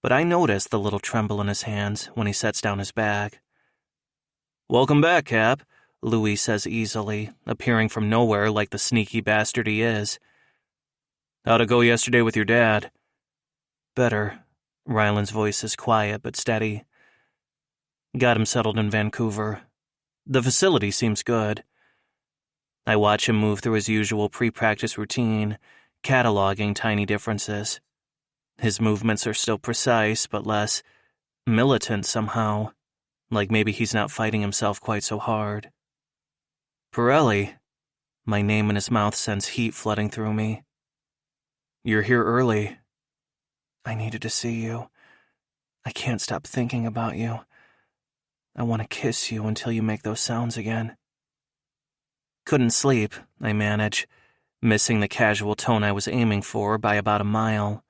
But I notice the little tremble in his hands when he sets down his bag. Welcome back, Cap, Louis says easily, appearing from nowhere like the sneaky bastard he is. How'd it go yesterday with your dad? Better. Ryland's voice is quiet but steady. Got him settled in Vancouver. The facility seems good. I watch him move through his usual pre-practice routine, cataloging tiny differences. His movements are still precise, but less militant somehow, like maybe he's not fighting himself quite so hard. Pirelli. My name in his mouth sends heat flooding through me. You're here early. I needed to see you. I can't stop thinking about you. I want to kiss you until you make those sounds again. Couldn't sleep, I manage, missing the casual tone I was aiming for by about a mile.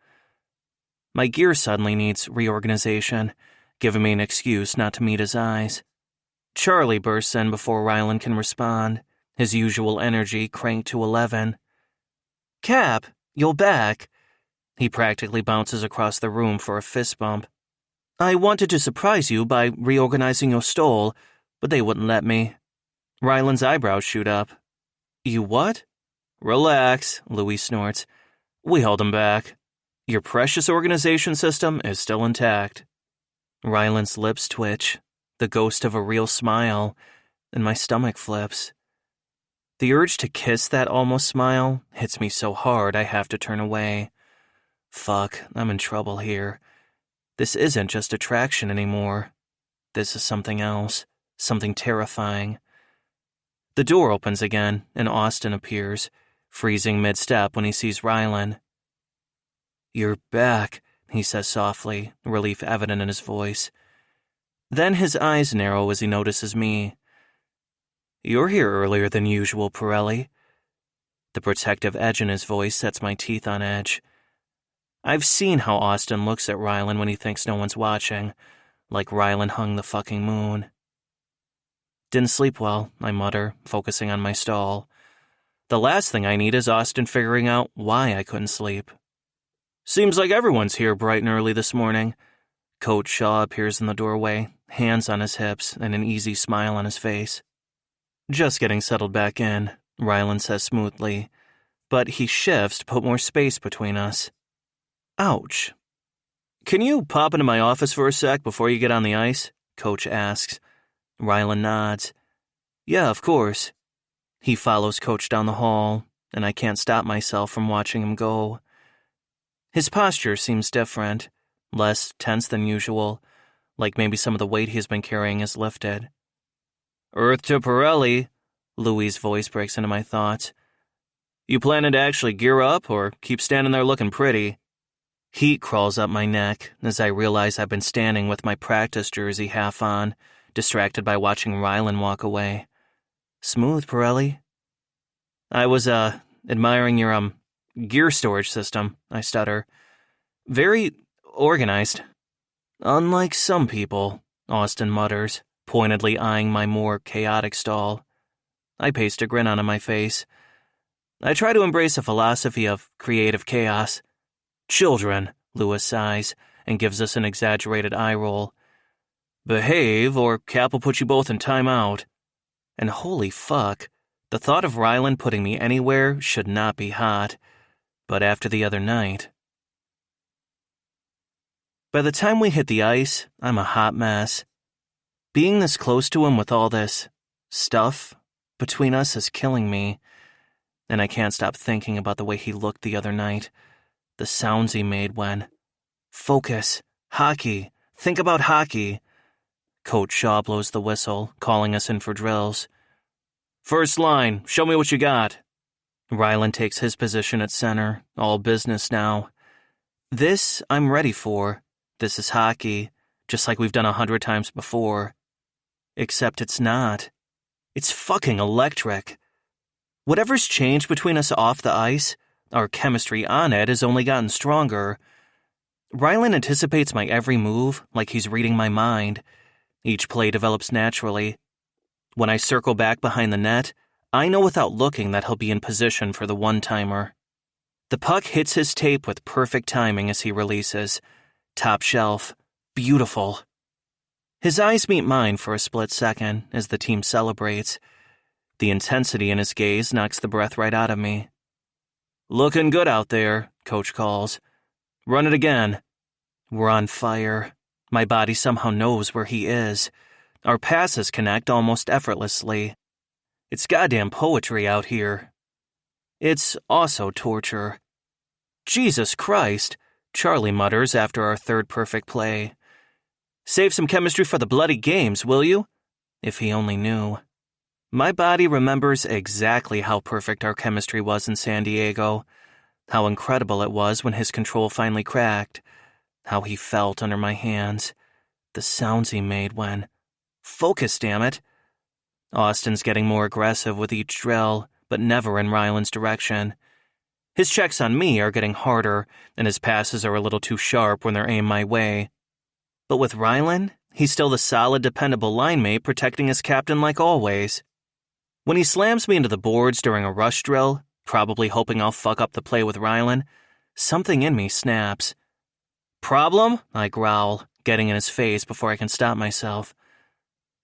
My gear suddenly needs reorganization, giving me an excuse not to meet his eyes. Charlie bursts in before Ryland can respond, his usual energy cranked to 11. Cap, you're back. He practically bounces across the room for a fist bump. I wanted to surprise you by reorganizing your stole, but they wouldn't let me. Ryland's eyebrows shoot up. You what? Relax, Louis snorts. We held him back. Your precious organization system is still intact. Ryland's lips twitch, the ghost of a real smile, and my stomach flips. The urge to kiss that almost smile hits me so hard I have to turn away. Fuck, I'm in trouble here. This isn't just attraction anymore. This is something else, something terrifying. The door opens again, and Austin appears, freezing mid-step when he sees Ryland. You're back, he says softly, relief evident in his voice. Then his eyes narrow as he notices me. You're here earlier than usual, Pirelli. The protective edge in his voice sets my teeth on edge. I've seen how Austin looks at Ryland when he thinks no one's watching, like Ryland hung the fucking moon. Didn't sleep well, I mutter, focusing on my stall. The last thing I need is Austin figuring out why I couldn't sleep. Seems like everyone's here bright and early this morning. Coach Shaw appears in the doorway, hands on his hips and an easy smile on his face. Just getting settled back in, Ryland says smoothly, but he shifts to put more space between us. Ouch. Can you pop into my office for a sec before you get on the ice? Coach asks. Ryland nods. Yeah, of course. He follows Coach down the hall, and I can't stop myself from watching him go. His posture seems different, less tense than usual, like maybe some of the weight he's been carrying is lifted. Earth to Pirelli, Louis' voice breaks into my thoughts. You planning to actually gear up or keep standing there looking pretty? Heat crawls up my neck as I realize I've been standing with my practice jersey half on, distracted by watching Ryland walk away. Smooth, Pirelli. I was, admiring your, gear storage system, I stutter. Very organized. Unlike some people, Austin mutters, pointedly eyeing my more chaotic stall. I paste a grin onto my face. I try to embrace a philosophy of creative chaos. Children, Lewis sighs, and gives us an exaggerated eye roll. Behave, or Cap will put you both in timeout. And holy fuck, the thought of Ryland putting me anywhere should not be hot. But after the other night... By the time we hit the ice, I'm a hot mess. Being this close to him with all this stuff between us is killing me. And I can't stop thinking about the way he looked the other night. The sounds he made when... Focus. Hockey. Think about hockey. Coach Shaw blows the whistle, calling us in for drills. First line, show me what you got. Ryland takes his position at center, all business now. This I'm ready for. This is hockey, just like we've done 100 times before. Except it's not. It's fucking electric. Whatever's changed between us off the ice, our chemistry on it has only gotten stronger. Ryland anticipates my every move like he's reading my mind. Each play develops naturally. When I circle back behind the net, I know without looking that he'll be in position for the one-timer. The puck hits his tape with perfect timing as he releases. Top shelf. Beautiful. His eyes meet mine for a split second as the team celebrates. The intensity in his gaze knocks the breath right out of me. Looking good out there, Coach calls. Run it again. We're on fire. My body somehow knows where he is. Our passes connect almost effortlessly. It's goddamn poetry out here. It's also torture. Jesus Christ, Charlie mutters after our third perfect play. Save some chemistry for the bloody games, will you? If he only knew. My body remembers exactly how perfect our chemistry was in San Diego, how incredible it was when his control finally cracked, how he felt under my hands, the sounds he made when... Focus, damn it! Austin's getting more aggressive with each drill, but never in Ryland's direction. His checks on me are getting harder, and his passes are a little too sharp when they're aimed my way. But with Ryland, he's still the solid, dependable line mate protecting his captain like always. When he slams me into the boards during a rush drill, probably hoping I'll fuck up the play with Ryland, Something in me snaps. "Problem?" I growl, getting in his face before I can stop myself.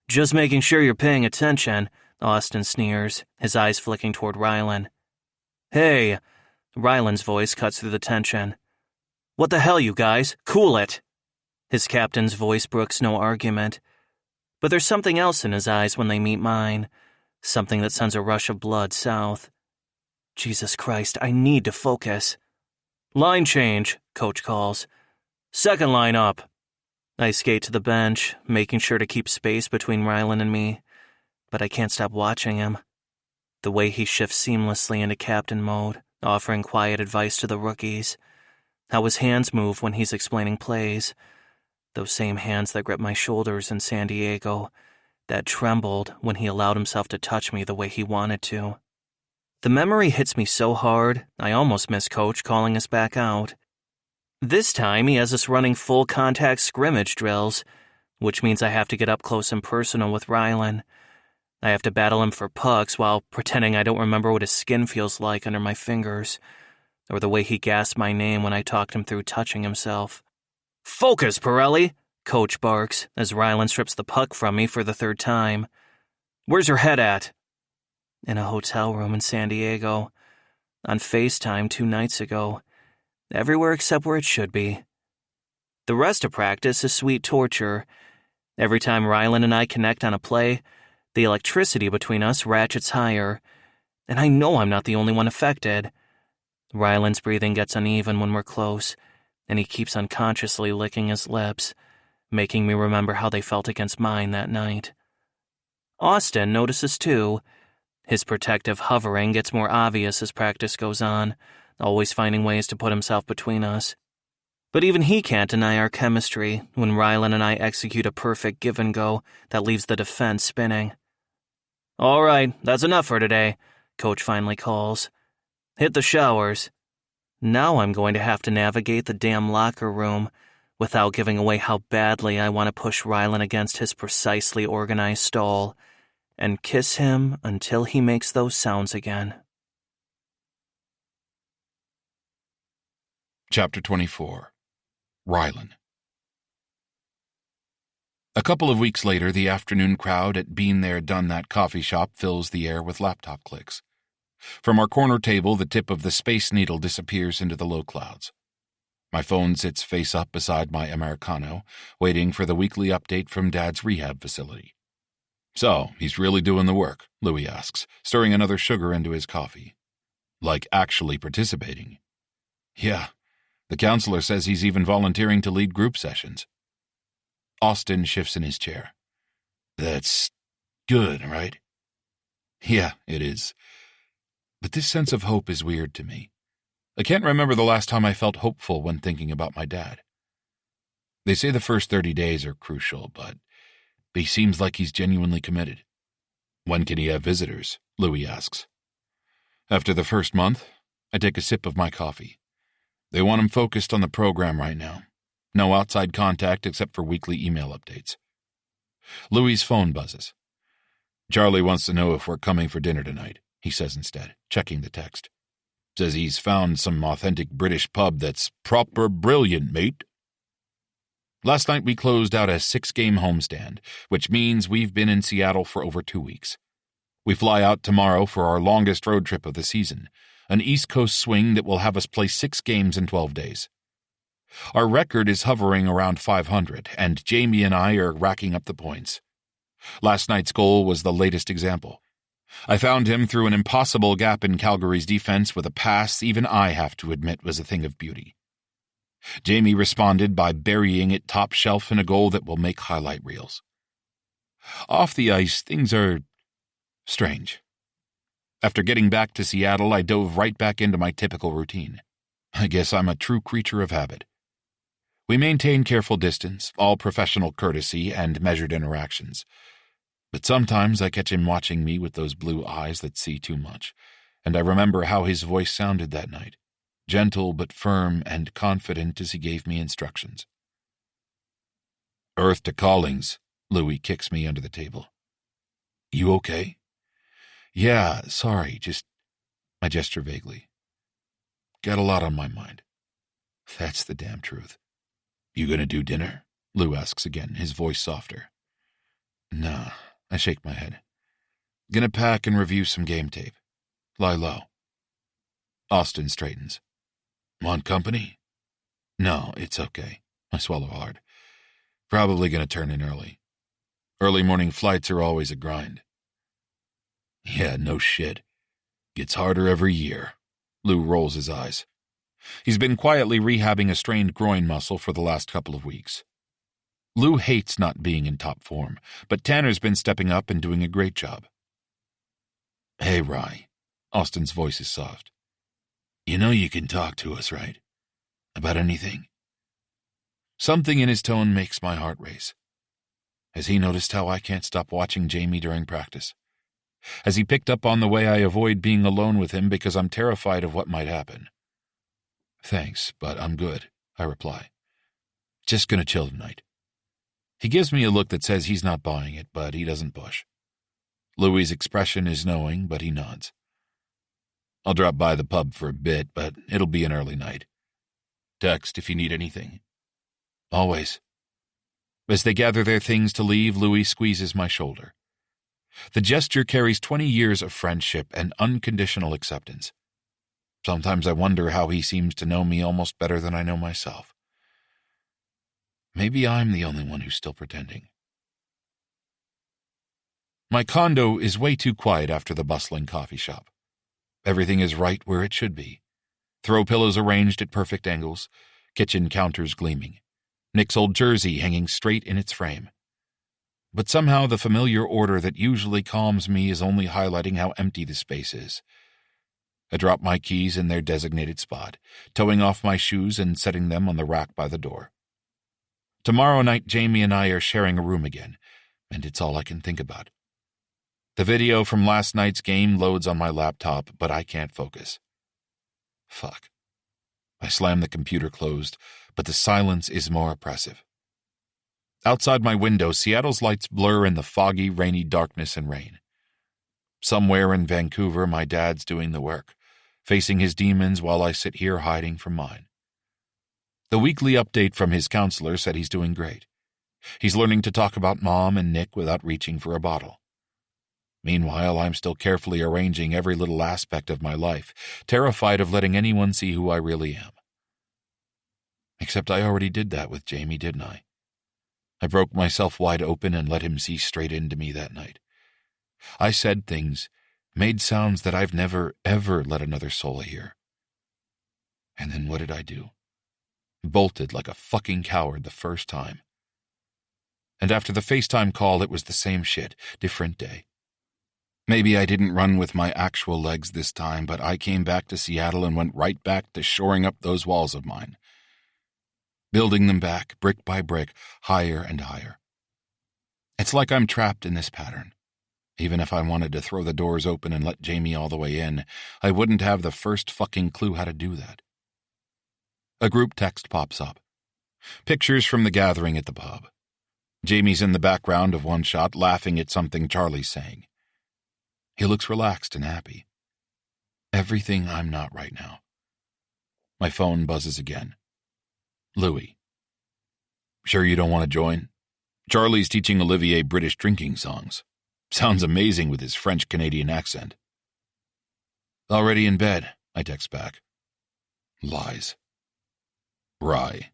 "Just making sure you're paying attention," Austin sneers, his eyes flicking toward Rylan. "Hey," Rylan's voice cuts through the tension. "What the hell, you guys? Cool it!" His captain's voice brooks no argument. But there's something else in his eyes when they meet mine, something that sends a rush of blood south. Jesus Christ, I need to focus. "Line change," Coach calls. "Second line up." I skate to the bench, making sure to keep space between Rylan and me, but I can't stop watching him. The way he shifts seamlessly into captain mode, offering quiet advice to the rookies. How his hands move when he's explaining plays. Those same hands that gripped my shoulders in San Diego, that trembled when he allowed himself to touch me the way he wanted to. The memory hits me so hard, I almost miss Coach calling us back out. This time, he has us running full contact scrimmage drills, which means I have to get up close and personal with Rylan. I have to battle him for pucks while pretending I don't remember what his skin feels like under my fingers, or the way he gasped my name when I talked him through touching himself. "Focus, Pirelli!" Coach barks as Rylan strips the puck from me for the third time. "Where's your head at?" In a hotel room in San Diego. On FaceTime 2 nights ago. Everywhere except where it should be. The rest of practice is sweet torture. Every time Rylan and I connect on a play, the electricity between us ratchets higher. And I know I'm not the only one affected. Rylan's breathing gets uneven when we're close, and he keeps unconsciously licking his lips, making me remember how they felt against mine that night. Austin notices too. His protective hovering gets more obvious as practice goes on, always finding ways to put himself between us. But even he can't deny our chemistry when Rylan and I execute a perfect give and go that leaves the defense spinning. "All right, that's enough for today," Coach finally calls. "Hit the showers." Now I'm going to have to navigate the damn locker room without giving away how badly I want to push Rylan against his precisely organized stall and kiss him until he makes those sounds again. Chapter 24. Rylan. A couple of weeks later, the afternoon crowd at Been There, Done That coffee shop fills the air with laptop clicks. From our corner table, the tip of the Space Needle disappears into the low clouds. My phone sits face up beside my Americano, waiting for the weekly update from Dad's rehab facility. "So, he's really doing the work?" Louis asks, stirring another sugar into his coffee. "Like actually participating?" "Yeah. The counselor says he's even volunteering to lead group sessions." Austin shifts in his chair. "That's good, right?" "Yeah, it is. But this sense of hope is weird to me. I can't remember the last time I felt hopeful when thinking about my dad. They say the first 30 days are crucial, but he seems like he's genuinely committed." "When can he have visitors?" Louis asks. After the first month, I take a sip of my coffee. They want him focused on the program right now. No outside contact except for weekly email updates. Louis's phone buzzes. "Charlie wants to know if we're coming for dinner tonight," he says instead, checking the text. "Says he's found some authentic British pub that's proper brilliant, mate." Last night we closed out a 6-game homestand, which means we've been in Seattle for over 2 weeks. We fly out tomorrow for our longest road trip of the season, an East Coast swing that will have us play 6 games in 12 days. Our record is hovering around 500, and Jamie and I are racking up the points. Last night's goal was the latest example. I found him through an impossible gap in Calgary's defense with a pass even I have to admit was a thing of beauty. Jamie responded by burying it top shelf in a goal that will make highlight reels. Off the ice, things are strange. After getting back to Seattle, I dove right back into my typical routine. I guess I'm a true creature of habit. We maintain careful distance, all professional courtesy and measured interactions. But sometimes I catch him watching me with those blue eyes that see too much, and I remember how his voice sounded that night, gentle but firm and confident as he gave me instructions. "Earth to Callings," Louis kicks me under the table. "You okay?" "Yeah, sorry, I gesture vaguely. Got a lot on my mind." That's the damn truth. You gonna do dinner? Lou asks again, his voice softer. Nah, I shake my head. Gonna pack and review some game tape. Lie low. Austin straightens. Want company? No, it's okay. I swallow hard. Probably gonna turn in early. Early morning flights are always a grind. Yeah, no shit. Gets harder every year. Lou rolls his eyes. He's been quietly rehabbing a strained groin muscle for the last couple of weeks. Lou hates not being in top form, but Tanner's been stepping up and doing a great job. Hey, Rye. Austin's voice is soft. You know you can talk to us, right? About anything? Something in his tone makes my heart race. Has he noticed how I can't stop watching Jamie during practice? Has he picked up on the way I avoid being alone with him because I'm terrified of what might happen? Thanks, but I'm good, I reply. Just gonna chill tonight. He gives me a look that says he's not buying it, but he doesn't push. Louie's expression is knowing, but he nods. I'll drop by the pub for a bit, but it'll be an early night. Text if you need anything. Always. As they gather their things to leave, Louie squeezes my shoulder. The gesture carries 20 years of friendship and unconditional acceptance. Sometimes I wonder how he seems to know me almost better than I know myself. Maybe I'm the only one who's still pretending. My condo is way too quiet after the bustling coffee shop. Everything is right where it should be. Throw pillows arranged at perfect angles, kitchen counters gleaming, Nick's old jersey hanging straight in its frame. But somehow the familiar order that usually calms me is only highlighting how empty the space is. I drop my keys in their designated spot, towing off my shoes and setting them on the rack by the door. Tomorrow night, Jamie and I are sharing a room again, and it's all I can think about. The video from last night's game loads on my laptop, but I can't focus. Fuck. I slam the computer closed, but the silence is more oppressive. Outside my window, Seattle's lights blur in the foggy, rainy darkness and rain. Somewhere in Vancouver, my dad's doing the work, facing his demons while I sit here hiding from mine. The weekly update from his counselor said he's doing great. He's learning to talk about Mom and Nick without reaching for a bottle. Meanwhile, I'm still carefully arranging every little aspect of my life, terrified of letting anyone see who I really am. Except I already did that with Jamie, didn't I? I broke myself wide open and let him see straight into me that night. I said things, made sounds that I've never, ever let another soul hear. And then what did I do? Bolted like a fucking coward the first time. And after the FaceTime call, it was the same shit, different day. Maybe I didn't run with my actual legs this time, but I came back to Seattle and went right back to shoring up those walls of mine. Building them back, brick by brick, higher and higher. It's like I'm trapped in this pattern. Even if I wanted to throw the doors open and let Jamie all the way in, I wouldn't have the first fucking clue how to do that. A group text pops up. Pictures from the gathering at the pub. Jamie's in the background of one shot, laughing at something Charlie's saying. He looks relaxed and happy. Everything I'm not right now. My phone buzzes again. Louie. Sure you don't want to join? Charlie's teaching Olivier British drinking songs. Sounds amazing with his French-Canadian accent. Already in bed, I text back. Lies. Rye.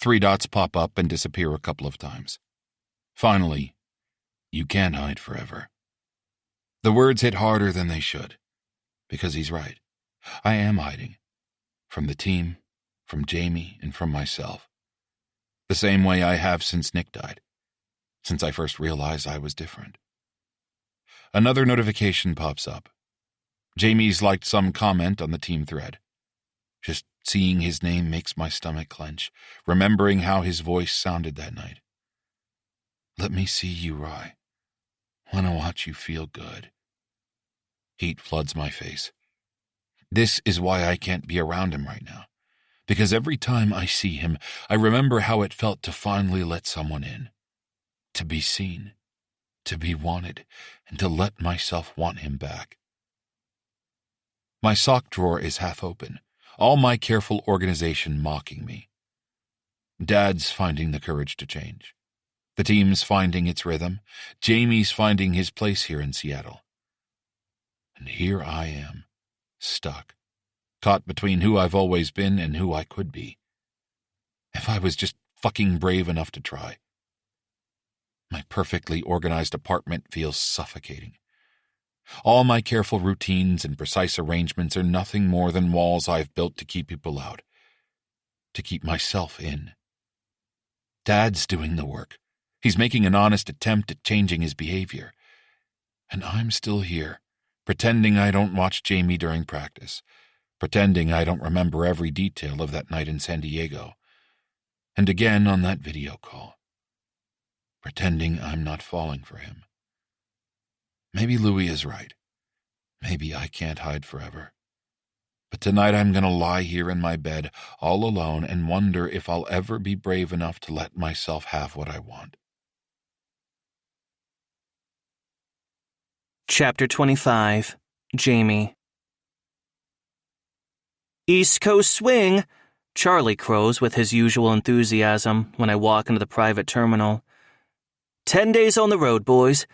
3 dots pop up and disappear a couple of times. Finally, you can't hide forever. The words hit harder than they should, because he's right. I am hiding. From the team, from Jamie, and from myself. The same way I have since Nick died, since I first realized I was different. Another notification pops up. Jamie's liked some comment on the team thread. Just seeing his name makes my stomach clench, remembering how his voice sounded that night. Let me see you, Rye. Wanna watch you feel good. Heat floods my face. This is why I can't be around him right now. Because every time I see him, I remember how it felt to finally let someone in. To be seen. To be wanted. And to let myself want him back. My sock drawer is half open. all my careful organization mocking me. Dad's finding the courage to change. The team's finding its rhythm. Jamie's finding his place here in Seattle. And here I am, stuck, caught between who I've always been and who I could be. If I was just fucking brave enough to try. My perfectly organized apartment feels suffocating. All my careful routines and precise arrangements are nothing more than walls I've built to keep people out, to keep myself in. Dad's doing the work. He's making an honest attempt at changing his behavior. And I'm still here, pretending I don't watch Jamie during practice, pretending I don't remember every detail of that night in San Diego, and again on that video call, pretending I'm not falling for him. Maybe Louis is right. Maybe I can't hide forever. But tonight I'm going to lie here in my bed, all alone, and wonder if I'll ever be brave enough to let myself have what I want. Chapter 25. Jamie. East Coast swing, Charlie crows with his usual enthusiasm when I walk into the private terminal. 10 days on the road, boys.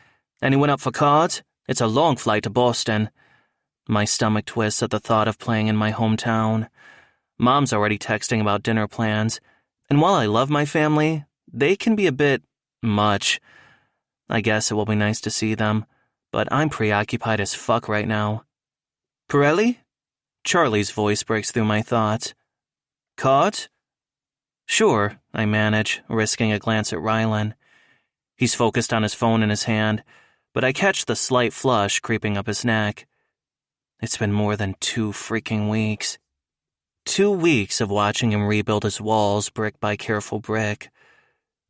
Anyone up for cards? It's a long flight to Boston. My stomach twists at the thought of playing in my hometown. Mom's already texting about dinner plans, and while I love my family, they can be a bit much. I guess it will be nice to see them, but I'm preoccupied as fuck right now. Pirelli? Charlie's voice breaks through my thoughts. Cards? Sure, I manage, risking a glance at Rylan. He's focused on his phone in his hand, but I catch the slight flush creeping up his neck. It's been more than 2 freaking weeks. 2 weeks of watching him rebuild his walls brick by careful brick.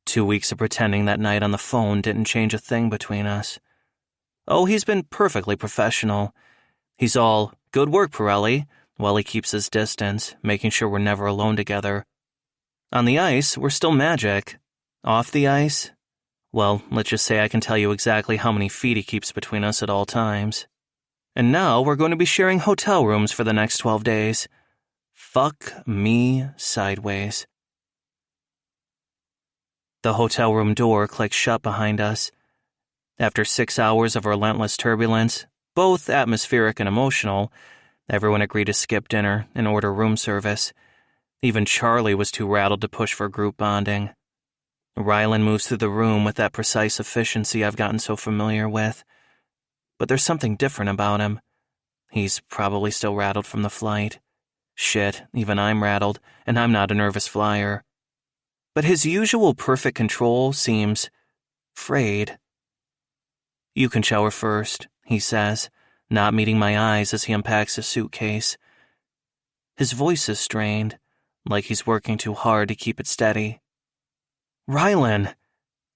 2 weeks of pretending that night on the phone didn't change a thing between us. Oh, he's been perfectly professional. He's all, good work, Pirelli, while he keeps his distance, making sure we're never alone together. On the ice, we're still magic. Off the ice? Well, let's just say I can tell you exactly how many feet he keeps between us at all times. And now we're going to be sharing hotel rooms for the next 12 days. Fuck me sideways. The hotel room door clicks shut behind us. After 6 hours of relentless turbulence, both atmospheric and emotional, everyone agreed to skip dinner and order room service. Even Charlie was too rattled to push for group bonding. Rylan moves through the room with that precise efficiency I've gotten so familiar with. But there's something different about him. He's probably still rattled from the flight. Shit, even I'm rattled, and I'm not a nervous flyer. But his usual perfect control seems frayed. You can shower first, he says, not meeting my eyes as he unpacks his suitcase. His voice is strained, like he's working too hard to keep it steady. Rylan!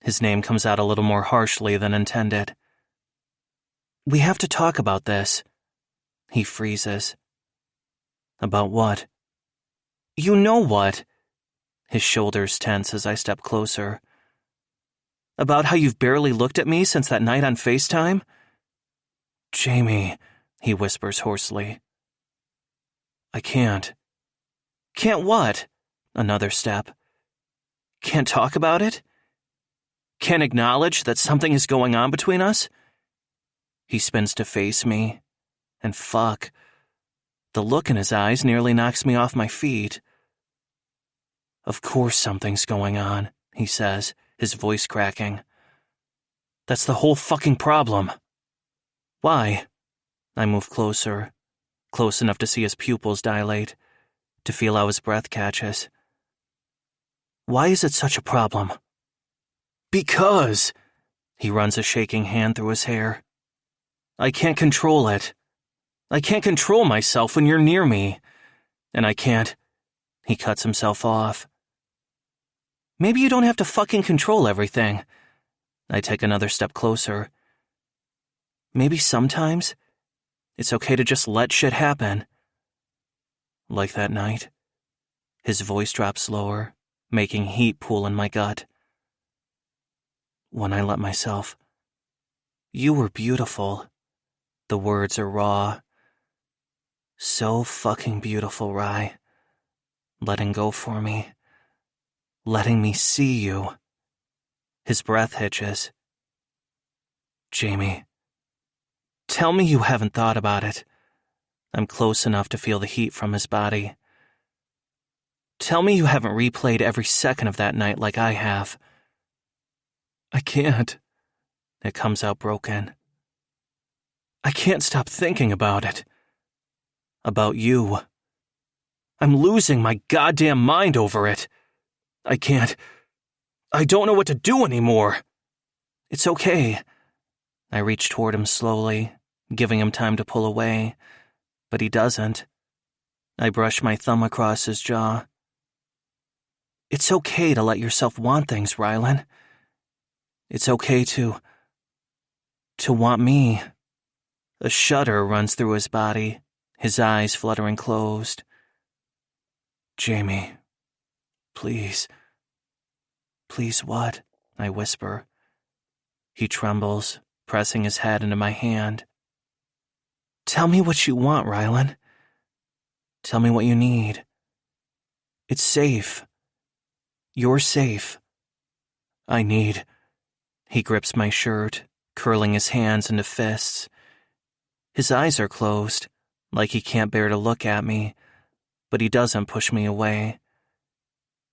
His name comes out a little more harshly than intended. We have to talk about this. He freezes. About what? You know what? His shoulders tense as I step closer. About how you've barely looked at me since that night on FaceTime? Jamie, he whispers hoarsely. I can't. Can't what? Another step. Can't talk about it? Can't acknowledge that something is going on between us? He spins to face me, and fuck. The look in his eyes nearly knocks me off my feet. Of course something's going on, he says, his voice cracking. That's the whole fucking problem. Why? I move closer, close enough to see his pupils dilate, to feel how his breath catches. Why is it such a problem? Because, he runs a shaking hand through his hair. I can't control it. I can't control myself when you're near me. And I can't. He cuts himself off. Maybe you don't have to fucking control everything. I take another step closer. Maybe sometimes it's okay to just let shit happen. Like that night. His voice drops lower, making heat pool in my gut. When I let myself. You were beautiful. The words are raw. so fucking beautiful, Rye. Letting go for me. Letting me see you. His breath hitches. Jamie, tell me you haven't thought about it. I'm close enough to feel the heat from his body. Tell me you haven't replayed every second of that night like I have. I can't. It comes out broken. I can't stop thinking about it. About you. I'm losing my goddamn mind over it. I don't know what to do anymore. It's okay. I reach toward him slowly, giving him time to pull away, but he doesn't. I brush my thumb across his jaw. It's okay to let yourself want things, Rylan. It's okay to want me. A shudder runs through his body, his eyes fluttering closed. Jamie, please. Please what? I whisper. He trembles, pressing his head into my hand. Tell me what you want, Rylan. Tell me what you need. It's safe. You're safe. I need. He grips my shirt, curling his hands into fists. His eyes are closed, like he can't bear to look at me, but he doesn't push me away.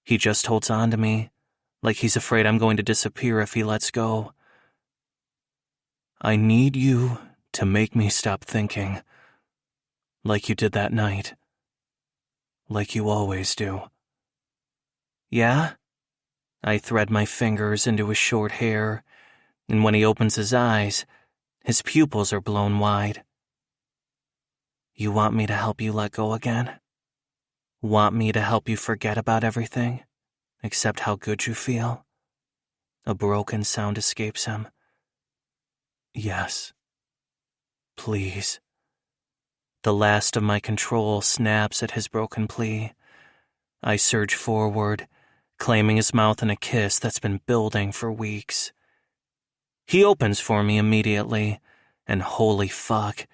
He just holds on to me, like he's afraid I'm going to disappear if he lets go. I need you to make me stop thinking, like you did that night. Like you always do. Yeah? I thread my fingers into his short hair, and when he opens his eyes, his pupils are blown wide. You want me to help you let go again? Want me to help you forget about everything, except how good you feel? A broken sound escapes him. Yes. Please. The last of my control snaps at his broken plea. I surge forward, claiming his mouth in a kiss that's been building for weeks. He opens for me immediately, and holy fuck,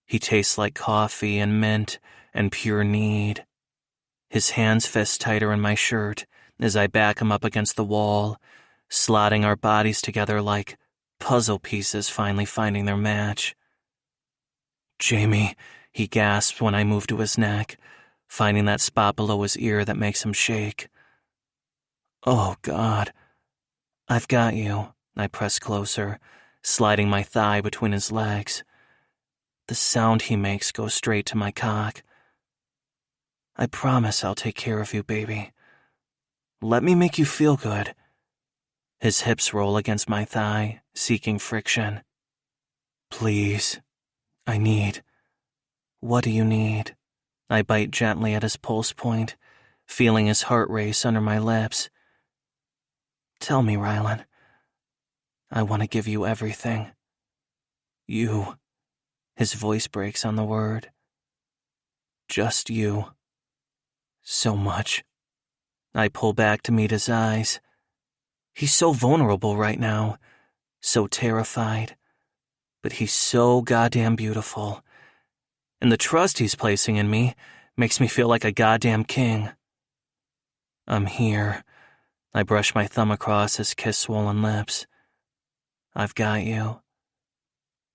he tastes like coffee and mint and pure need. His hands fist tighter in my shirt as I back him up against the wall, slotting our bodies together like puzzle pieces finally finding their match. Jamie, he gasps when I move to his neck, finding that spot below his ear that makes him shake. Oh, God. I've got you. I press closer, sliding my thigh between his legs. The sound he makes goes straight to my cock. I promise I'll take care of you, baby. Let me make you feel good. His hips roll against my thigh, seeking friction. Please. I need. What do you need? I bite gently at his pulse point, feeling his heart race under my lips. Tell me, Rylan. I want to give you everything. You. His voice breaks on the word. Just you. So much. I pull back to meet his eyes. He's so vulnerable right now, so terrified, but he's so goddamn beautiful. And the trust he's placing in me makes me feel like a goddamn king. I'm here. I brush my thumb across his kiss-swollen lips. I've got you.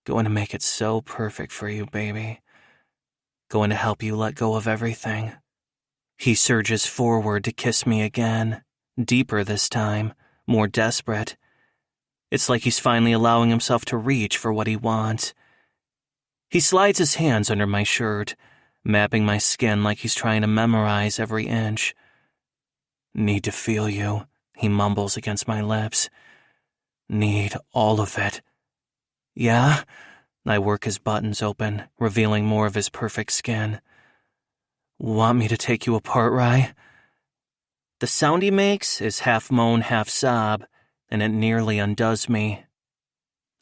Going to make it so perfect for you, baby. Going to help you let go of everything. He surges forward to kiss me again, deeper this time, more desperate. It's like he's finally allowing himself to reach for what he wants. He slides his hands under my shirt, mapping my skin like he's trying to memorize every inch. Need to feel you, he mumbles against my lips. Need all of it. Yeah? I work his buttons open, revealing more of his perfect skin. Want me to take you apart, Rye? The sound he makes is half moan, half sob, and it nearly undoes me.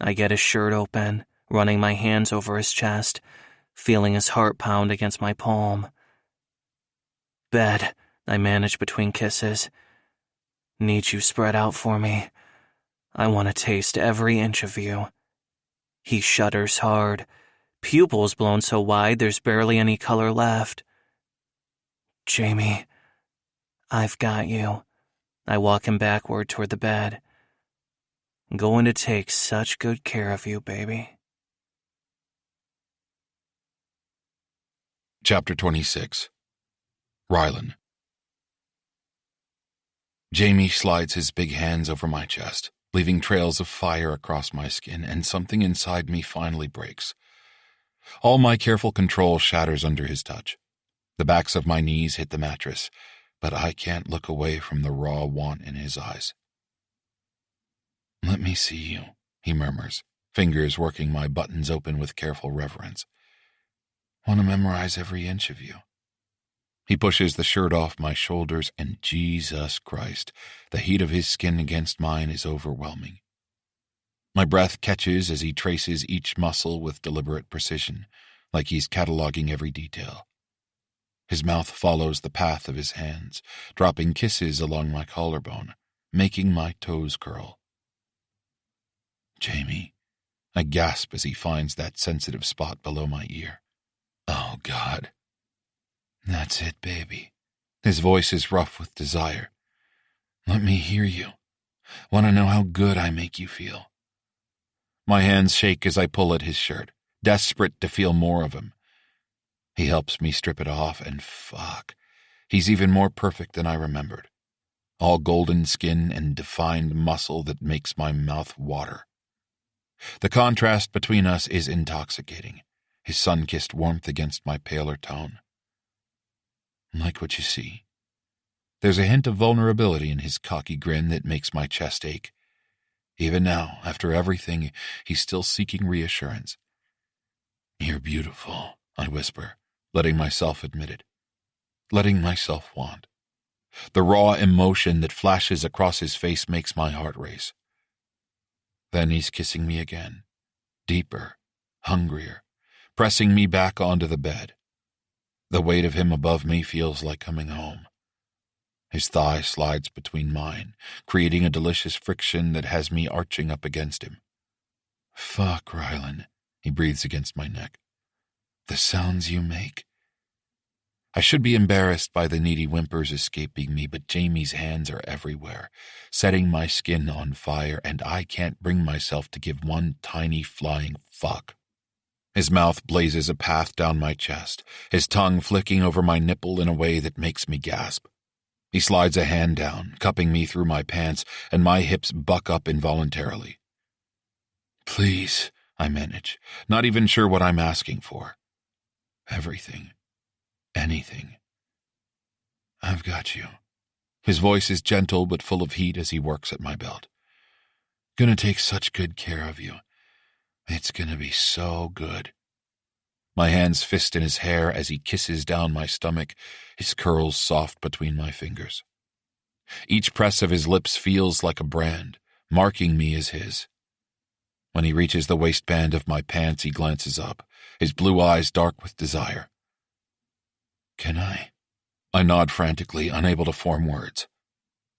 I get his shirt open, running my hands over his chest, feeling his heart pound against my palm. Bed, I manage between kisses. Need you spread out for me. I want to taste every inch of you. He shudders hard, pupils blown so wide there's barely any color left. Jamie, I've got you. I walk him backward toward the bed. I'm going to take such good care of you, baby. Chapter 26. Rylan. Jamie slides his big hands over my chest, leaving trails of fire across my skin, and something inside me finally breaks. All my careful control shatters under his touch. The backs of my knees hit the mattress, but I can't look away from the raw want in his eyes. "Let me see you," he murmurs, fingers working my buttons open with careful reverence. "Want to memorize every inch of you." He pushes the shirt off my shoulders, and Jesus Christ, the heat of his skin against mine is overwhelming. My breath catches as he traces each muscle with deliberate precision, like he's cataloging every detail. His mouth follows the path of his hands, dropping kisses along my collarbone, making my toes curl. "Jamie," I gasp as he finds that sensitive spot below my ear. "Oh, God." "That's it, baby." His voice is rough with desire. "Let me hear you. Want to know how good I make you feel." My hands shake as I pull at his shirt, desperate to feel more of him. He helps me strip it off, and fuck, he's even more perfect than I remembered. All golden skin and defined muscle that makes my mouth water. The contrast between us is intoxicating, his sun-kissed warmth against my paler tone. "Like what you see." There's a hint of vulnerability in his cocky grin that makes my chest ache. Even now, after everything, he's still seeking reassurance. "You're beautiful," I whisper, letting myself admit it. Letting myself want. The raw emotion that flashes across his face makes my heart race. Then he's kissing me again, deeper, hungrier, pressing me back onto the bed. The weight of him above me feels like coming home. His thigh slides between mine, creating a delicious friction that has me arching up against him. "Fuck, Rylan," he breathes against my neck. "The sounds you make." I should be embarrassed by the needy whimpers escaping me, but Jamie's hands are everywhere, setting my skin on fire, and I can't bring myself to give one tiny flying fuck. His mouth blazes a path down my chest, his tongue flicking over my nipple in a way that makes me gasp. He slides a hand down, cupping me through my pants, and my hips buck up involuntarily. "Please," I manage, not even sure what I'm asking for. "Everything. Anything. I've got you." His voice is gentle but full of heat as he works at my belt. "Gonna take such good care of you. It's gonna be so good." My hands fist in his hair as he kisses down my stomach, his curls soft between my fingers. Each press of his lips feels like a brand, marking me as his. When he reaches the waistband of my pants, he glances up, his blue eyes dark with desire. "Can I?" I nod frantically, unable to form words.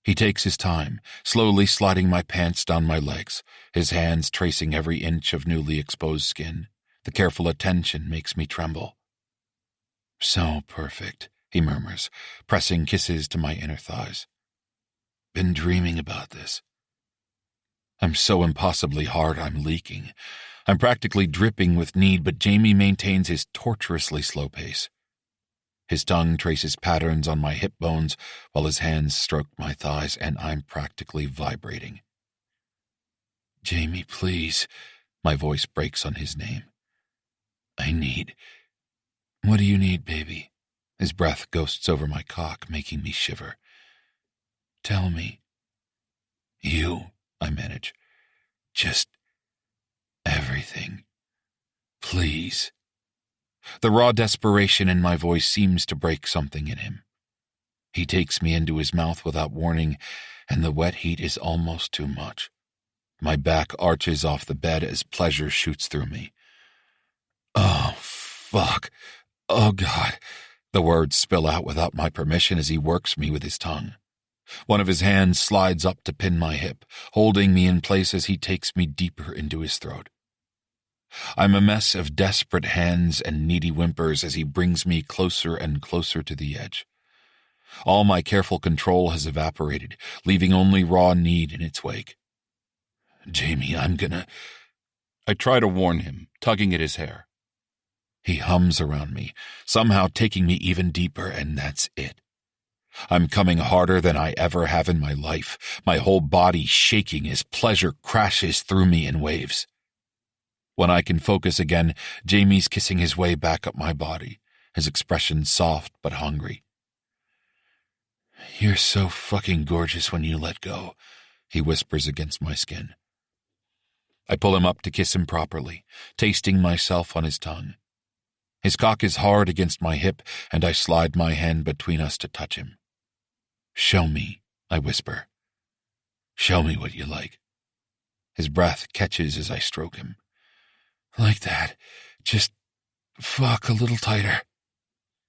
He takes his time, slowly sliding my pants down my legs, his hands tracing every inch of newly exposed skin. The careful attention makes me tremble. "So perfect," he murmurs, pressing kisses to my inner thighs. "Been dreaming about this." I'm so impossibly hard I'm leaking. I'm practically dripping with need, but Jamie maintains his torturously slow pace. His tongue traces patterns on my hip bones while his hands stroke my thighs, and I'm practically vibrating. "Jamie, please." My voice breaks on his name. "I need..." "What do you need, baby?" His breath ghosts over my cock, making me shiver. "Tell me." "You," I manage. "Just... everything. Please." The raw desperation in my voice seems to break something in him. He takes me into his mouth without warning, and the wet heat is almost too much. My back arches off the bed as pleasure shoots through me. "Oh, fuck. Oh, God." The words spill out without my permission as he works me with his tongue. One of his hands slides up to pin my hip, holding me in place as he takes me deeper into his throat. I'm a mess of desperate hands and needy whimpers as he brings me closer and closer to the edge. All my careful control has evaporated, leaving only raw need in its wake. Jamie, I try to warn him, tugging at his hair. He hums around me, somehow taking me even deeper, and that's it. I'm coming harder than I ever have in my life, my whole body shaking as pleasure crashes through me in waves. When I can focus again, Jamie's kissing his way back up my body, his expression soft but hungry. You're so fucking gorgeous when you let go, he whispers against my skin. I pull him up to kiss him properly, tasting myself on his tongue. His cock is hard against my hip, and I slide my hand between us to touch him. Show me, I whisper. Show me what you like. His breath catches as I stroke him. Like that. Just fuck a little tighter.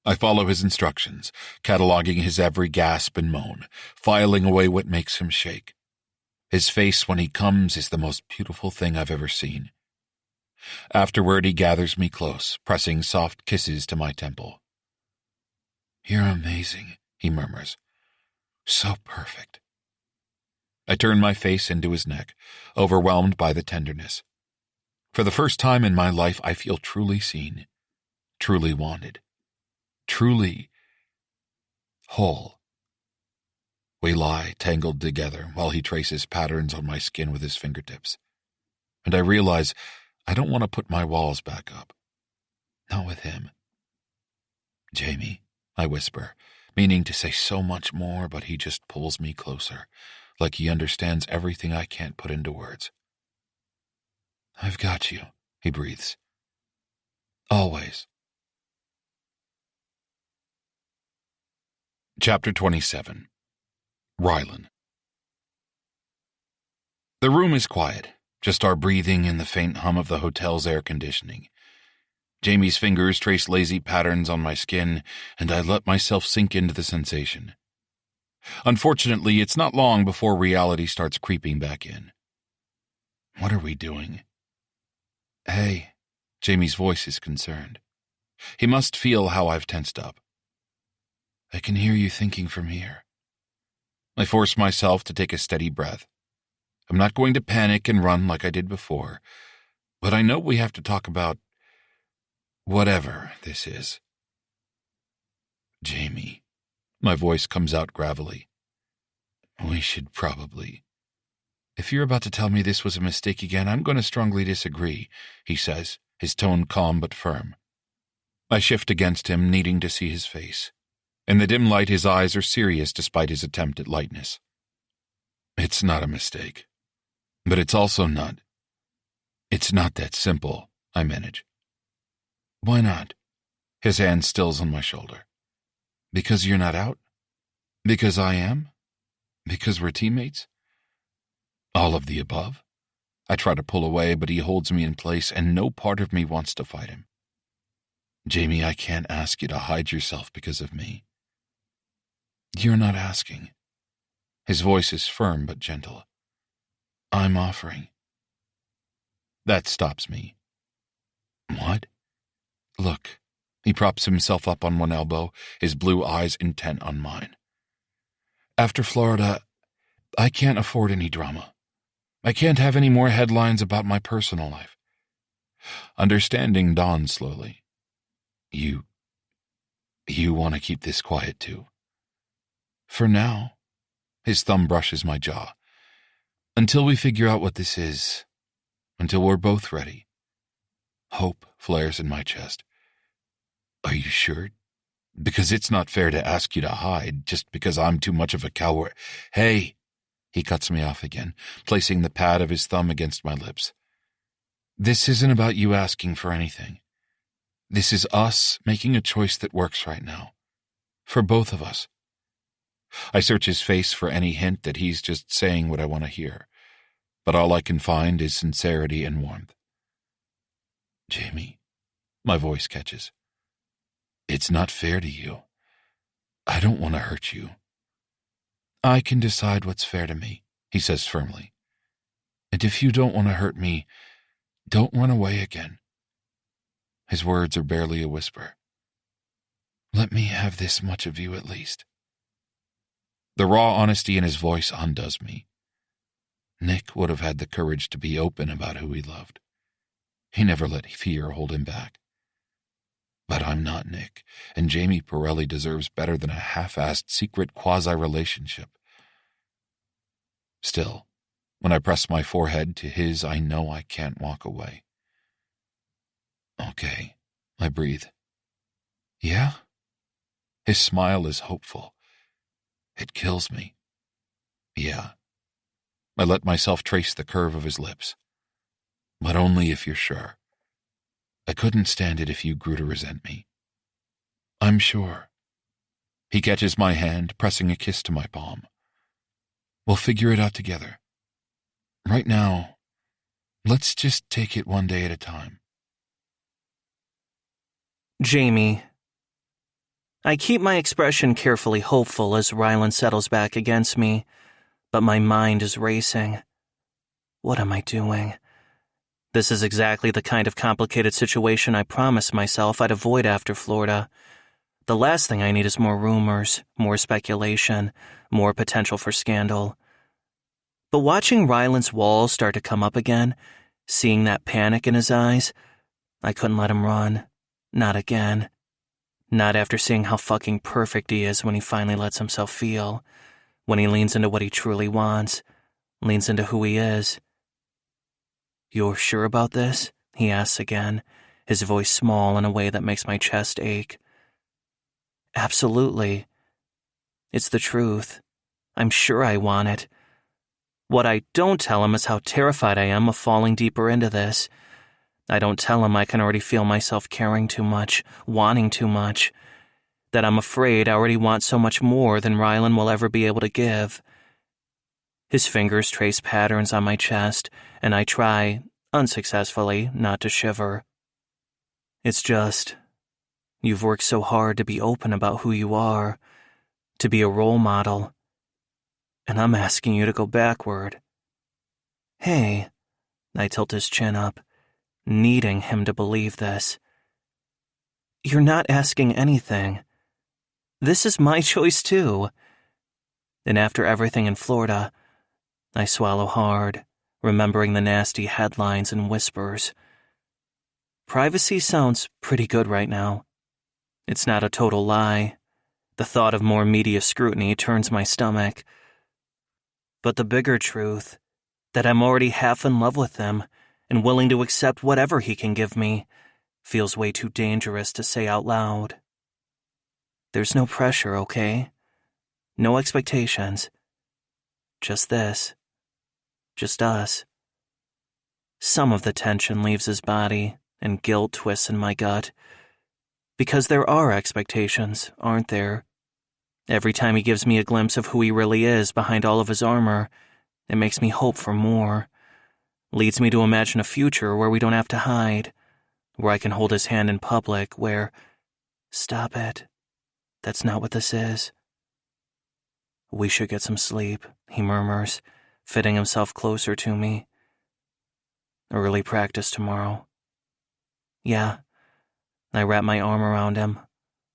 I follow his instructions, cataloging his every gasp and moan, filing away what makes him shake. His face when he comes is the most beautiful thing I've ever seen. Afterward, he gathers me close, pressing soft kisses to my temple. You're amazing, he murmurs. So perfect. I turn my face into his neck, overwhelmed by the tenderness. For the first time in my life, I feel truly seen, truly wanted, truly whole. We lie tangled together while he traces patterns on my skin with his fingertips. And I realize I don't want to put my walls back up. Not with him. Jamie, I whisper, meaning to say so much more, but he just pulls me closer, like he understands everything I can't put into words. I've got you, he breathes. Always. Chapter 27. Rylan. The room is quiet, just our breathing and the faint hum of the hotel's air conditioning. Jamie's fingers trace lazy patterns on my skin, and I let myself sink into the sensation. Unfortunately, it's not long before reality starts creeping back in. What are we doing? Hey, Jamie's voice is concerned. He must feel how I've tensed up. I can hear you thinking from here. I force myself to take a steady breath. I'm not going to panic and run like I did before, but I know we have to talk about whatever this is. Jamie, my voice comes out gravelly. We should probably. If you're about to tell me this was a mistake again, I'm going to strongly disagree, he says, his tone calm but firm. I shift against him, needing to see his face. In the dim light, his eyes are serious despite his attempt at lightness. It's not a mistake. But it's also not. It's not that simple, I manage. Why not? His hand stills on my shoulder. Because you're not out? Because I am? Because we're teammates? All of the above? I try to pull away, but he holds me in place, and no part of me wants to fight him. Jamie, I can't ask you to hide yourself because of me. You're not asking. His voice is firm but gentle. I'm offering. That stops me. What? Look. He props himself up on one elbow, his blue eyes intent on mine. After Florida, I can't afford any drama. I can't have any more headlines about my personal life. Understanding dawns slowly. You want to keep this quiet too? For now. His thumb brushes my jaw. Until we figure out what this is. Until we're both ready. Hope flares in my chest. Are you sure? Because it's not fair to ask you to hide just because I'm too much of a coward. Hey! He cuts me off again, placing the pad of his thumb against my lips. This isn't about you asking for anything. This is us making a choice that works right now. For both of us. I search his face for any hint that he's just saying what I want to hear, but all I can find is sincerity and warmth. Jamie, my voice catches. It's not fair to you. I don't want to hurt you. I can decide what's fair to me, he says firmly. And if you don't want to hurt me, Don't run away again. His words are barely a whisper. Let me have this much of you at least. The raw honesty in his voice undoes me. Nick would have had the courage to be open about who he loved. He never let fear hold him back. But I'm not Nick, and Jamie Pirelli deserves better than a half-assed secret quasi-relationship. Still, when I press my forehead to his, I know I can't walk away. Okay, I breathe. Yeah? His smile is hopeful. It kills me. Yeah. I let myself trace the curve of his lips. But only if you're sure. I couldn't stand it if you grew to resent me. I'm sure. He catches my hand, pressing a kiss to my palm. We'll figure it out together. Right now, let's just take it one day at a time. Jamie. I keep my expression carefully hopeful as Rylan settles back against me, but my mind is racing. What am I doing? This is exactly the kind of complicated situation I promised myself I'd avoid after Florida. The last thing I need is more rumors, more speculation, more potential for scandal. But watching Rylan's walls start to come up again, seeing that panic in his eyes, I couldn't let him run. Not again. Not after seeing how fucking perfect he is when he finally lets himself feel, when he leans into what he truly wants, leans into who he is. You're sure about this? He asks again, his voice small in a way that makes my chest ache. Absolutely. It's the truth. I'm sure I want it. What I don't tell him is how terrified I am of falling deeper into this. I don't tell him I can already feel myself caring too much, wanting too much, that I'm afraid I already want so much more than Rylan will ever be able to give. His fingers trace patterns on my chest, and I try, unsuccessfully, not to shiver. It's just, you've worked so hard to be open about who you are, to be a role model, and I'm asking you to go backward. Hey, I tilt his chin up, needing him to believe this. You're not asking anything. This is my choice too. And after everything in Florida, I swallow hard, remembering the nasty headlines and whispers. Privacy sounds pretty good right now. It's not a total lie. The thought of more media scrutiny turns my stomach. But the bigger truth, that I'm already half in love with him and willing to accept whatever he can give me, feels way too dangerous to say out loud. There's no pressure, okay? No expectations. Just this. Just us. Some of the tension leaves his body, and guilt twists in my gut. Because there are expectations, aren't there? Every time he gives me a glimpse of who he really is behind all of his armor, it makes me hope for more. Leads me to imagine a future where we don't have to hide, where I can hold his hand in public, where... Stop it. That's not what this is. We should get some sleep, he murmurs, fitting himself closer to me. Early practice tomorrow. Yeah. I wrap my arm around him,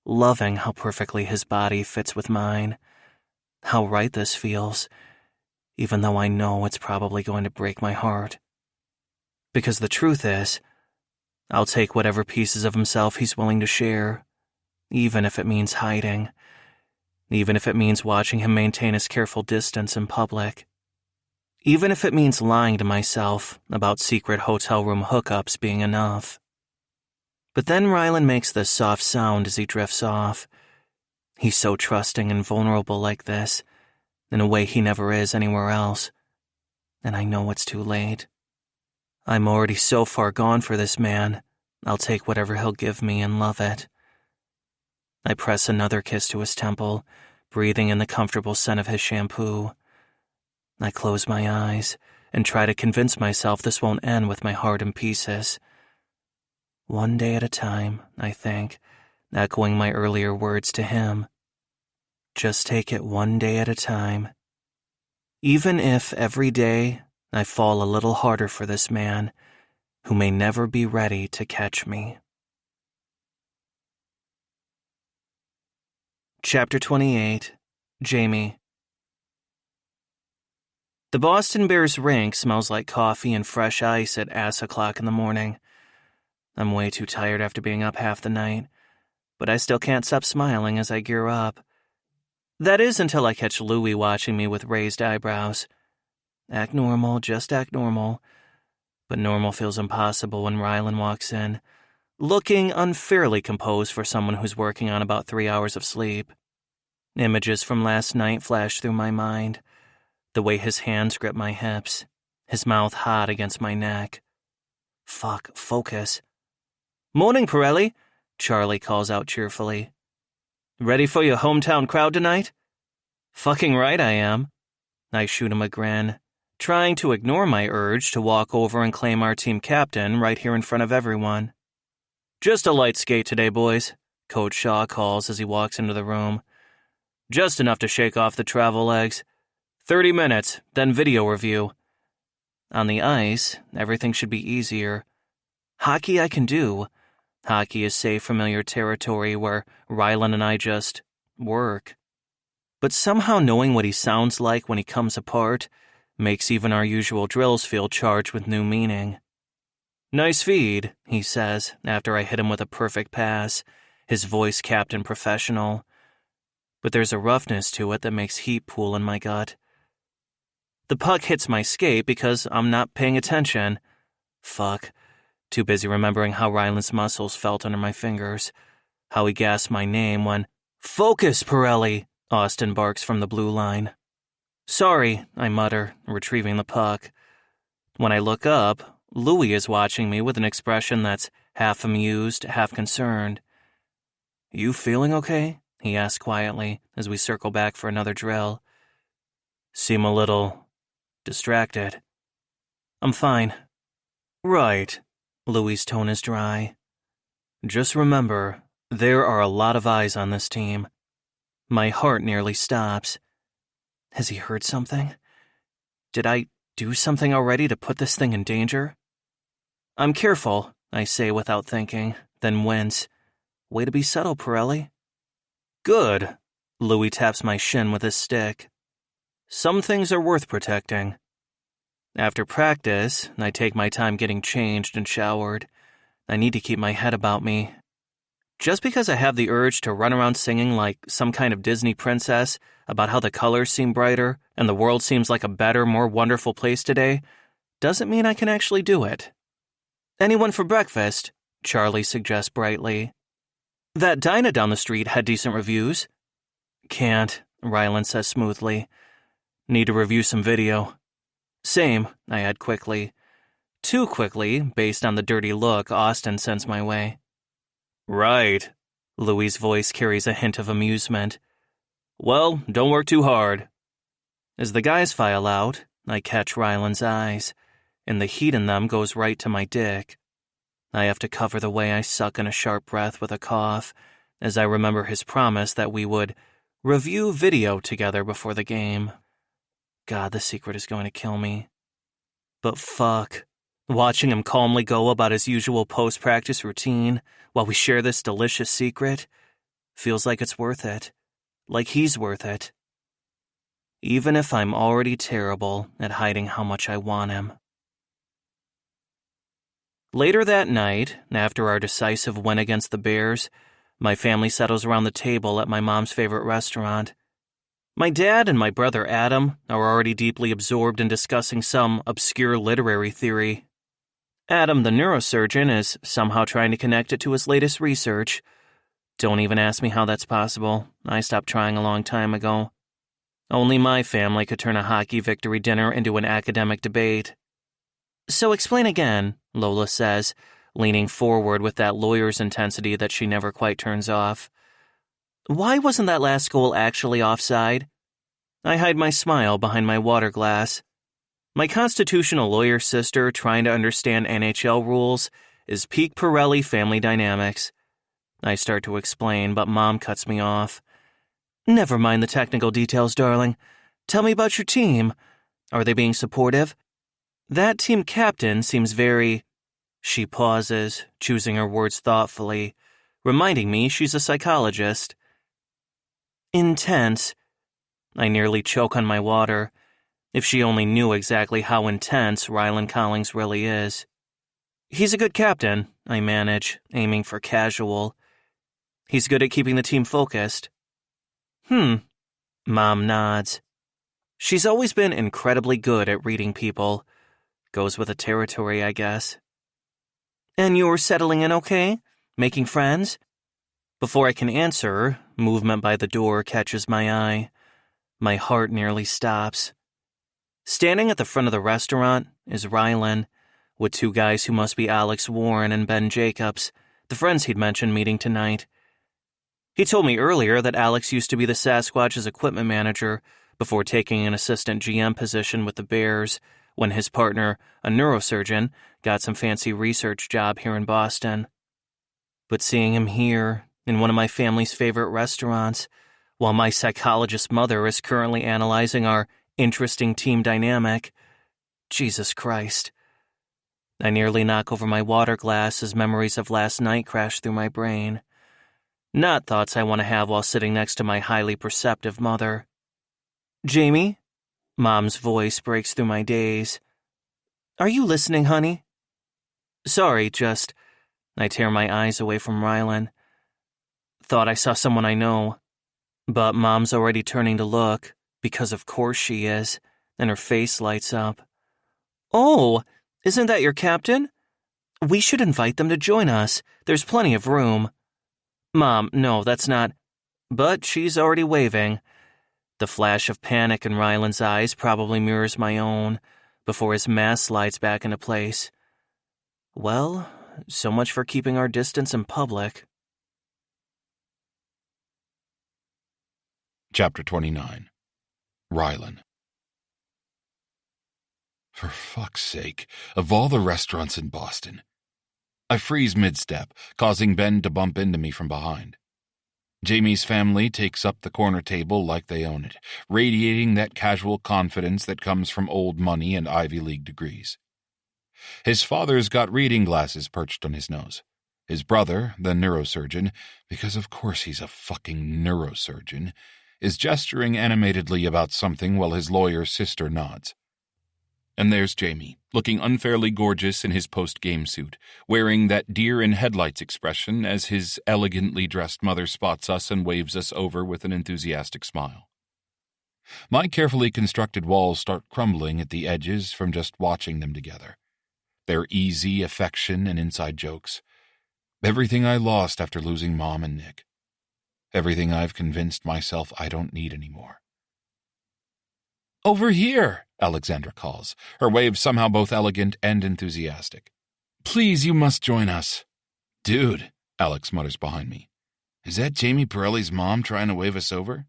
loving how perfectly his body fits with mine. How right this feels, even though I know it's probably going to break my heart. Because the truth is, I'll take whatever pieces of himself he's willing to share, even if it means hiding, even if it means watching him maintain his careful distance in public, even if it means lying to myself about secret hotel room hookups being enough. But then Rylan makes this soft sound as he drifts off. He's so trusting and vulnerable like this, in a way he never is anywhere else. And I know it's too late. I'm already so far gone for this man, I'll take whatever he'll give me and love it. I press another kiss to his temple, breathing in the comfortable scent of his shampoo. I close my eyes and try to convince myself this won't end with my heart in pieces. One day at a time, I think, echoing my earlier words to him. Just take it one day at a time. Even if every day I fall a little harder for this man, who may never be ready to catch me. Chapter 28, Jamie. The Boston Bears rink smells like coffee and fresh ice at ass o'clock in the morning. I'm way too tired after being up half the night, but I still can't stop smiling as I gear up. That is until I catch Louie watching me with raised eyebrows. Act normal, just act normal. But normal feels impossible when Rylan walks in, looking unfairly composed for someone who's working on about 3 hours of sleep. Images from last night flash through my mind. The way his hands grip my hips, his mouth hot against my neck. Fuck, focus. "Morning, Pirelli," Charlie calls out cheerfully. "Ready for your hometown crowd tonight?" "Fucking right I am." I shoot him a grin, trying to ignore my urge to walk over and claim our team captain right here in front of everyone. "Just a light skate today, boys," Coach Shaw calls as he walks into the room. "Just enough to shake off the travel legs. 30 minutes, then video review." On the ice, everything should be easier. Hockey I can do. Hockey is safe, familiar territory where Rylan and I just work. But somehow knowing what he sounds like when he comes apart makes even our usual drills feel charged with new meaning. "Nice feed," he says after I hit him with a perfect pass, his voice captain professional. But there's a roughness to it that makes heat pool in my gut. The puck hits my skate because I'm not paying attention. Fuck. Too busy remembering how Rylan's muscles felt under my fingers, how he gasped my name when, "Focus, Pirelli," Austin barks from the blue line. "Sorry," I mutter, retrieving the puck. When I look up, Louie is watching me with an expression that's half amused, half concerned. "You feeling okay?" he asks quietly as we circle back for another drill. "Seem a little distracted." "I'm fine." "Right." Louie's tone is dry. "Just remember, there are a lot of eyes on this team." My heart nearly stops. Has he heard something? Did I do something already to put this thing in danger? "I'm careful," I say without thinking, then wince. "Way to be subtle, Pirelli." "Good." Louie taps my shin with his stick. "Some things are worth protecting." After practice, I take my time getting changed and showered. I need to keep my head about me. Just because I have the urge to run around singing like some kind of Disney princess about how the colors seem brighter and the world seems like a better, more wonderful place today, doesn't mean I can actually do it. "Anyone for breakfast?" Charlie suggests brightly. "That diner down the street had decent reviews." "Can't," Rylan says smoothly. "Need to review some video." "Same," I add quickly. Too quickly, based on the dirty look Austin sends my way. "Right." Louie's voice carries a hint of amusement. "Well, don't work too hard." As the guys file out, I catch Rylan's eyes, and the heat in them goes right to my dick. I have to cover the way I suck in a sharp breath with a cough, as I remember his promise that we would review video together before the game. God, the secret is going to kill me. But fuck, watching him calmly go about his usual post-practice routine while we share this delicious secret feels like it's worth it, like he's worth it. Even if I'm already terrible at hiding how much I want him. Later that night, after our decisive win against the Bears, my family settles around the table at my mom's favorite restaurant. My dad and my brother Adam are already deeply absorbed in discussing some obscure literary theory. Adam, the neurosurgeon, is somehow trying to connect it to his latest research. Don't even ask me how that's possible. I stopped trying a long time ago. Only my family could turn a hockey victory dinner into an academic debate. "So explain again," Lola says, leaning forward with that lawyer's intensity that she never quite turns off. "Why wasn't that last goal actually offside?" I hide my smile behind my water glass. My constitutional lawyer sister trying to understand NHL rules is peak Pirelli family dynamics. I start to explain, but Mom cuts me off. "Never mind the technical details, darling. Tell me about your team. Are they being supportive? That team captain seems very..." She pauses, choosing her words thoughtfully, reminding me she's a psychologist. Intense. I nearly choke on my water. If she only knew exactly how intense Rylan Collings really is. He's a good captain, I manage, aiming for casual. He's good at keeping the team focused. Mom nods. She's always been incredibly good at reading people. Goes with the territory, I guess. And you're settling in okay? Making friends? Before I can answer, movement by the door catches my eye. My heart nearly stops. Standing at the front of the restaurant is Rylan, with two guys who must be Alex Warren and Ben Jacobs, the friends he'd mentioned meeting tonight. He told me earlier that Alex used to be the Sasquatch's equipment manager before taking an assistant GM position with the Bears when his partner, a neurosurgeon, got some fancy research job here in Boston. But seeing him here, in one of my family's favorite restaurants, while my psychologist mother is currently analyzing our interesting team dynamic, Jesus Christ. I nearly knock over my water glass as memories of last night crash through my brain. Not thoughts I want to have while sitting next to my highly perceptive mother. Jamie? Mom's voice breaks through my daze. Are you listening, honey? Sorry, just... I tear my eyes away from Rylan. Thought I saw someone I know. But Mom's already turning to look, because of course she is, and her face lights up. Oh, isn't that your captain? We should invite them to join us. There's plenty of room. Mom, no, that's not... But she's already waving. The flash of panic in Rylan's eyes probably mirrors my own, before his mask slides back into place. Well, so much for keeping our distance in public. Chapter 29. Rylan. For fuck's sake, of all the restaurants in Boston. I freeze mid-step, causing Ben to bump into me from behind. Jamie's family takes up the corner table like they own it, radiating that casual confidence that comes from old money and Ivy League degrees. His father's got reading glasses perched on his nose. His brother, the neurosurgeon, because of course he's a fucking neurosurgeon, is gesturing animatedly about something while his lawyer's sister nods. And there's Jamie, looking unfairly gorgeous in his post-game suit, wearing that deer-in-headlights expression as his elegantly dressed mother spots us and waves us over with an enthusiastic smile. My carefully constructed walls start crumbling at the edges from just watching them together. Their easy affection and inside jokes. Everything I lost after losing Mom and Nick. Everything I've convinced myself I don't need anymore. Over here, Alexandra calls, her wave somehow both elegant and enthusiastic. Please, you must join us. Dude, Alex mutters behind me. Is that Jamie Pirelli's mom trying to wave us over?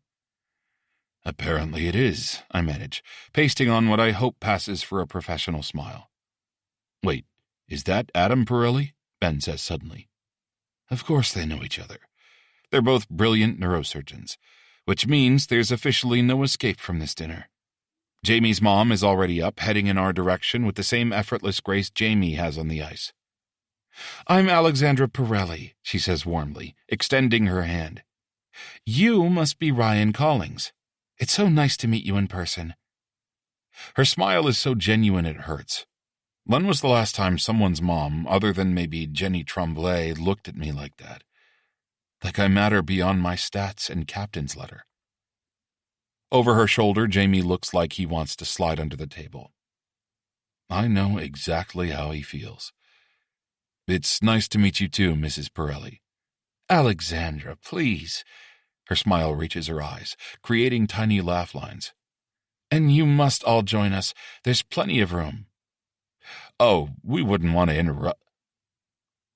Apparently it is, I manage, pasting on what I hope passes for a professional smile. Wait, is that Adam Pirelli? Ben says suddenly. Of course they know each other. They're both brilliant neurosurgeons, which means there's officially no escape from this dinner. Jamie's mom is already up, heading in our direction with the same effortless grace Jamie has on the ice. I'm Alexandra Pirelli, she says warmly, extending her hand. You must be Ryan Collings. It's so nice to meet you in person. Her smile is so genuine it hurts. When was the last time someone's mom, other than maybe Jenny Tremblay, looked at me like that? Like I matter beyond my stats and captain's letter. Over her shoulder, Jamie looks like he wants to slide under the table. I know exactly how he feels. It's nice to meet you too, Mrs. Pirelli. Alexandra, please. Her smile reaches her eyes, creating tiny laugh lines. And you must all join us. There's plenty of room. Oh, we wouldn't want to interrupt.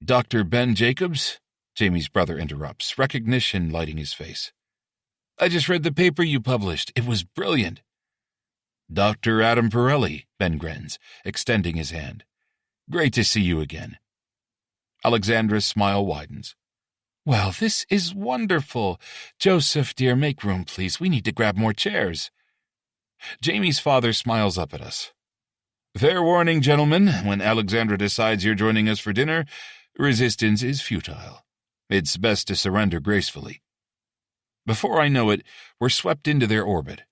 Dr. Ben Jacobs? Jamie's brother interrupts, recognition lighting his face. I just read the paper you published. It was brilliant. Dr. Adam Pirelli, Ben grins, extending his hand. Great to see you again. Alexandra's smile widens. Well, this is wonderful. Joseph, dear, make room, please. We need to grab more chairs. Jamie's father smiles up at us. Fair warning, gentlemen, when Alexandra decides you're joining us for dinner, resistance is futile. It's best to surrender gracefully. Before I know it, we're swept into their orbit.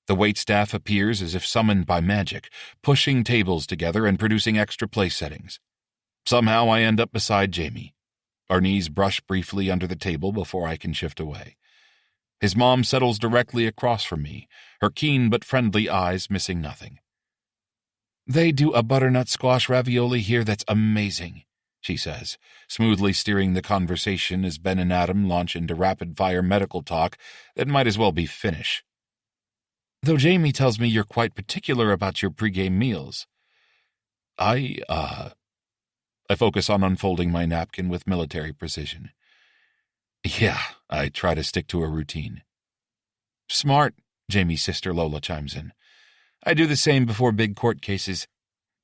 The waitstaff appears as if summoned by magic, pushing tables together and producing extra place settings. Somehow I end up beside Jamie. Our knees brush briefly under the table before I can shift away. His mom settles directly across from me, her keen but friendly eyes missing nothing. "They do a butternut squash ravioli here that's amazing," she says, smoothly steering the conversation as Ben and Adam launch into rapid-fire medical talk that might as well be Finnish. "Though Jamie tells me you're quite particular about your pregame meals." I focus on unfolding my napkin with military precision. "Yeah, I try to stick to a routine." "Smart," Jamie's sister Lola chimes in. "I do the same before big court cases,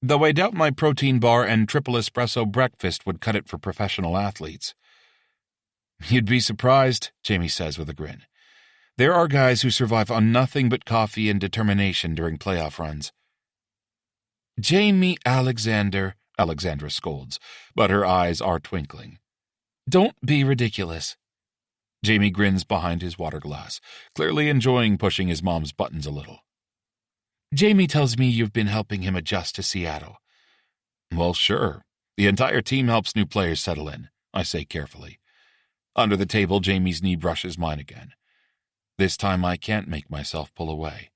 though I doubt my protein bar and triple espresso breakfast would cut it for professional athletes." "You'd be surprised," Jamie says with a grin. "There are guys who survive on nothing but coffee and determination during playoff runs." "Jamie Alexander," Alexandra scolds, but her eyes are twinkling. "Don't be ridiculous." Jamie grins behind his water glass, clearly enjoying pushing his mom's buttons a little. "Jamie tells me you've been helping him adjust to Seattle." "Well, sure. The entire team helps new players settle in," I say carefully. Under the table, Jamie's knee brushes mine again. This time I can't make myself pull away.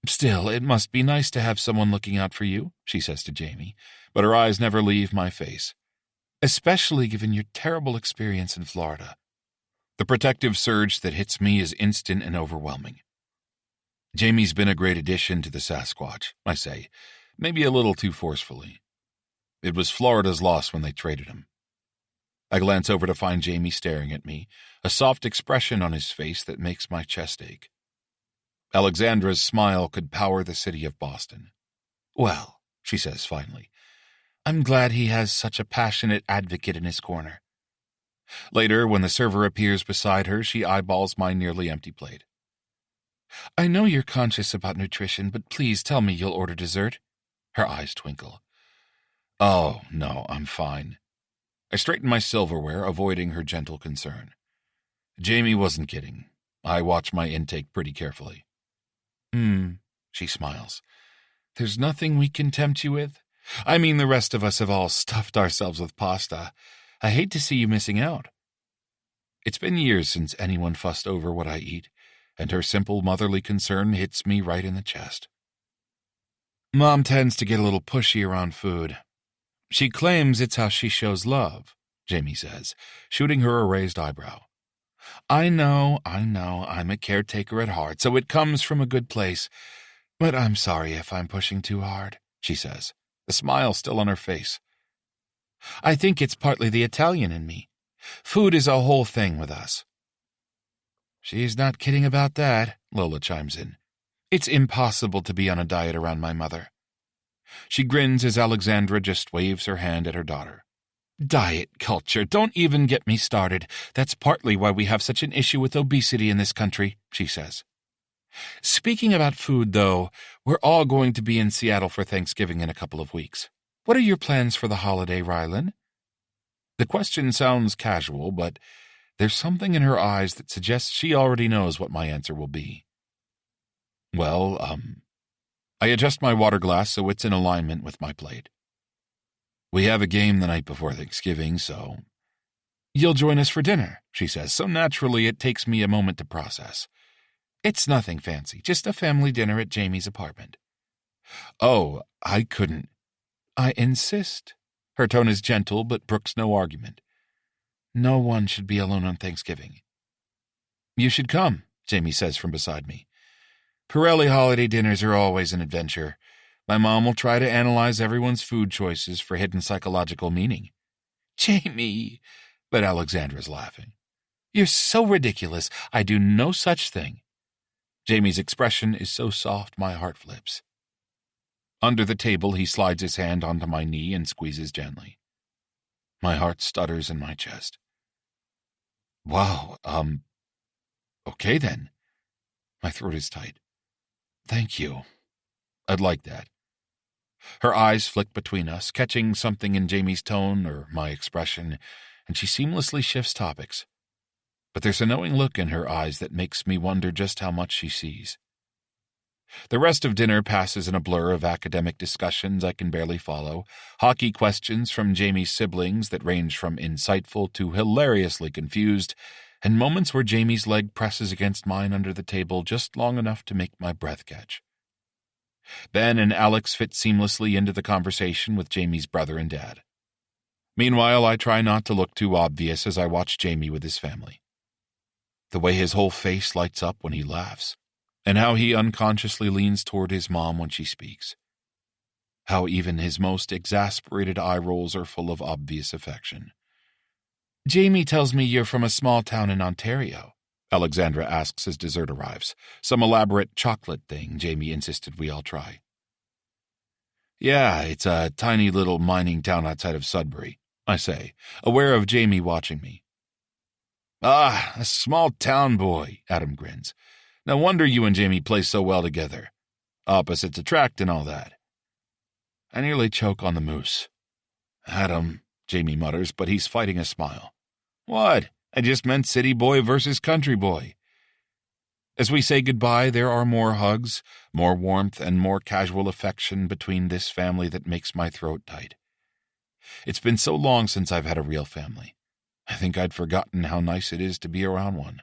"Still, it must be nice to have someone looking out for you," she says to Jamie, but her eyes never leave my face. "Especially given your terrible experience in Florida." The protective surge that hits me is instant and overwhelming. "Jamie's been a great addition to the Sasquatch," I say, maybe a little too forcefully. It was Florida's loss when they traded him. I glance over to find Jamie staring at me, a soft expression on his face that makes my chest ache. Alexandra's smile could power the city of Boston. "Well," she says finally, "I'm glad he has such a passionate advocate in his corner." Later, when the server appears beside her, she eyeballs my nearly empty plate. "I know you're conscious about nutrition, but please tell me you'll order dessert." Her eyes twinkle. "Oh, no, I'm fine." I straighten my silverware, avoiding her gentle concern. Jamie wasn't kidding. I watch my intake pretty carefully. She smiles. "There's nothing we can tempt you with? I mean, the rest of us have all stuffed ourselves with pasta. I hate to see you missing out." It's been years since anyone fussed over what I eat, and her simple motherly concern hits me right in the chest. "Mom tends to get a little pushy around food. She claims it's how she shows love," Jamie says, shooting her a raised eyebrow. I know, I'm a caretaker at heart, so it comes from a good place. But I'm sorry if I'm pushing too hard," she says, the smile still on her face. "I think it's partly the Italian in me. Food is a whole thing with us." "She's not kidding about that," Lola chimes in. "It's impossible to be on a diet around my mother." She grins as Alexandra just waves her hand at her daughter. "Diet culture, don't even get me started. That's partly why we have such an issue with obesity in this country," she says. "Speaking about food, though, we're all going to be in Seattle for Thanksgiving in a couple of weeks. What are your plans for the holiday, Rylan?" The question sounds casual, but there's something in her eyes that suggests she already knows what my answer will be. Well, I adjust my water glass so it's in alignment with my plate. "We have a game the night before Thanksgiving, so—" "You'll join us for dinner," she says, so naturally it takes me a moment to process. "It's nothing fancy, just a family dinner at Jamie's apartment." "Oh, I couldn't." "I insist." Her tone is gentle, but brooks no argument. "No one should be alone on Thanksgiving." "You should come," Jamie says from beside me. "Pirelli holiday dinners are always an adventure. My mom will try to analyze everyone's food choices for hidden psychological meaning." "Jamie," but Alexandra's laughing. "You're so ridiculous. I do no such thing." Jamie's expression is so soft my heart flips. Under the table, he slides his hand onto my knee and squeezes gently. My heart stutters in my chest. "Wow, okay then." My throat is tight. "Thank you. I'd like that." Her eyes flick between us, catching something in Jamie's tone or my expression, and she seamlessly shifts topics. But there's a knowing look in her eyes that makes me wonder just how much she sees. The rest of dinner passes in a blur of academic discussions I can barely follow, hockey questions from Jamie's siblings that range from insightful to hilariously confused, and moments where Jamie's leg presses against mine under the table just long enough to make my breath catch. Ben and Alex fit seamlessly into the conversation with Jamie's brother and dad. Meanwhile, I try not to look too obvious as I watch Jamie with his family. The way his whole face lights up when he laughs, and how he unconsciously leans toward his mom when she speaks. How even his most exasperated eye rolls are full of obvious affection. "Jamie tells me you're from a small town in Ontario," Alexandra asks as dessert arrives, some elaborate chocolate thing Jamie insisted we all try. "Yeah, it's a tiny little mining town outside of Sudbury," I say, aware of Jamie watching me. "Ah, a small town boy," Adam grins. "No wonder you and Jamie play so well together. Opposites attract and all that." I nearly choke on the mousse. "Adam," Jamie mutters, but he's fighting a smile. "What? I just meant city boy versus country boy." As we say goodbye, there are more hugs, more warmth, and more casual affection between this family that makes my throat tight. It's been so long since I've had a real family. I think I'd forgotten how nice it is to be around one.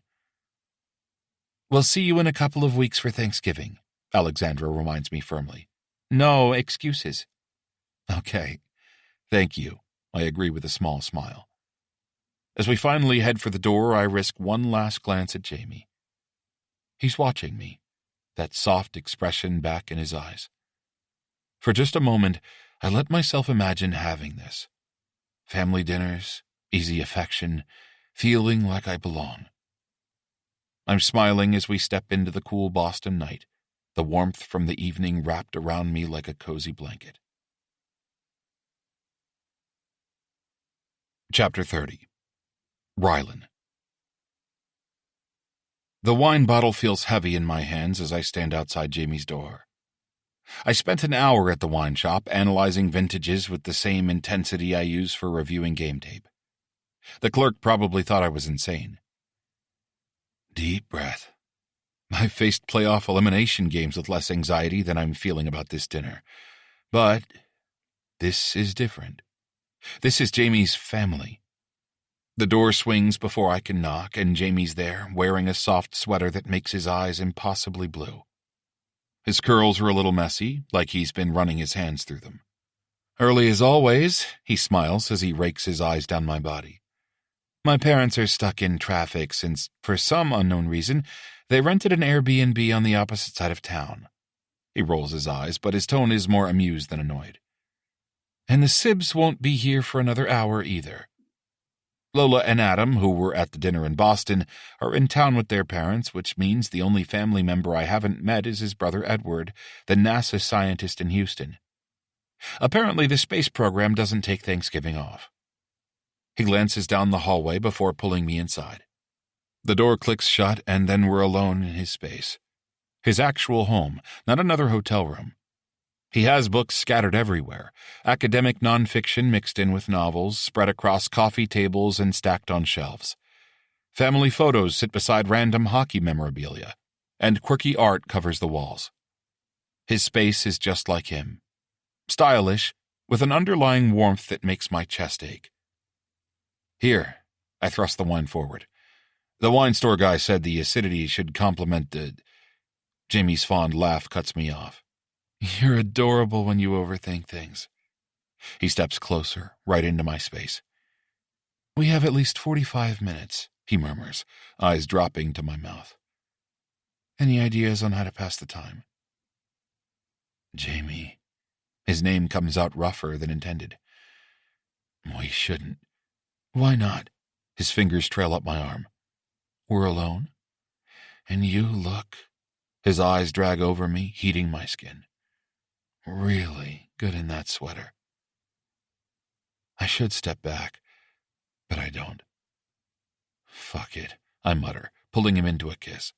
"We'll see you in a couple of weeks for Thanksgiving," Alexandra reminds me firmly. "No excuses." "Okay. Thank you," I agree with a small smile. As we finally head for the door, I risk one last glance at Jamie. He's watching me, that soft expression back in his eyes. For just a moment, I let myself imagine having this. Family dinners, easy affection, feeling like I belong. I'm smiling as we step into the cool Boston night, the warmth from the evening wrapped around me like a cozy blanket. Chapter 30. Rylan. The wine bottle feels heavy in my hands as I stand outside Jamie's door. I spent an hour at the wine shop analyzing vintages with the same intensity I use for reviewing game tape. The clerk probably thought I was insane. Deep breath. I've faced playoff elimination games with less anxiety than I'm feeling about this dinner. But this is different. This is Jamie's family. The door swings before I can knock, and Jamie's there, wearing a soft sweater that makes his eyes impossibly blue. His curls are a little messy, like he's been running his hands through them. "Early as always," he smiles as he rakes his eyes down my body. "My parents are stuck in traffic since, for some unknown reason, they rented an Airbnb on the opposite side of town." He rolls his eyes, but his tone is more amused than annoyed. "And the Sibs won't be here for another hour either. Lola and Adam, who were at the dinner in Boston, are in town with their parents, which means the only family member I haven't met is his brother Edward, the NASA scientist in Houston. Apparently the space program doesn't take Thanksgiving off." He glances down the hallway before pulling me inside. The door clicks shut, and then we're alone in his space. His actual home, not another hotel room. He has books scattered everywhere, academic nonfiction mixed in with novels, spread across coffee tables and stacked on shelves. Family photos sit beside random hockey memorabilia, and quirky art covers the walls. His space is just like him. Stylish, with an underlying warmth that makes my chest ache. "Here," I thrust the wine forward. "The wine store guy said the acidity should complement the—" Jamie's fond laugh cuts me off. "You're adorable when you overthink things." He steps closer, right into my space. "We have at least 45 minutes, he murmurs, eyes dropping to my mouth. "Any ideas on how to pass the time?" "Jamie." His name comes out rougher than intended. "We shouldn't." "Why not?" His fingers trail up my arm. "We're alone. And you look—" His eyes drag over me, heating my skin. "Really good in that sweater." I should step back, but I don't. "Fuck it," I mutter, pulling him into a kiss.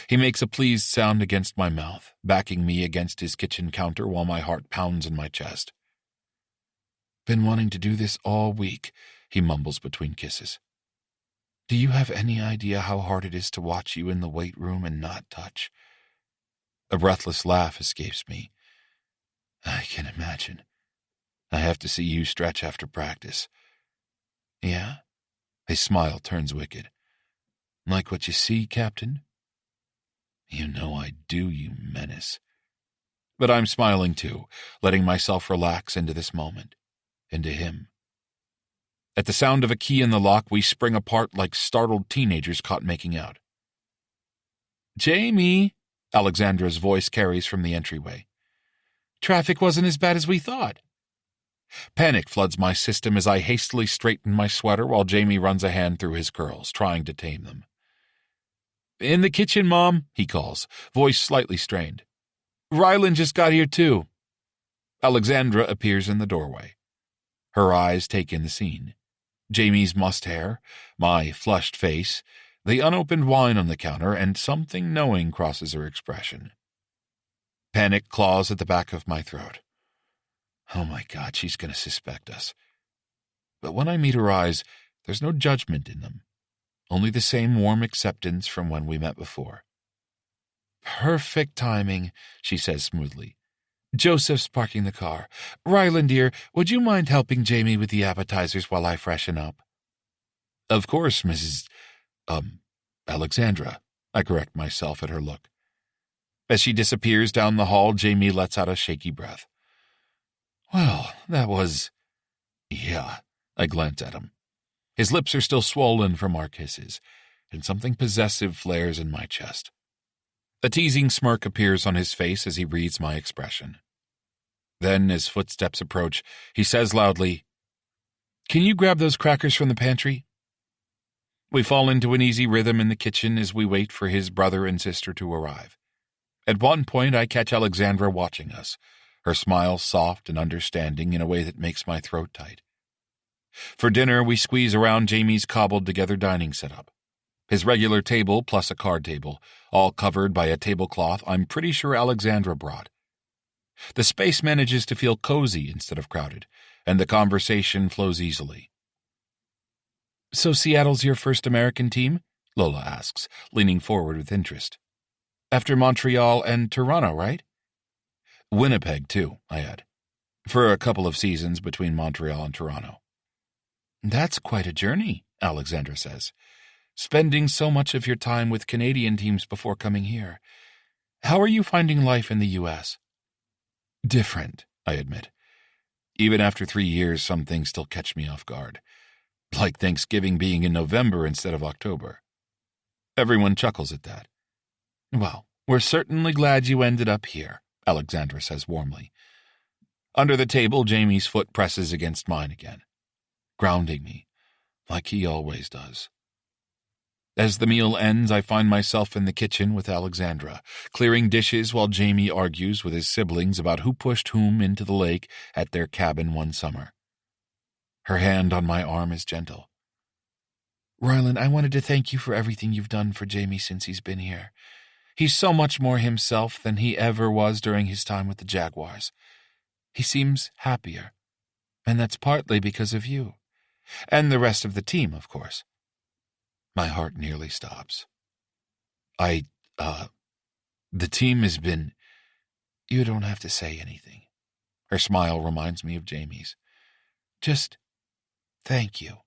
He makes a pleased sound against my mouth, backing me against his kitchen counter while my heart pounds in my chest. "Been wanting to do this all week," he mumbles between kisses. "Do you have any idea how hard it is to watch you in the weight room and not touch?" A breathless laugh escapes me. "I can imagine. I have to see you stretch after practice." "Yeah?" His smile turns wicked. "Like what you see, Captain?" "You know I do, you menace." But I'm smiling too, letting myself relax into this moment, into him. At the sound of a key in the lock, we spring apart like startled teenagers caught making out. "Jamie," Alexandra's voice carries from the entryway. "Traffic wasn't as bad as we thought." Panic floods my system as I hastily straighten my sweater while Jamie runs a hand through his curls, trying to tame them. "In the kitchen, Mom," he calls, voice slightly strained. "Ryland just got here, too." Alexandra appears in the doorway. Her eyes take in the scene. Jamie's mussed hair, my flushed face, the unopened wine on the counter, and something knowing crosses her expression. Panic claws at the back of my throat. Oh my God, she's going to suspect us. But when I meet her eyes, there's no judgment in them. Only the same warm acceptance from when we met before. "Perfect timing," she says smoothly. "Joseph's parking the car. Ryland, dear, would you mind helping Jamie with the appetizers while I freshen up?" "Of course, Mrs. Alexandra," I correct myself at her look. As she disappears down the hall, Jamie lets out a shaky breath. "Well, that was—" "Yeah," I glance at him. His lips are still swollen from our kisses, and something possessive flares in my chest. A teasing smirk appears on his face as he reads my expression. Then, as footsteps approach, he says loudly, "Can you grab those crackers from the pantry?" We fall into an easy rhythm in the kitchen as we wait for his brother and sister to arrive. At one point, I catch Alexandra watching us, her smile soft and understanding in a way that makes my throat tight. For dinner, we squeeze around Jamie's cobbled-together dining setup. His regular table plus a card table, all covered by a tablecloth I'm pretty sure Alexandra brought. The space manages to feel cozy instead of crowded, and the conversation flows easily. "So Seattle's your first American team?" Lola asks, leaning forward with interest. "After Montreal and Toronto, right?" "Winnipeg, too," I add. "For a couple of seasons between Montreal and Toronto." "That's quite a journey," Alexandra says. "Spending so much of your time with Canadian teams before coming here. How are you finding life in the U.S.? "Different," I admit. Even after 3 years, some things still catch me off guard. Like Thanksgiving being in November instead of October. Everyone chuckles at that. "Well, we're certainly glad you ended up here," Alexandra says warmly. Under the table, Jamie's foot presses against mine again, grounding me, like he always does. As the meal ends, I find myself in the kitchen with Alexandra, clearing dishes while Jamie argues with his siblings about who pushed whom into the lake at their cabin one summer. Her hand on my arm is gentle. "Ryland, I wanted to thank you for everything you've done for Jamie since he's been here. He's so much more himself than he ever was during his time with the Jaguars. He seems happier, and that's partly because of you. And the rest of the team, of course." My heart nearly stops. The team has been... You don't have to say anything. Her smile reminds me of Jamie's. Just thank you.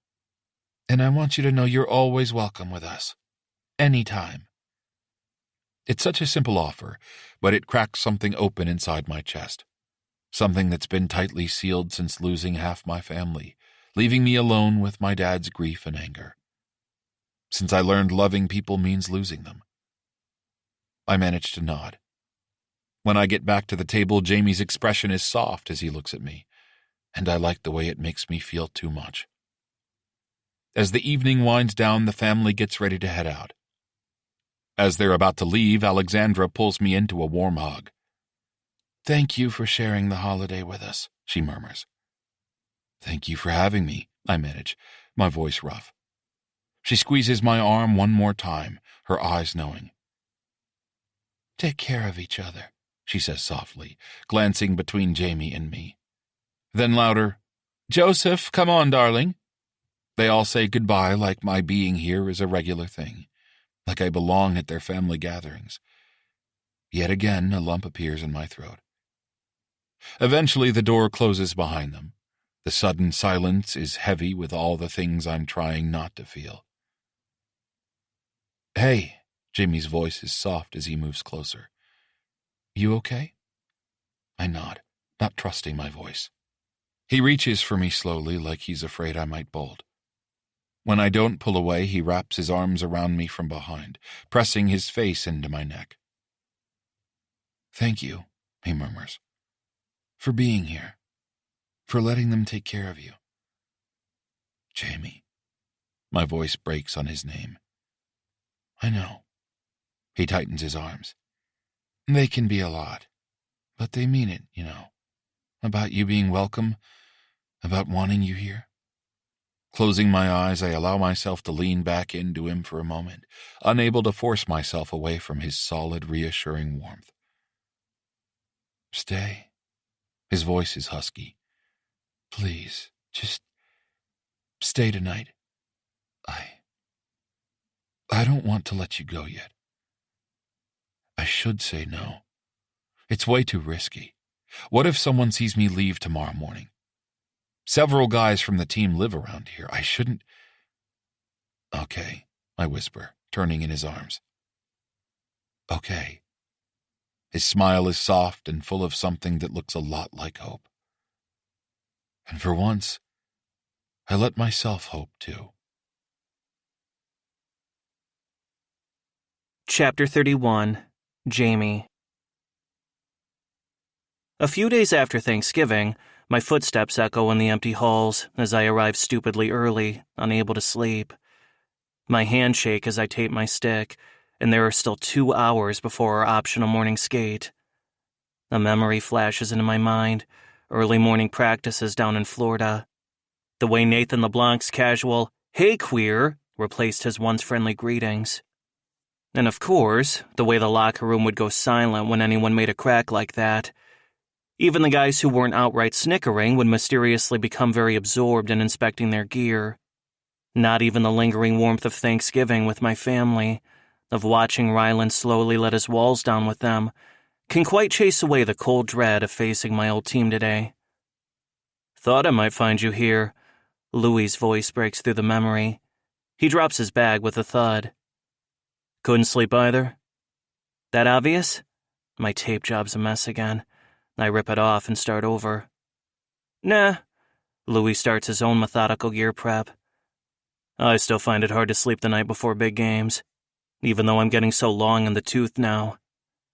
And I want you to know you're always welcome with us. Anytime. It's such a simple offer, but it cracks something open inside my chest. Something that's been tightly sealed since losing half my family, leaving me alone with my dad's grief and anger. Since I learned loving people means losing them. I manage to nod. When I get back to the table, Jamie's expression is soft as he looks at me, and I like the way it makes me feel too much. As the evening winds down, the family gets ready to head out. As they're about to leave, Alexandra pulls me into a warm hug. "Thank you for sharing the holiday with us," she murmurs. "Thank you for having me," I manage, my voice rough. She squeezes my arm one more time, her eyes knowing. Take care of each other, she says softly, glancing between Jamie and me. Then louder, Joseph, come on, darling. They all say goodbye like my being here is a regular thing, like I belong at their family gatherings. Yet again, a lump appears in my throat. Eventually, the door closes behind them. The sudden silence is heavy with all the things I'm trying not to feel. Hey, Jamie's voice is soft as he moves closer. You okay? I nod, not trusting my voice. He reaches for me slowly like he's afraid I might bolt. When I don't pull away, he wraps his arms around me from behind, pressing his face into my neck. Thank you, he murmurs, for being here, for letting them take care of you. Jamie. My voice breaks on his name. I know. He tightens his arms. They can be a lot, but they mean it, about you being welcome, about wanting you here. Closing my eyes, I allow myself to lean back into him for a moment, unable to force myself away from his solid, reassuring warmth. Stay. His voice is husky. Please, just stay tonight. I don't want to let you go yet. I should say no. It's way too risky. What if someone sees me leave tomorrow morning? Several guys from the team live around here. I shouldn't... Okay, I whisper, turning in his arms. Okay. His smile is soft and full of something that looks a lot like hope. And for once, I let myself hope too. Chapter 31. Jamie. A few days after Thanksgiving, my footsteps echo in the empty halls as I arrive stupidly early, unable to sleep. My hands shake as I tape my stick, and there are still 2 hours before our optional morning skate. A memory flashes into my mind, early morning practices down in Florida. The way Nathan LeBlanc's casual, "Hey, queer," replaced his once friendly greetings. And of course, the way the locker room would go silent when anyone made a crack like that. Even the guys who weren't outright snickering would mysteriously become very absorbed in inspecting their gear. Not even the lingering warmth of Thanksgiving with my family, of watching Ryland slowly let his walls down with them, can quite chase away the cold dread of facing my old team today. Thought I might find you here. Louis's voice breaks through the memory. He drops his bag with a thud. Couldn't sleep either? That obvious? My tape job's a mess again. I rip it off and start over. Nah. Louis starts his own methodical gear prep. I still find it hard to sleep the night before big games, even though I'm getting so long in the tooth now.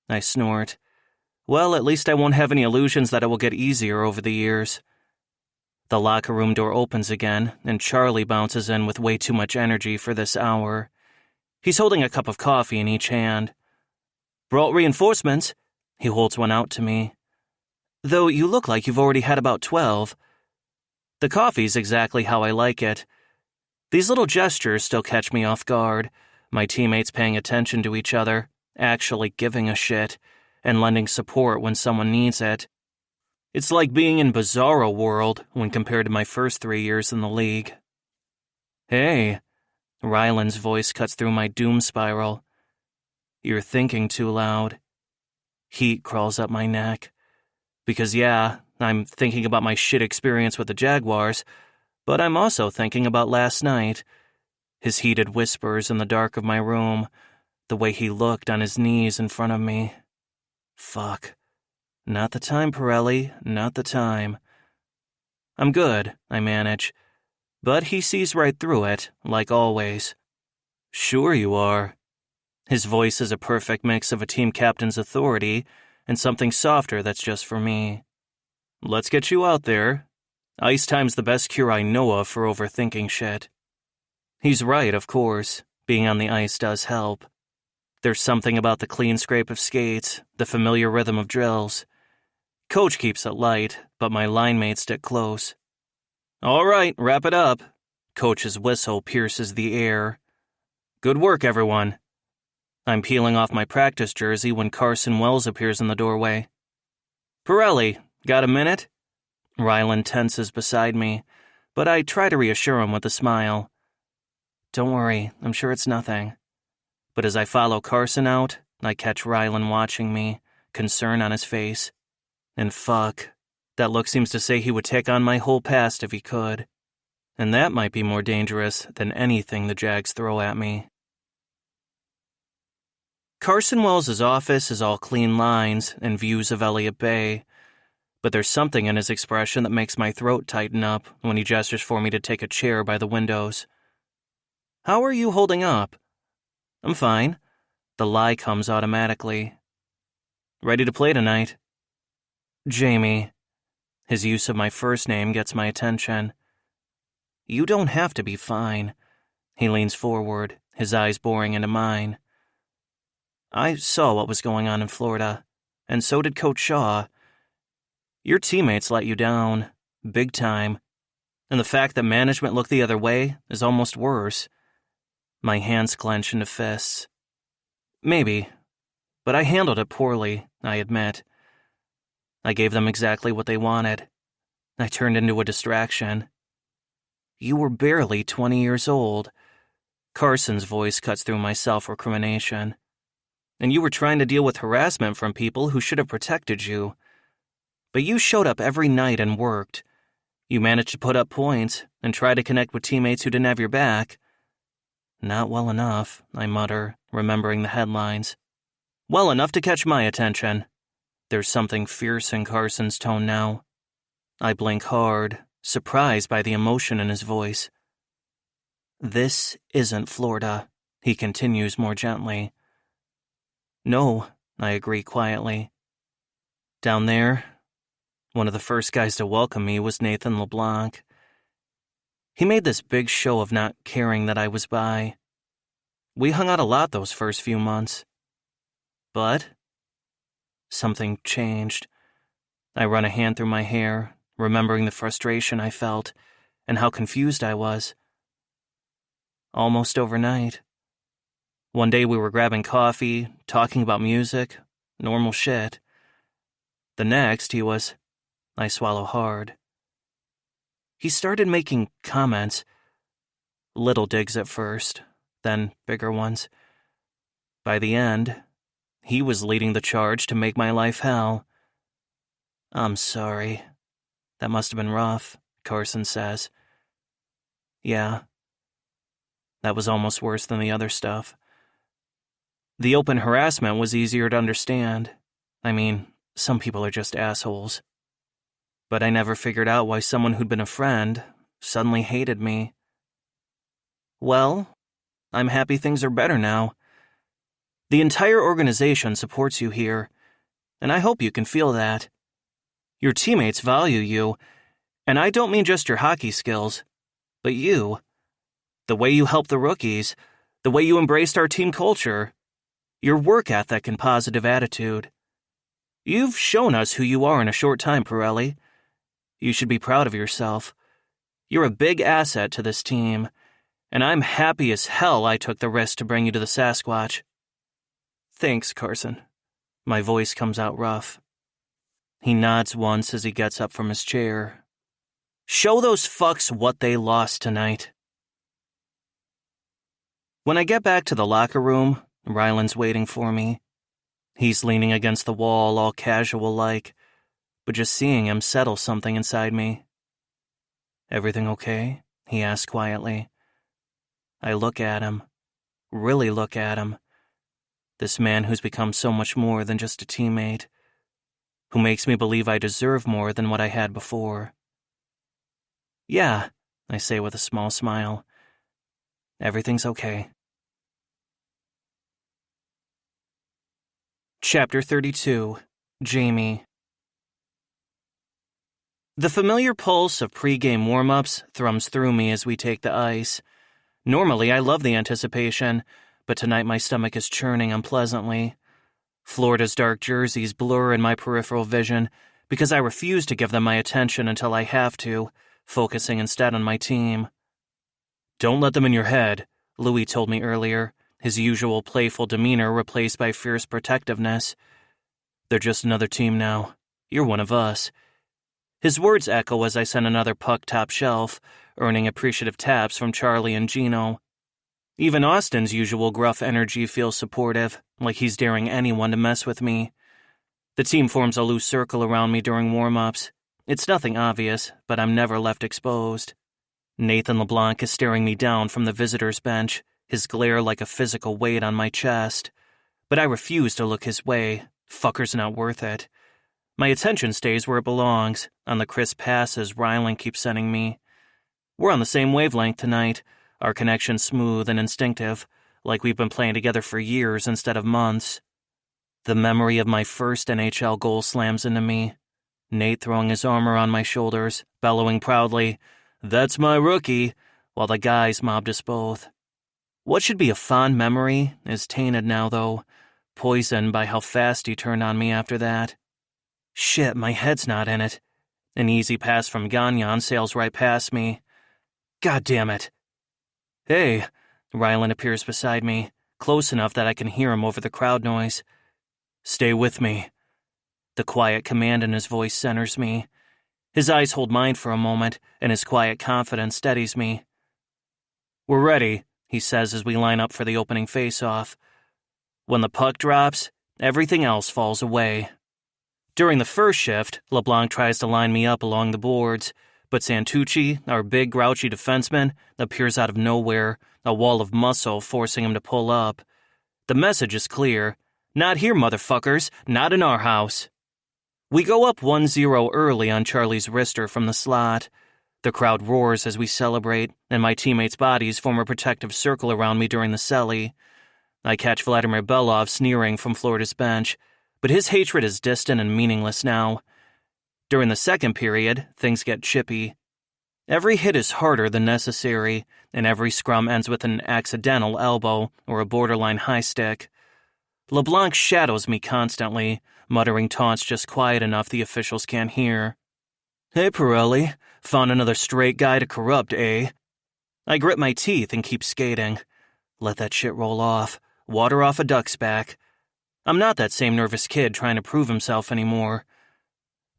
I snort. Well, at least I won't have any illusions that it will get easier over the years. The locker room door opens again, and Charlie bounces in with way too much energy for this hour. He's holding a cup of coffee in each hand. Brought reinforcements. He holds one out to me. Though you look like you've already had about 12. The coffee's exactly how I like it. These little gestures still catch me off guard, my teammates paying attention to each other, actually giving a shit, and lending support when someone needs it. It's like being in Bizarro World when compared to my first 3 years in the league. Hey, Ryland's voice cuts through my doom spiral. You're thinking too loud. Heat crawls up my neck. Because yeah, I'm thinking about my shit experience with the Jaguars, but I'm also thinking about last night. His heated whispers in the dark of my room, the way he looked on his knees in front of me. Fuck. Not the time, Pirelli, not the time. I'm good, I manage. But he sees right through it, like always. Sure you are. His voice is a perfect mix of a team captain's authority and something softer that's just for me. Let's get you out there. Ice time's the best cure I know of for overthinking shit. He's right, of course. Being on the ice does help. There's something about the clean scrape of skates, the familiar rhythm of drills. Coach keeps it light, but my line mates stick close. All right, wrap it up. Coach's whistle pierces the air. Good work, everyone. I'm peeling off my practice jersey when Carson Wells appears in the doorway. "Pirelli, got a minute?" Rylan tenses beside me, but I try to reassure him with a smile. "Don't worry, I'm sure it's nothing." But as I follow Carson out, I catch Rylan watching me, concern on his face. And fuck, that look seems to say he would take on my whole past if he could. And that might be more dangerous than anything the Jags throw at me. Carson Wells' office is all clean lines and views of Elliott Bay, but there's something in his expression that makes my throat tighten up when he gestures for me to take a chair by the windows. "How are you holding up?" "I'm fine." The lie comes automatically. "Ready to play tonight?" "Jamie." His use of my first name gets my attention. "You don't have to be fine." He leans forward, his eyes boring into mine. "I saw what was going on in Florida, and so did Coach Shaw. Your teammates let you down, big time. And the fact that management looked the other way is almost worse." My hands clench into fists. "Maybe, but I handled it poorly, I admit. I gave them exactly what they wanted. I turned into a distraction." "You were barely 20 years old." Carson's voice cuts through my self-recrimination. "And you were trying to deal with harassment from people who should have protected you. But you showed up every night and worked. You managed to put up points and try to connect with teammates who didn't have your back." "Not well enough," I mutter, remembering the headlines. "Well enough to catch my attention." There's something fierce in Carson's tone now. I blink hard, surprised by the emotion in his voice. "This isn't Florida," he continues more gently. "No," I agree quietly. "Down there, one of the first guys to welcome me was Nathan LeBlanc. He made this big show of not caring that I was by. We hung out a lot those first few months. But something changed. I run a hand through my hair, remembering the frustration I felt and how confused I was. Almost overnight. One day we were grabbing coffee, talking about music, normal shit. The next I swallow hard. He started making comments. Little digs at first, then bigger ones. By the end, he was leading the charge to make my life hell. "I'm sorry. That must have been rough," Carson says. "Yeah. That was almost worse than the other stuff. The open harassment was easier to understand. I mean, some people are just assholes. But I never figured out why someone who'd been a friend suddenly hated me. Well, I'm happy things are better now. The entire organization supports you here, and I hope you can feel that. Your teammates value you, and I don't mean just your hockey skills, but you. The way you helped the rookies, the way you embraced our team culture, your work ethic and positive attitude. You've shown us who you are in a short time, Pirelli. You should be proud of yourself. You're a big asset to this team, and I'm happy as hell I took the risk to bring you to the Sasquatch." "Thanks, Carson." My voice comes out rough. He nods once as he gets up from his chair. "Show those fucks what they lost tonight." When I get back to the locker room, Rylan's waiting for me. He's leaning against the wall, all casual-like, but just seeing him settles something inside me. "Everything okay?" he asks quietly. I look at him, really look at him. This man who's become so much more than just a teammate, who makes me believe I deserve more than what I had before. "Yeah," I say with a small smile. "Everything's okay." Chapter 32. Jamie. The familiar pulse of pre-game warm-ups thrums through me as we take the ice. Normally, I love the anticipation, but tonight my stomach is churning unpleasantly. Florida's dark jerseys blur in my peripheral vision because I refuse to give them my attention until I have to, focusing instead on my team. "Don't let them in your head," Louis told me earlier, his usual playful demeanor replaced by fierce protectiveness. "They're just another team now. You're one of us." His words echo as I send another puck top shelf, earning appreciative taps from Charlie and Gino. Even Austin's usual gruff energy feels supportive, like he's daring anyone to mess with me. The team forms a loose circle around me during warm-ups. It's nothing obvious, but I'm never left exposed. Nathan LeBlanc is staring me down from the visitor's bench, his glare like a physical weight on my chest. But I refuse to look his way. Fucker's not worth it. My attention stays where it belongs, on the crisp passes Rylan keeps sending me. We're on the same wavelength tonight, our connection smooth and instinctive, like we've been playing together for years instead of months. The memory of my first NHL goal slams into me. Nate throwing his arm around my shoulders, bellowing proudly, "That's my rookie," while the guys mobbed us both. What should be a fond memory is tainted now, though, poisoned by how fast he turned on me after that. Shit, my head's not in it. An easy pass from Gagnon sails right past me. God damn it. "Hey," Rylan appears beside me, close enough that I can hear him over the crowd noise. "Stay with me." The quiet command in his voice centers me. His eyes hold mine for a moment, and his quiet confidence steadies me. "We're ready," he says as we line up for the opening face-off. When the puck drops, everything else falls away. During the first shift, LeBlanc tries to line me up along the boards, but Santucci, our big grouchy defenseman, appears out of nowhere, a wall of muscle forcing him to pull up. The message is clear. Not here, motherfuckers. Not in our house. We go up 1-0 early on Charlie's wrister from the slot. The crowd roars as we celebrate, and my teammates' bodies form a protective circle around me during the celly. I catch Vladimir Belov sneering from Florida's bench, but his hatred is distant and meaningless now. During the second period, things get chippy. Every hit is harder than necessary, and every scrum ends with an accidental elbow or a borderline high stick. LeBlanc shadows me constantly, muttering taunts just quiet enough the officials can't hear. "Hey, Pirelli, found another straight guy to corrupt, eh?" I grit my teeth and keep skating. Let that shit roll off. Water off a duck's back. I'm not that same nervous kid trying to prove himself anymore.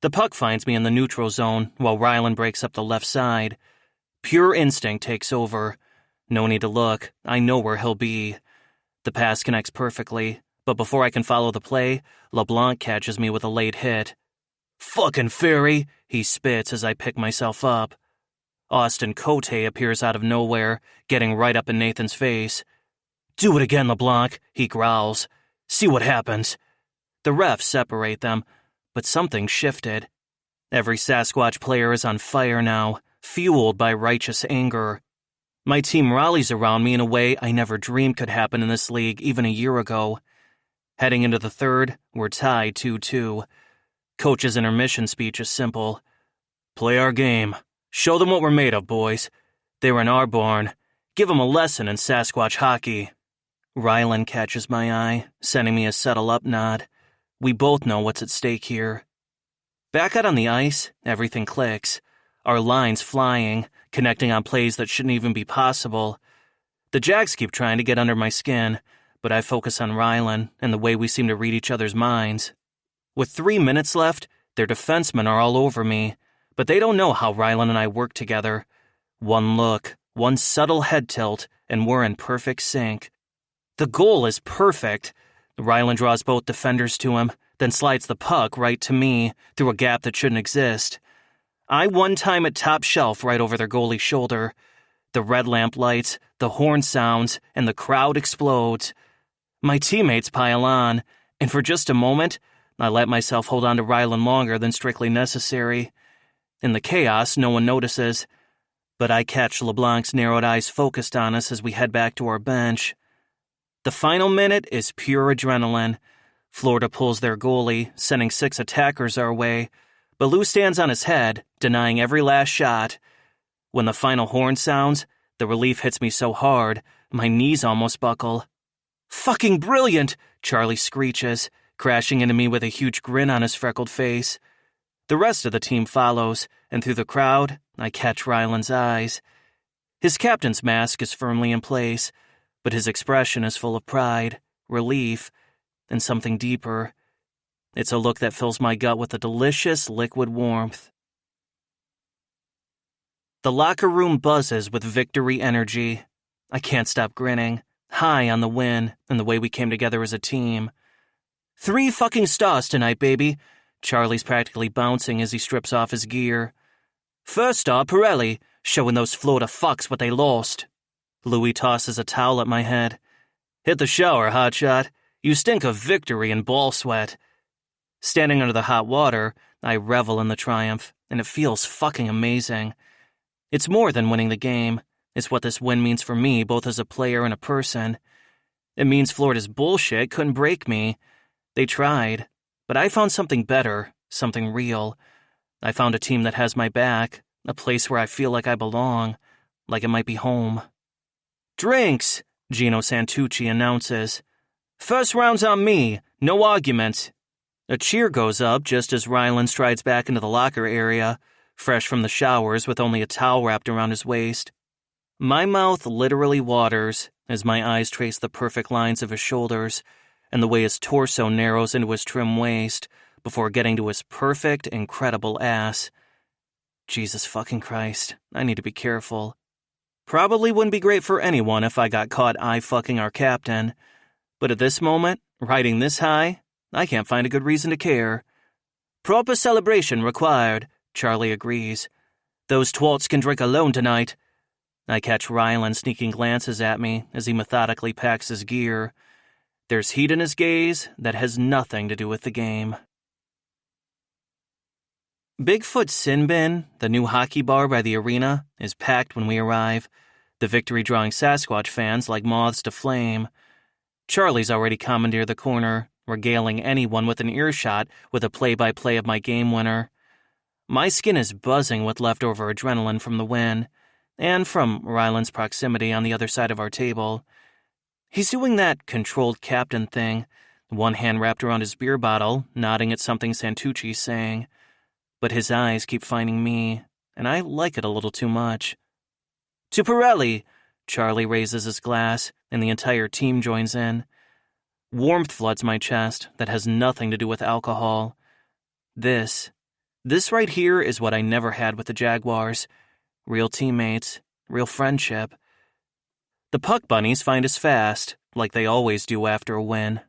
The puck finds me in the neutral zone while Rylan breaks up the left side. Pure instinct takes over. No need to look. I know where he'll be. The pass connects perfectly, but before I can follow the play, LeBlanc catches me with a late hit. "Fucking fairy," he spits as I pick myself up. Austin Cote appears out of nowhere, getting right up in Nathan's face. "Do it again, LeBlanc," he growls. "See what happens." The refs separate them, but something shifted. Every Sasquatch player is on fire now, fueled by righteous anger. My team rallies around me in a way I never dreamed could happen in this league even a year ago. Heading into the third, we're tied 2-2. Coach's intermission speech is simple. "Play our game. Show them what we're made of, boys. They were in our barn. Give them a lesson in Sasquatch hockey." Rylan catches my eye, sending me a settle-up nod. We both know what's at stake here. Back out on the ice, everything clicks. Our lines flying, connecting on plays that shouldn't even be possible. The Jags keep trying to get under my skin, but I focus on Rylan and the way we seem to read each other's minds. With 3 minutes left, their defensemen are all over me, but they don't know how Rylan and I work together. One look, one subtle head tilt, and we're in perfect sync. The goal is perfect. Rylan draws both defenders to him, then slides the puck right to me through a gap that shouldn't exist. I one-time at top shelf right over their goalie's shoulder. The red lamp lights, the horn sounds, and the crowd explodes. My teammates pile on, and for just a moment, I let myself hold on to Rylan longer than strictly necessary. In the chaos, no one notices, but I catch LeBlanc's narrowed eyes focused on us as we head back to our bench. The final minute is pure adrenaline. Florida pulls their goalie, sending 6 attackers our way, but Lou stands on his head, denying every last shot. When the final horn sounds, the relief hits me so hard, my knees almost buckle. "Fucking brilliant!" Charlie screeches, crashing into me with a huge grin on his freckled face. The rest of the team follows, and through the crowd, I catch Rylan's eyes. His captain's mask is firmly in place, but his expression is full of pride, relief, and something deeper. It's a look that fills my gut with a delicious liquid warmth. The locker room buzzes with victory energy. I can't stop grinning, high on the win and the way we came together as a team. 3 fucking stars tonight, baby. Charlie's practically bouncing as he strips off his gear. 1st star, Pirelli, showing those Florida fucks what they lost. Louis tosses a towel at my head. Hit the shower, hotshot. You stink of victory and ball sweat. Standing under the hot water, I revel in the triumph, and it feels fucking amazing. It's more than winning the game. It's what this win means for me, both as a player and a person. It means Florida's bullshit couldn't break me. They tried, but I found something better, something real. I found a team that has my back, a place where I feel like I belong, like it might be home. Drinks, Gino Santucci announces. 1st round's on me, no arguments. A cheer goes up just as Rylan strides back into the locker area, fresh from the showers with only a towel wrapped around his waist. My mouth literally waters as my eyes trace the perfect lines of his shoulders and the way his torso narrows into his trim waist before getting to his perfect, incredible ass. Jesus fucking Christ, I need to be careful. Probably wouldn't be great for anyone if I got caught eye-fucking our captain, but at this moment, riding this high, I can't find a good reason to care. Proper celebration required, Charlie agrees. Those twats can drink alone tonight. I catch Rylan sneaking glances at me as he methodically packs his gear. There's heat in his gaze that has nothing to do with the game. Bigfoot Sin Bin, the new hockey bar by the arena, is packed when we arrive, the victory-drawing Sasquatch fans like moths to flame. Charlie's already commandeered the corner, regaling anyone with an earshot with a play-by-play of my game winner. My skin is buzzing with leftover adrenaline from the win, and from Rylan's proximity on the other side of our table. He's doing that controlled captain thing, one hand wrapped around his beer bottle, nodding at something Santucci's saying. But his eyes keep finding me, and I like it a little too much. To Pirelli, Charlie raises his glass, and the entire team joins in. Warmth floods my chest that has nothing to do with alcohol. This right here is what I never had with the Jaguars. Real teammates, real friendship. The Puck Bunnies find us fast, like they always do after a win.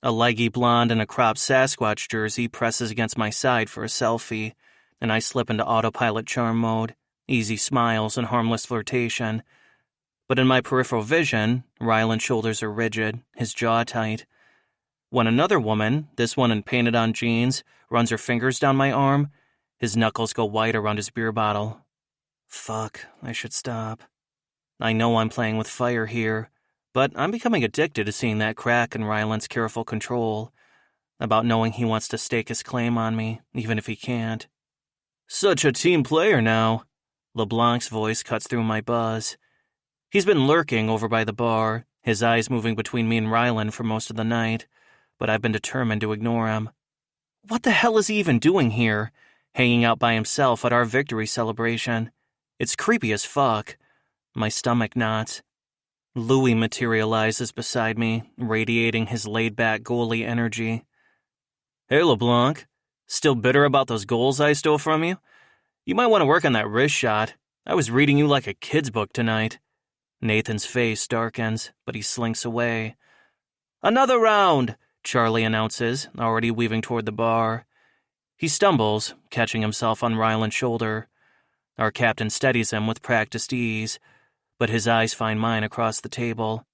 A leggy blonde in a cropped Sasquatch jersey presses against my side for a selfie, and I slip into autopilot charm mode, easy smiles and harmless flirtation. But in my peripheral vision, Rylan's shoulders are rigid, his jaw tight. When another woman, this one in painted-on jeans, runs her fingers down my arm, his knuckles go white around his beer bottle. Fuck, I should stop. I know I'm playing with fire here, but I'm becoming addicted to seeing that crack in Rylan's careful control, about knowing he wants to stake his claim on me, even if he can't. Such a team player now. LeBlanc's voice cuts through my buzz. He's been lurking over by the bar, his eyes moving between me and Rylan for most of the night, but I've been determined to ignore him. What the hell is he even doing here, hanging out by himself at our victory celebration? It's creepy as fuck. My stomach knots. Louis materializes beside me, radiating his laid-back goalie energy. Hey, LeBlanc. Still bitter about those goals I stole from you? You might want to work on that wrist shot. I was reading you like a kid's book tonight. Nathan's face darkens, but he slinks away. Another round, Charlie announces, already weaving toward the bar. He stumbles, catching himself on Rylan's shoulder. Our captain steadies him with practiced ease, but his eyes find mine across the table.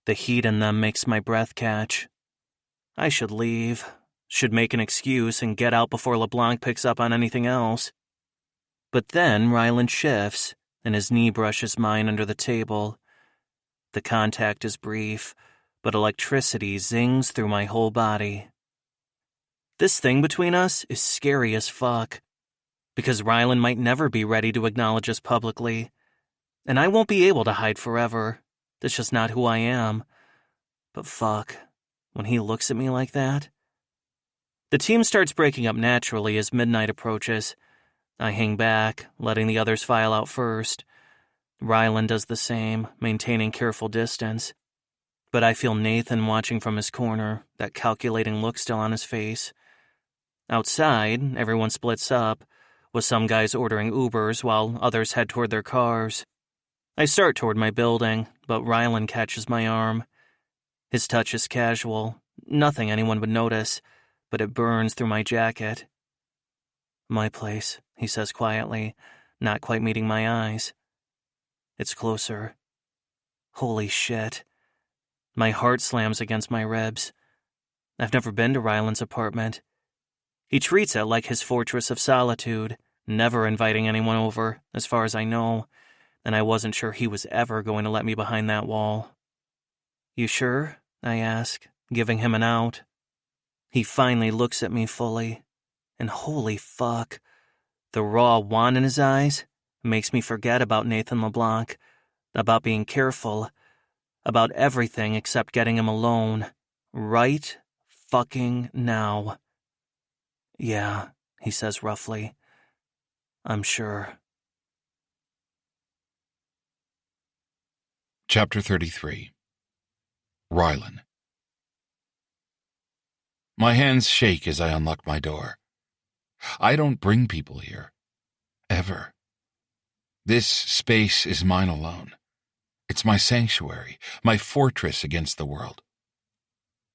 The heat in them makes my breath catch. I should leave, should make an excuse and get out before LeBlanc picks up on anything else. But then Rylan shifts, and his knee brushes mine under the table. The contact is brief, but electricity zings through my whole body. This thing between us is scary as fuck, because Rylan might never be ready to acknowledge us publicly, and I won't be able to hide forever. That's just not who I am. But fuck, when he looks at me like that... The team starts breaking up naturally as midnight approaches. I hang back, letting the others file out first. Rylan does the same, maintaining careful distance. But I feel Nathan watching from his corner, that calculating look still on his face. Outside, everyone splits up, with some guys ordering Ubers while others head toward their cars. I start toward my building, but Rylan catches my arm. His touch is casual, nothing anyone would notice, but it burns through my jacket. "My place," he says quietly, not quite meeting my eyes. It's closer. Holy shit. My heart slams against my ribs. I've never been to Rylan's apartment. He treats it like his fortress of solitude, never inviting anyone over, as far as I know, and I wasn't sure he was ever going to let me behind that wall. "You sure?" I ask, giving him an out. He finally looks at me fully, and holy fuck, the raw want in his eyes makes me forget about Nathan LeBlanc, about being careful, about everything except getting him alone, right fucking now. "Yeah," he says roughly. "I'm sure." Chapter 33. Rylan. My hands shake as I unlock my door. I don't bring people here. Ever. This space is mine alone. It's my sanctuary, my fortress against the world.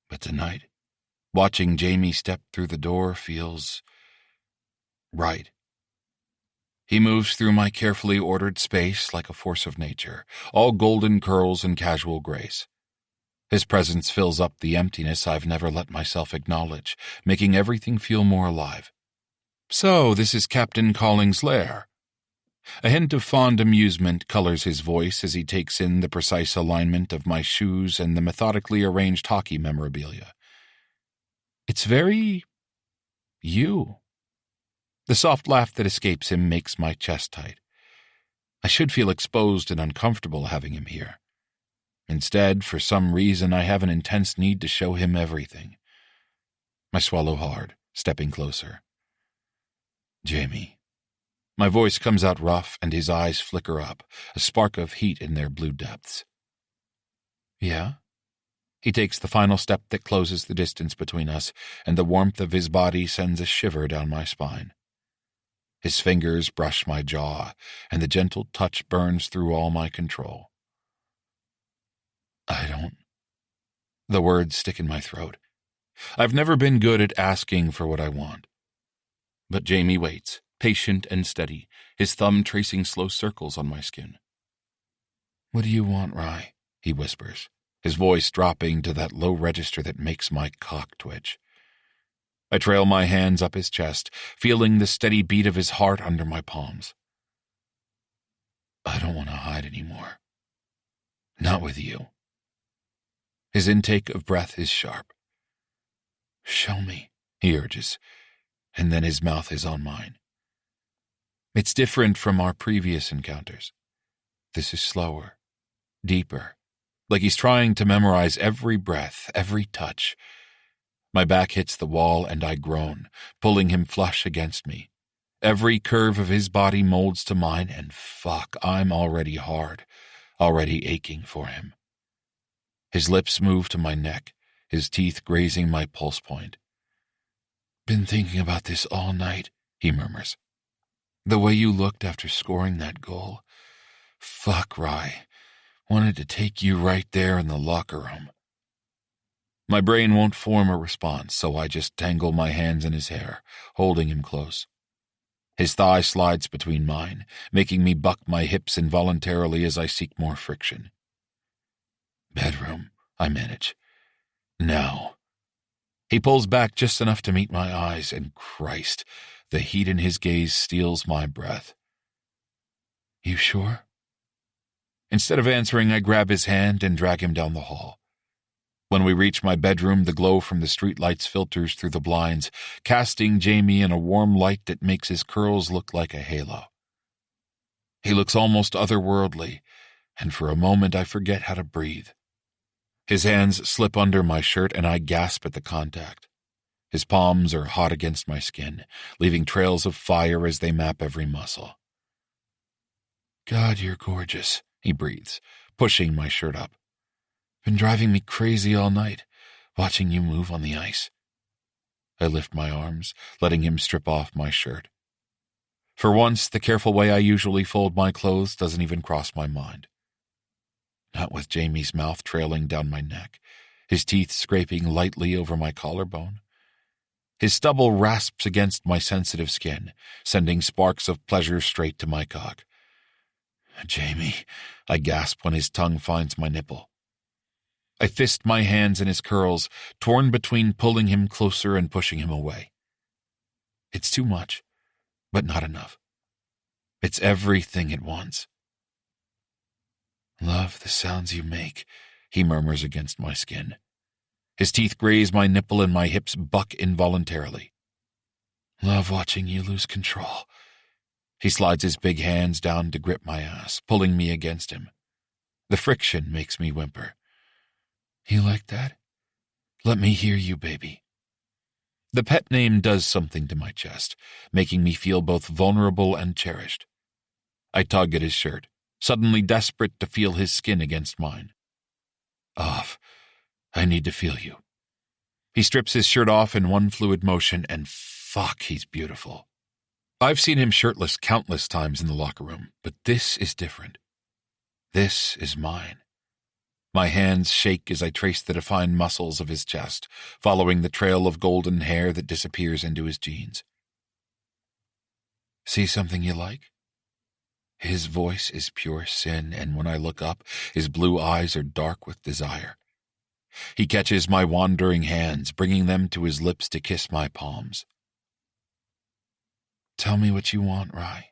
But tonight, watching Jamie step through the door feels right. He moves through my carefully ordered space like a force of nature, all golden curls and casual grace. His presence fills up the emptiness I've never let myself acknowledge, making everything feel more alive. "So, this is Captain Colling's lair." A hint of fond amusement colors his voice as he takes in the precise alignment of my shoes and the methodically arranged hockey memorabilia. "It's very... you." The soft laugh that escapes him makes my chest tight. I should feel exposed and uncomfortable having him here. Instead, for some reason, I have an intense need to show him everything. I swallow hard, stepping closer. "Jamie." My voice comes out rough and his eyes flicker up, a spark of heat in their blue depths. "Yeah?" He takes the final step that closes the distance between us, and the warmth of his body sends a shiver down my spine. His fingers brush my jaw, and the gentle touch burns through all my control. "I don't..." The words stick in my throat. I've never been good at asking for what I want. But Jamie waits, patient and steady, his thumb tracing slow circles on my skin. "What do you want, Rye?" he whispers, his voice dropping to that low register that makes my cock twitch. I trail my hands up his chest, feeling the steady beat of his heart under my palms. "I don't want to hide anymore. Not with you." His intake of breath is sharp. "Show me," he urges, and then his mouth is on mine. It's different from our previous encounters. This is slower, deeper, like he's trying to memorize every breath, every touch. My back hits the wall and I groan, pulling him flush against me. Every curve of his body molds to mine, and fuck, I'm already hard, already aching for him. His lips move to my neck, his teeth grazing my pulse point. "Been thinking about this all night," he murmurs. "The way you looked after scoring that goal. Fuck, Rye. Wanted to take you right there in the locker room." My brain won't form a response, so I just tangle my hands in his hair, holding him close. His thigh slides between mine, making me buck my hips involuntarily as I seek more friction. "Bedroom," I manage. "Now." He pulls back just enough to meet my eyes, and Christ, the heat in his gaze steals my breath. "You sure?" Instead of answering, I grab his hand and drag him down the hall. When we reach my bedroom, the glow from the streetlights filters through the blinds, casting Jamie in a warm light that makes his curls look like a halo. He looks almost otherworldly, and for a moment I forget how to breathe. His hands slip under my shirt and I gasp at the contact. His palms are hot against my skin, leaving trails of fire as they map every muscle. God, you're gorgeous, he breathes, pushing my shirt up. Been driving me crazy all night, watching you move on the ice. I lift my arms, letting him strip off my shirt. For once, the careful way I usually fold my clothes doesn't even cross my mind. Not with Jamie's mouth trailing down my neck, his teeth scraping lightly over my collarbone. His stubble rasps against my sensitive skin, sending sparks of pleasure straight to my cock. Jamie, I gasp when his tongue finds my nipple. I fist my hands in his curls, torn between pulling him closer and pushing him away. It's too much, but not enough. It's everything at once. Love the sounds you make, he murmurs against my skin. His teeth graze my nipple and my hips buck involuntarily. Love watching you lose control. He slides his big hands down to grip my ass, pulling me against him. The friction makes me whimper. You like that? Let me hear you, baby. The pet name does something to my chest, making me feel both vulnerable and cherished. I tug at his shirt, suddenly desperate to feel his skin against mine. Off. I need to feel you. He strips his shirt off in one fluid motion, and fuck, he's beautiful. I've seen him shirtless countless times in the locker room, but this is different. This is mine. My hands shake as I trace the defined muscles of his chest, following the trail of golden hair that disappears into his jeans. See something you like? His voice is pure sin, and when I look up, his blue eyes are dark with desire. He catches my wandering hands, bringing them to his lips to kiss my palms. Tell me what you want, Rye.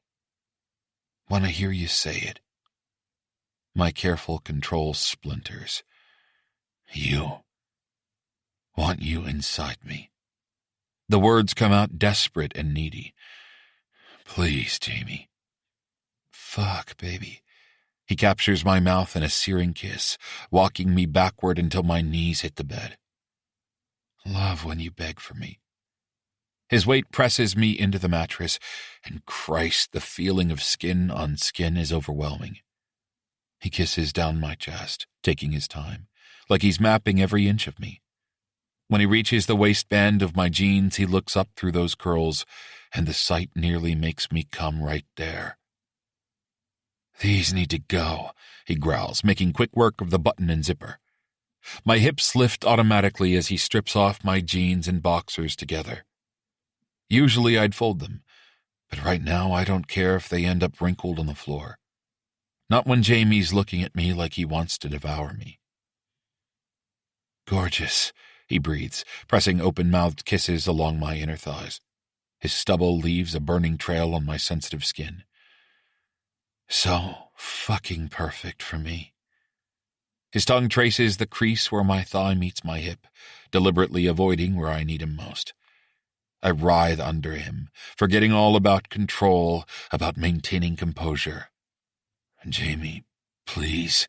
Want to hear you say it. My careful control splinters. You. Want you inside me. The words come out desperate and needy. Please, Jamie. Fuck, baby. He captures my mouth in a searing kiss, walking me backward until my knees hit the bed. Love when you beg for me. His weight presses me into the mattress, and Christ, the feeling of skin on skin is overwhelming. He kisses down my chest, taking his time, like he's mapping every inch of me. When he reaches the waistband of my jeans, he looks up through those curls, and the sight nearly makes me come right there. These need to go, he growls, making quick work of the button and zipper. My hips lift automatically as he strips off my jeans and boxers together. Usually I'd fold them, but right now I don't care if they end up wrinkled on the floor. Not when Jamie's looking at me like he wants to devour me. Gorgeous, he breathes, pressing open-mouthed kisses along my inner thighs. His stubble leaves a burning trail on my sensitive skin. So fucking perfect for me. His tongue traces the crease where my thigh meets my hip, deliberately avoiding where I need him most. I writhe under him, forgetting all about control, about maintaining composure. Jamie, please.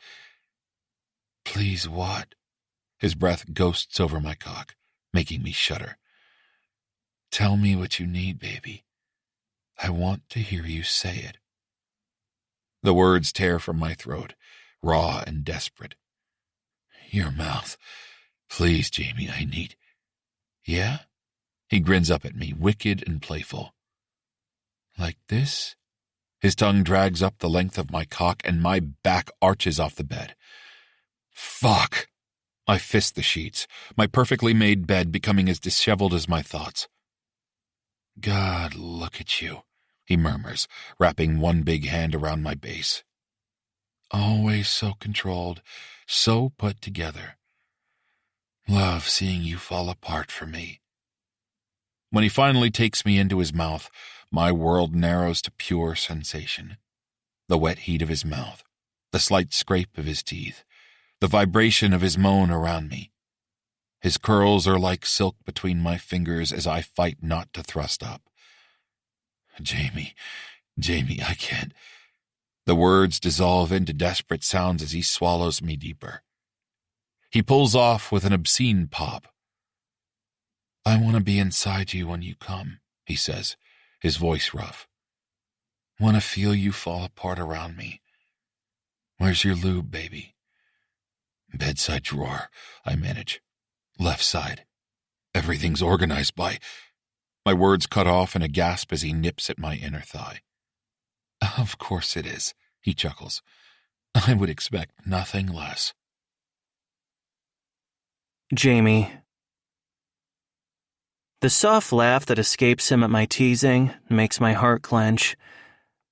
Please what? His breath ghosts over my cock, making me shudder. Tell me what you need, baby. I want to hear you say it. The words tear from my throat, raw and desperate. Your mouth. Please, Jamie, I need... Yeah? He grins up at me, wicked and playful. Like this? His tongue drags up the length of my cock, and my back arches off the bed. Fuck! I fist the sheets, my perfectly made bed becoming as disheveled as my thoughts. God, look at you, he murmurs, wrapping one big hand around my base. Always so controlled, so put together. Love seeing you fall apart for me. When he finally takes me into his mouth, my world narrows to pure sensation. The wet heat of his mouth, the slight scrape of his teeth, the vibration of his moan around me. His curls are like silk between my fingers as I fight not to thrust up. Jamie, I can't. The words dissolve into desperate sounds as he swallows me deeper. He pulls off with an obscene pop. I want to be inside you when you come, he says, his voice rough. Want to feel you fall apart around me. Where's your lube, baby? Bedside drawer, I manage. Left side. Everything's organized by... My words cut off in a gasp as he nips at my inner thigh. Of course it is, he chuckles. I would expect nothing less. Jamie. The soft laugh that escapes him at my teasing makes my heart clench.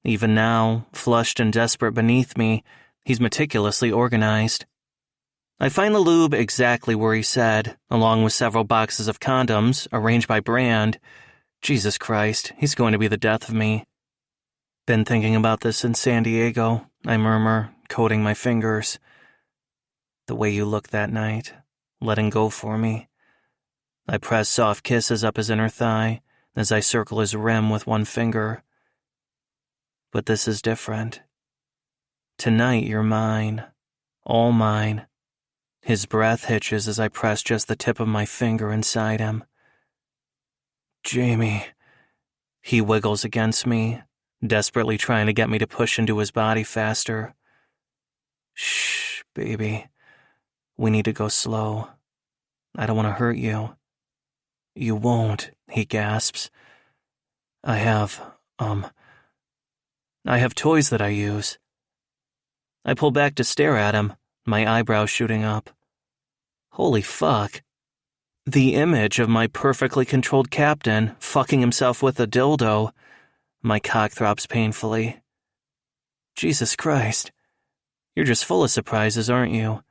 Even now, flushed and desperate beneath me, he's meticulously organized. I find the lube exactly where he said, along with several boxes of condoms, arranged by brand. Jesus Christ, he's going to be the death of me. Been thinking about this in San Diego, I murmur, coating my fingers. The way you looked that night, letting go for me. I press soft kisses up his inner thigh as I circle his rim with one finger. But this is different. Tonight you're mine, all mine. His breath hitches as I press just the tip of my finger inside him. Jamie. He wiggles against me, desperately trying to get me to push into his body faster. Shh, baby. We need to go slow. I don't want to hurt you. You won't, he gasps. I have toys that I use. I pull back to stare at him, my eyebrows shooting up. Holy fuck. The image of my perfectly controlled captain fucking himself with a dildo. My cock throbs painfully. Jesus Christ. You're just full of surprises, aren't you?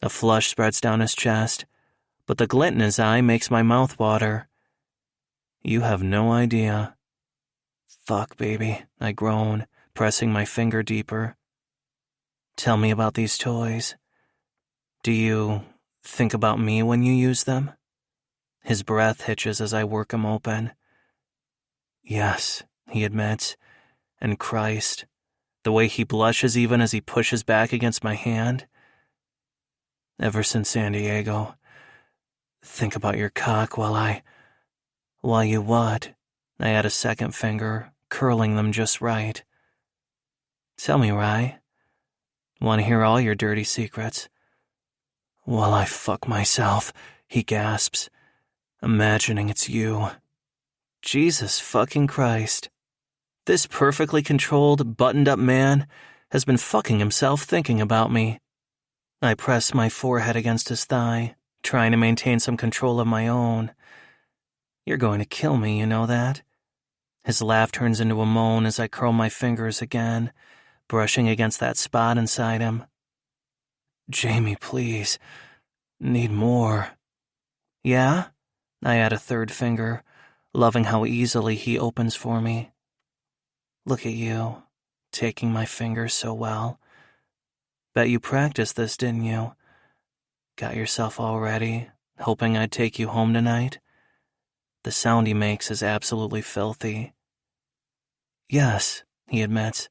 A flush spreads down his chest, but the glint in his eye makes my mouth water. You have no idea. Fuck, baby, I groan, pressing my finger deeper. Tell me about these toys. Do you think about me when you use them? His breath hitches as I work him open. Yes, he admits. And Christ, the way he blushes even as he pushes back against my hand. Ever since San Diego. Think about your cock while you what? I add a second finger, curling them just right. Tell me, Rye. Want to hear all your dirty secrets? While I fuck myself, he gasps, imagining it's you. Jesus fucking Christ. This perfectly controlled, buttoned-up man has been fucking himself thinking about me. I press my forehead against his thigh, trying to maintain some control of my own. You're going to kill me, you know that? His laugh turns into a moan as I curl my fingers again, brushing against that spot inside him. Jamie, please. Need more. Yeah? I add a third finger, loving how easily he opens for me. Look at you, taking my fingers so well. Bet you practiced this, didn't you? Got yourself all ready, hoping I'd take you home tonight? The sound he makes is absolutely filthy. Yes, he admits.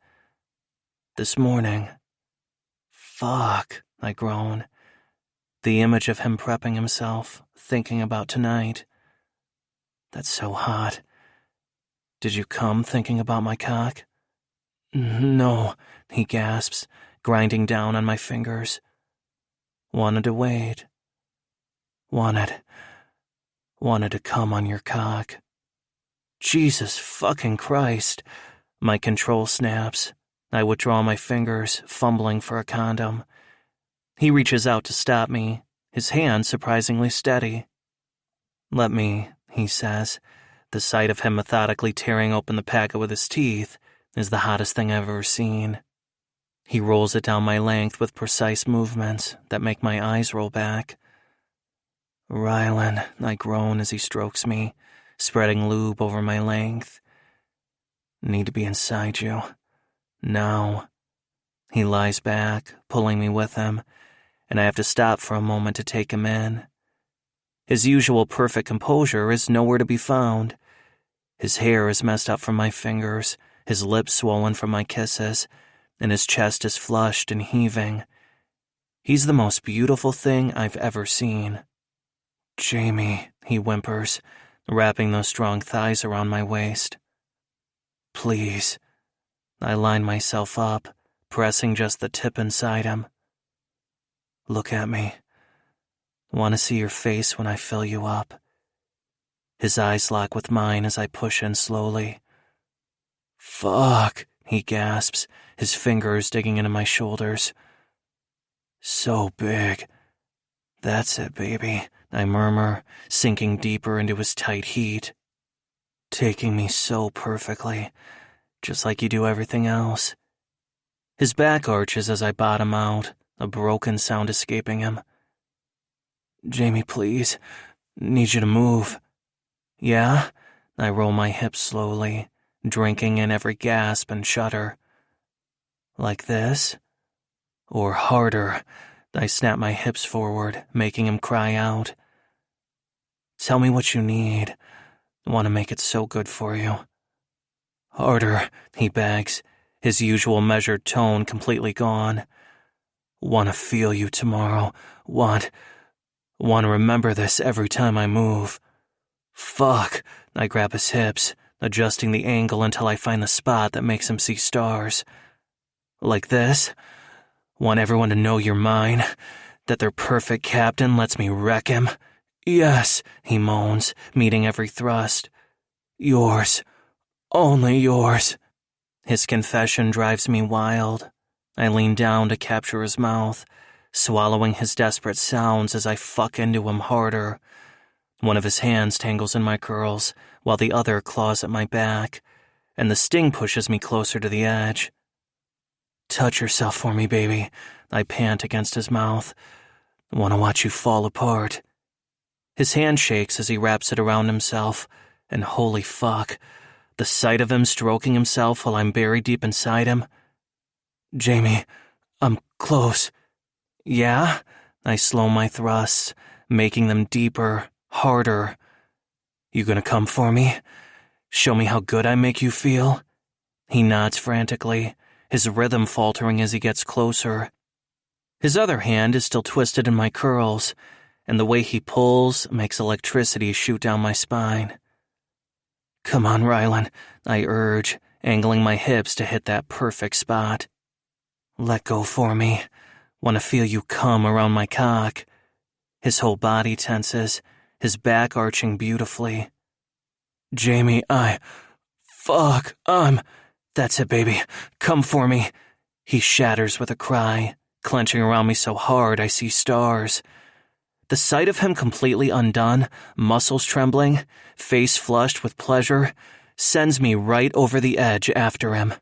This morning. Fuck, I groan. The image of him prepping himself, thinking about tonight. That's so hot. Did you come thinking about my cock? No, he gasps, grinding down on my fingers. Wanted to wait. Wanted to come on your cock. Jesus fucking Christ. My control snaps. I withdraw my fingers, fumbling for a condom. He reaches out to stop me, his hand surprisingly steady. Let me, he says. The sight of him methodically tearing open the packet with his teeth is the hottest thing I've ever seen. He rolls it down my length with precise movements that make my eyes roll back. Rylan, I groan as he strokes me, spreading lube over my length. Need to be inside you. Now. He lies back, pulling me with him, and I have to stop for a moment to take him in. His usual perfect composure is nowhere to be found. His hair is messed up from my fingers, his lips swollen from my kisses, and his chest is flushed and heaving. He's the most beautiful thing I've ever seen. Jamie, he whimpers, wrapping those strong thighs around my waist. Please, I line myself up, pressing just the tip inside him. Look at me. Want to see your face when I fill you up. His eyes lock with mine as I push in slowly. Fuck, he gasps, his fingers digging into my shoulders. So big. That's it, baby, I murmur, sinking deeper into his tight heat. Taking me so perfectly, just like you do everything else. His back arches as I bottom out, a broken sound escaping him. Jamie, please. Need you to move. Yeah? I roll my hips slowly, drinking in every gasp and shudder. Like this? Or harder. I snap my hips forward, making him cry out. Tell me what you need. I want to make it so good for you. Harder, he begs, his usual measured tone completely gone. Want to feel you tomorrow. Want to remember this every time I move. Fuck, I grab his hips, adjusting the angle until I find the spot that makes him see stars. Like this? Want everyone to know you're mine? That their perfect captain lets me wreck him? Yes, he moans, meeting every thrust. Yours. Only yours. His confession drives me wild. I lean down to capture his mouth, swallowing his desperate sounds as I fuck into him harder. One of his hands tangles in my curls, while the other claws at my back, and the sting pushes me closer to the edge. Touch yourself for me, baby, I pant against his mouth. Want to watch you fall apart. His hand shakes as he wraps it around himself, and holy fuck, the sight of him stroking himself while I'm buried deep inside him. Jamie, I'm close. Yeah? I slow my thrusts, making them deeper, harder. You gonna come for me? Show me how good I make you feel? He nods frantically, his rhythm faltering as he gets closer. His other hand is still twisted in my curls, and the way he pulls makes electricity shoot down my spine. Come on, Rylan, I urge, angling my hips to hit that perfect spot. Let go for me. Want to feel you come around my cock. His whole body tenses, his back arching beautifully. Jamie, That's it, baby. Come for me. He shatters with a cry, clenching around me so hard I see stars. The sight of him completely undone, muscles trembling, face flushed with pleasure, sends me right over the edge after him.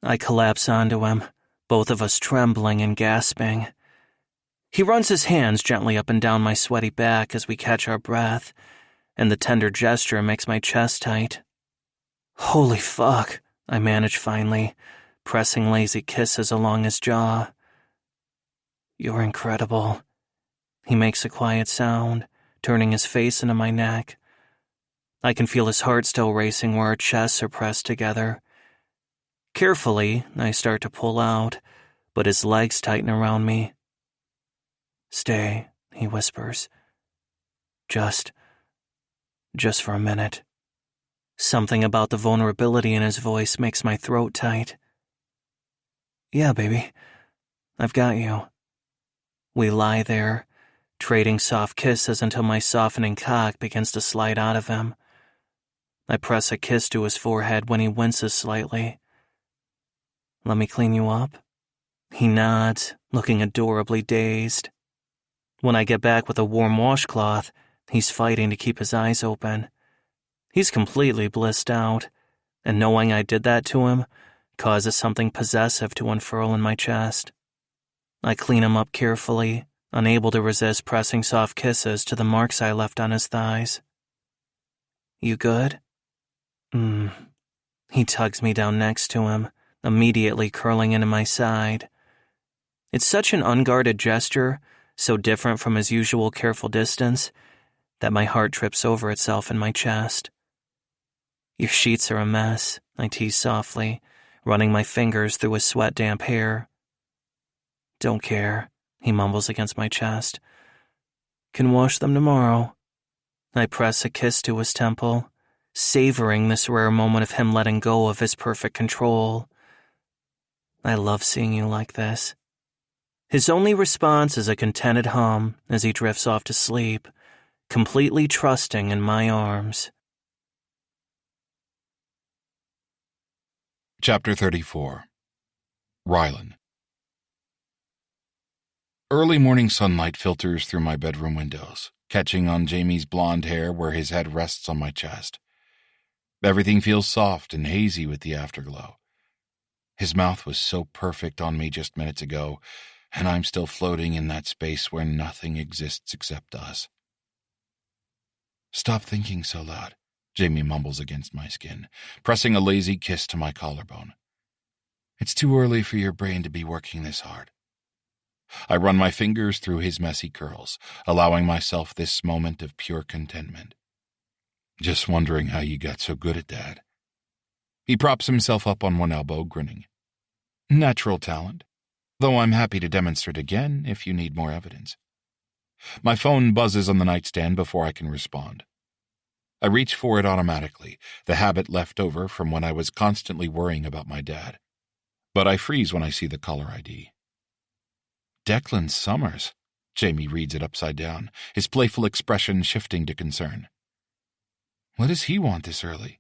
I collapse onto him, both of us trembling and gasping. He runs his hands gently up and down my sweaty back as we catch our breath, and the tender gesture makes my chest tight. Holy fuck, I manage finally, pressing lazy kisses along his jaw. You're incredible. He makes a quiet sound, turning his face into my neck. I can feel his heart still racing where our chests are pressed together. Carefully, I start to pull out, but his legs tighten around me. Stay, he whispers. Just for a minute. Something about the vulnerability in his voice makes my throat tight. Yeah, baby. I've got you. We lie there, trading soft kisses until my softening cock begins to slide out of him. I press a kiss to his forehead when he winces slightly. Let me clean you up? He nods, looking adorably dazed. When I get back with a warm washcloth, he's fighting to keep his eyes open. He's completely blissed out, and knowing I did that to him causes something possessive to unfurl in my chest. I clean him up carefully, unable to resist pressing soft kisses to the marks I left on his thighs. You good? He tugs me down next to him, immediately curling into my side. It's such an unguarded gesture, so different from his usual careful distance, that my heart trips over itself in my chest. Your sheets are a mess, I tease softly, running my fingers through his sweat-damp hair. Don't care, he mumbles against my chest. Can wash them tomorrow. I press a kiss to his temple, savoring this rare moment of him letting go of his perfect control, I love seeing you like this. His only response is a contented hum as he drifts off to sleep, completely trusting in my arms. Chapter 34. Rylan. Early morning sunlight filters through my bedroom windows, catching on Jamie's blonde hair where his head rests on my chest. Everything feels soft and hazy with the afterglow. His mouth was so perfect on me just minutes ago, and I'm still floating in that space where nothing exists except us. "Stop thinking so loud," Jamie mumbles against my skin, pressing a lazy kiss to my collarbone. "It's too early for your brain to be working this hard." I run my fingers through his messy curls, allowing myself this moment of pure contentment. "Just wondering how you got so good at that." He props himself up on one elbow, grinning. "Natural talent, though I'm happy to demonstrate again if you need more evidence." My phone buzzes on the nightstand before I can respond. I reach for it automatically, the habit left over from when I was constantly worrying about my dad. But I freeze when I see the caller ID. "Declan Summers." Jamie reads it upside down, his playful expression shifting to concern. "What does he want this early?"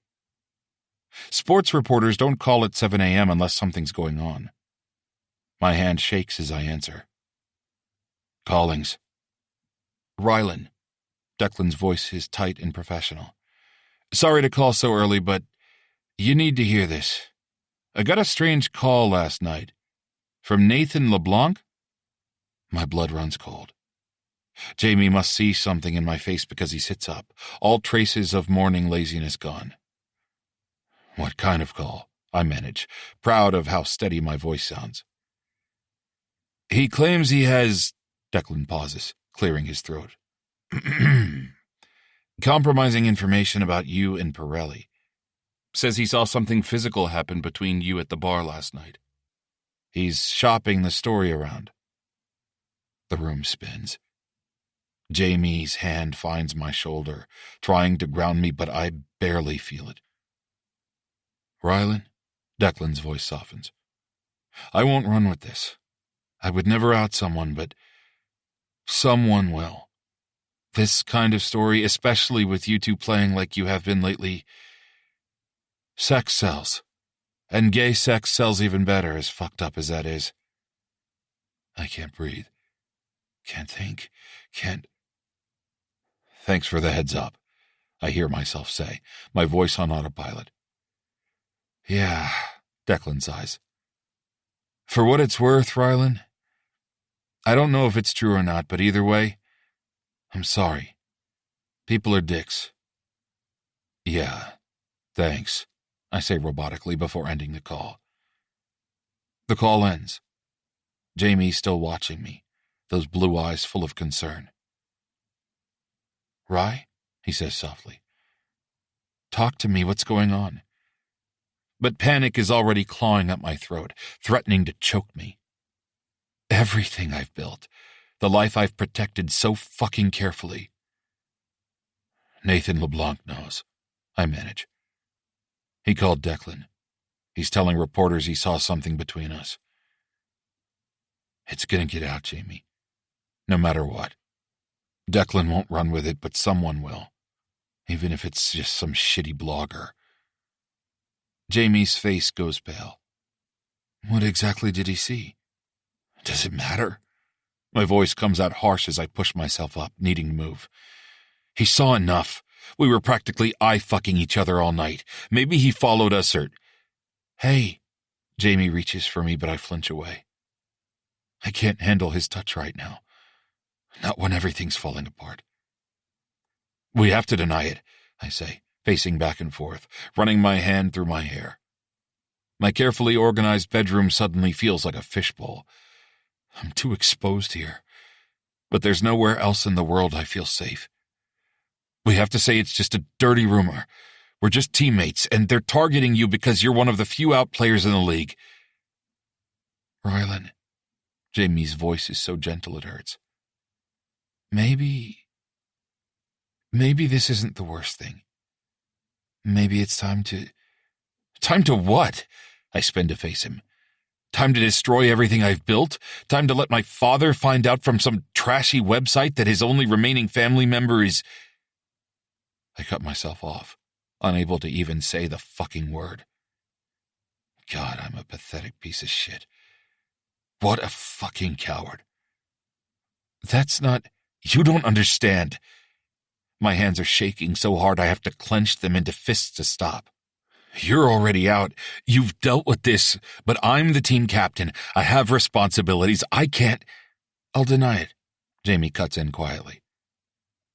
"Sports reporters don't call at 7 a.m. unless something's going on." My hand shakes as I answer. "Callings." "Rylan." Declan's voice is tight and professional. "Sorry to call so early, but you need to hear this. I got a strange call last night. From Nathan LeBlanc?" My blood runs cold. Jamie must see something in my face because he sits up, all traces of morning laziness gone. "What kind of call?" I manage, proud of how steady my voice sounds. "He claims he has..." Declan pauses, clearing his throat. "Compromising information about you and Pirelli. Says he saw something physical happen between you at the bar last night. He's shopping the story around." The room spins. Jamie's hand finds my shoulder, trying to ground me, but I barely feel it. "Rylan?" Declan's voice softens. "I won't run with this. I would never out someone, but someone will. This kind of story, especially with you two playing like you have been lately, sex sells. And gay sex sells even better, as fucked up as that is." I can't breathe. Can't think. Can't... "Thanks for the heads up," I hear myself say, my voice on autopilot. "Yeah," Declan sighs. "For what it's worth, Rylan, I don't know if it's true or not, but either way, I'm sorry. People are dicks." "Yeah, thanks," I say robotically before ending the call. The call ends. Jamie's still watching me, those blue eyes full of concern. "Ry," he says softly. "Talk to me, what's going on?" But panic is already clawing at my throat, threatening to choke me. Everything I've built, the life I've protected so fucking carefully. "Nathan LeBlanc knows," I manage. "He called Declan. He's telling reporters he saw something between us." "It's gonna get out, Jamie. No matter what. Declan won't run with it, but someone will. Even if it's just some shitty blogger." Jamie's face goes pale. "What exactly did he see?" "Does it matter?" My voice comes out harsh as I push myself up, needing to move. "He saw enough. We were practically eye-fucking each other all night. Maybe he followed us or..." "Hey." Jamie reaches for me, but I flinch away. I can't handle his touch right now. Not when everything's falling apart. "We have to deny it," I say, pacing back and forth, running my hand through my hair. My carefully organized bedroom suddenly feels like a fishbowl. I'm too exposed here. But there's nowhere else in the world I feel safe. "We have to say it's just a dirty rumor. We're just teammates, and they're targeting you because you're one of the few out players in the league." "Rylan," Jamie's voice is so gentle it hurts. Maybe this isn't the worst thing. Maybe it's time to..." "Time to what?" I spin to face him. Time to destroy everything I've built? Time to let my father find out from some trashy website that his only remaining family member is... I cut myself off, unable to even say the fucking word. God, I'm a pathetic piece of shit. What a fucking coward. That's not... You don't understand. My hands are shaking so hard I have to clench them into fists to stop. You're already out. You've dealt with this, but I'm the team captain. I have responsibilities. I can't... I'll deny it, Jamie cuts in quietly.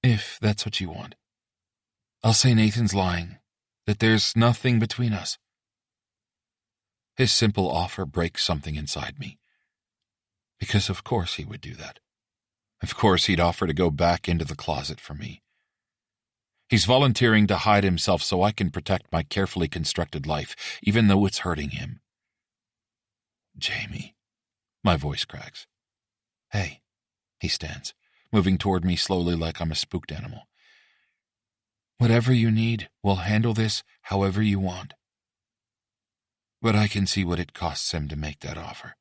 If that's what you want. I'll say Nathan's lying, that there's nothing between us. His simple offer breaks something inside me. Because of course he would do that. Of course he'd offer to go back into the closet for me. He's volunteering to hide himself so I can protect my carefully constructed life, even though it's hurting him. Jamie. My voice cracks. Hey. He stands, moving toward me slowly like I'm a spooked animal. Whatever you need, we'll handle this however you want. But I can see what it costs him to make that offer.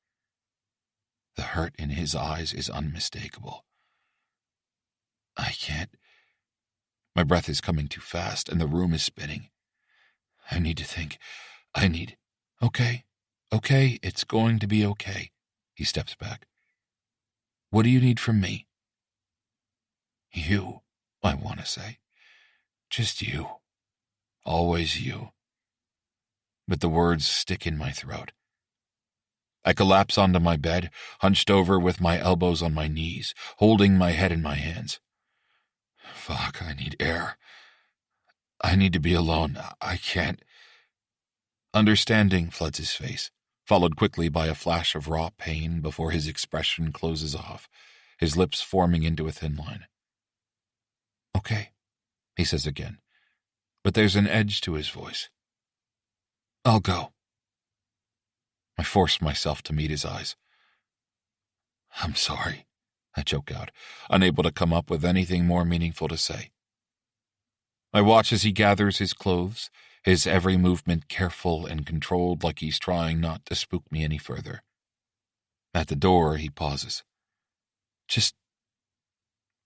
The hurt in his eyes is unmistakable. I can't... My breath is coming too fast, and the room is spinning. I need to think. Okay, it's going to be okay. He steps back. What do you need from me? You, I want to say. Just you. Always you. But the words stick in my throat. I collapse onto my bed, hunched over with my elbows on my knees, holding my head in my hands. Fuck, I need air. I need to be alone. I can't. Understanding floods his face, followed quickly by a flash of raw pain before his expression closes off, his lips forming into a thin line. Okay, he says again, but there's an edge to his voice. I'll go. I force myself to meet his eyes. I'm sorry, I choke out, unable to come up with anything more meaningful to say. I watch as he gathers his clothes, his every movement careful and controlled like he's trying not to spook me any further. At the door, he pauses. Just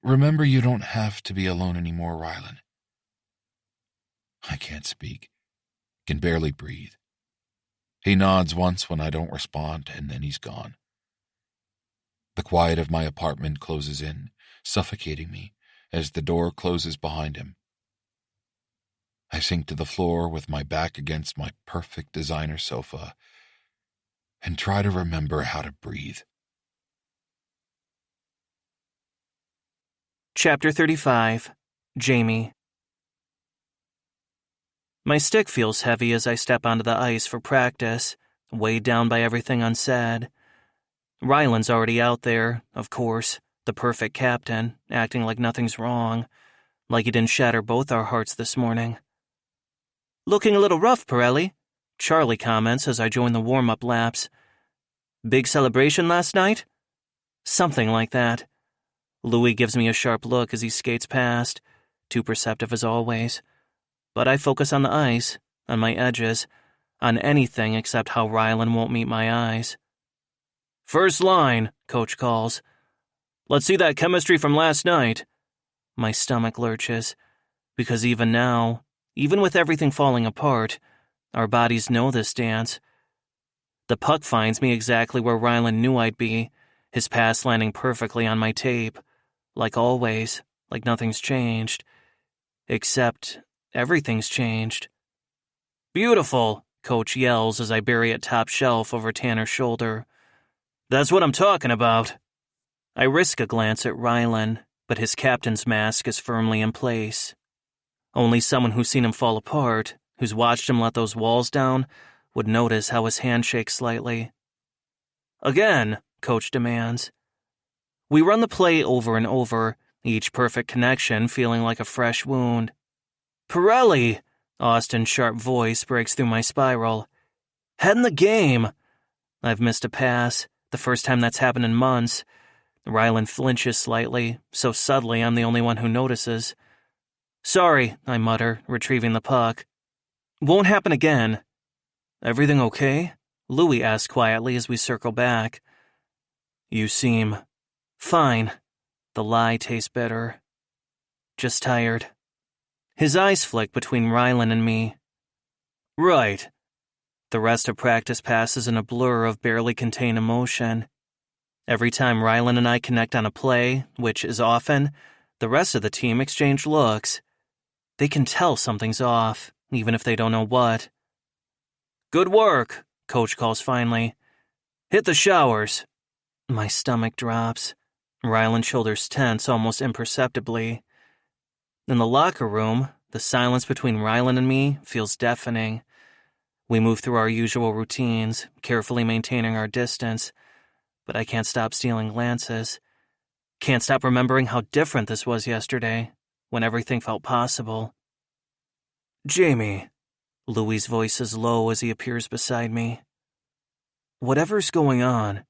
remember you don't have to be alone anymore, Rylan. I can't speak, can barely breathe. He nods once when I don't respond, and then he's gone. The quiet of my apartment closes in, suffocating me as the door closes behind him. I sink to the floor with my back against my perfect designer sofa and try to remember how to breathe. Chapter 35. Jamie. My stick feels heavy as I step onto the ice for practice, weighed down by everything unsaid. Rylan's already out there, of course, the perfect captain, acting like nothing's wrong, like he didn't shatter both our hearts this morning. Looking a little rough, Pirelli, Charlie comments as I join the warm-up laps. Big celebration last night? Something like that. Louis gives me a sharp look as he skates past, too perceptive as always. But I focus on the ice, on my edges, on anything except how Rylan won't meet my eyes. First line, Coach calls. Let's see that chemistry from last night. My stomach lurches, because even now, even with everything falling apart, our bodies know this dance. The puck finds me exactly where Rylan knew I'd be, his pass landing perfectly on my tape. Like always, like nothing's changed. Except everything's changed. Beautiful, Coach yells as I bury it top shelf over Tanner's shoulder. That's what I'm talking about. I risk a glance at Rylan, but his captain's mask is firmly in place. Only someone who's seen him fall apart, who's watched him let those walls down, would notice how his hand shakes slightly. Again, Coach demands. We run the play over and over, each perfect connection feeling like a fresh wound. Pirelli! Austin's sharp voice breaks through my spiral. Head in the game! I've missed a pass, the first time that's happened in months. Rylan flinches slightly, so subtly I'm the only one who notices. Sorry, I mutter, retrieving the puck. Won't happen again. Everything okay? Louis asks quietly as we circle back. You seem fine. The lie tastes bitter. Just tired. His eyes flick between Rylan and me. Right. The rest of practice passes in a blur of barely contained emotion. Every time Rylan and I connect on a play, which is often, the rest of the team exchange looks. They can tell something's off, even if they don't know what. Good work, Coach calls finally. Hit the showers. My stomach drops. Rylan's shoulders tense almost imperceptibly. In the locker room, the silence between Rylan and me feels deafening. We move through our usual routines, carefully maintaining our distance, but I can't stop stealing glances. Can't stop remembering how different this was yesterday, when everything felt possible. Jamie. Louis' voice is low as he appears beside me. Whatever's going on,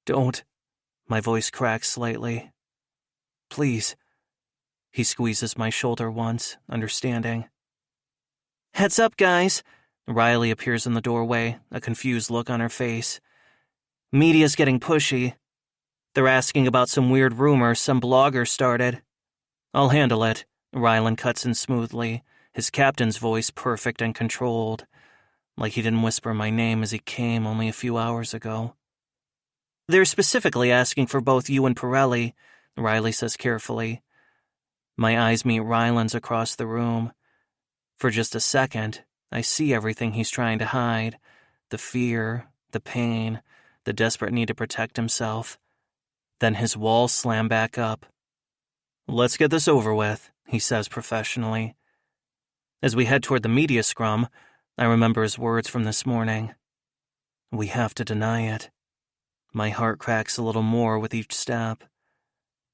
don't. My voice cracks slightly. Please. He squeezes my shoulder once, understanding. Heads up, guys. Riley appears in the doorway, a confused look on her face. Media's getting pushy. They're asking about some weird rumor some blogger started. I'll handle it, Rylan cuts in smoothly, his captain's voice perfect and controlled, like he didn't whisper my name as he came only a few hours ago. They're specifically asking for both you and Pirelli, Riley says carefully. My eyes meet Rylan's across the room. For just a second, I see everything he's trying to hide, the fear, the pain, the desperate need to protect himself. Then his walls slam back up. Let's get this over with, he says professionally. As we head toward the media scrum, I remember his words from this morning. We have to deny it. My heart cracks a little more with each step.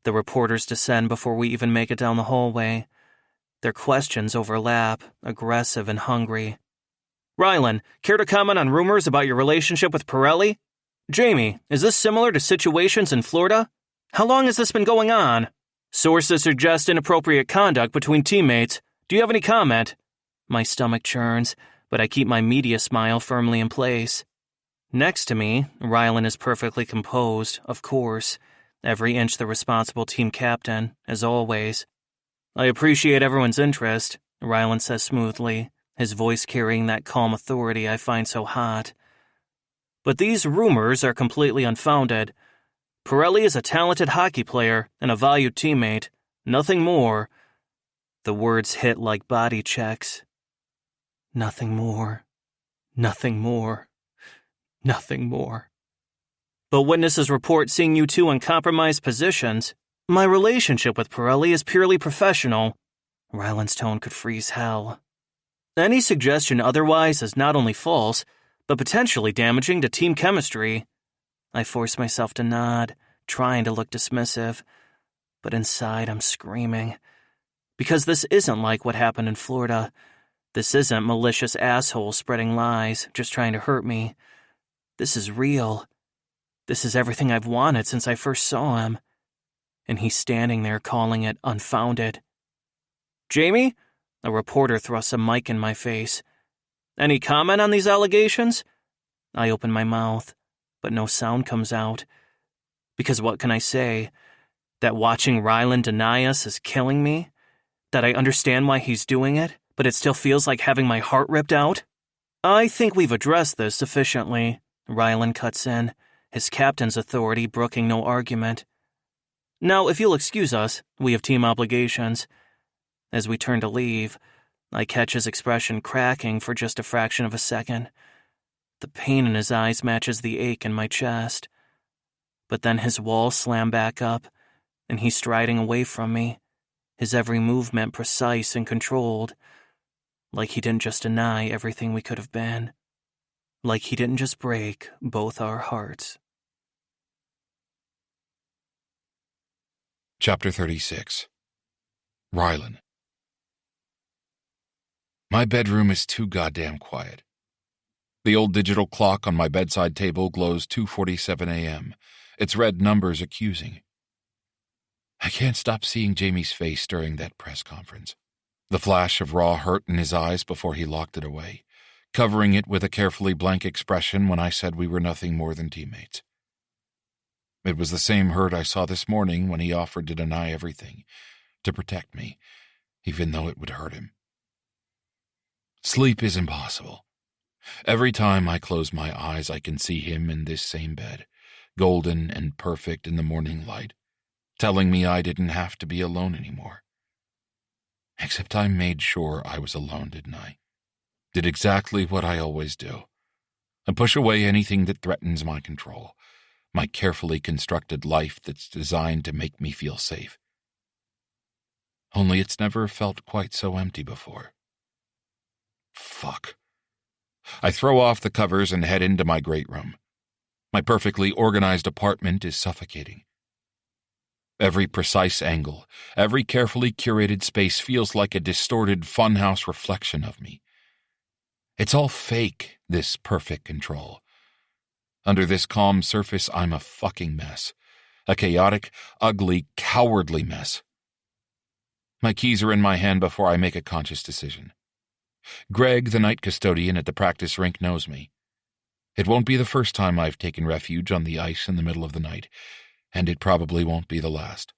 The reporters descend before we even make it down the hallway. Their questions overlap, aggressive and hungry. Rylan, care to comment on rumors about your relationship with Pirelli? Jamie, is this similar to situations in Florida? How long has this been going on? Sources suggest inappropriate conduct between teammates. Do you have any comment? My stomach churns, but I keep my media smile firmly in place. Next to me, Rylan is perfectly composed, of course, every inch the responsible team captain, as always. I appreciate everyone's interest, Rylan says smoothly, his voice carrying that calm authority I find so hot. But these rumors are completely unfounded. Pirelli is a talented hockey player and a valued teammate, nothing more. The words hit like body checks. Nothing more. Nothing more. Nothing more. But witnesses report seeing you two in compromised positions. My relationship with Pirelli is purely professional. Rylan's tone could freeze hell. Any suggestion otherwise is not only false, but potentially damaging to team chemistry. I force myself to nod, trying to look dismissive, but inside I'm screaming. Because this isn't like what happened in Florida. This isn't malicious assholes spreading lies, just trying to hurt me. This is real. This is everything I've wanted since I first saw him. And he's standing there calling it unfounded. Jamie? A reporter thrusts a mic in my face. Any comment on these allegations? I open my mouth, but no sound comes out. Because what can I say? That watching Rylan deny us is killing me? That I understand why he's doing it, but it still feels like having my heart ripped out? I think we've addressed this sufficiently, Rylan cuts in, his captain's authority brooking no argument. Now, if you'll excuse us, we have team obligations. As we turn to leave, I catch his expression cracking for just a fraction of a second. The pain in his eyes matches the ache in my chest. But then his walls slam back up, and he's striding away from me, his every movement precise and controlled, like he didn't just deny everything we could have been, like he didn't just break both our hearts. Chapter 36. Rylan. My bedroom is too goddamn quiet. The old digital clock on my bedside table glows 2:47 a.m., its red numbers accusing. I can't stop seeing Jamie's face during that press conference. The flash of raw hurt in his eyes before he locked it away, covering it with a carefully blank expression when I said we were nothing more than teammates. It was the same hurt I saw this morning when he offered to deny everything, to protect me, even though it would hurt him. Sleep is impossible. Every time I close my eyes, I can see him in this same bed, golden and perfect in the morning light, telling me I didn't have to be alone anymore. Except I made sure I was alone, didn't I? Did exactly what I always do. I push away anything that threatens my control, my carefully constructed life that's designed to make me feel safe. Only it's never felt quite so empty before. Fuck. I throw off the covers and head into my great room. My perfectly organized apartment is suffocating. Every precise angle, every carefully curated space feels like a distorted funhouse reflection of me. It's all fake, this perfect control. Under this calm surface, I'm a fucking mess. A chaotic, ugly, cowardly mess. My keys are in my hand before I make a conscious decision. Greg, the night custodian at the practice rink, knows me. It won't be the first time I've taken refuge on the ice in the middle of the night, and it probably won't be the last.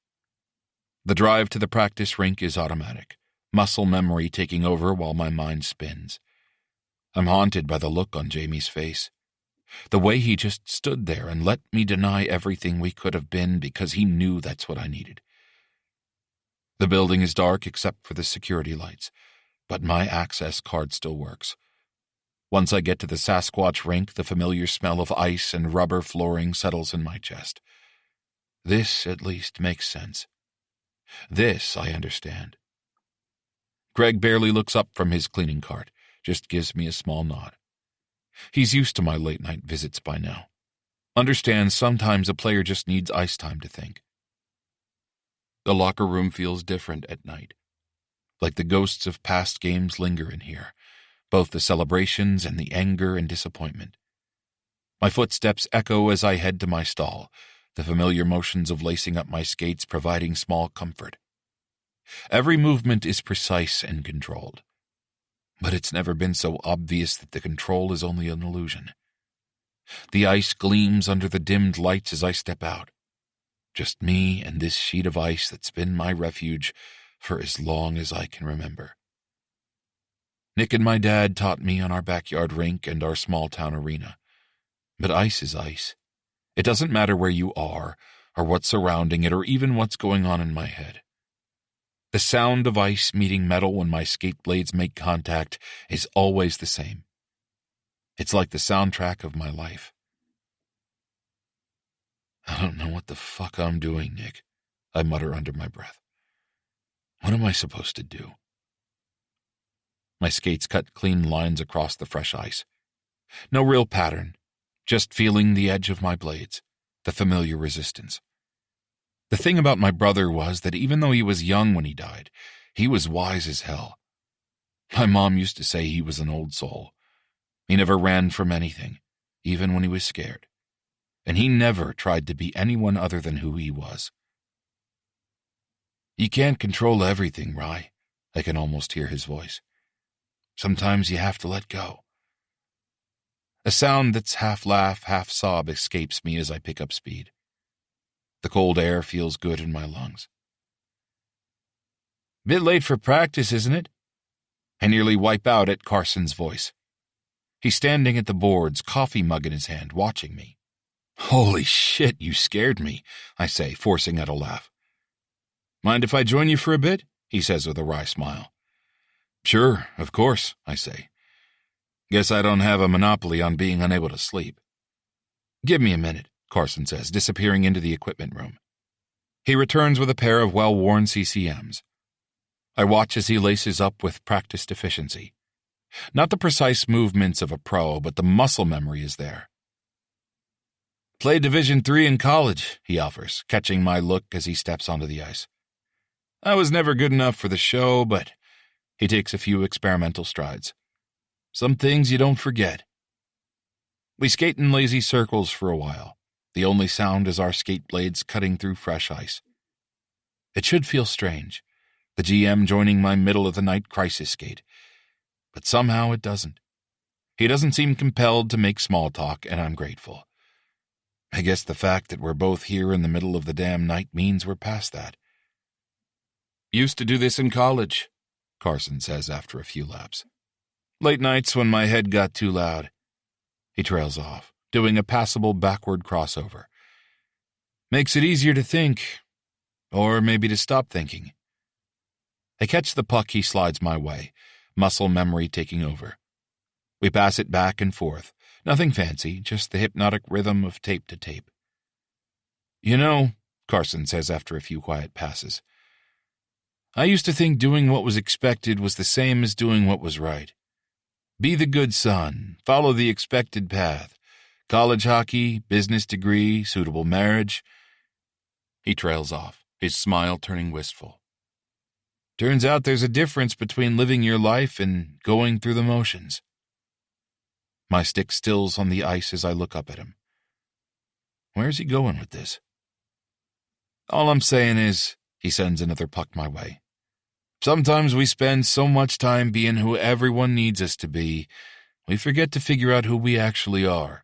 The drive to the practice rink is automatic, muscle memory taking over while my mind spins. I'm haunted by the look on Jamie's face. The way he just stood there and let me deny everything we could have been because he knew that's what I needed. The building is dark except for the security lights, but my access card still works. Once I get to the Sasquatch rink, the familiar smell of ice and rubber flooring settles in my chest. This, at least, makes sense. This I understand. Greg barely looks up from his cleaning cart, just gives me a small nod. He's used to my late-night visits by now. Understands sometimes a player just needs ice time to think. The locker room feels different at night. Like the ghosts of past games linger in here, both the celebrations and the anger and disappointment. My footsteps echo as I head to my stall, the familiar motions of lacing up my skates providing small comfort. Every movement is precise and controlled. But it's never been so obvious that the control is only an illusion. The ice gleams under the dimmed lights as I step out. Just me and this sheet of ice that's been my refuge for as long as I can remember. Nick and my dad taught me on our backyard rink and our small-town arena. But ice is ice. It doesn't matter where you are, or what's surrounding it, or even what's going on in my head. The sound of ice meeting metal when my skate blades make contact is always the same. It's like the soundtrack of my life. I don't know what the fuck I'm doing, Nick, I mutter under my breath. What am I supposed to do? My skates cut clean lines across the fresh ice. No real pattern, just feeling the edge of my blades, the familiar resistance. The thing about my brother was that even though he was young when he died, he was wise as hell. My mom used to say he was an old soul. He never ran from anything, even when he was scared. And he never tried to be anyone other than who he was. You can't control everything, Rye. I can almost hear his voice. Sometimes you have to let go. A sound that's half laugh, half sob escapes me as I pick up speed. The cold air feels good in my lungs. Bit late for practice, isn't it? I nearly wipe out at Carson's voice. He's standing at the boards, coffee mug in his hand, watching me. Holy shit, you scared me, I say, forcing out a laugh. Mind if I join you for a bit? He says with a wry smile. Sure, of course, I say. Guess I don't have a monopoly on being unable to sleep. Give me a minute, Carson says, disappearing into the equipment room. He returns with a pair of well-worn CCMs. I watch as he laces up with practiced efficiency. Not the precise movements of a pro, but the muscle memory is there. Played Division III in college, he offers, catching my look as he steps onto the ice. I was never good enough for the show, but he takes a few experimental strides. Some things you don't forget. We skate in lazy circles for a while. The only sound is our skate blades cutting through fresh ice. It should feel strange, the GM joining my middle-of-the-night crisis skate, but somehow it doesn't. He doesn't seem compelled to make small talk, and I'm grateful. I guess the fact that we're both here in the middle of the damn night means we're past that. Used to do this in college, Carson says after a few laps. Late nights when my head got too loud. He trails off, doing a passable backward crossover. Makes it easier to think, or maybe to stop thinking. I catch the puck he slides my way, muscle memory taking over. We pass it back and forth. Nothing fancy, just the hypnotic rhythm of tape to tape. You know, Carson says after a few quiet passes, I used to think doing what was expected was the same as doing what was right. Be the good son, follow the expected path. College hockey, business degree, suitable marriage. He trails off, his smile turning wistful. Turns out there's a difference between living your life and going through the motions. My stick stills on the ice as I look up at him. Where's he going with this? All I'm saying is, he sends another puck my way. Sometimes we spend so much time being who everyone needs us to be, we forget to figure out who we actually are.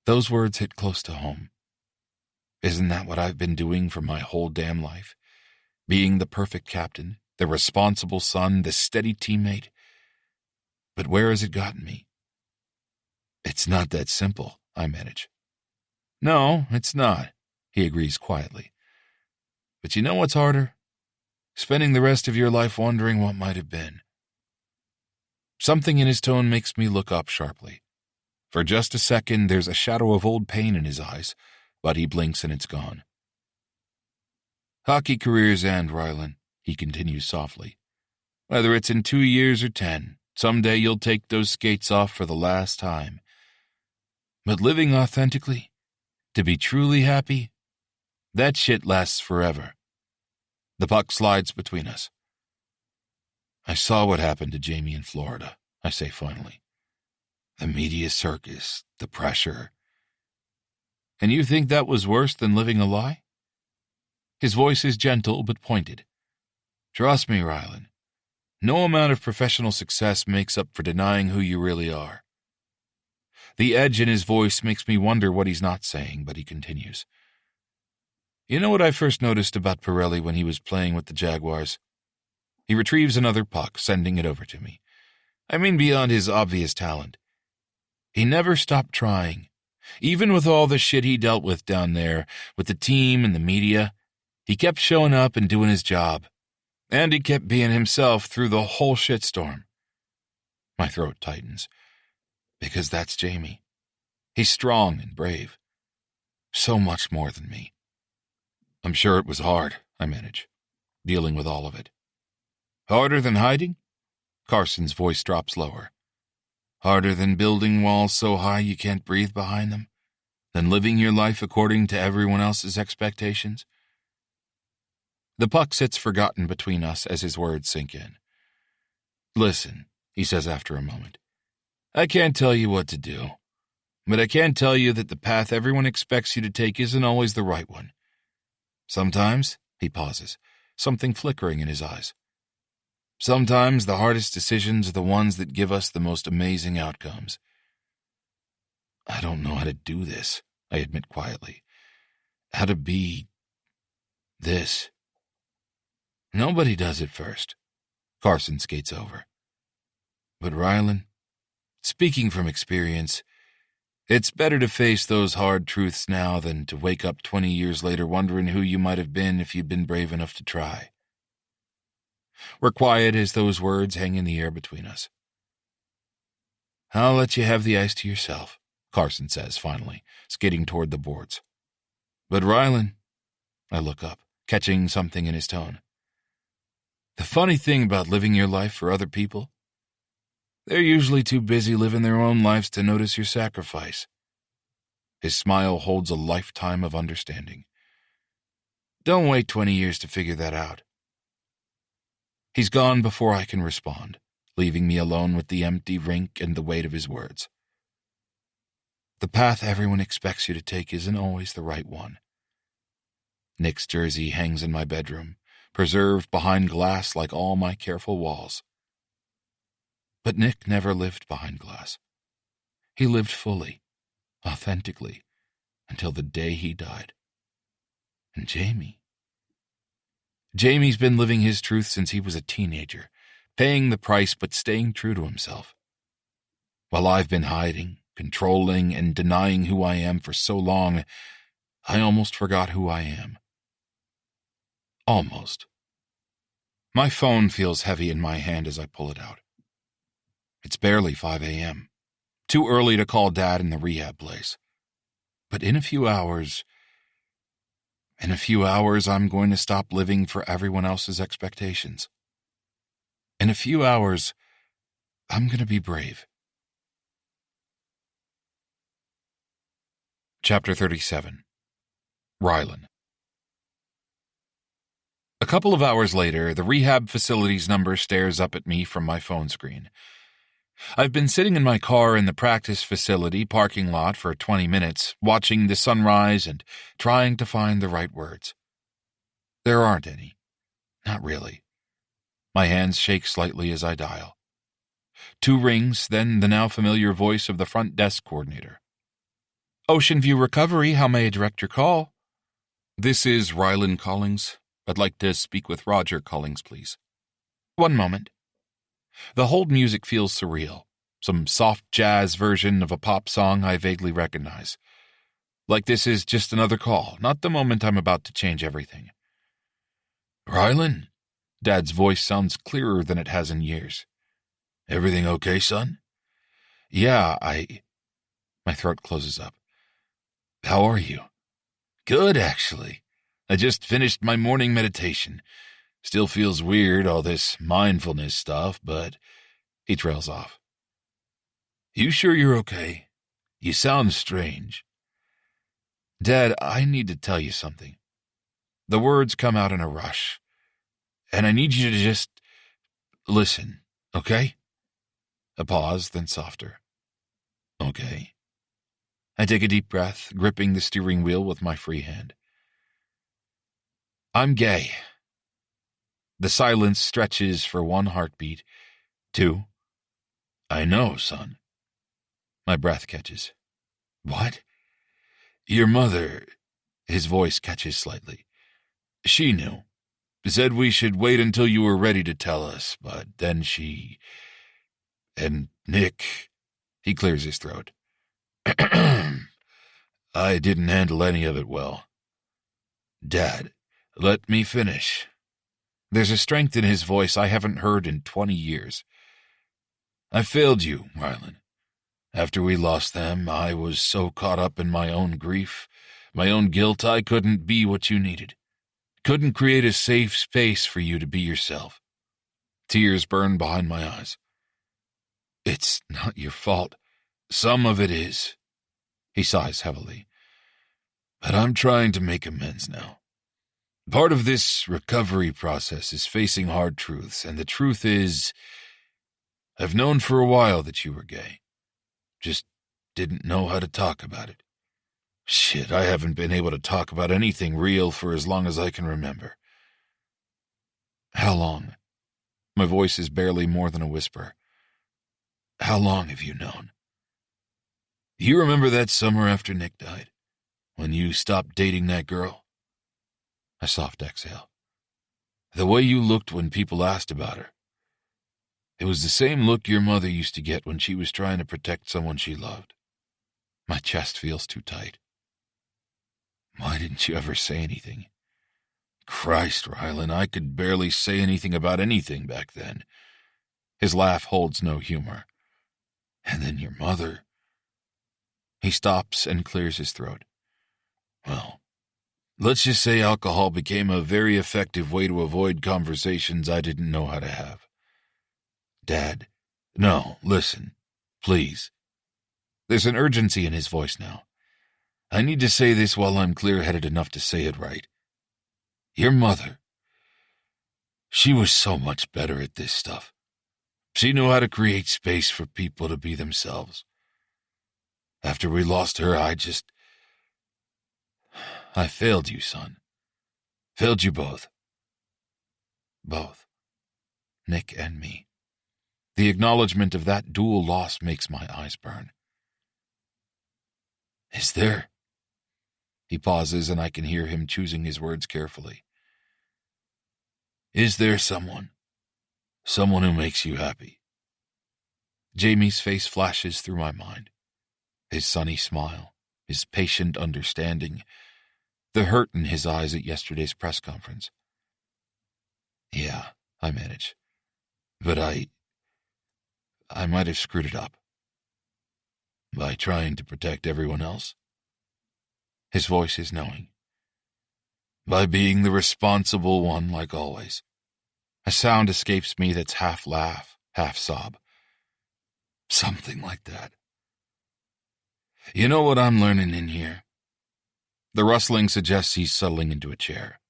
Those words hit close to home. Isn't that what I've been doing for my whole damn life? Being the perfect captain, the responsible son, the steady teammate. But where has it gotten me? It's not that simple, I manage. No, it's not, he agrees quietly. But you know what's harder? Spending the rest of your life wondering what might have been. Something in his tone makes me look up sharply. For just a second, there's a shadow of old pain in his eyes, but he blinks and it's gone. Hockey careers end, Rylan, he continues softly. Whether it's in 2 years or 10, someday you'll take those skates off for the last time. But living authentically, to be truly happy, that shit lasts forever. The puck slides between us. I saw what happened to Jamie in Florida, I say finally. The media circus, the pressure. And you think that was worse than living a lie? His voice is gentle but pointed. Trust me, Rylan. No amount of professional success makes up for denying who you really are. The edge in his voice makes me wonder what he's not saying, but he continues. You know what I first noticed about Pirelli when he was playing with the Jaguars? He retrieves another puck, sending it over to me. I mean beyond his obvious talent. He never stopped trying. Even with all the shit he dealt with down there, with the team and the media, he kept showing up and doing his job. And he kept being himself through the whole shitstorm. My throat tightens. Because that's Jamie. He's strong and brave. So much more than me. I'm sure it was hard, I manage, dealing with all of it. Harder than hiding? Carson's voice drops lower. Harder than building walls so high you can't breathe behind them? Than living your life according to everyone else's expectations? The puck sits forgotten between us as his words sink in. Listen, he says after a moment. I can't tell you what to do, but I can tell you that the path everyone expects you to take isn't always the right one. Sometimes, he pauses, something flickering in his eyes. Sometimes the hardest decisions are the ones that give us the most amazing outcomes. I don't know how to do this, I admit quietly. How to be this. Nobody does it first. Carson skates over. But Rylan, speaking from experience, it's better to face those hard truths now than to wake up 20 years later wondering who you might have been if you'd been brave enough to try. We're quiet as those words hang in the air between us. I'll let you have the ice to yourself, Carson says finally, skating toward the boards. But Rylan, I look up, catching something in his tone. The funny thing about living your life for other people, they're usually too busy living their own lives to notice your sacrifice. His smile holds a lifetime of understanding. Don't wait 20 years to figure that out. He's gone before I can respond, leaving me alone with the empty rink and the weight of his words. The path everyone expects you to take isn't always the right one. Nick's jersey hangs in my bedroom, preserved behind glass like all my careful walls. But Nick never lived behind glass. He lived fully, authentically, until the day he died. And Jamie's been living his truth since he was a teenager, paying the price but staying true to himself. While I've been hiding, controlling, and denying who I am for so long, I almost forgot who I am. Almost. My phone feels heavy in my hand as I pull it out. It's barely 5 a.m. Too early to call Dad in the rehab place. But in a few hours, I'm going to stop living for everyone else's expectations. In a few hours, I'm going to be brave. Chapter 37. Rylan. A couple of hours later, the rehab facility's number stares up at me from my phone screen. I've been sitting in my car in the practice facility parking lot for 20 minutes, watching the sunrise and trying to find the right words. There aren't any. Not really. My hands shake slightly as I dial. 2 rings, then the now familiar voice of the front desk coordinator. Ocean View Recovery, how may I direct your call? This is Rylan Collings. I'd like to speak with Roger Collings, please. One moment. The hold music feels surreal, some soft jazz version of a pop song I vaguely recognize. Like this is just another call, not the moment I'm about to change everything. Rylan? Dad's voice sounds clearer than it has in years. Everything okay, son? Yeah, My throat closes up. How are you? Good, actually. I just finished my morning meditation. Still feels weird, all this mindfulness stuff, but he trails off. You sure you're okay? You sound strange. Dad, I need to tell you something. The words come out in a rush, and I need you to just listen, okay? A pause, then softer. Okay. I take a deep breath, gripping the steering wheel with my free hand. I'm gay. The silence stretches for 1 heartbeat. 2. I know, son. My breath catches. What? Your mother... His voice catches slightly. She knew. Said we should wait until you were ready to tell us, but then she... And Nick... He clears his throat. I didn't handle any of it well. Dad, let me finish. There's a strength in his voice I haven't heard in 20 years. I failed you, Rylan. After we lost them, I was so caught up in my own grief, my own guilt, I couldn't be what you needed. Couldn't create a safe space for you to be yourself. Tears burn behind my eyes. It's not your fault. Some of it is. He sighs heavily. But I'm trying to make amends now. Part of this recovery process is facing hard truths, and the truth is, I've known for a while that you were gay. Just didn't know how to talk about it. Shit, I haven't been able to talk about anything real for as long as I can remember. How long? My voice is barely more than a whisper. How long have you known? You remember that summer after Nick died? When you stopped dating that girl? A soft exhale. The way you looked when people asked about her. It was the same look your mother used to get when she was trying to protect someone she loved. My chest feels too tight. Why didn't you ever say anything? Christ, Rylan, I could barely say anything about anything back then. His laugh holds no humor. And then your mother. He stops and clears his throat. Well, let's just say alcohol became a very effective way to avoid conversations I didn't know how to have. Dad, no, listen, please. There's an urgency in his voice now. I need to say this while I'm clear-headed enough to say it right. Your mother, she was so much better at this stuff. She knew how to create space for people to be themselves. After we lost her, I failed you, son. Failed you both. Both. Nick and me. The acknowledgement of that dual loss makes my eyes burn. Is there? He pauses, and I can hear him choosing his words carefully. Is there someone who makes you happy? Jamie's face flashes through my mind. His sunny smile, his patient understanding, the hurt in his eyes at yesterday's press conference. Yeah, I manage. But I might have screwed it up. By trying to protect everyone else? His voice is knowing. By being the responsible one, like always. A sound escapes me that's half laugh, half sob. Something like that. You know what I'm learning in here? The rustling suggests he's settling into a chair.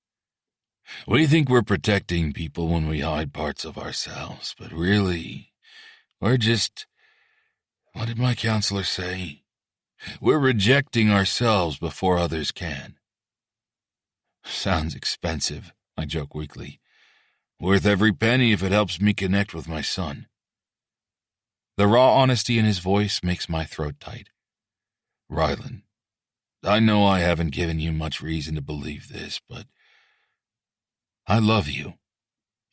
We think we're protecting people when we hide parts of ourselves, but really, we're just... What did my counselor say? We're rejecting ourselves before others can. Sounds expensive, I joke weakly. Worth every penny if it helps me connect with my son. The raw honesty in his voice makes my throat tight. Rylan, I know I haven't given you much reason to believe this, but I love you.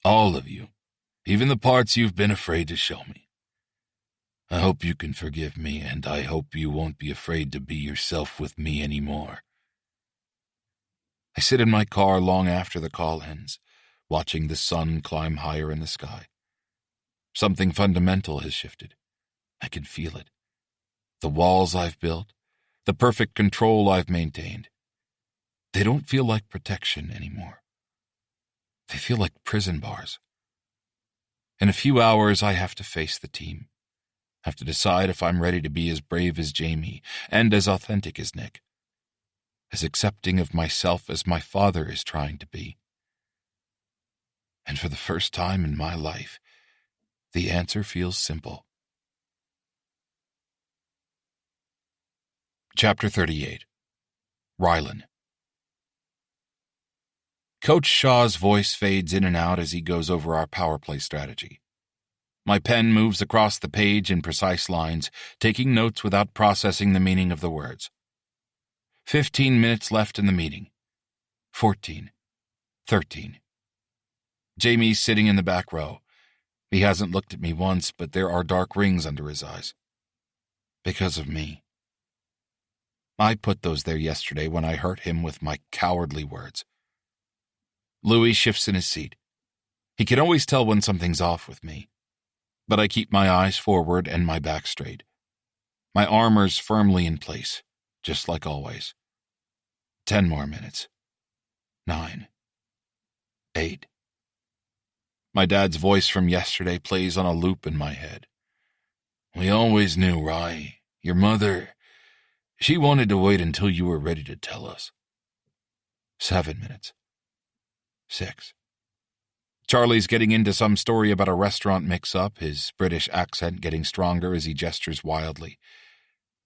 All of you. Even the parts you've been afraid to show me. I hope you can forgive me, and I hope you won't be afraid to be yourself with me anymore. I sit in my car long after the call ends, watching the sun climb higher in the sky. Something fundamental has shifted. I can feel it. The walls I've built, the perfect control I've maintained. They don't feel like protection anymore. They feel like prison bars. In a few hours, I have to face the team. Have to decide if I'm ready to be as brave as Jamie and as authentic as Nick. As accepting of myself as my father is trying to be. And for the first time in my life, the answer feels simple. Chapter 38. Rylan. Coach Shaw's voice fades in and out as he goes over our power play strategy. My pen moves across the page in precise lines, taking notes without processing the meaning of the words. 15 minutes left in the meeting. 14. 13. Jamie's sitting in the back row. He hasn't looked at me once, but there are dark rings under his eyes. Because of me. I put those there yesterday when I hurt him with my cowardly words. Louis shifts in his seat. He can always tell when something's off with me. But I keep my eyes forward and my back straight. My armor's firmly in place, just like always. 10 more minutes. 9. 8. My dad's voice from yesterday plays on a loop in my head. We always knew, Rye. Your mother, she wanted to wait until you were ready to tell us. 7 minutes. 6. Charlie's getting into some story about a restaurant mix-up, his British accent getting stronger as he gestures wildly.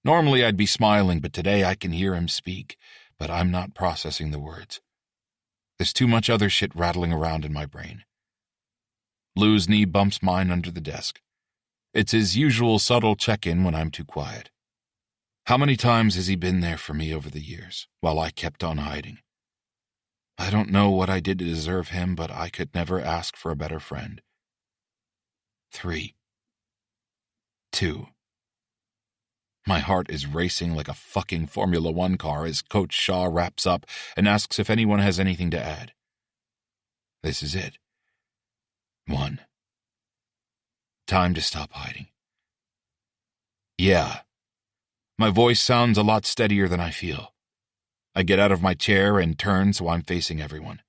Normally I'd be smiling, but today I can hear him speak, but I'm not processing the words. There's too much other shit rattling around in my brain. Lou's knee bumps mine under the desk. It's his usual subtle check-in when I'm too quiet. How many times has he been there for me over the years, while I kept on hiding? I don't know what I did to deserve him, but I could never ask for a better friend. 3. 2. My heart is racing like a fucking Formula One car as Coach Shaw wraps up and asks if anyone has anything to add. This is it. 1. Time to stop hiding. Yeah. My voice sounds a lot steadier than I feel. I get out of my chair and turn so I'm facing everyone.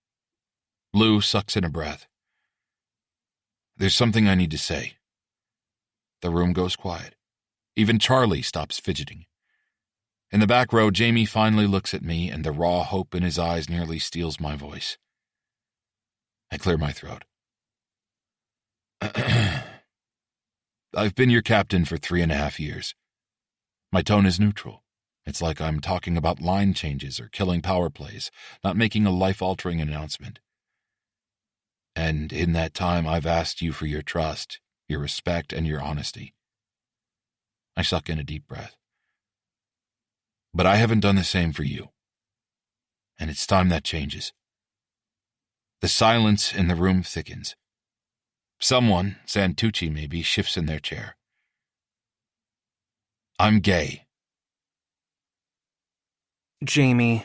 Lou sucks in a breath. There's something I need to say. The room goes quiet. Even Charlie stops fidgeting. In the back row, Jamie finally looks at me, and the raw hope in his eyes nearly steals my voice. I clear my throat. I've been your captain for 3.5 years. My tone is neutral. It's like I'm talking about line changes or killing power plays, not making a life-altering announcement. And in that time, I've asked you for your trust, your respect, and your honesty. I suck in a deep breath. But I haven't done the same for you. And it's time that changes. The silence in the room thickens. Someone, Santucci maybe, shifts in their chair. I'm gay. Jamie.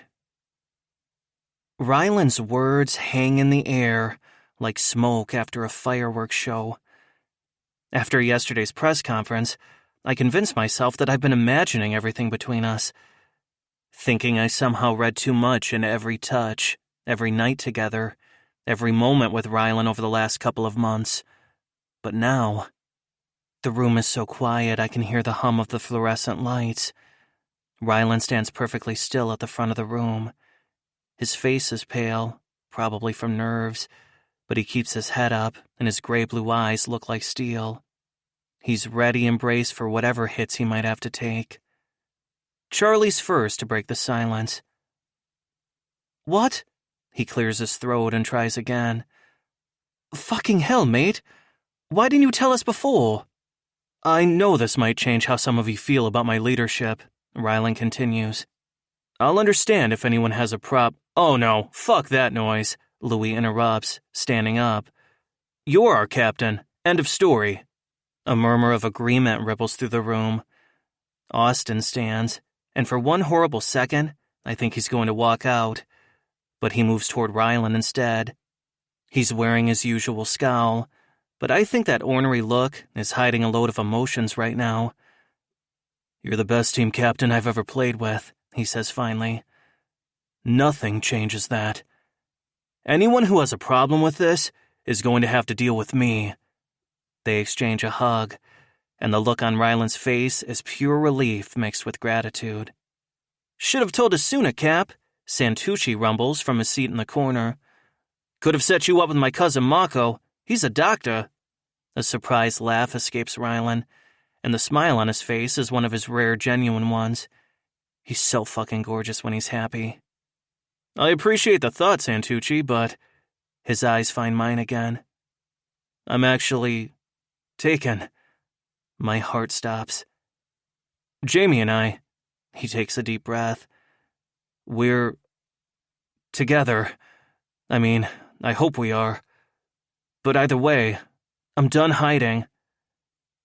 Ryland's words hang in the air like smoke after a fireworks show. After yesterday's press conference, I convinced myself that I've been imagining everything between us, thinking I somehow read too much in every touch, every night together, every moment with Ryland over the last couple of months. But now, the room is so quiet I can hear the hum of the fluorescent lights. Ryland stands perfectly still at the front of the room. His face is pale, probably from nerves, but he keeps his head up and his gray-blue eyes look like steel. He's ready and braced for whatever hits he might have to take. Charlie's first to break the silence. What? He clears his throat and tries again. Fucking hell, mate. Why didn't you tell us before? I know this might change how some of you feel about my leadership, Ryland continues. I'll understand if anyone has a Oh no, fuck that noise, Louis interrupts, standing up. You're our captain. End of story. A murmur of agreement ripples through the room. Austin stands, and for one horrible second, I think he's going to walk out. But he moves toward Ryland instead. He's wearing his usual scowl, but I think that ornery look is hiding a load of emotions right now. You're the best team captain I've ever played with, he says finally. Nothing changes that. Anyone who has a problem with this is going to have to deal with me. They exchange a hug, and the look on Ryland's face is pure relief mixed with gratitude. Should have told us sooner, Cap, Santucci rumbles from his seat in the corner. Could have set you up with my cousin Marco. He's a doctor. A surprised laugh escapes Ryland, and the smile on his face is one of his rare genuine ones. He's so fucking gorgeous when he's happy. I appreciate the thought, Santucci, but... His eyes find mine again. I'm actually... taken. My heart stops. Jamie and I... He takes a deep breath. We're... together. I mean, I hope we are. But either way, I'm done hiding.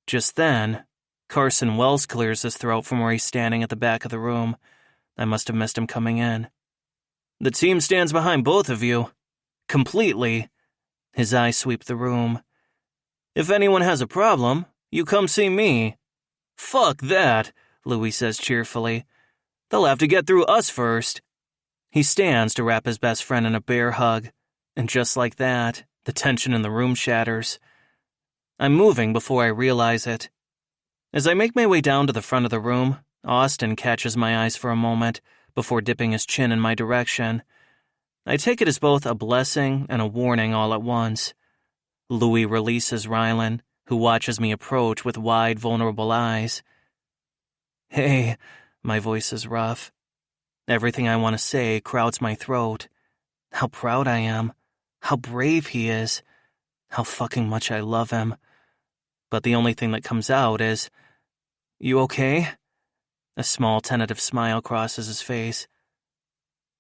Just then, Carson Wells clears his throat from where he's standing at the back of the room. I must have missed him coming in. The team stands behind both of you. Completely. His eyes sweep the room. If anyone has a problem, you come see me. Fuck that, Louis says cheerfully. They'll have to get through us first. He stands to wrap his best friend in a bear hug, and just like that, the tension in the room shatters. I'm moving before I realize it. As I make my way down to the front of the room, Austin catches my eyes for a moment before dipping his chin in my direction. I take it as both a blessing and a warning all at once. Louis releases Ryland, who watches me approach with wide, vulnerable eyes. Hey, my voice is rough. Everything I want to say crowds my throat. How proud I am. How brave he is. How fucking much I love him. But the only thing that comes out is, You okay? A small tentative smile crosses his face.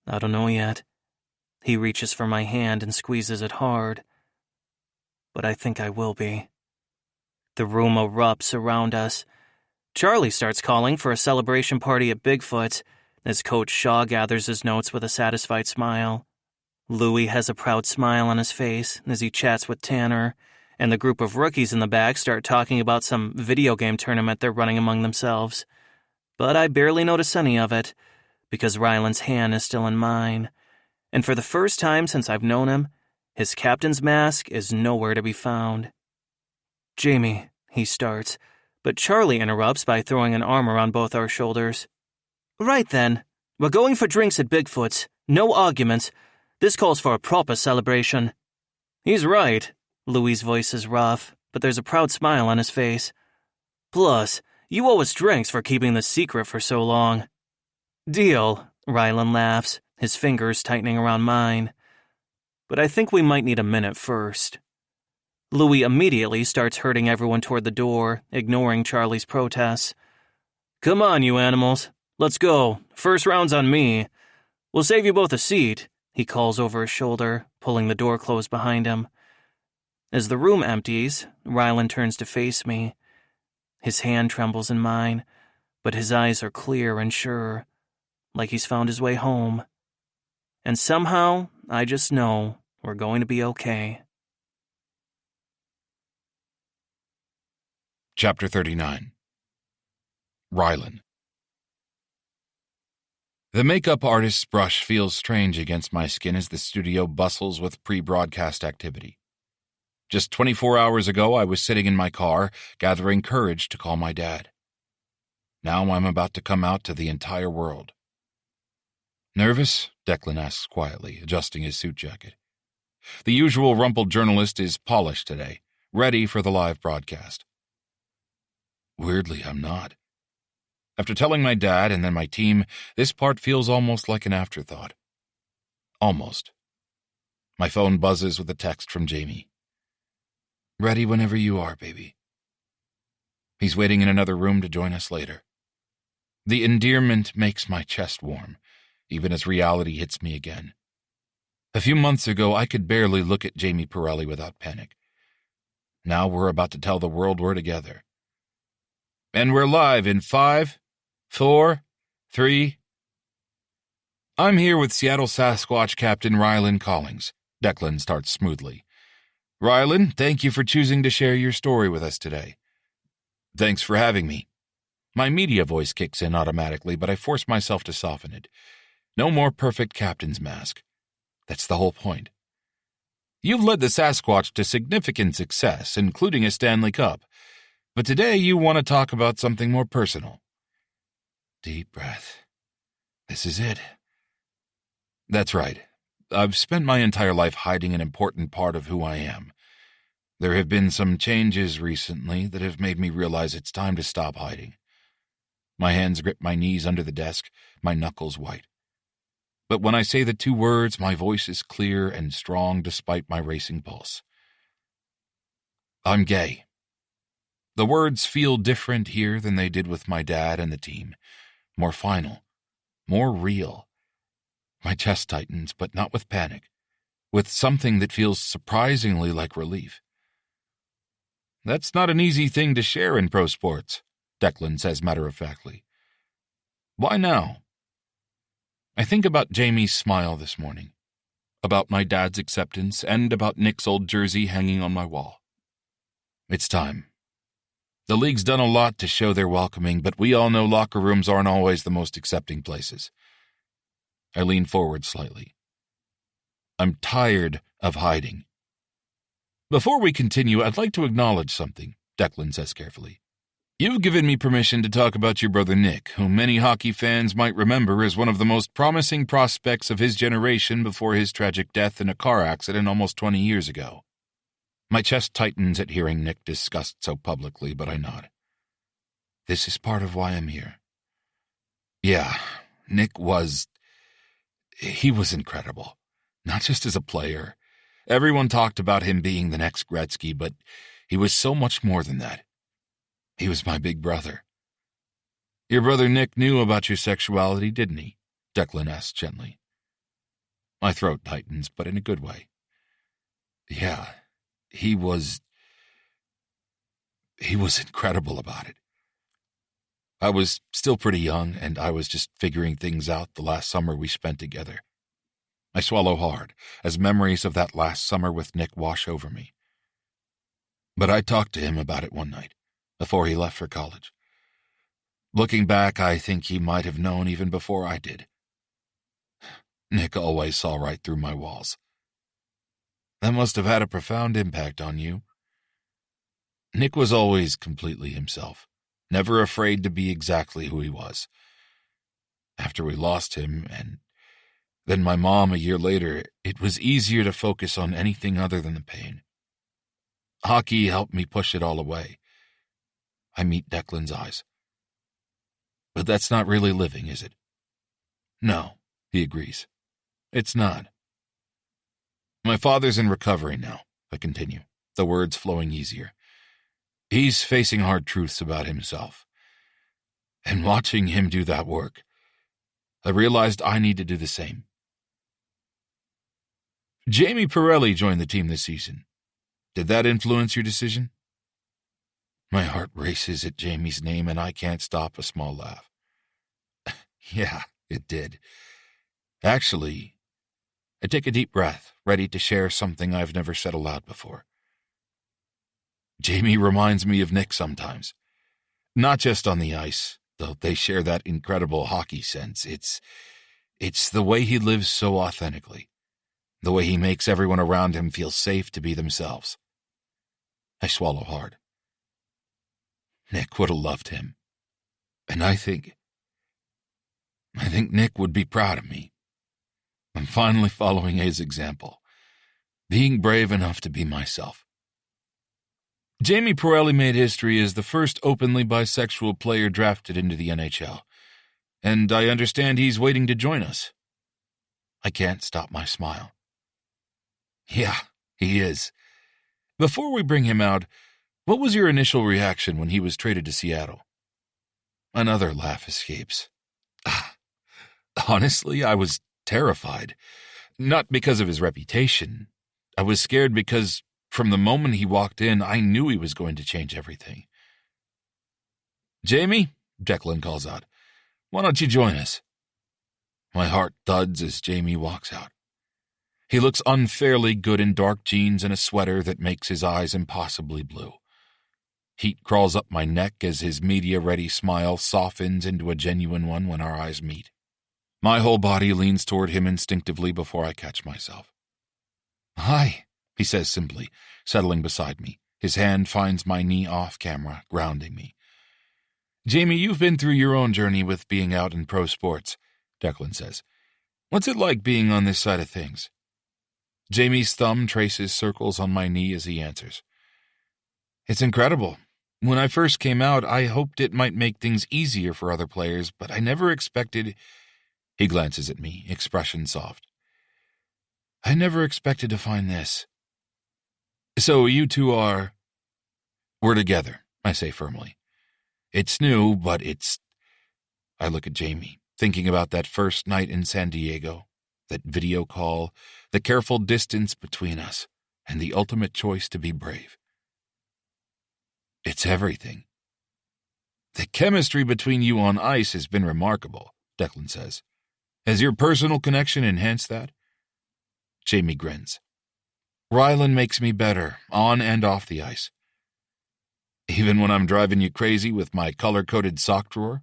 I don't know yet. He reaches for my hand and squeezes it hard. But I think I will be. The room erupts around us. Charlie starts calling for a celebration party at Bigfoot's as Coach Shaw gathers his notes with a satisfied smile. Louis has a proud smile on his face as he chats with Tanner, and the group of rookies in the back start talking about some video game tournament they're running among themselves. But I barely notice any of it, because Ryland's hand is still in mine, and for the first time since I've known him, his captain's mask is nowhere to be found. Jamie, he starts, but Charlie interrupts by throwing an arm around both our shoulders. Right then, we're going for drinks at Bigfoot's, no arguments. This calls for a proper celebration. He's right. Louis' voice is rough, but there's a proud smile on his face. Plus, you owe us drinks for keeping this secret for so long. Deal, Ryland laughs, his fingers tightening around mine. But I think we might need a minute first. Louis immediately starts herding everyone toward the door, ignoring Charlie's protests. "Come on, you animals. Let's go. First round's on me. We'll save you both a seat," he calls over his shoulder, pulling the door closed behind him. As the room empties, Rylan turns to face me. His hand trembles in mine, but his eyes are clear and sure, like he's found his way home. And somehow, I just know we're going to be okay. Chapter 39. Rylan. The makeup artist's brush feels strange against my skin as the studio bustles with pre-broadcast activity. Just 24 hours ago, I was sitting in my car, gathering courage to call my dad. Now I'm about to come out to the entire world. "Nervous?" Declan asks quietly, adjusting his suit jacket. The usual rumpled journalist is polished today, ready for the live broadcast. Weirdly, I'm not. After telling my dad and then my team, this part feels almost like an afterthought. Almost. My phone buzzes with a text from Jamie. "Ready whenever you are, baby." He's waiting in another room to join us later. The endearment makes my chest warm, even as reality hits me again. A few months ago, I could barely look at Jamie Pirelli without panic. Now we're about to tell the world we're together. And we're live in 5, 4, 3... I'm here with Seattle Sasquatch Captain Rylan Collings. Declan starts smoothly. "Rylan, thank you for choosing to share your story with us today." "Thanks for having me." My media voice kicks in automatically, but I force myself to soften it. No more perfect captain's mask. That's the whole point. "You've led the Sasquatch to significant success, including a Stanley Cup. But today you want to talk about something more personal." Deep breath. This is it. That's right. I've spent my entire life hiding an important part of who I am. There have been some changes recently that have made me realize it's time to stop hiding. My hands grip my knees under the desk, my knuckles white. But when I say the two words, my voice is clear and strong despite my racing pulse. I'm gay. The words feel different here than they did with my dad and the team. More final. More real. My chest tightens, but not with panic. With something that feels surprisingly like relief. "That's not an easy thing to share in pro sports," Declan says matter-of-factly. "Why now?" I think about Jamie's smile this morning, about my dad's acceptance, and about Nick's old jersey hanging on my wall. It's time. The league's done a lot to show they're welcoming, but we all know locker rooms aren't always the most accepting places. I lean forward slightly. I'm tired of hiding. "Before we continue, I'd like to acknowledge something," Declan says carefully. "You've given me permission to talk about your brother Nick, whom many hockey fans might remember as one of the most promising prospects of his generation before his tragic death in a car accident almost 20 years ago." My chest tightens at hearing Nick discussed so publicly, but I nod. This is part of why I'm here. Yeah, Nick was incredible. Not just as a player. Everyone talked about him being the next Gretzky, but he was so much more than that. He was my big brother. "Your brother Nick knew about your sexuality, didn't he?" Declan asked gently. My throat tightens, but in a good way. Yeah, he was incredible about it. I was still pretty young, and I was just figuring things out the last summer we spent together. I swallow hard, as memories of that last summer with Nick wash over me. But I talked to him about it one night, before he left for college. Looking back, I think he might have known even before I did. Nick always saw right through my walls. That must have had a profound impact on you. Nick was always completely himself, never afraid to be exactly who he was. After we lost him, and then my mom a year later, it was easier to focus on anything other than the pain. Hockey helped me push it all away. I meet Declan's eyes. But that's not really living, is it? No, he agrees. It's not. My father's in recovery now, I continue. the words flowing easier. He's facing hard truths about himself. And watching him do that work, I realized I need to do the same. Jamie Pirelli joined the team this season. Did that influence your decision? My heart races at Jamie's name, and I can't stop a small laugh. Yeah, it did. Actually, I take a deep breath, ready to share something I've never said aloud before. Jamie reminds me of Nick sometimes. Not just on the ice, though they share that incredible hockey sense. It's the way he lives so authentically. The way he makes everyone around him feel safe to be themselves. I swallow hard. Nick would have loved him. And I think Nick would be proud of me. I'm finally following his example, being brave enough to be myself. Jamie Pirelli made history as the first openly bisexual player drafted into the NHL, and I understand he's waiting to join us. I can't stop my smile. Yeah, he is. Before we bring him out, what was your initial reaction when he was traded to Seattle? Another laugh escapes. Honestly, I was terrified. Not because of his reputation. I was scared because from the moment he walked in, I knew he was going to change everything. Jamie, Declan calls out, why don't you join us? My heart thuds as Jamie walks out. He looks unfairly good in dark jeans and a sweater that makes his eyes impossibly blue. Heat crawls up my neck as his media-ready smile softens into a genuine one when our eyes meet. My whole body leans toward him instinctively before I catch myself. Hi, he says simply, settling beside me. His hand finds my knee off camera, grounding me. Jamie, you've been through your own journey with being out in pro sports, Declan says. What's it like being on this side of things? Jamie's thumb traces circles on my knee as he answers. It's incredible. When I first came out, I hoped it might make things easier for other players, but I never expected... He glances at me, expression soft. I never expected to find this. So you two are... We're together, I say firmly. It's new, but it's... I look at Jamie, thinking about that first night in San Diego, that video call, the careful distance between us, and the ultimate choice to be brave. It's everything. The chemistry between you on ice has been remarkable, Declan says. Has your personal connection enhanced that? Jamie grins. Rylan makes me better, on and off the ice. Even when I'm driving you crazy with my color-coded sock drawer?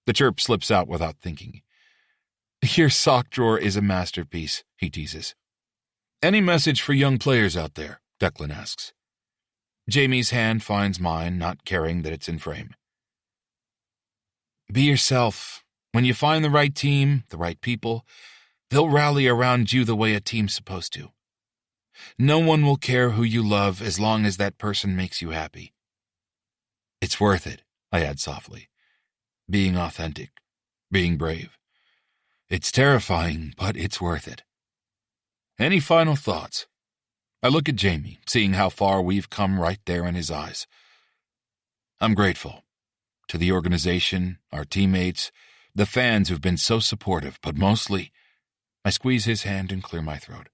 The chirp slips out without thinking. Your sock drawer is a masterpiece, he teases. Any message for young players out there? Declan asks. Jamie's hand finds mine, not caring that it's in frame. Be yourself. When you find the right team, the right people, they'll rally around you the way a team's supposed to. No one will care who you love as long as that person makes you happy. It's worth it, I add softly. Being authentic, being brave. It's terrifying, but it's worth it. Any final thoughts? I look at Jamie, seeing how far we've come right there in his eyes. I'm grateful. To the organization, our teammates, the fans who've been so supportive, but mostly, I squeeze his hand and clear my throat.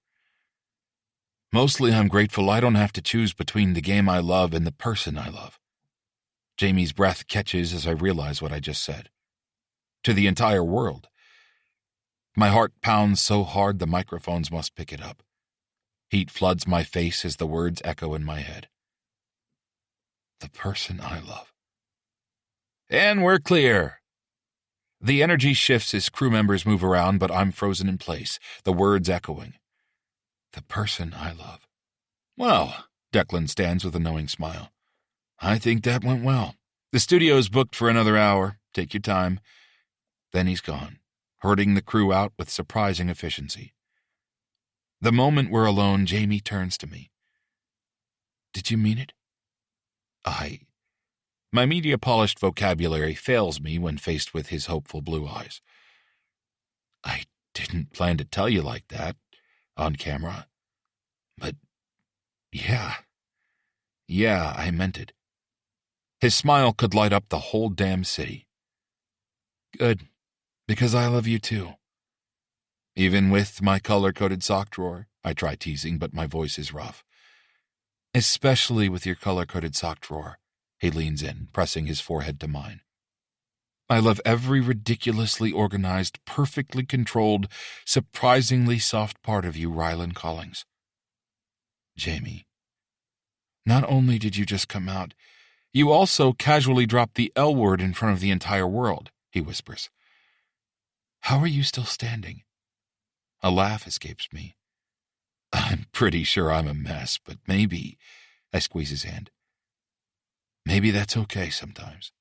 Mostly I'm grateful I don't have to choose between the game I love and the person I love. Jamie's breath catches as I realize what I just said. To the entire world. My heart pounds so hard the microphones must pick it up. Heat floods my face as the words echo in my head. The person I love. And we're clear. The energy shifts as crew members move around, but I'm frozen in place, the words echoing. The person I love. Well, Declan stands with a knowing smile. I think that went well. The studio's booked for another hour. Take your time. Then he's gone, herding the crew out with surprising efficiency. The moment we're alone, Jamie turns to me. Did you mean it? My media-polished vocabulary fails me when faced with his hopeful blue eyes. I didn't plan to tell you like that, on camera. But, yeah, Yeah, I meant it. His smile could light up the whole damn city. Good, because I love you too. Even with my color-coded sock drawer, I try teasing, but my voice is rough. Especially with your color-coded sock drawer, he leans in, pressing his forehead to mine. I love every ridiculously organized, perfectly controlled, surprisingly soft part of you, Rylan Collings. Jamie, not only did you just come out, you also casually dropped the L word in front of the entire world, he whispers. How are you still standing? A laugh escapes me. I'm pretty sure I'm a mess, but maybe, I squeeze his hand. Maybe that's okay sometimes.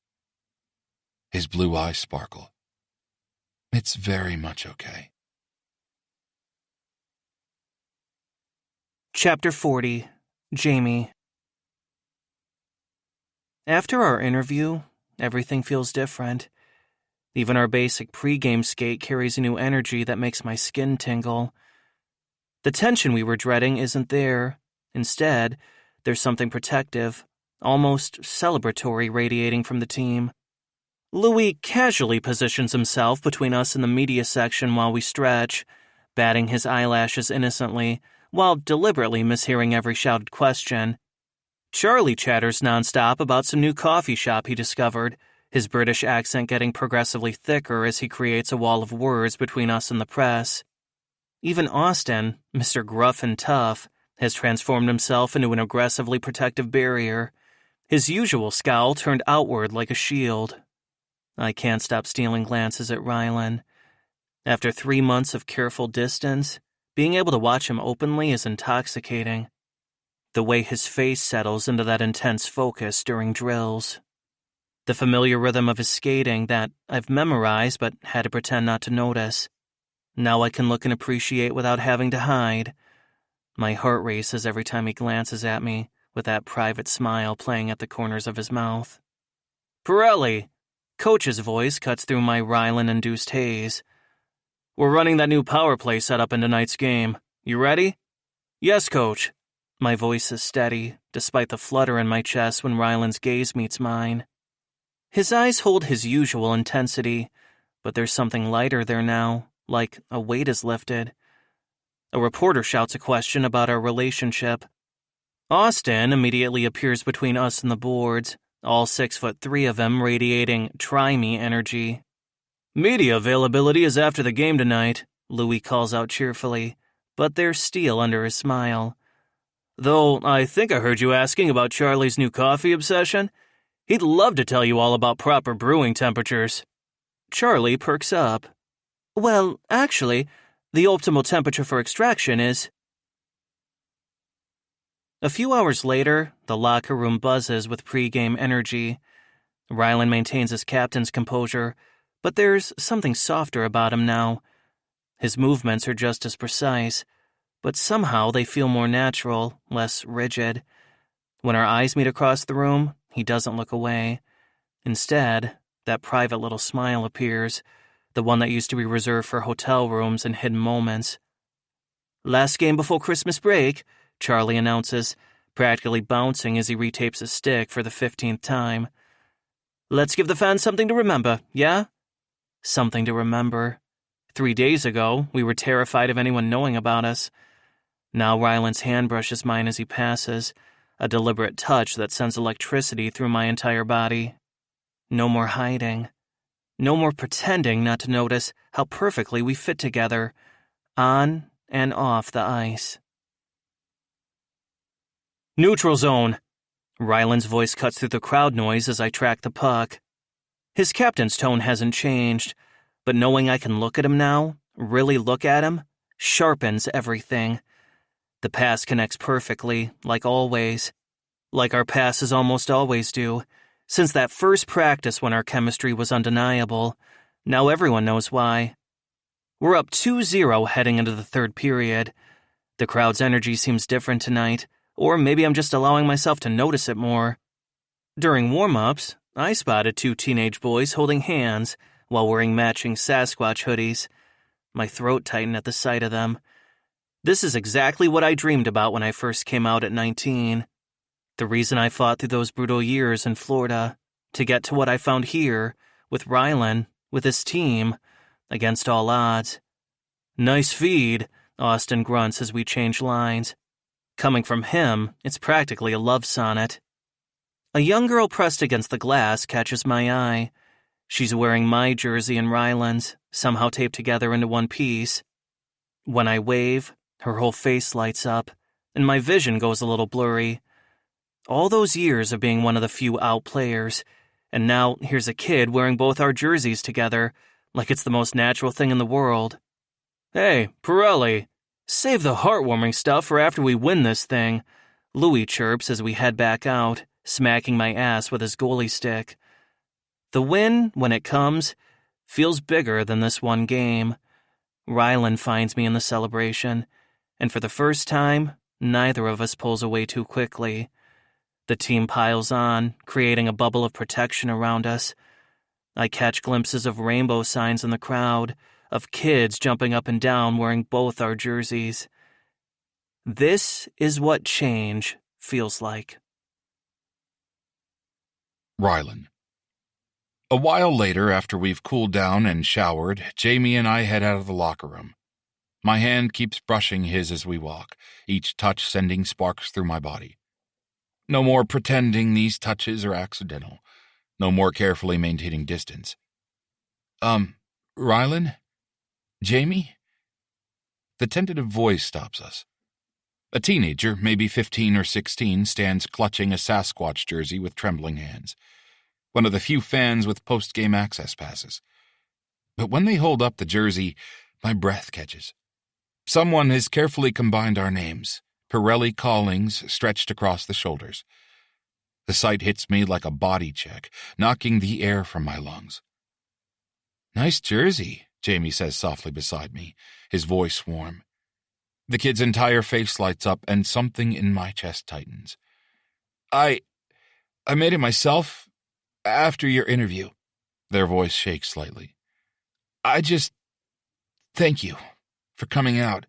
His blue eyes sparkle. It's very much okay. Chapter 40. Jamie. After our interview, everything feels different. Even our basic pre-game skate carries a new energy that makes my skin tingle. The tension we were dreading isn't there. Instead, there's something protective, almost celebratory radiating from the team. Louis casually positions himself between us and the media section while we stretch, batting his eyelashes innocently, while deliberately mishearing every shouted question. Charlie chatters nonstop about some new coffee shop he discovered, his British accent getting progressively thicker as he creates a wall of words between us and the press. Even Austin, Mr. Gruff and Tough, has transformed himself into an aggressively protective barrier, his usual scowl turned outward like a shield. I can't stop stealing glances at Rylan. After 3 months of careful distance, being able to watch him openly is intoxicating. The way his face settles into that intense focus during drills. The familiar rhythm of his skating that I've memorized but had to pretend not to notice. Now I can look and appreciate without having to hide. My heart races every time he glances at me, with that private smile playing at the corners of his mouth. Pirelli! Coach's voice cuts through my Rylan-induced haze. We're running that new power play setup in tonight's game. You ready? Yes, Coach. My voice is steady, despite the flutter in my chest when Rylan's gaze meets mine. His eyes hold his usual intensity, but there's something lighter there now, like a weight is lifted. A reporter shouts a question about our relationship. Austin immediately appears between us and the boards, all 6'3" of him radiating try-me energy. Media availability is after the game tonight, Louis calls out cheerfully, but there's steel under his smile. Though I think I heard you asking about Charlie's new coffee obsession. He'd love to tell you all about proper brewing temperatures. Charlie perks up. Well, actually, the optimal temperature for extraction is... A few hours later, the locker room buzzes with pre-game energy. Rylan maintains his captain's composure, but there's something softer about him now. His movements are just as precise, but somehow they feel more natural, less rigid. When our eyes meet across the room, he doesn't look away. Instead, that private little smile appears, the one that used to be reserved for hotel rooms and hidden moments. Last game before Christmas break, Charlie announces, practically bouncing as he retapes his stick for the 15th time. Let's give the fans something to remember, yeah? Something to remember. 3 days ago, we were terrified of anyone knowing about us. Now Rylan's hand brushes mine as he passes, a deliberate touch that sends electricity through my entire body. No more hiding. No more pretending not to notice how perfectly we fit together, on and off the ice. Neutral zone. Rylan's voice cuts through the crowd noise as I track the puck. His captain's tone hasn't changed, but knowing I can look at him now, really look at him, sharpens everything. The pass connects perfectly, like always. Like our passes almost always do. Since that first practice when our chemistry was undeniable, now everyone knows why. We're up 2-0 heading into the third period. The crowd's energy seems different tonight, or maybe I'm just allowing myself to notice it more. During warm-ups, I spotted 2 teenage boys holding hands while wearing matching Sasquatch hoodies. My throat tightened at the sight of them. This is exactly what I dreamed about when I first came out at 19. The reason I fought through those brutal years in Florida, to get to what I found here, with Rylan, with his team, against all odds. Nice feed, Austin grunts as we change lines. Coming from him, it's practically a love sonnet. A young girl pressed against the glass catches my eye. She's wearing my jersey and Rylan's, somehow taped together into one piece. When I wave, her whole face lights up, and my vision goes a little blurry. All those years of being one of the few out players, and now here's a kid wearing both our jerseys together, like it's the most natural thing in the world. Hey, Pirelli, save the heartwarming stuff for after we win this thing, Louis chirps as we head back out, smacking my ass with his goalie stick. The win, when it comes, feels bigger than this one game. Rylan finds me in the celebration, and for the first time, neither of us pulls away too quickly. The team piles on, creating a bubble of protection around us. I catch glimpses of rainbow signs in the crowd, of kids jumping up and down wearing both our jerseys. This is what change feels like. Rylan. A while later, after we've cooled down and showered, Jamie and I head out of the locker room. My hand keeps brushing his as we walk, each touch sending sparks through my body. No more pretending these touches are accidental. No more carefully maintaining distance. Rylan? Jamie? The tentative voice stops us. A teenager, maybe 15 or 16, stands clutching a Sasquatch jersey with trembling hands. One of the few fans with post-game access passes. But when they hold up the jersey, my breath catches. Someone has carefully combined our names, Pirelli Callings stretched across the shoulders. The sight hits me like a body check, knocking the air from my lungs. Nice jersey, Jamie says softly beside me, his voice warm. The kid's entire face lights up and something in my chest tightens. I made it myself after your interview. Their voice shakes slightly. Thank you for coming out.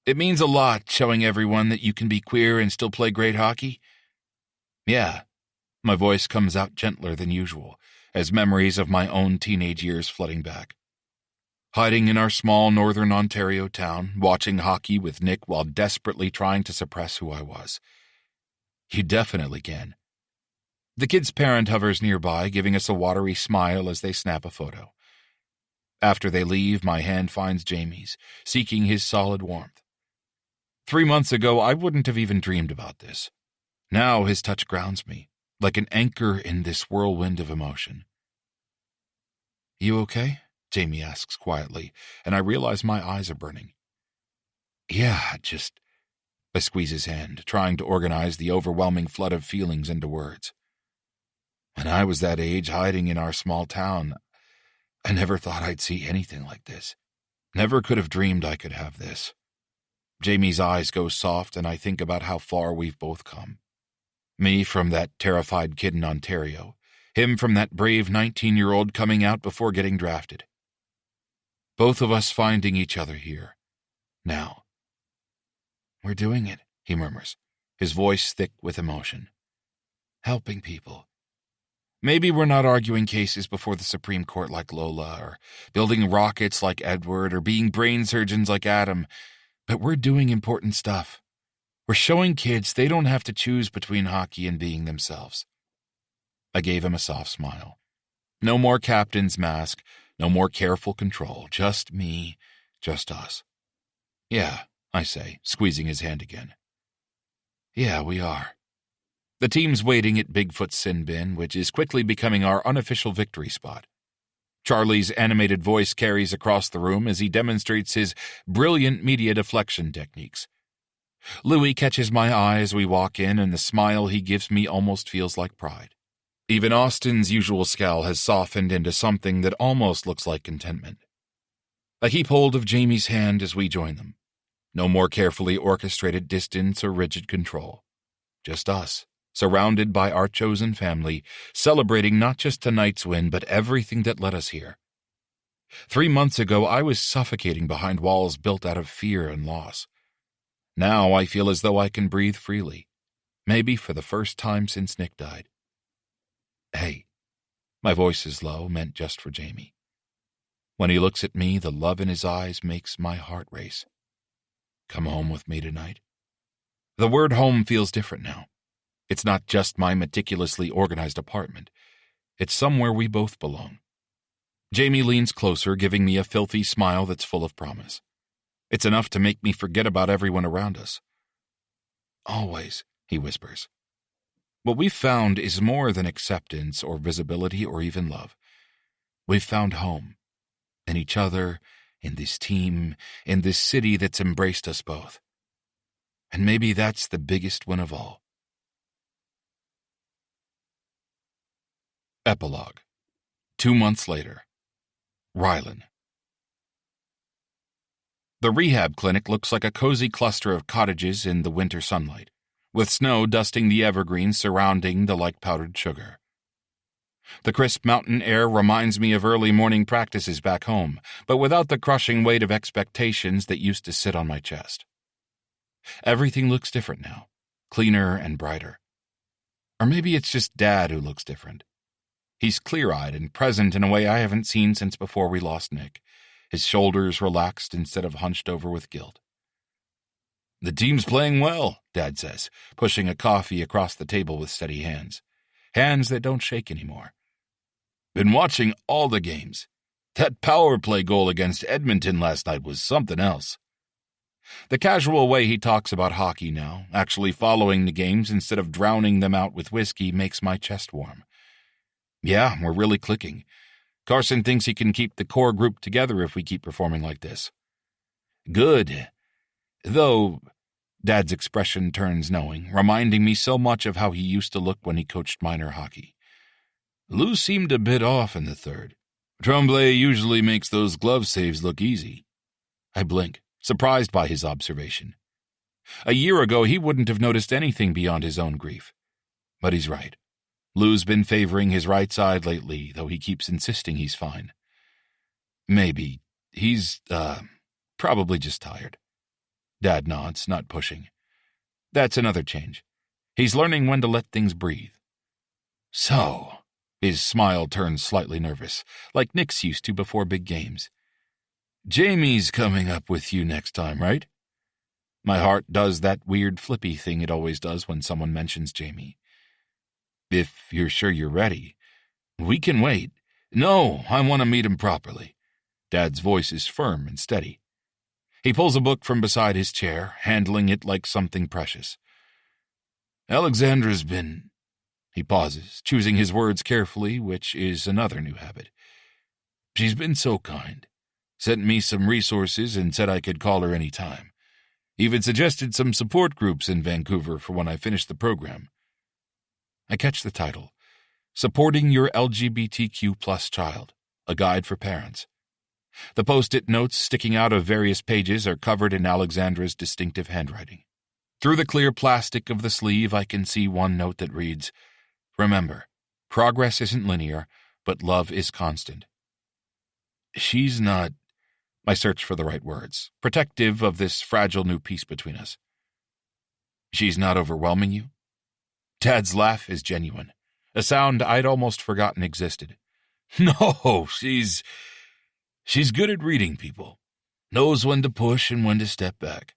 It means a lot showing everyone that you can be queer and still play great hockey. Yeah, my voice comes out gentler than usual, as memories of my own teenage years flooding back. Hiding in our small northern Ontario town, watching hockey with Nick while desperately trying to suppress who I was. You definitely can. The kid's parent hovers nearby, giving us a watery smile as they snap a photo. After they leave, my hand finds Jamie's, seeking his solid warmth. 3 months ago, I wouldn't have even dreamed about this. Now his touch grounds me, like an anchor in this whirlwind of emotion. You okay? Jamie asks quietly, and I realize my eyes are burning. Yeah, I squeeze his hand, trying to organize the overwhelming flood of feelings into words. When I was that age, hiding in our small town, I never thought I'd see anything like this. Never could have dreamed I could have this. Jamie's eyes go soft, and I think about how far we've both come. Me from that terrified kid in Ontario, him from that brave 19-year-old coming out before getting drafted. Both of us finding each other here. Now. We're doing it, he murmurs, his voice thick with emotion. Helping people. Maybe we're not arguing cases before the Supreme Court like Lola, or building rockets like Edward, or being brain surgeons like Adam, but we're doing important stuff. We're showing kids they don't have to choose between hockey and being themselves. I gave him a soft smile. No more captain's mask, no more careful control, just me, just us. Yeah, I say, squeezing his hand again. Yeah, we are. The team's waiting at Bigfoot's sin bin, which is quickly becoming our unofficial victory spot. Charlie's animated voice carries across the room as he demonstrates his brilliant media deflection techniques. Louis catches my eye as we walk in, and the smile he gives me almost feels like pride. Even Austin's usual scowl has softened into something that almost looks like contentment. I keep hold of Jamie's hand as we join them. No more carefully orchestrated distance or rigid control. Just us, surrounded by our chosen family, celebrating not just tonight's win, but everything that led us here. 3 months ago, I was suffocating behind walls built out of fear and loss. Now I feel as though I can breathe freely. maybe for the first time since Nick died. Hey, my voice is low, meant just for Jamie. When he looks at me, the love in his eyes makes my heart race. Come home with me tonight? The word home feels different now. It's not just my meticulously organized apartment. It's somewhere we both belong. Jamie leans closer, giving me a filthy smile that's full of promise. It's enough to make me forget about everyone around us. Always, he whispers. What we've found is more than acceptance or visibility or even love. We've found home. In each other, in this team, in this city that's embraced us both. And maybe that's the biggest win of all. Epilogue. 2 months later. Rylan. The rehab clinic looks like a cozy cluster of cottages in the winter sunlight, with snow dusting the evergreens surrounding the like powdered sugar. The crisp mountain air reminds me of early morning practices back home, but without the crushing weight of expectations that used to sit on my chest. Everything looks different now, cleaner and brighter. Or maybe it's just Dad who looks different. He's clear-eyed and present in a way I haven't seen since before we lost Nick, his shoulders relaxed instead of hunched over with guilt. The team's playing well, Dad says, pushing a coffee across the table with steady hands. Hands that don't shake anymore. Been watching all the games. That power play goal against Edmonton last night was something else. The casual way he talks about hockey now, actually following the games instead of drowning them out with whiskey, makes my chest warm. Yeah, we're really clicking. Carson thinks he can keep the core group together if we keep performing like this. Good. Though, Dad's expression turns knowing, reminding me so much of how he used to look when he coached minor hockey. Lou seemed a bit off in the third. Tremblay usually makes those glove saves look easy. I blink, surprised by his observation. A year ago, he wouldn't have noticed anything beyond his own grief. But he's right. Lou's been favoring his right side lately, though he keeps insisting he's fine. Maybe. He's, probably just tired. Dad nods, not pushing. That's another change. He's learning when to let things breathe. So, his smile turns slightly nervous, like Nick's used to before big games. Jamie's coming up with you next time, right? My heart does that weird flippy thing it always does when someone mentions Jamie. If you're sure you're ready, we can wait. No, I want to meet him properly. Dad's voice is firm and steady. He pulls a book from beside his chair, handling it like something precious. Alexandra's been... He pauses, choosing his words carefully, which is another new habit. She's been so kind. Sent me some resources and said I could call her any time. Even suggested some support groups in Vancouver for when I finish the program. I catch the title, Supporting Your LGBTQ+ Child, a Guide for Parents. The post-it notes sticking out of various pages are covered in Alexandra's distinctive handwriting. Through the clear plastic of the sleeve, I can see one note that reads, Remember, progress isn't linear, but love is constant. She's not... I search for the right words, protective of this fragile new peace between us. She's not overwhelming you? Dad's laugh is genuine, a sound I'd almost forgotten existed. No, she's good at reading people. Knows when to push and when to step back.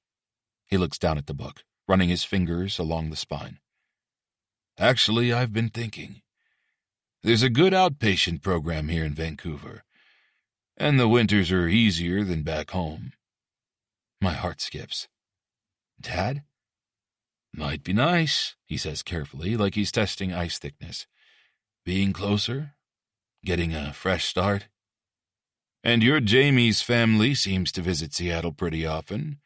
He looks down at the book, running his fingers along the spine. Actually, I've been thinking. There's a good outpatient program here in Vancouver, and the winters are easier than back home. My heart skips. Dad? Might be nice, he says carefully, like he's testing ice thickness. Being closer? Getting a fresh start? And your Jamie's family seems to visit Seattle pretty often.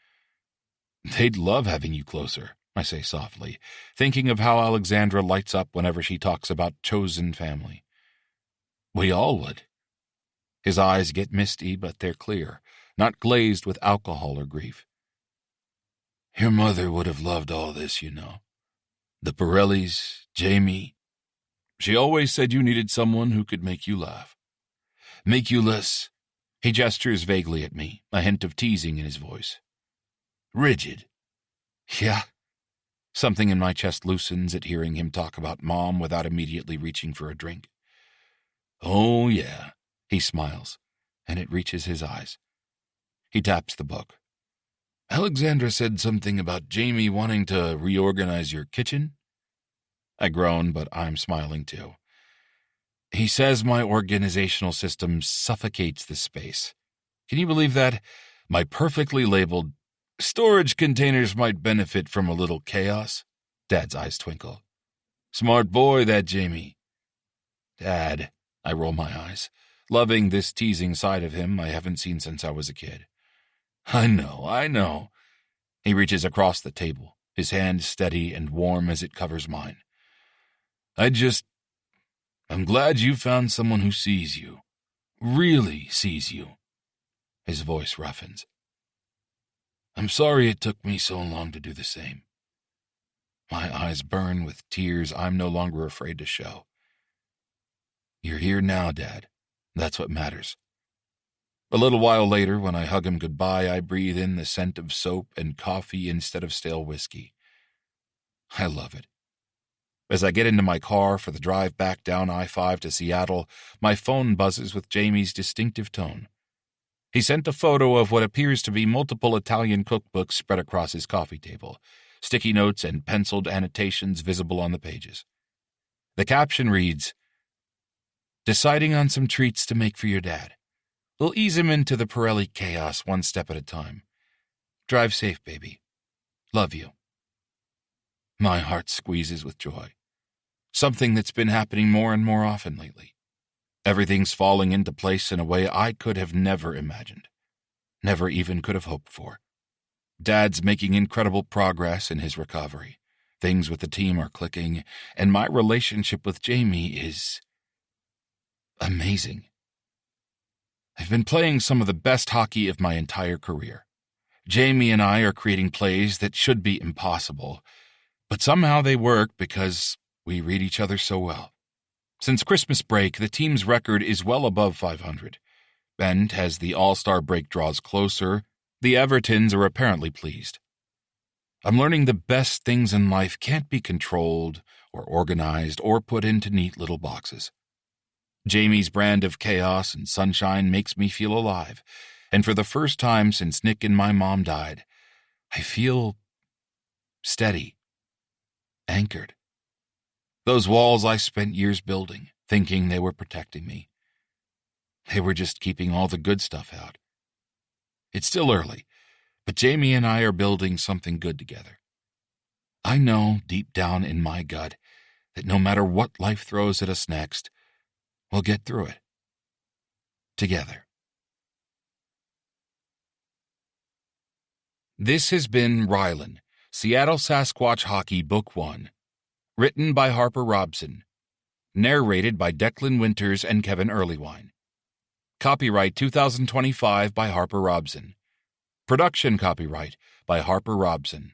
They'd love having you closer, I say softly, thinking of how Alexandra lights up whenever she talks about chosen family. We all would. His eyes get misty, but they're clear, not glazed with alcohol or grief. Your mother would have loved all this, you know. The Pirellis, Jamie. She always said you needed someone who could make you laugh. Make you less... He gestures vaguely at me, a hint of teasing in his voice. Rigid. Yeah. Something in my chest loosens at hearing him talk about Mom without immediately reaching for a drink. "Oh, yeah," he smiles, and it reaches his eyes. He taps the book. "Alexandra said something about Jamie wanting to reorganize your kitchen?" I groan, but I'm smiling too. "He says my organizational system suffocates the space. Can you believe that? My perfectly labeled storage containers might benefit from a little chaos." Dad's eyes twinkle. "Smart boy, that Jamie." "Dad," I roll my eyes, loving this teasing side of him I haven't seen since I was a kid. I know. He reaches across the table, his hand steady and warm as it covers mine. I'm glad you found someone who sees you. Really sees you." His voice roughens. "I'm sorry it took me so long to do the same." My eyes burn with tears I'm no longer afraid to show. "You're here now, Dad. That's what matters." A little while later, when I hug him goodbye, I breathe in the scent of soap and coffee instead of stale whiskey. I love it. As I get into my car for the drive back down I-5 to Seattle, my phone buzzes with Jamie's distinctive tone. He sent a photo of what appears to be multiple Italian cookbooks spread across his coffee table, sticky notes and penciled annotations visible on the pages. The caption reads, "Deciding on some treats to make for your dad. We'll ease him into the Pirelli chaos one step at a time. Drive safe, baby. Love you." My heart squeezes with joy. Something that's been happening more and more often lately. Everything's falling into place in a way I could have never imagined. Never even could have hoped for. Dad's making incredible progress in his recovery. Things with the team are clicking, and my relationship with Jamie is amazing. I've been playing some of the best hockey of my entire career. Jamie and I are creating plays that should be impossible, but somehow they work because we read each other so well. Since Christmas break, the team's record is well above 500. And as the All-Star break draws closer, the Evertons are apparently pleased. I'm learning the best things in life can't be controlled or organized or put into neat little boxes. Jamie's brand of chaos and sunshine makes me feel alive, and for the first time since Nick and my mom died, I feel steady, anchored. Those walls I spent years building, thinking they were protecting me. They were just keeping all the good stuff out. It's still early, but Jamie and I are building something good together. I know deep down in my gut that no matter what life throws at us next, we'll get through it. Together. This has been Rylan, Seattle Sasquatch Hockey Book 1. Written by Harper Robson. Narrated by Declan Winters and Kevin Earlywine. Copyright 2025 by Harper Robson. Production copyright by Harper Robson.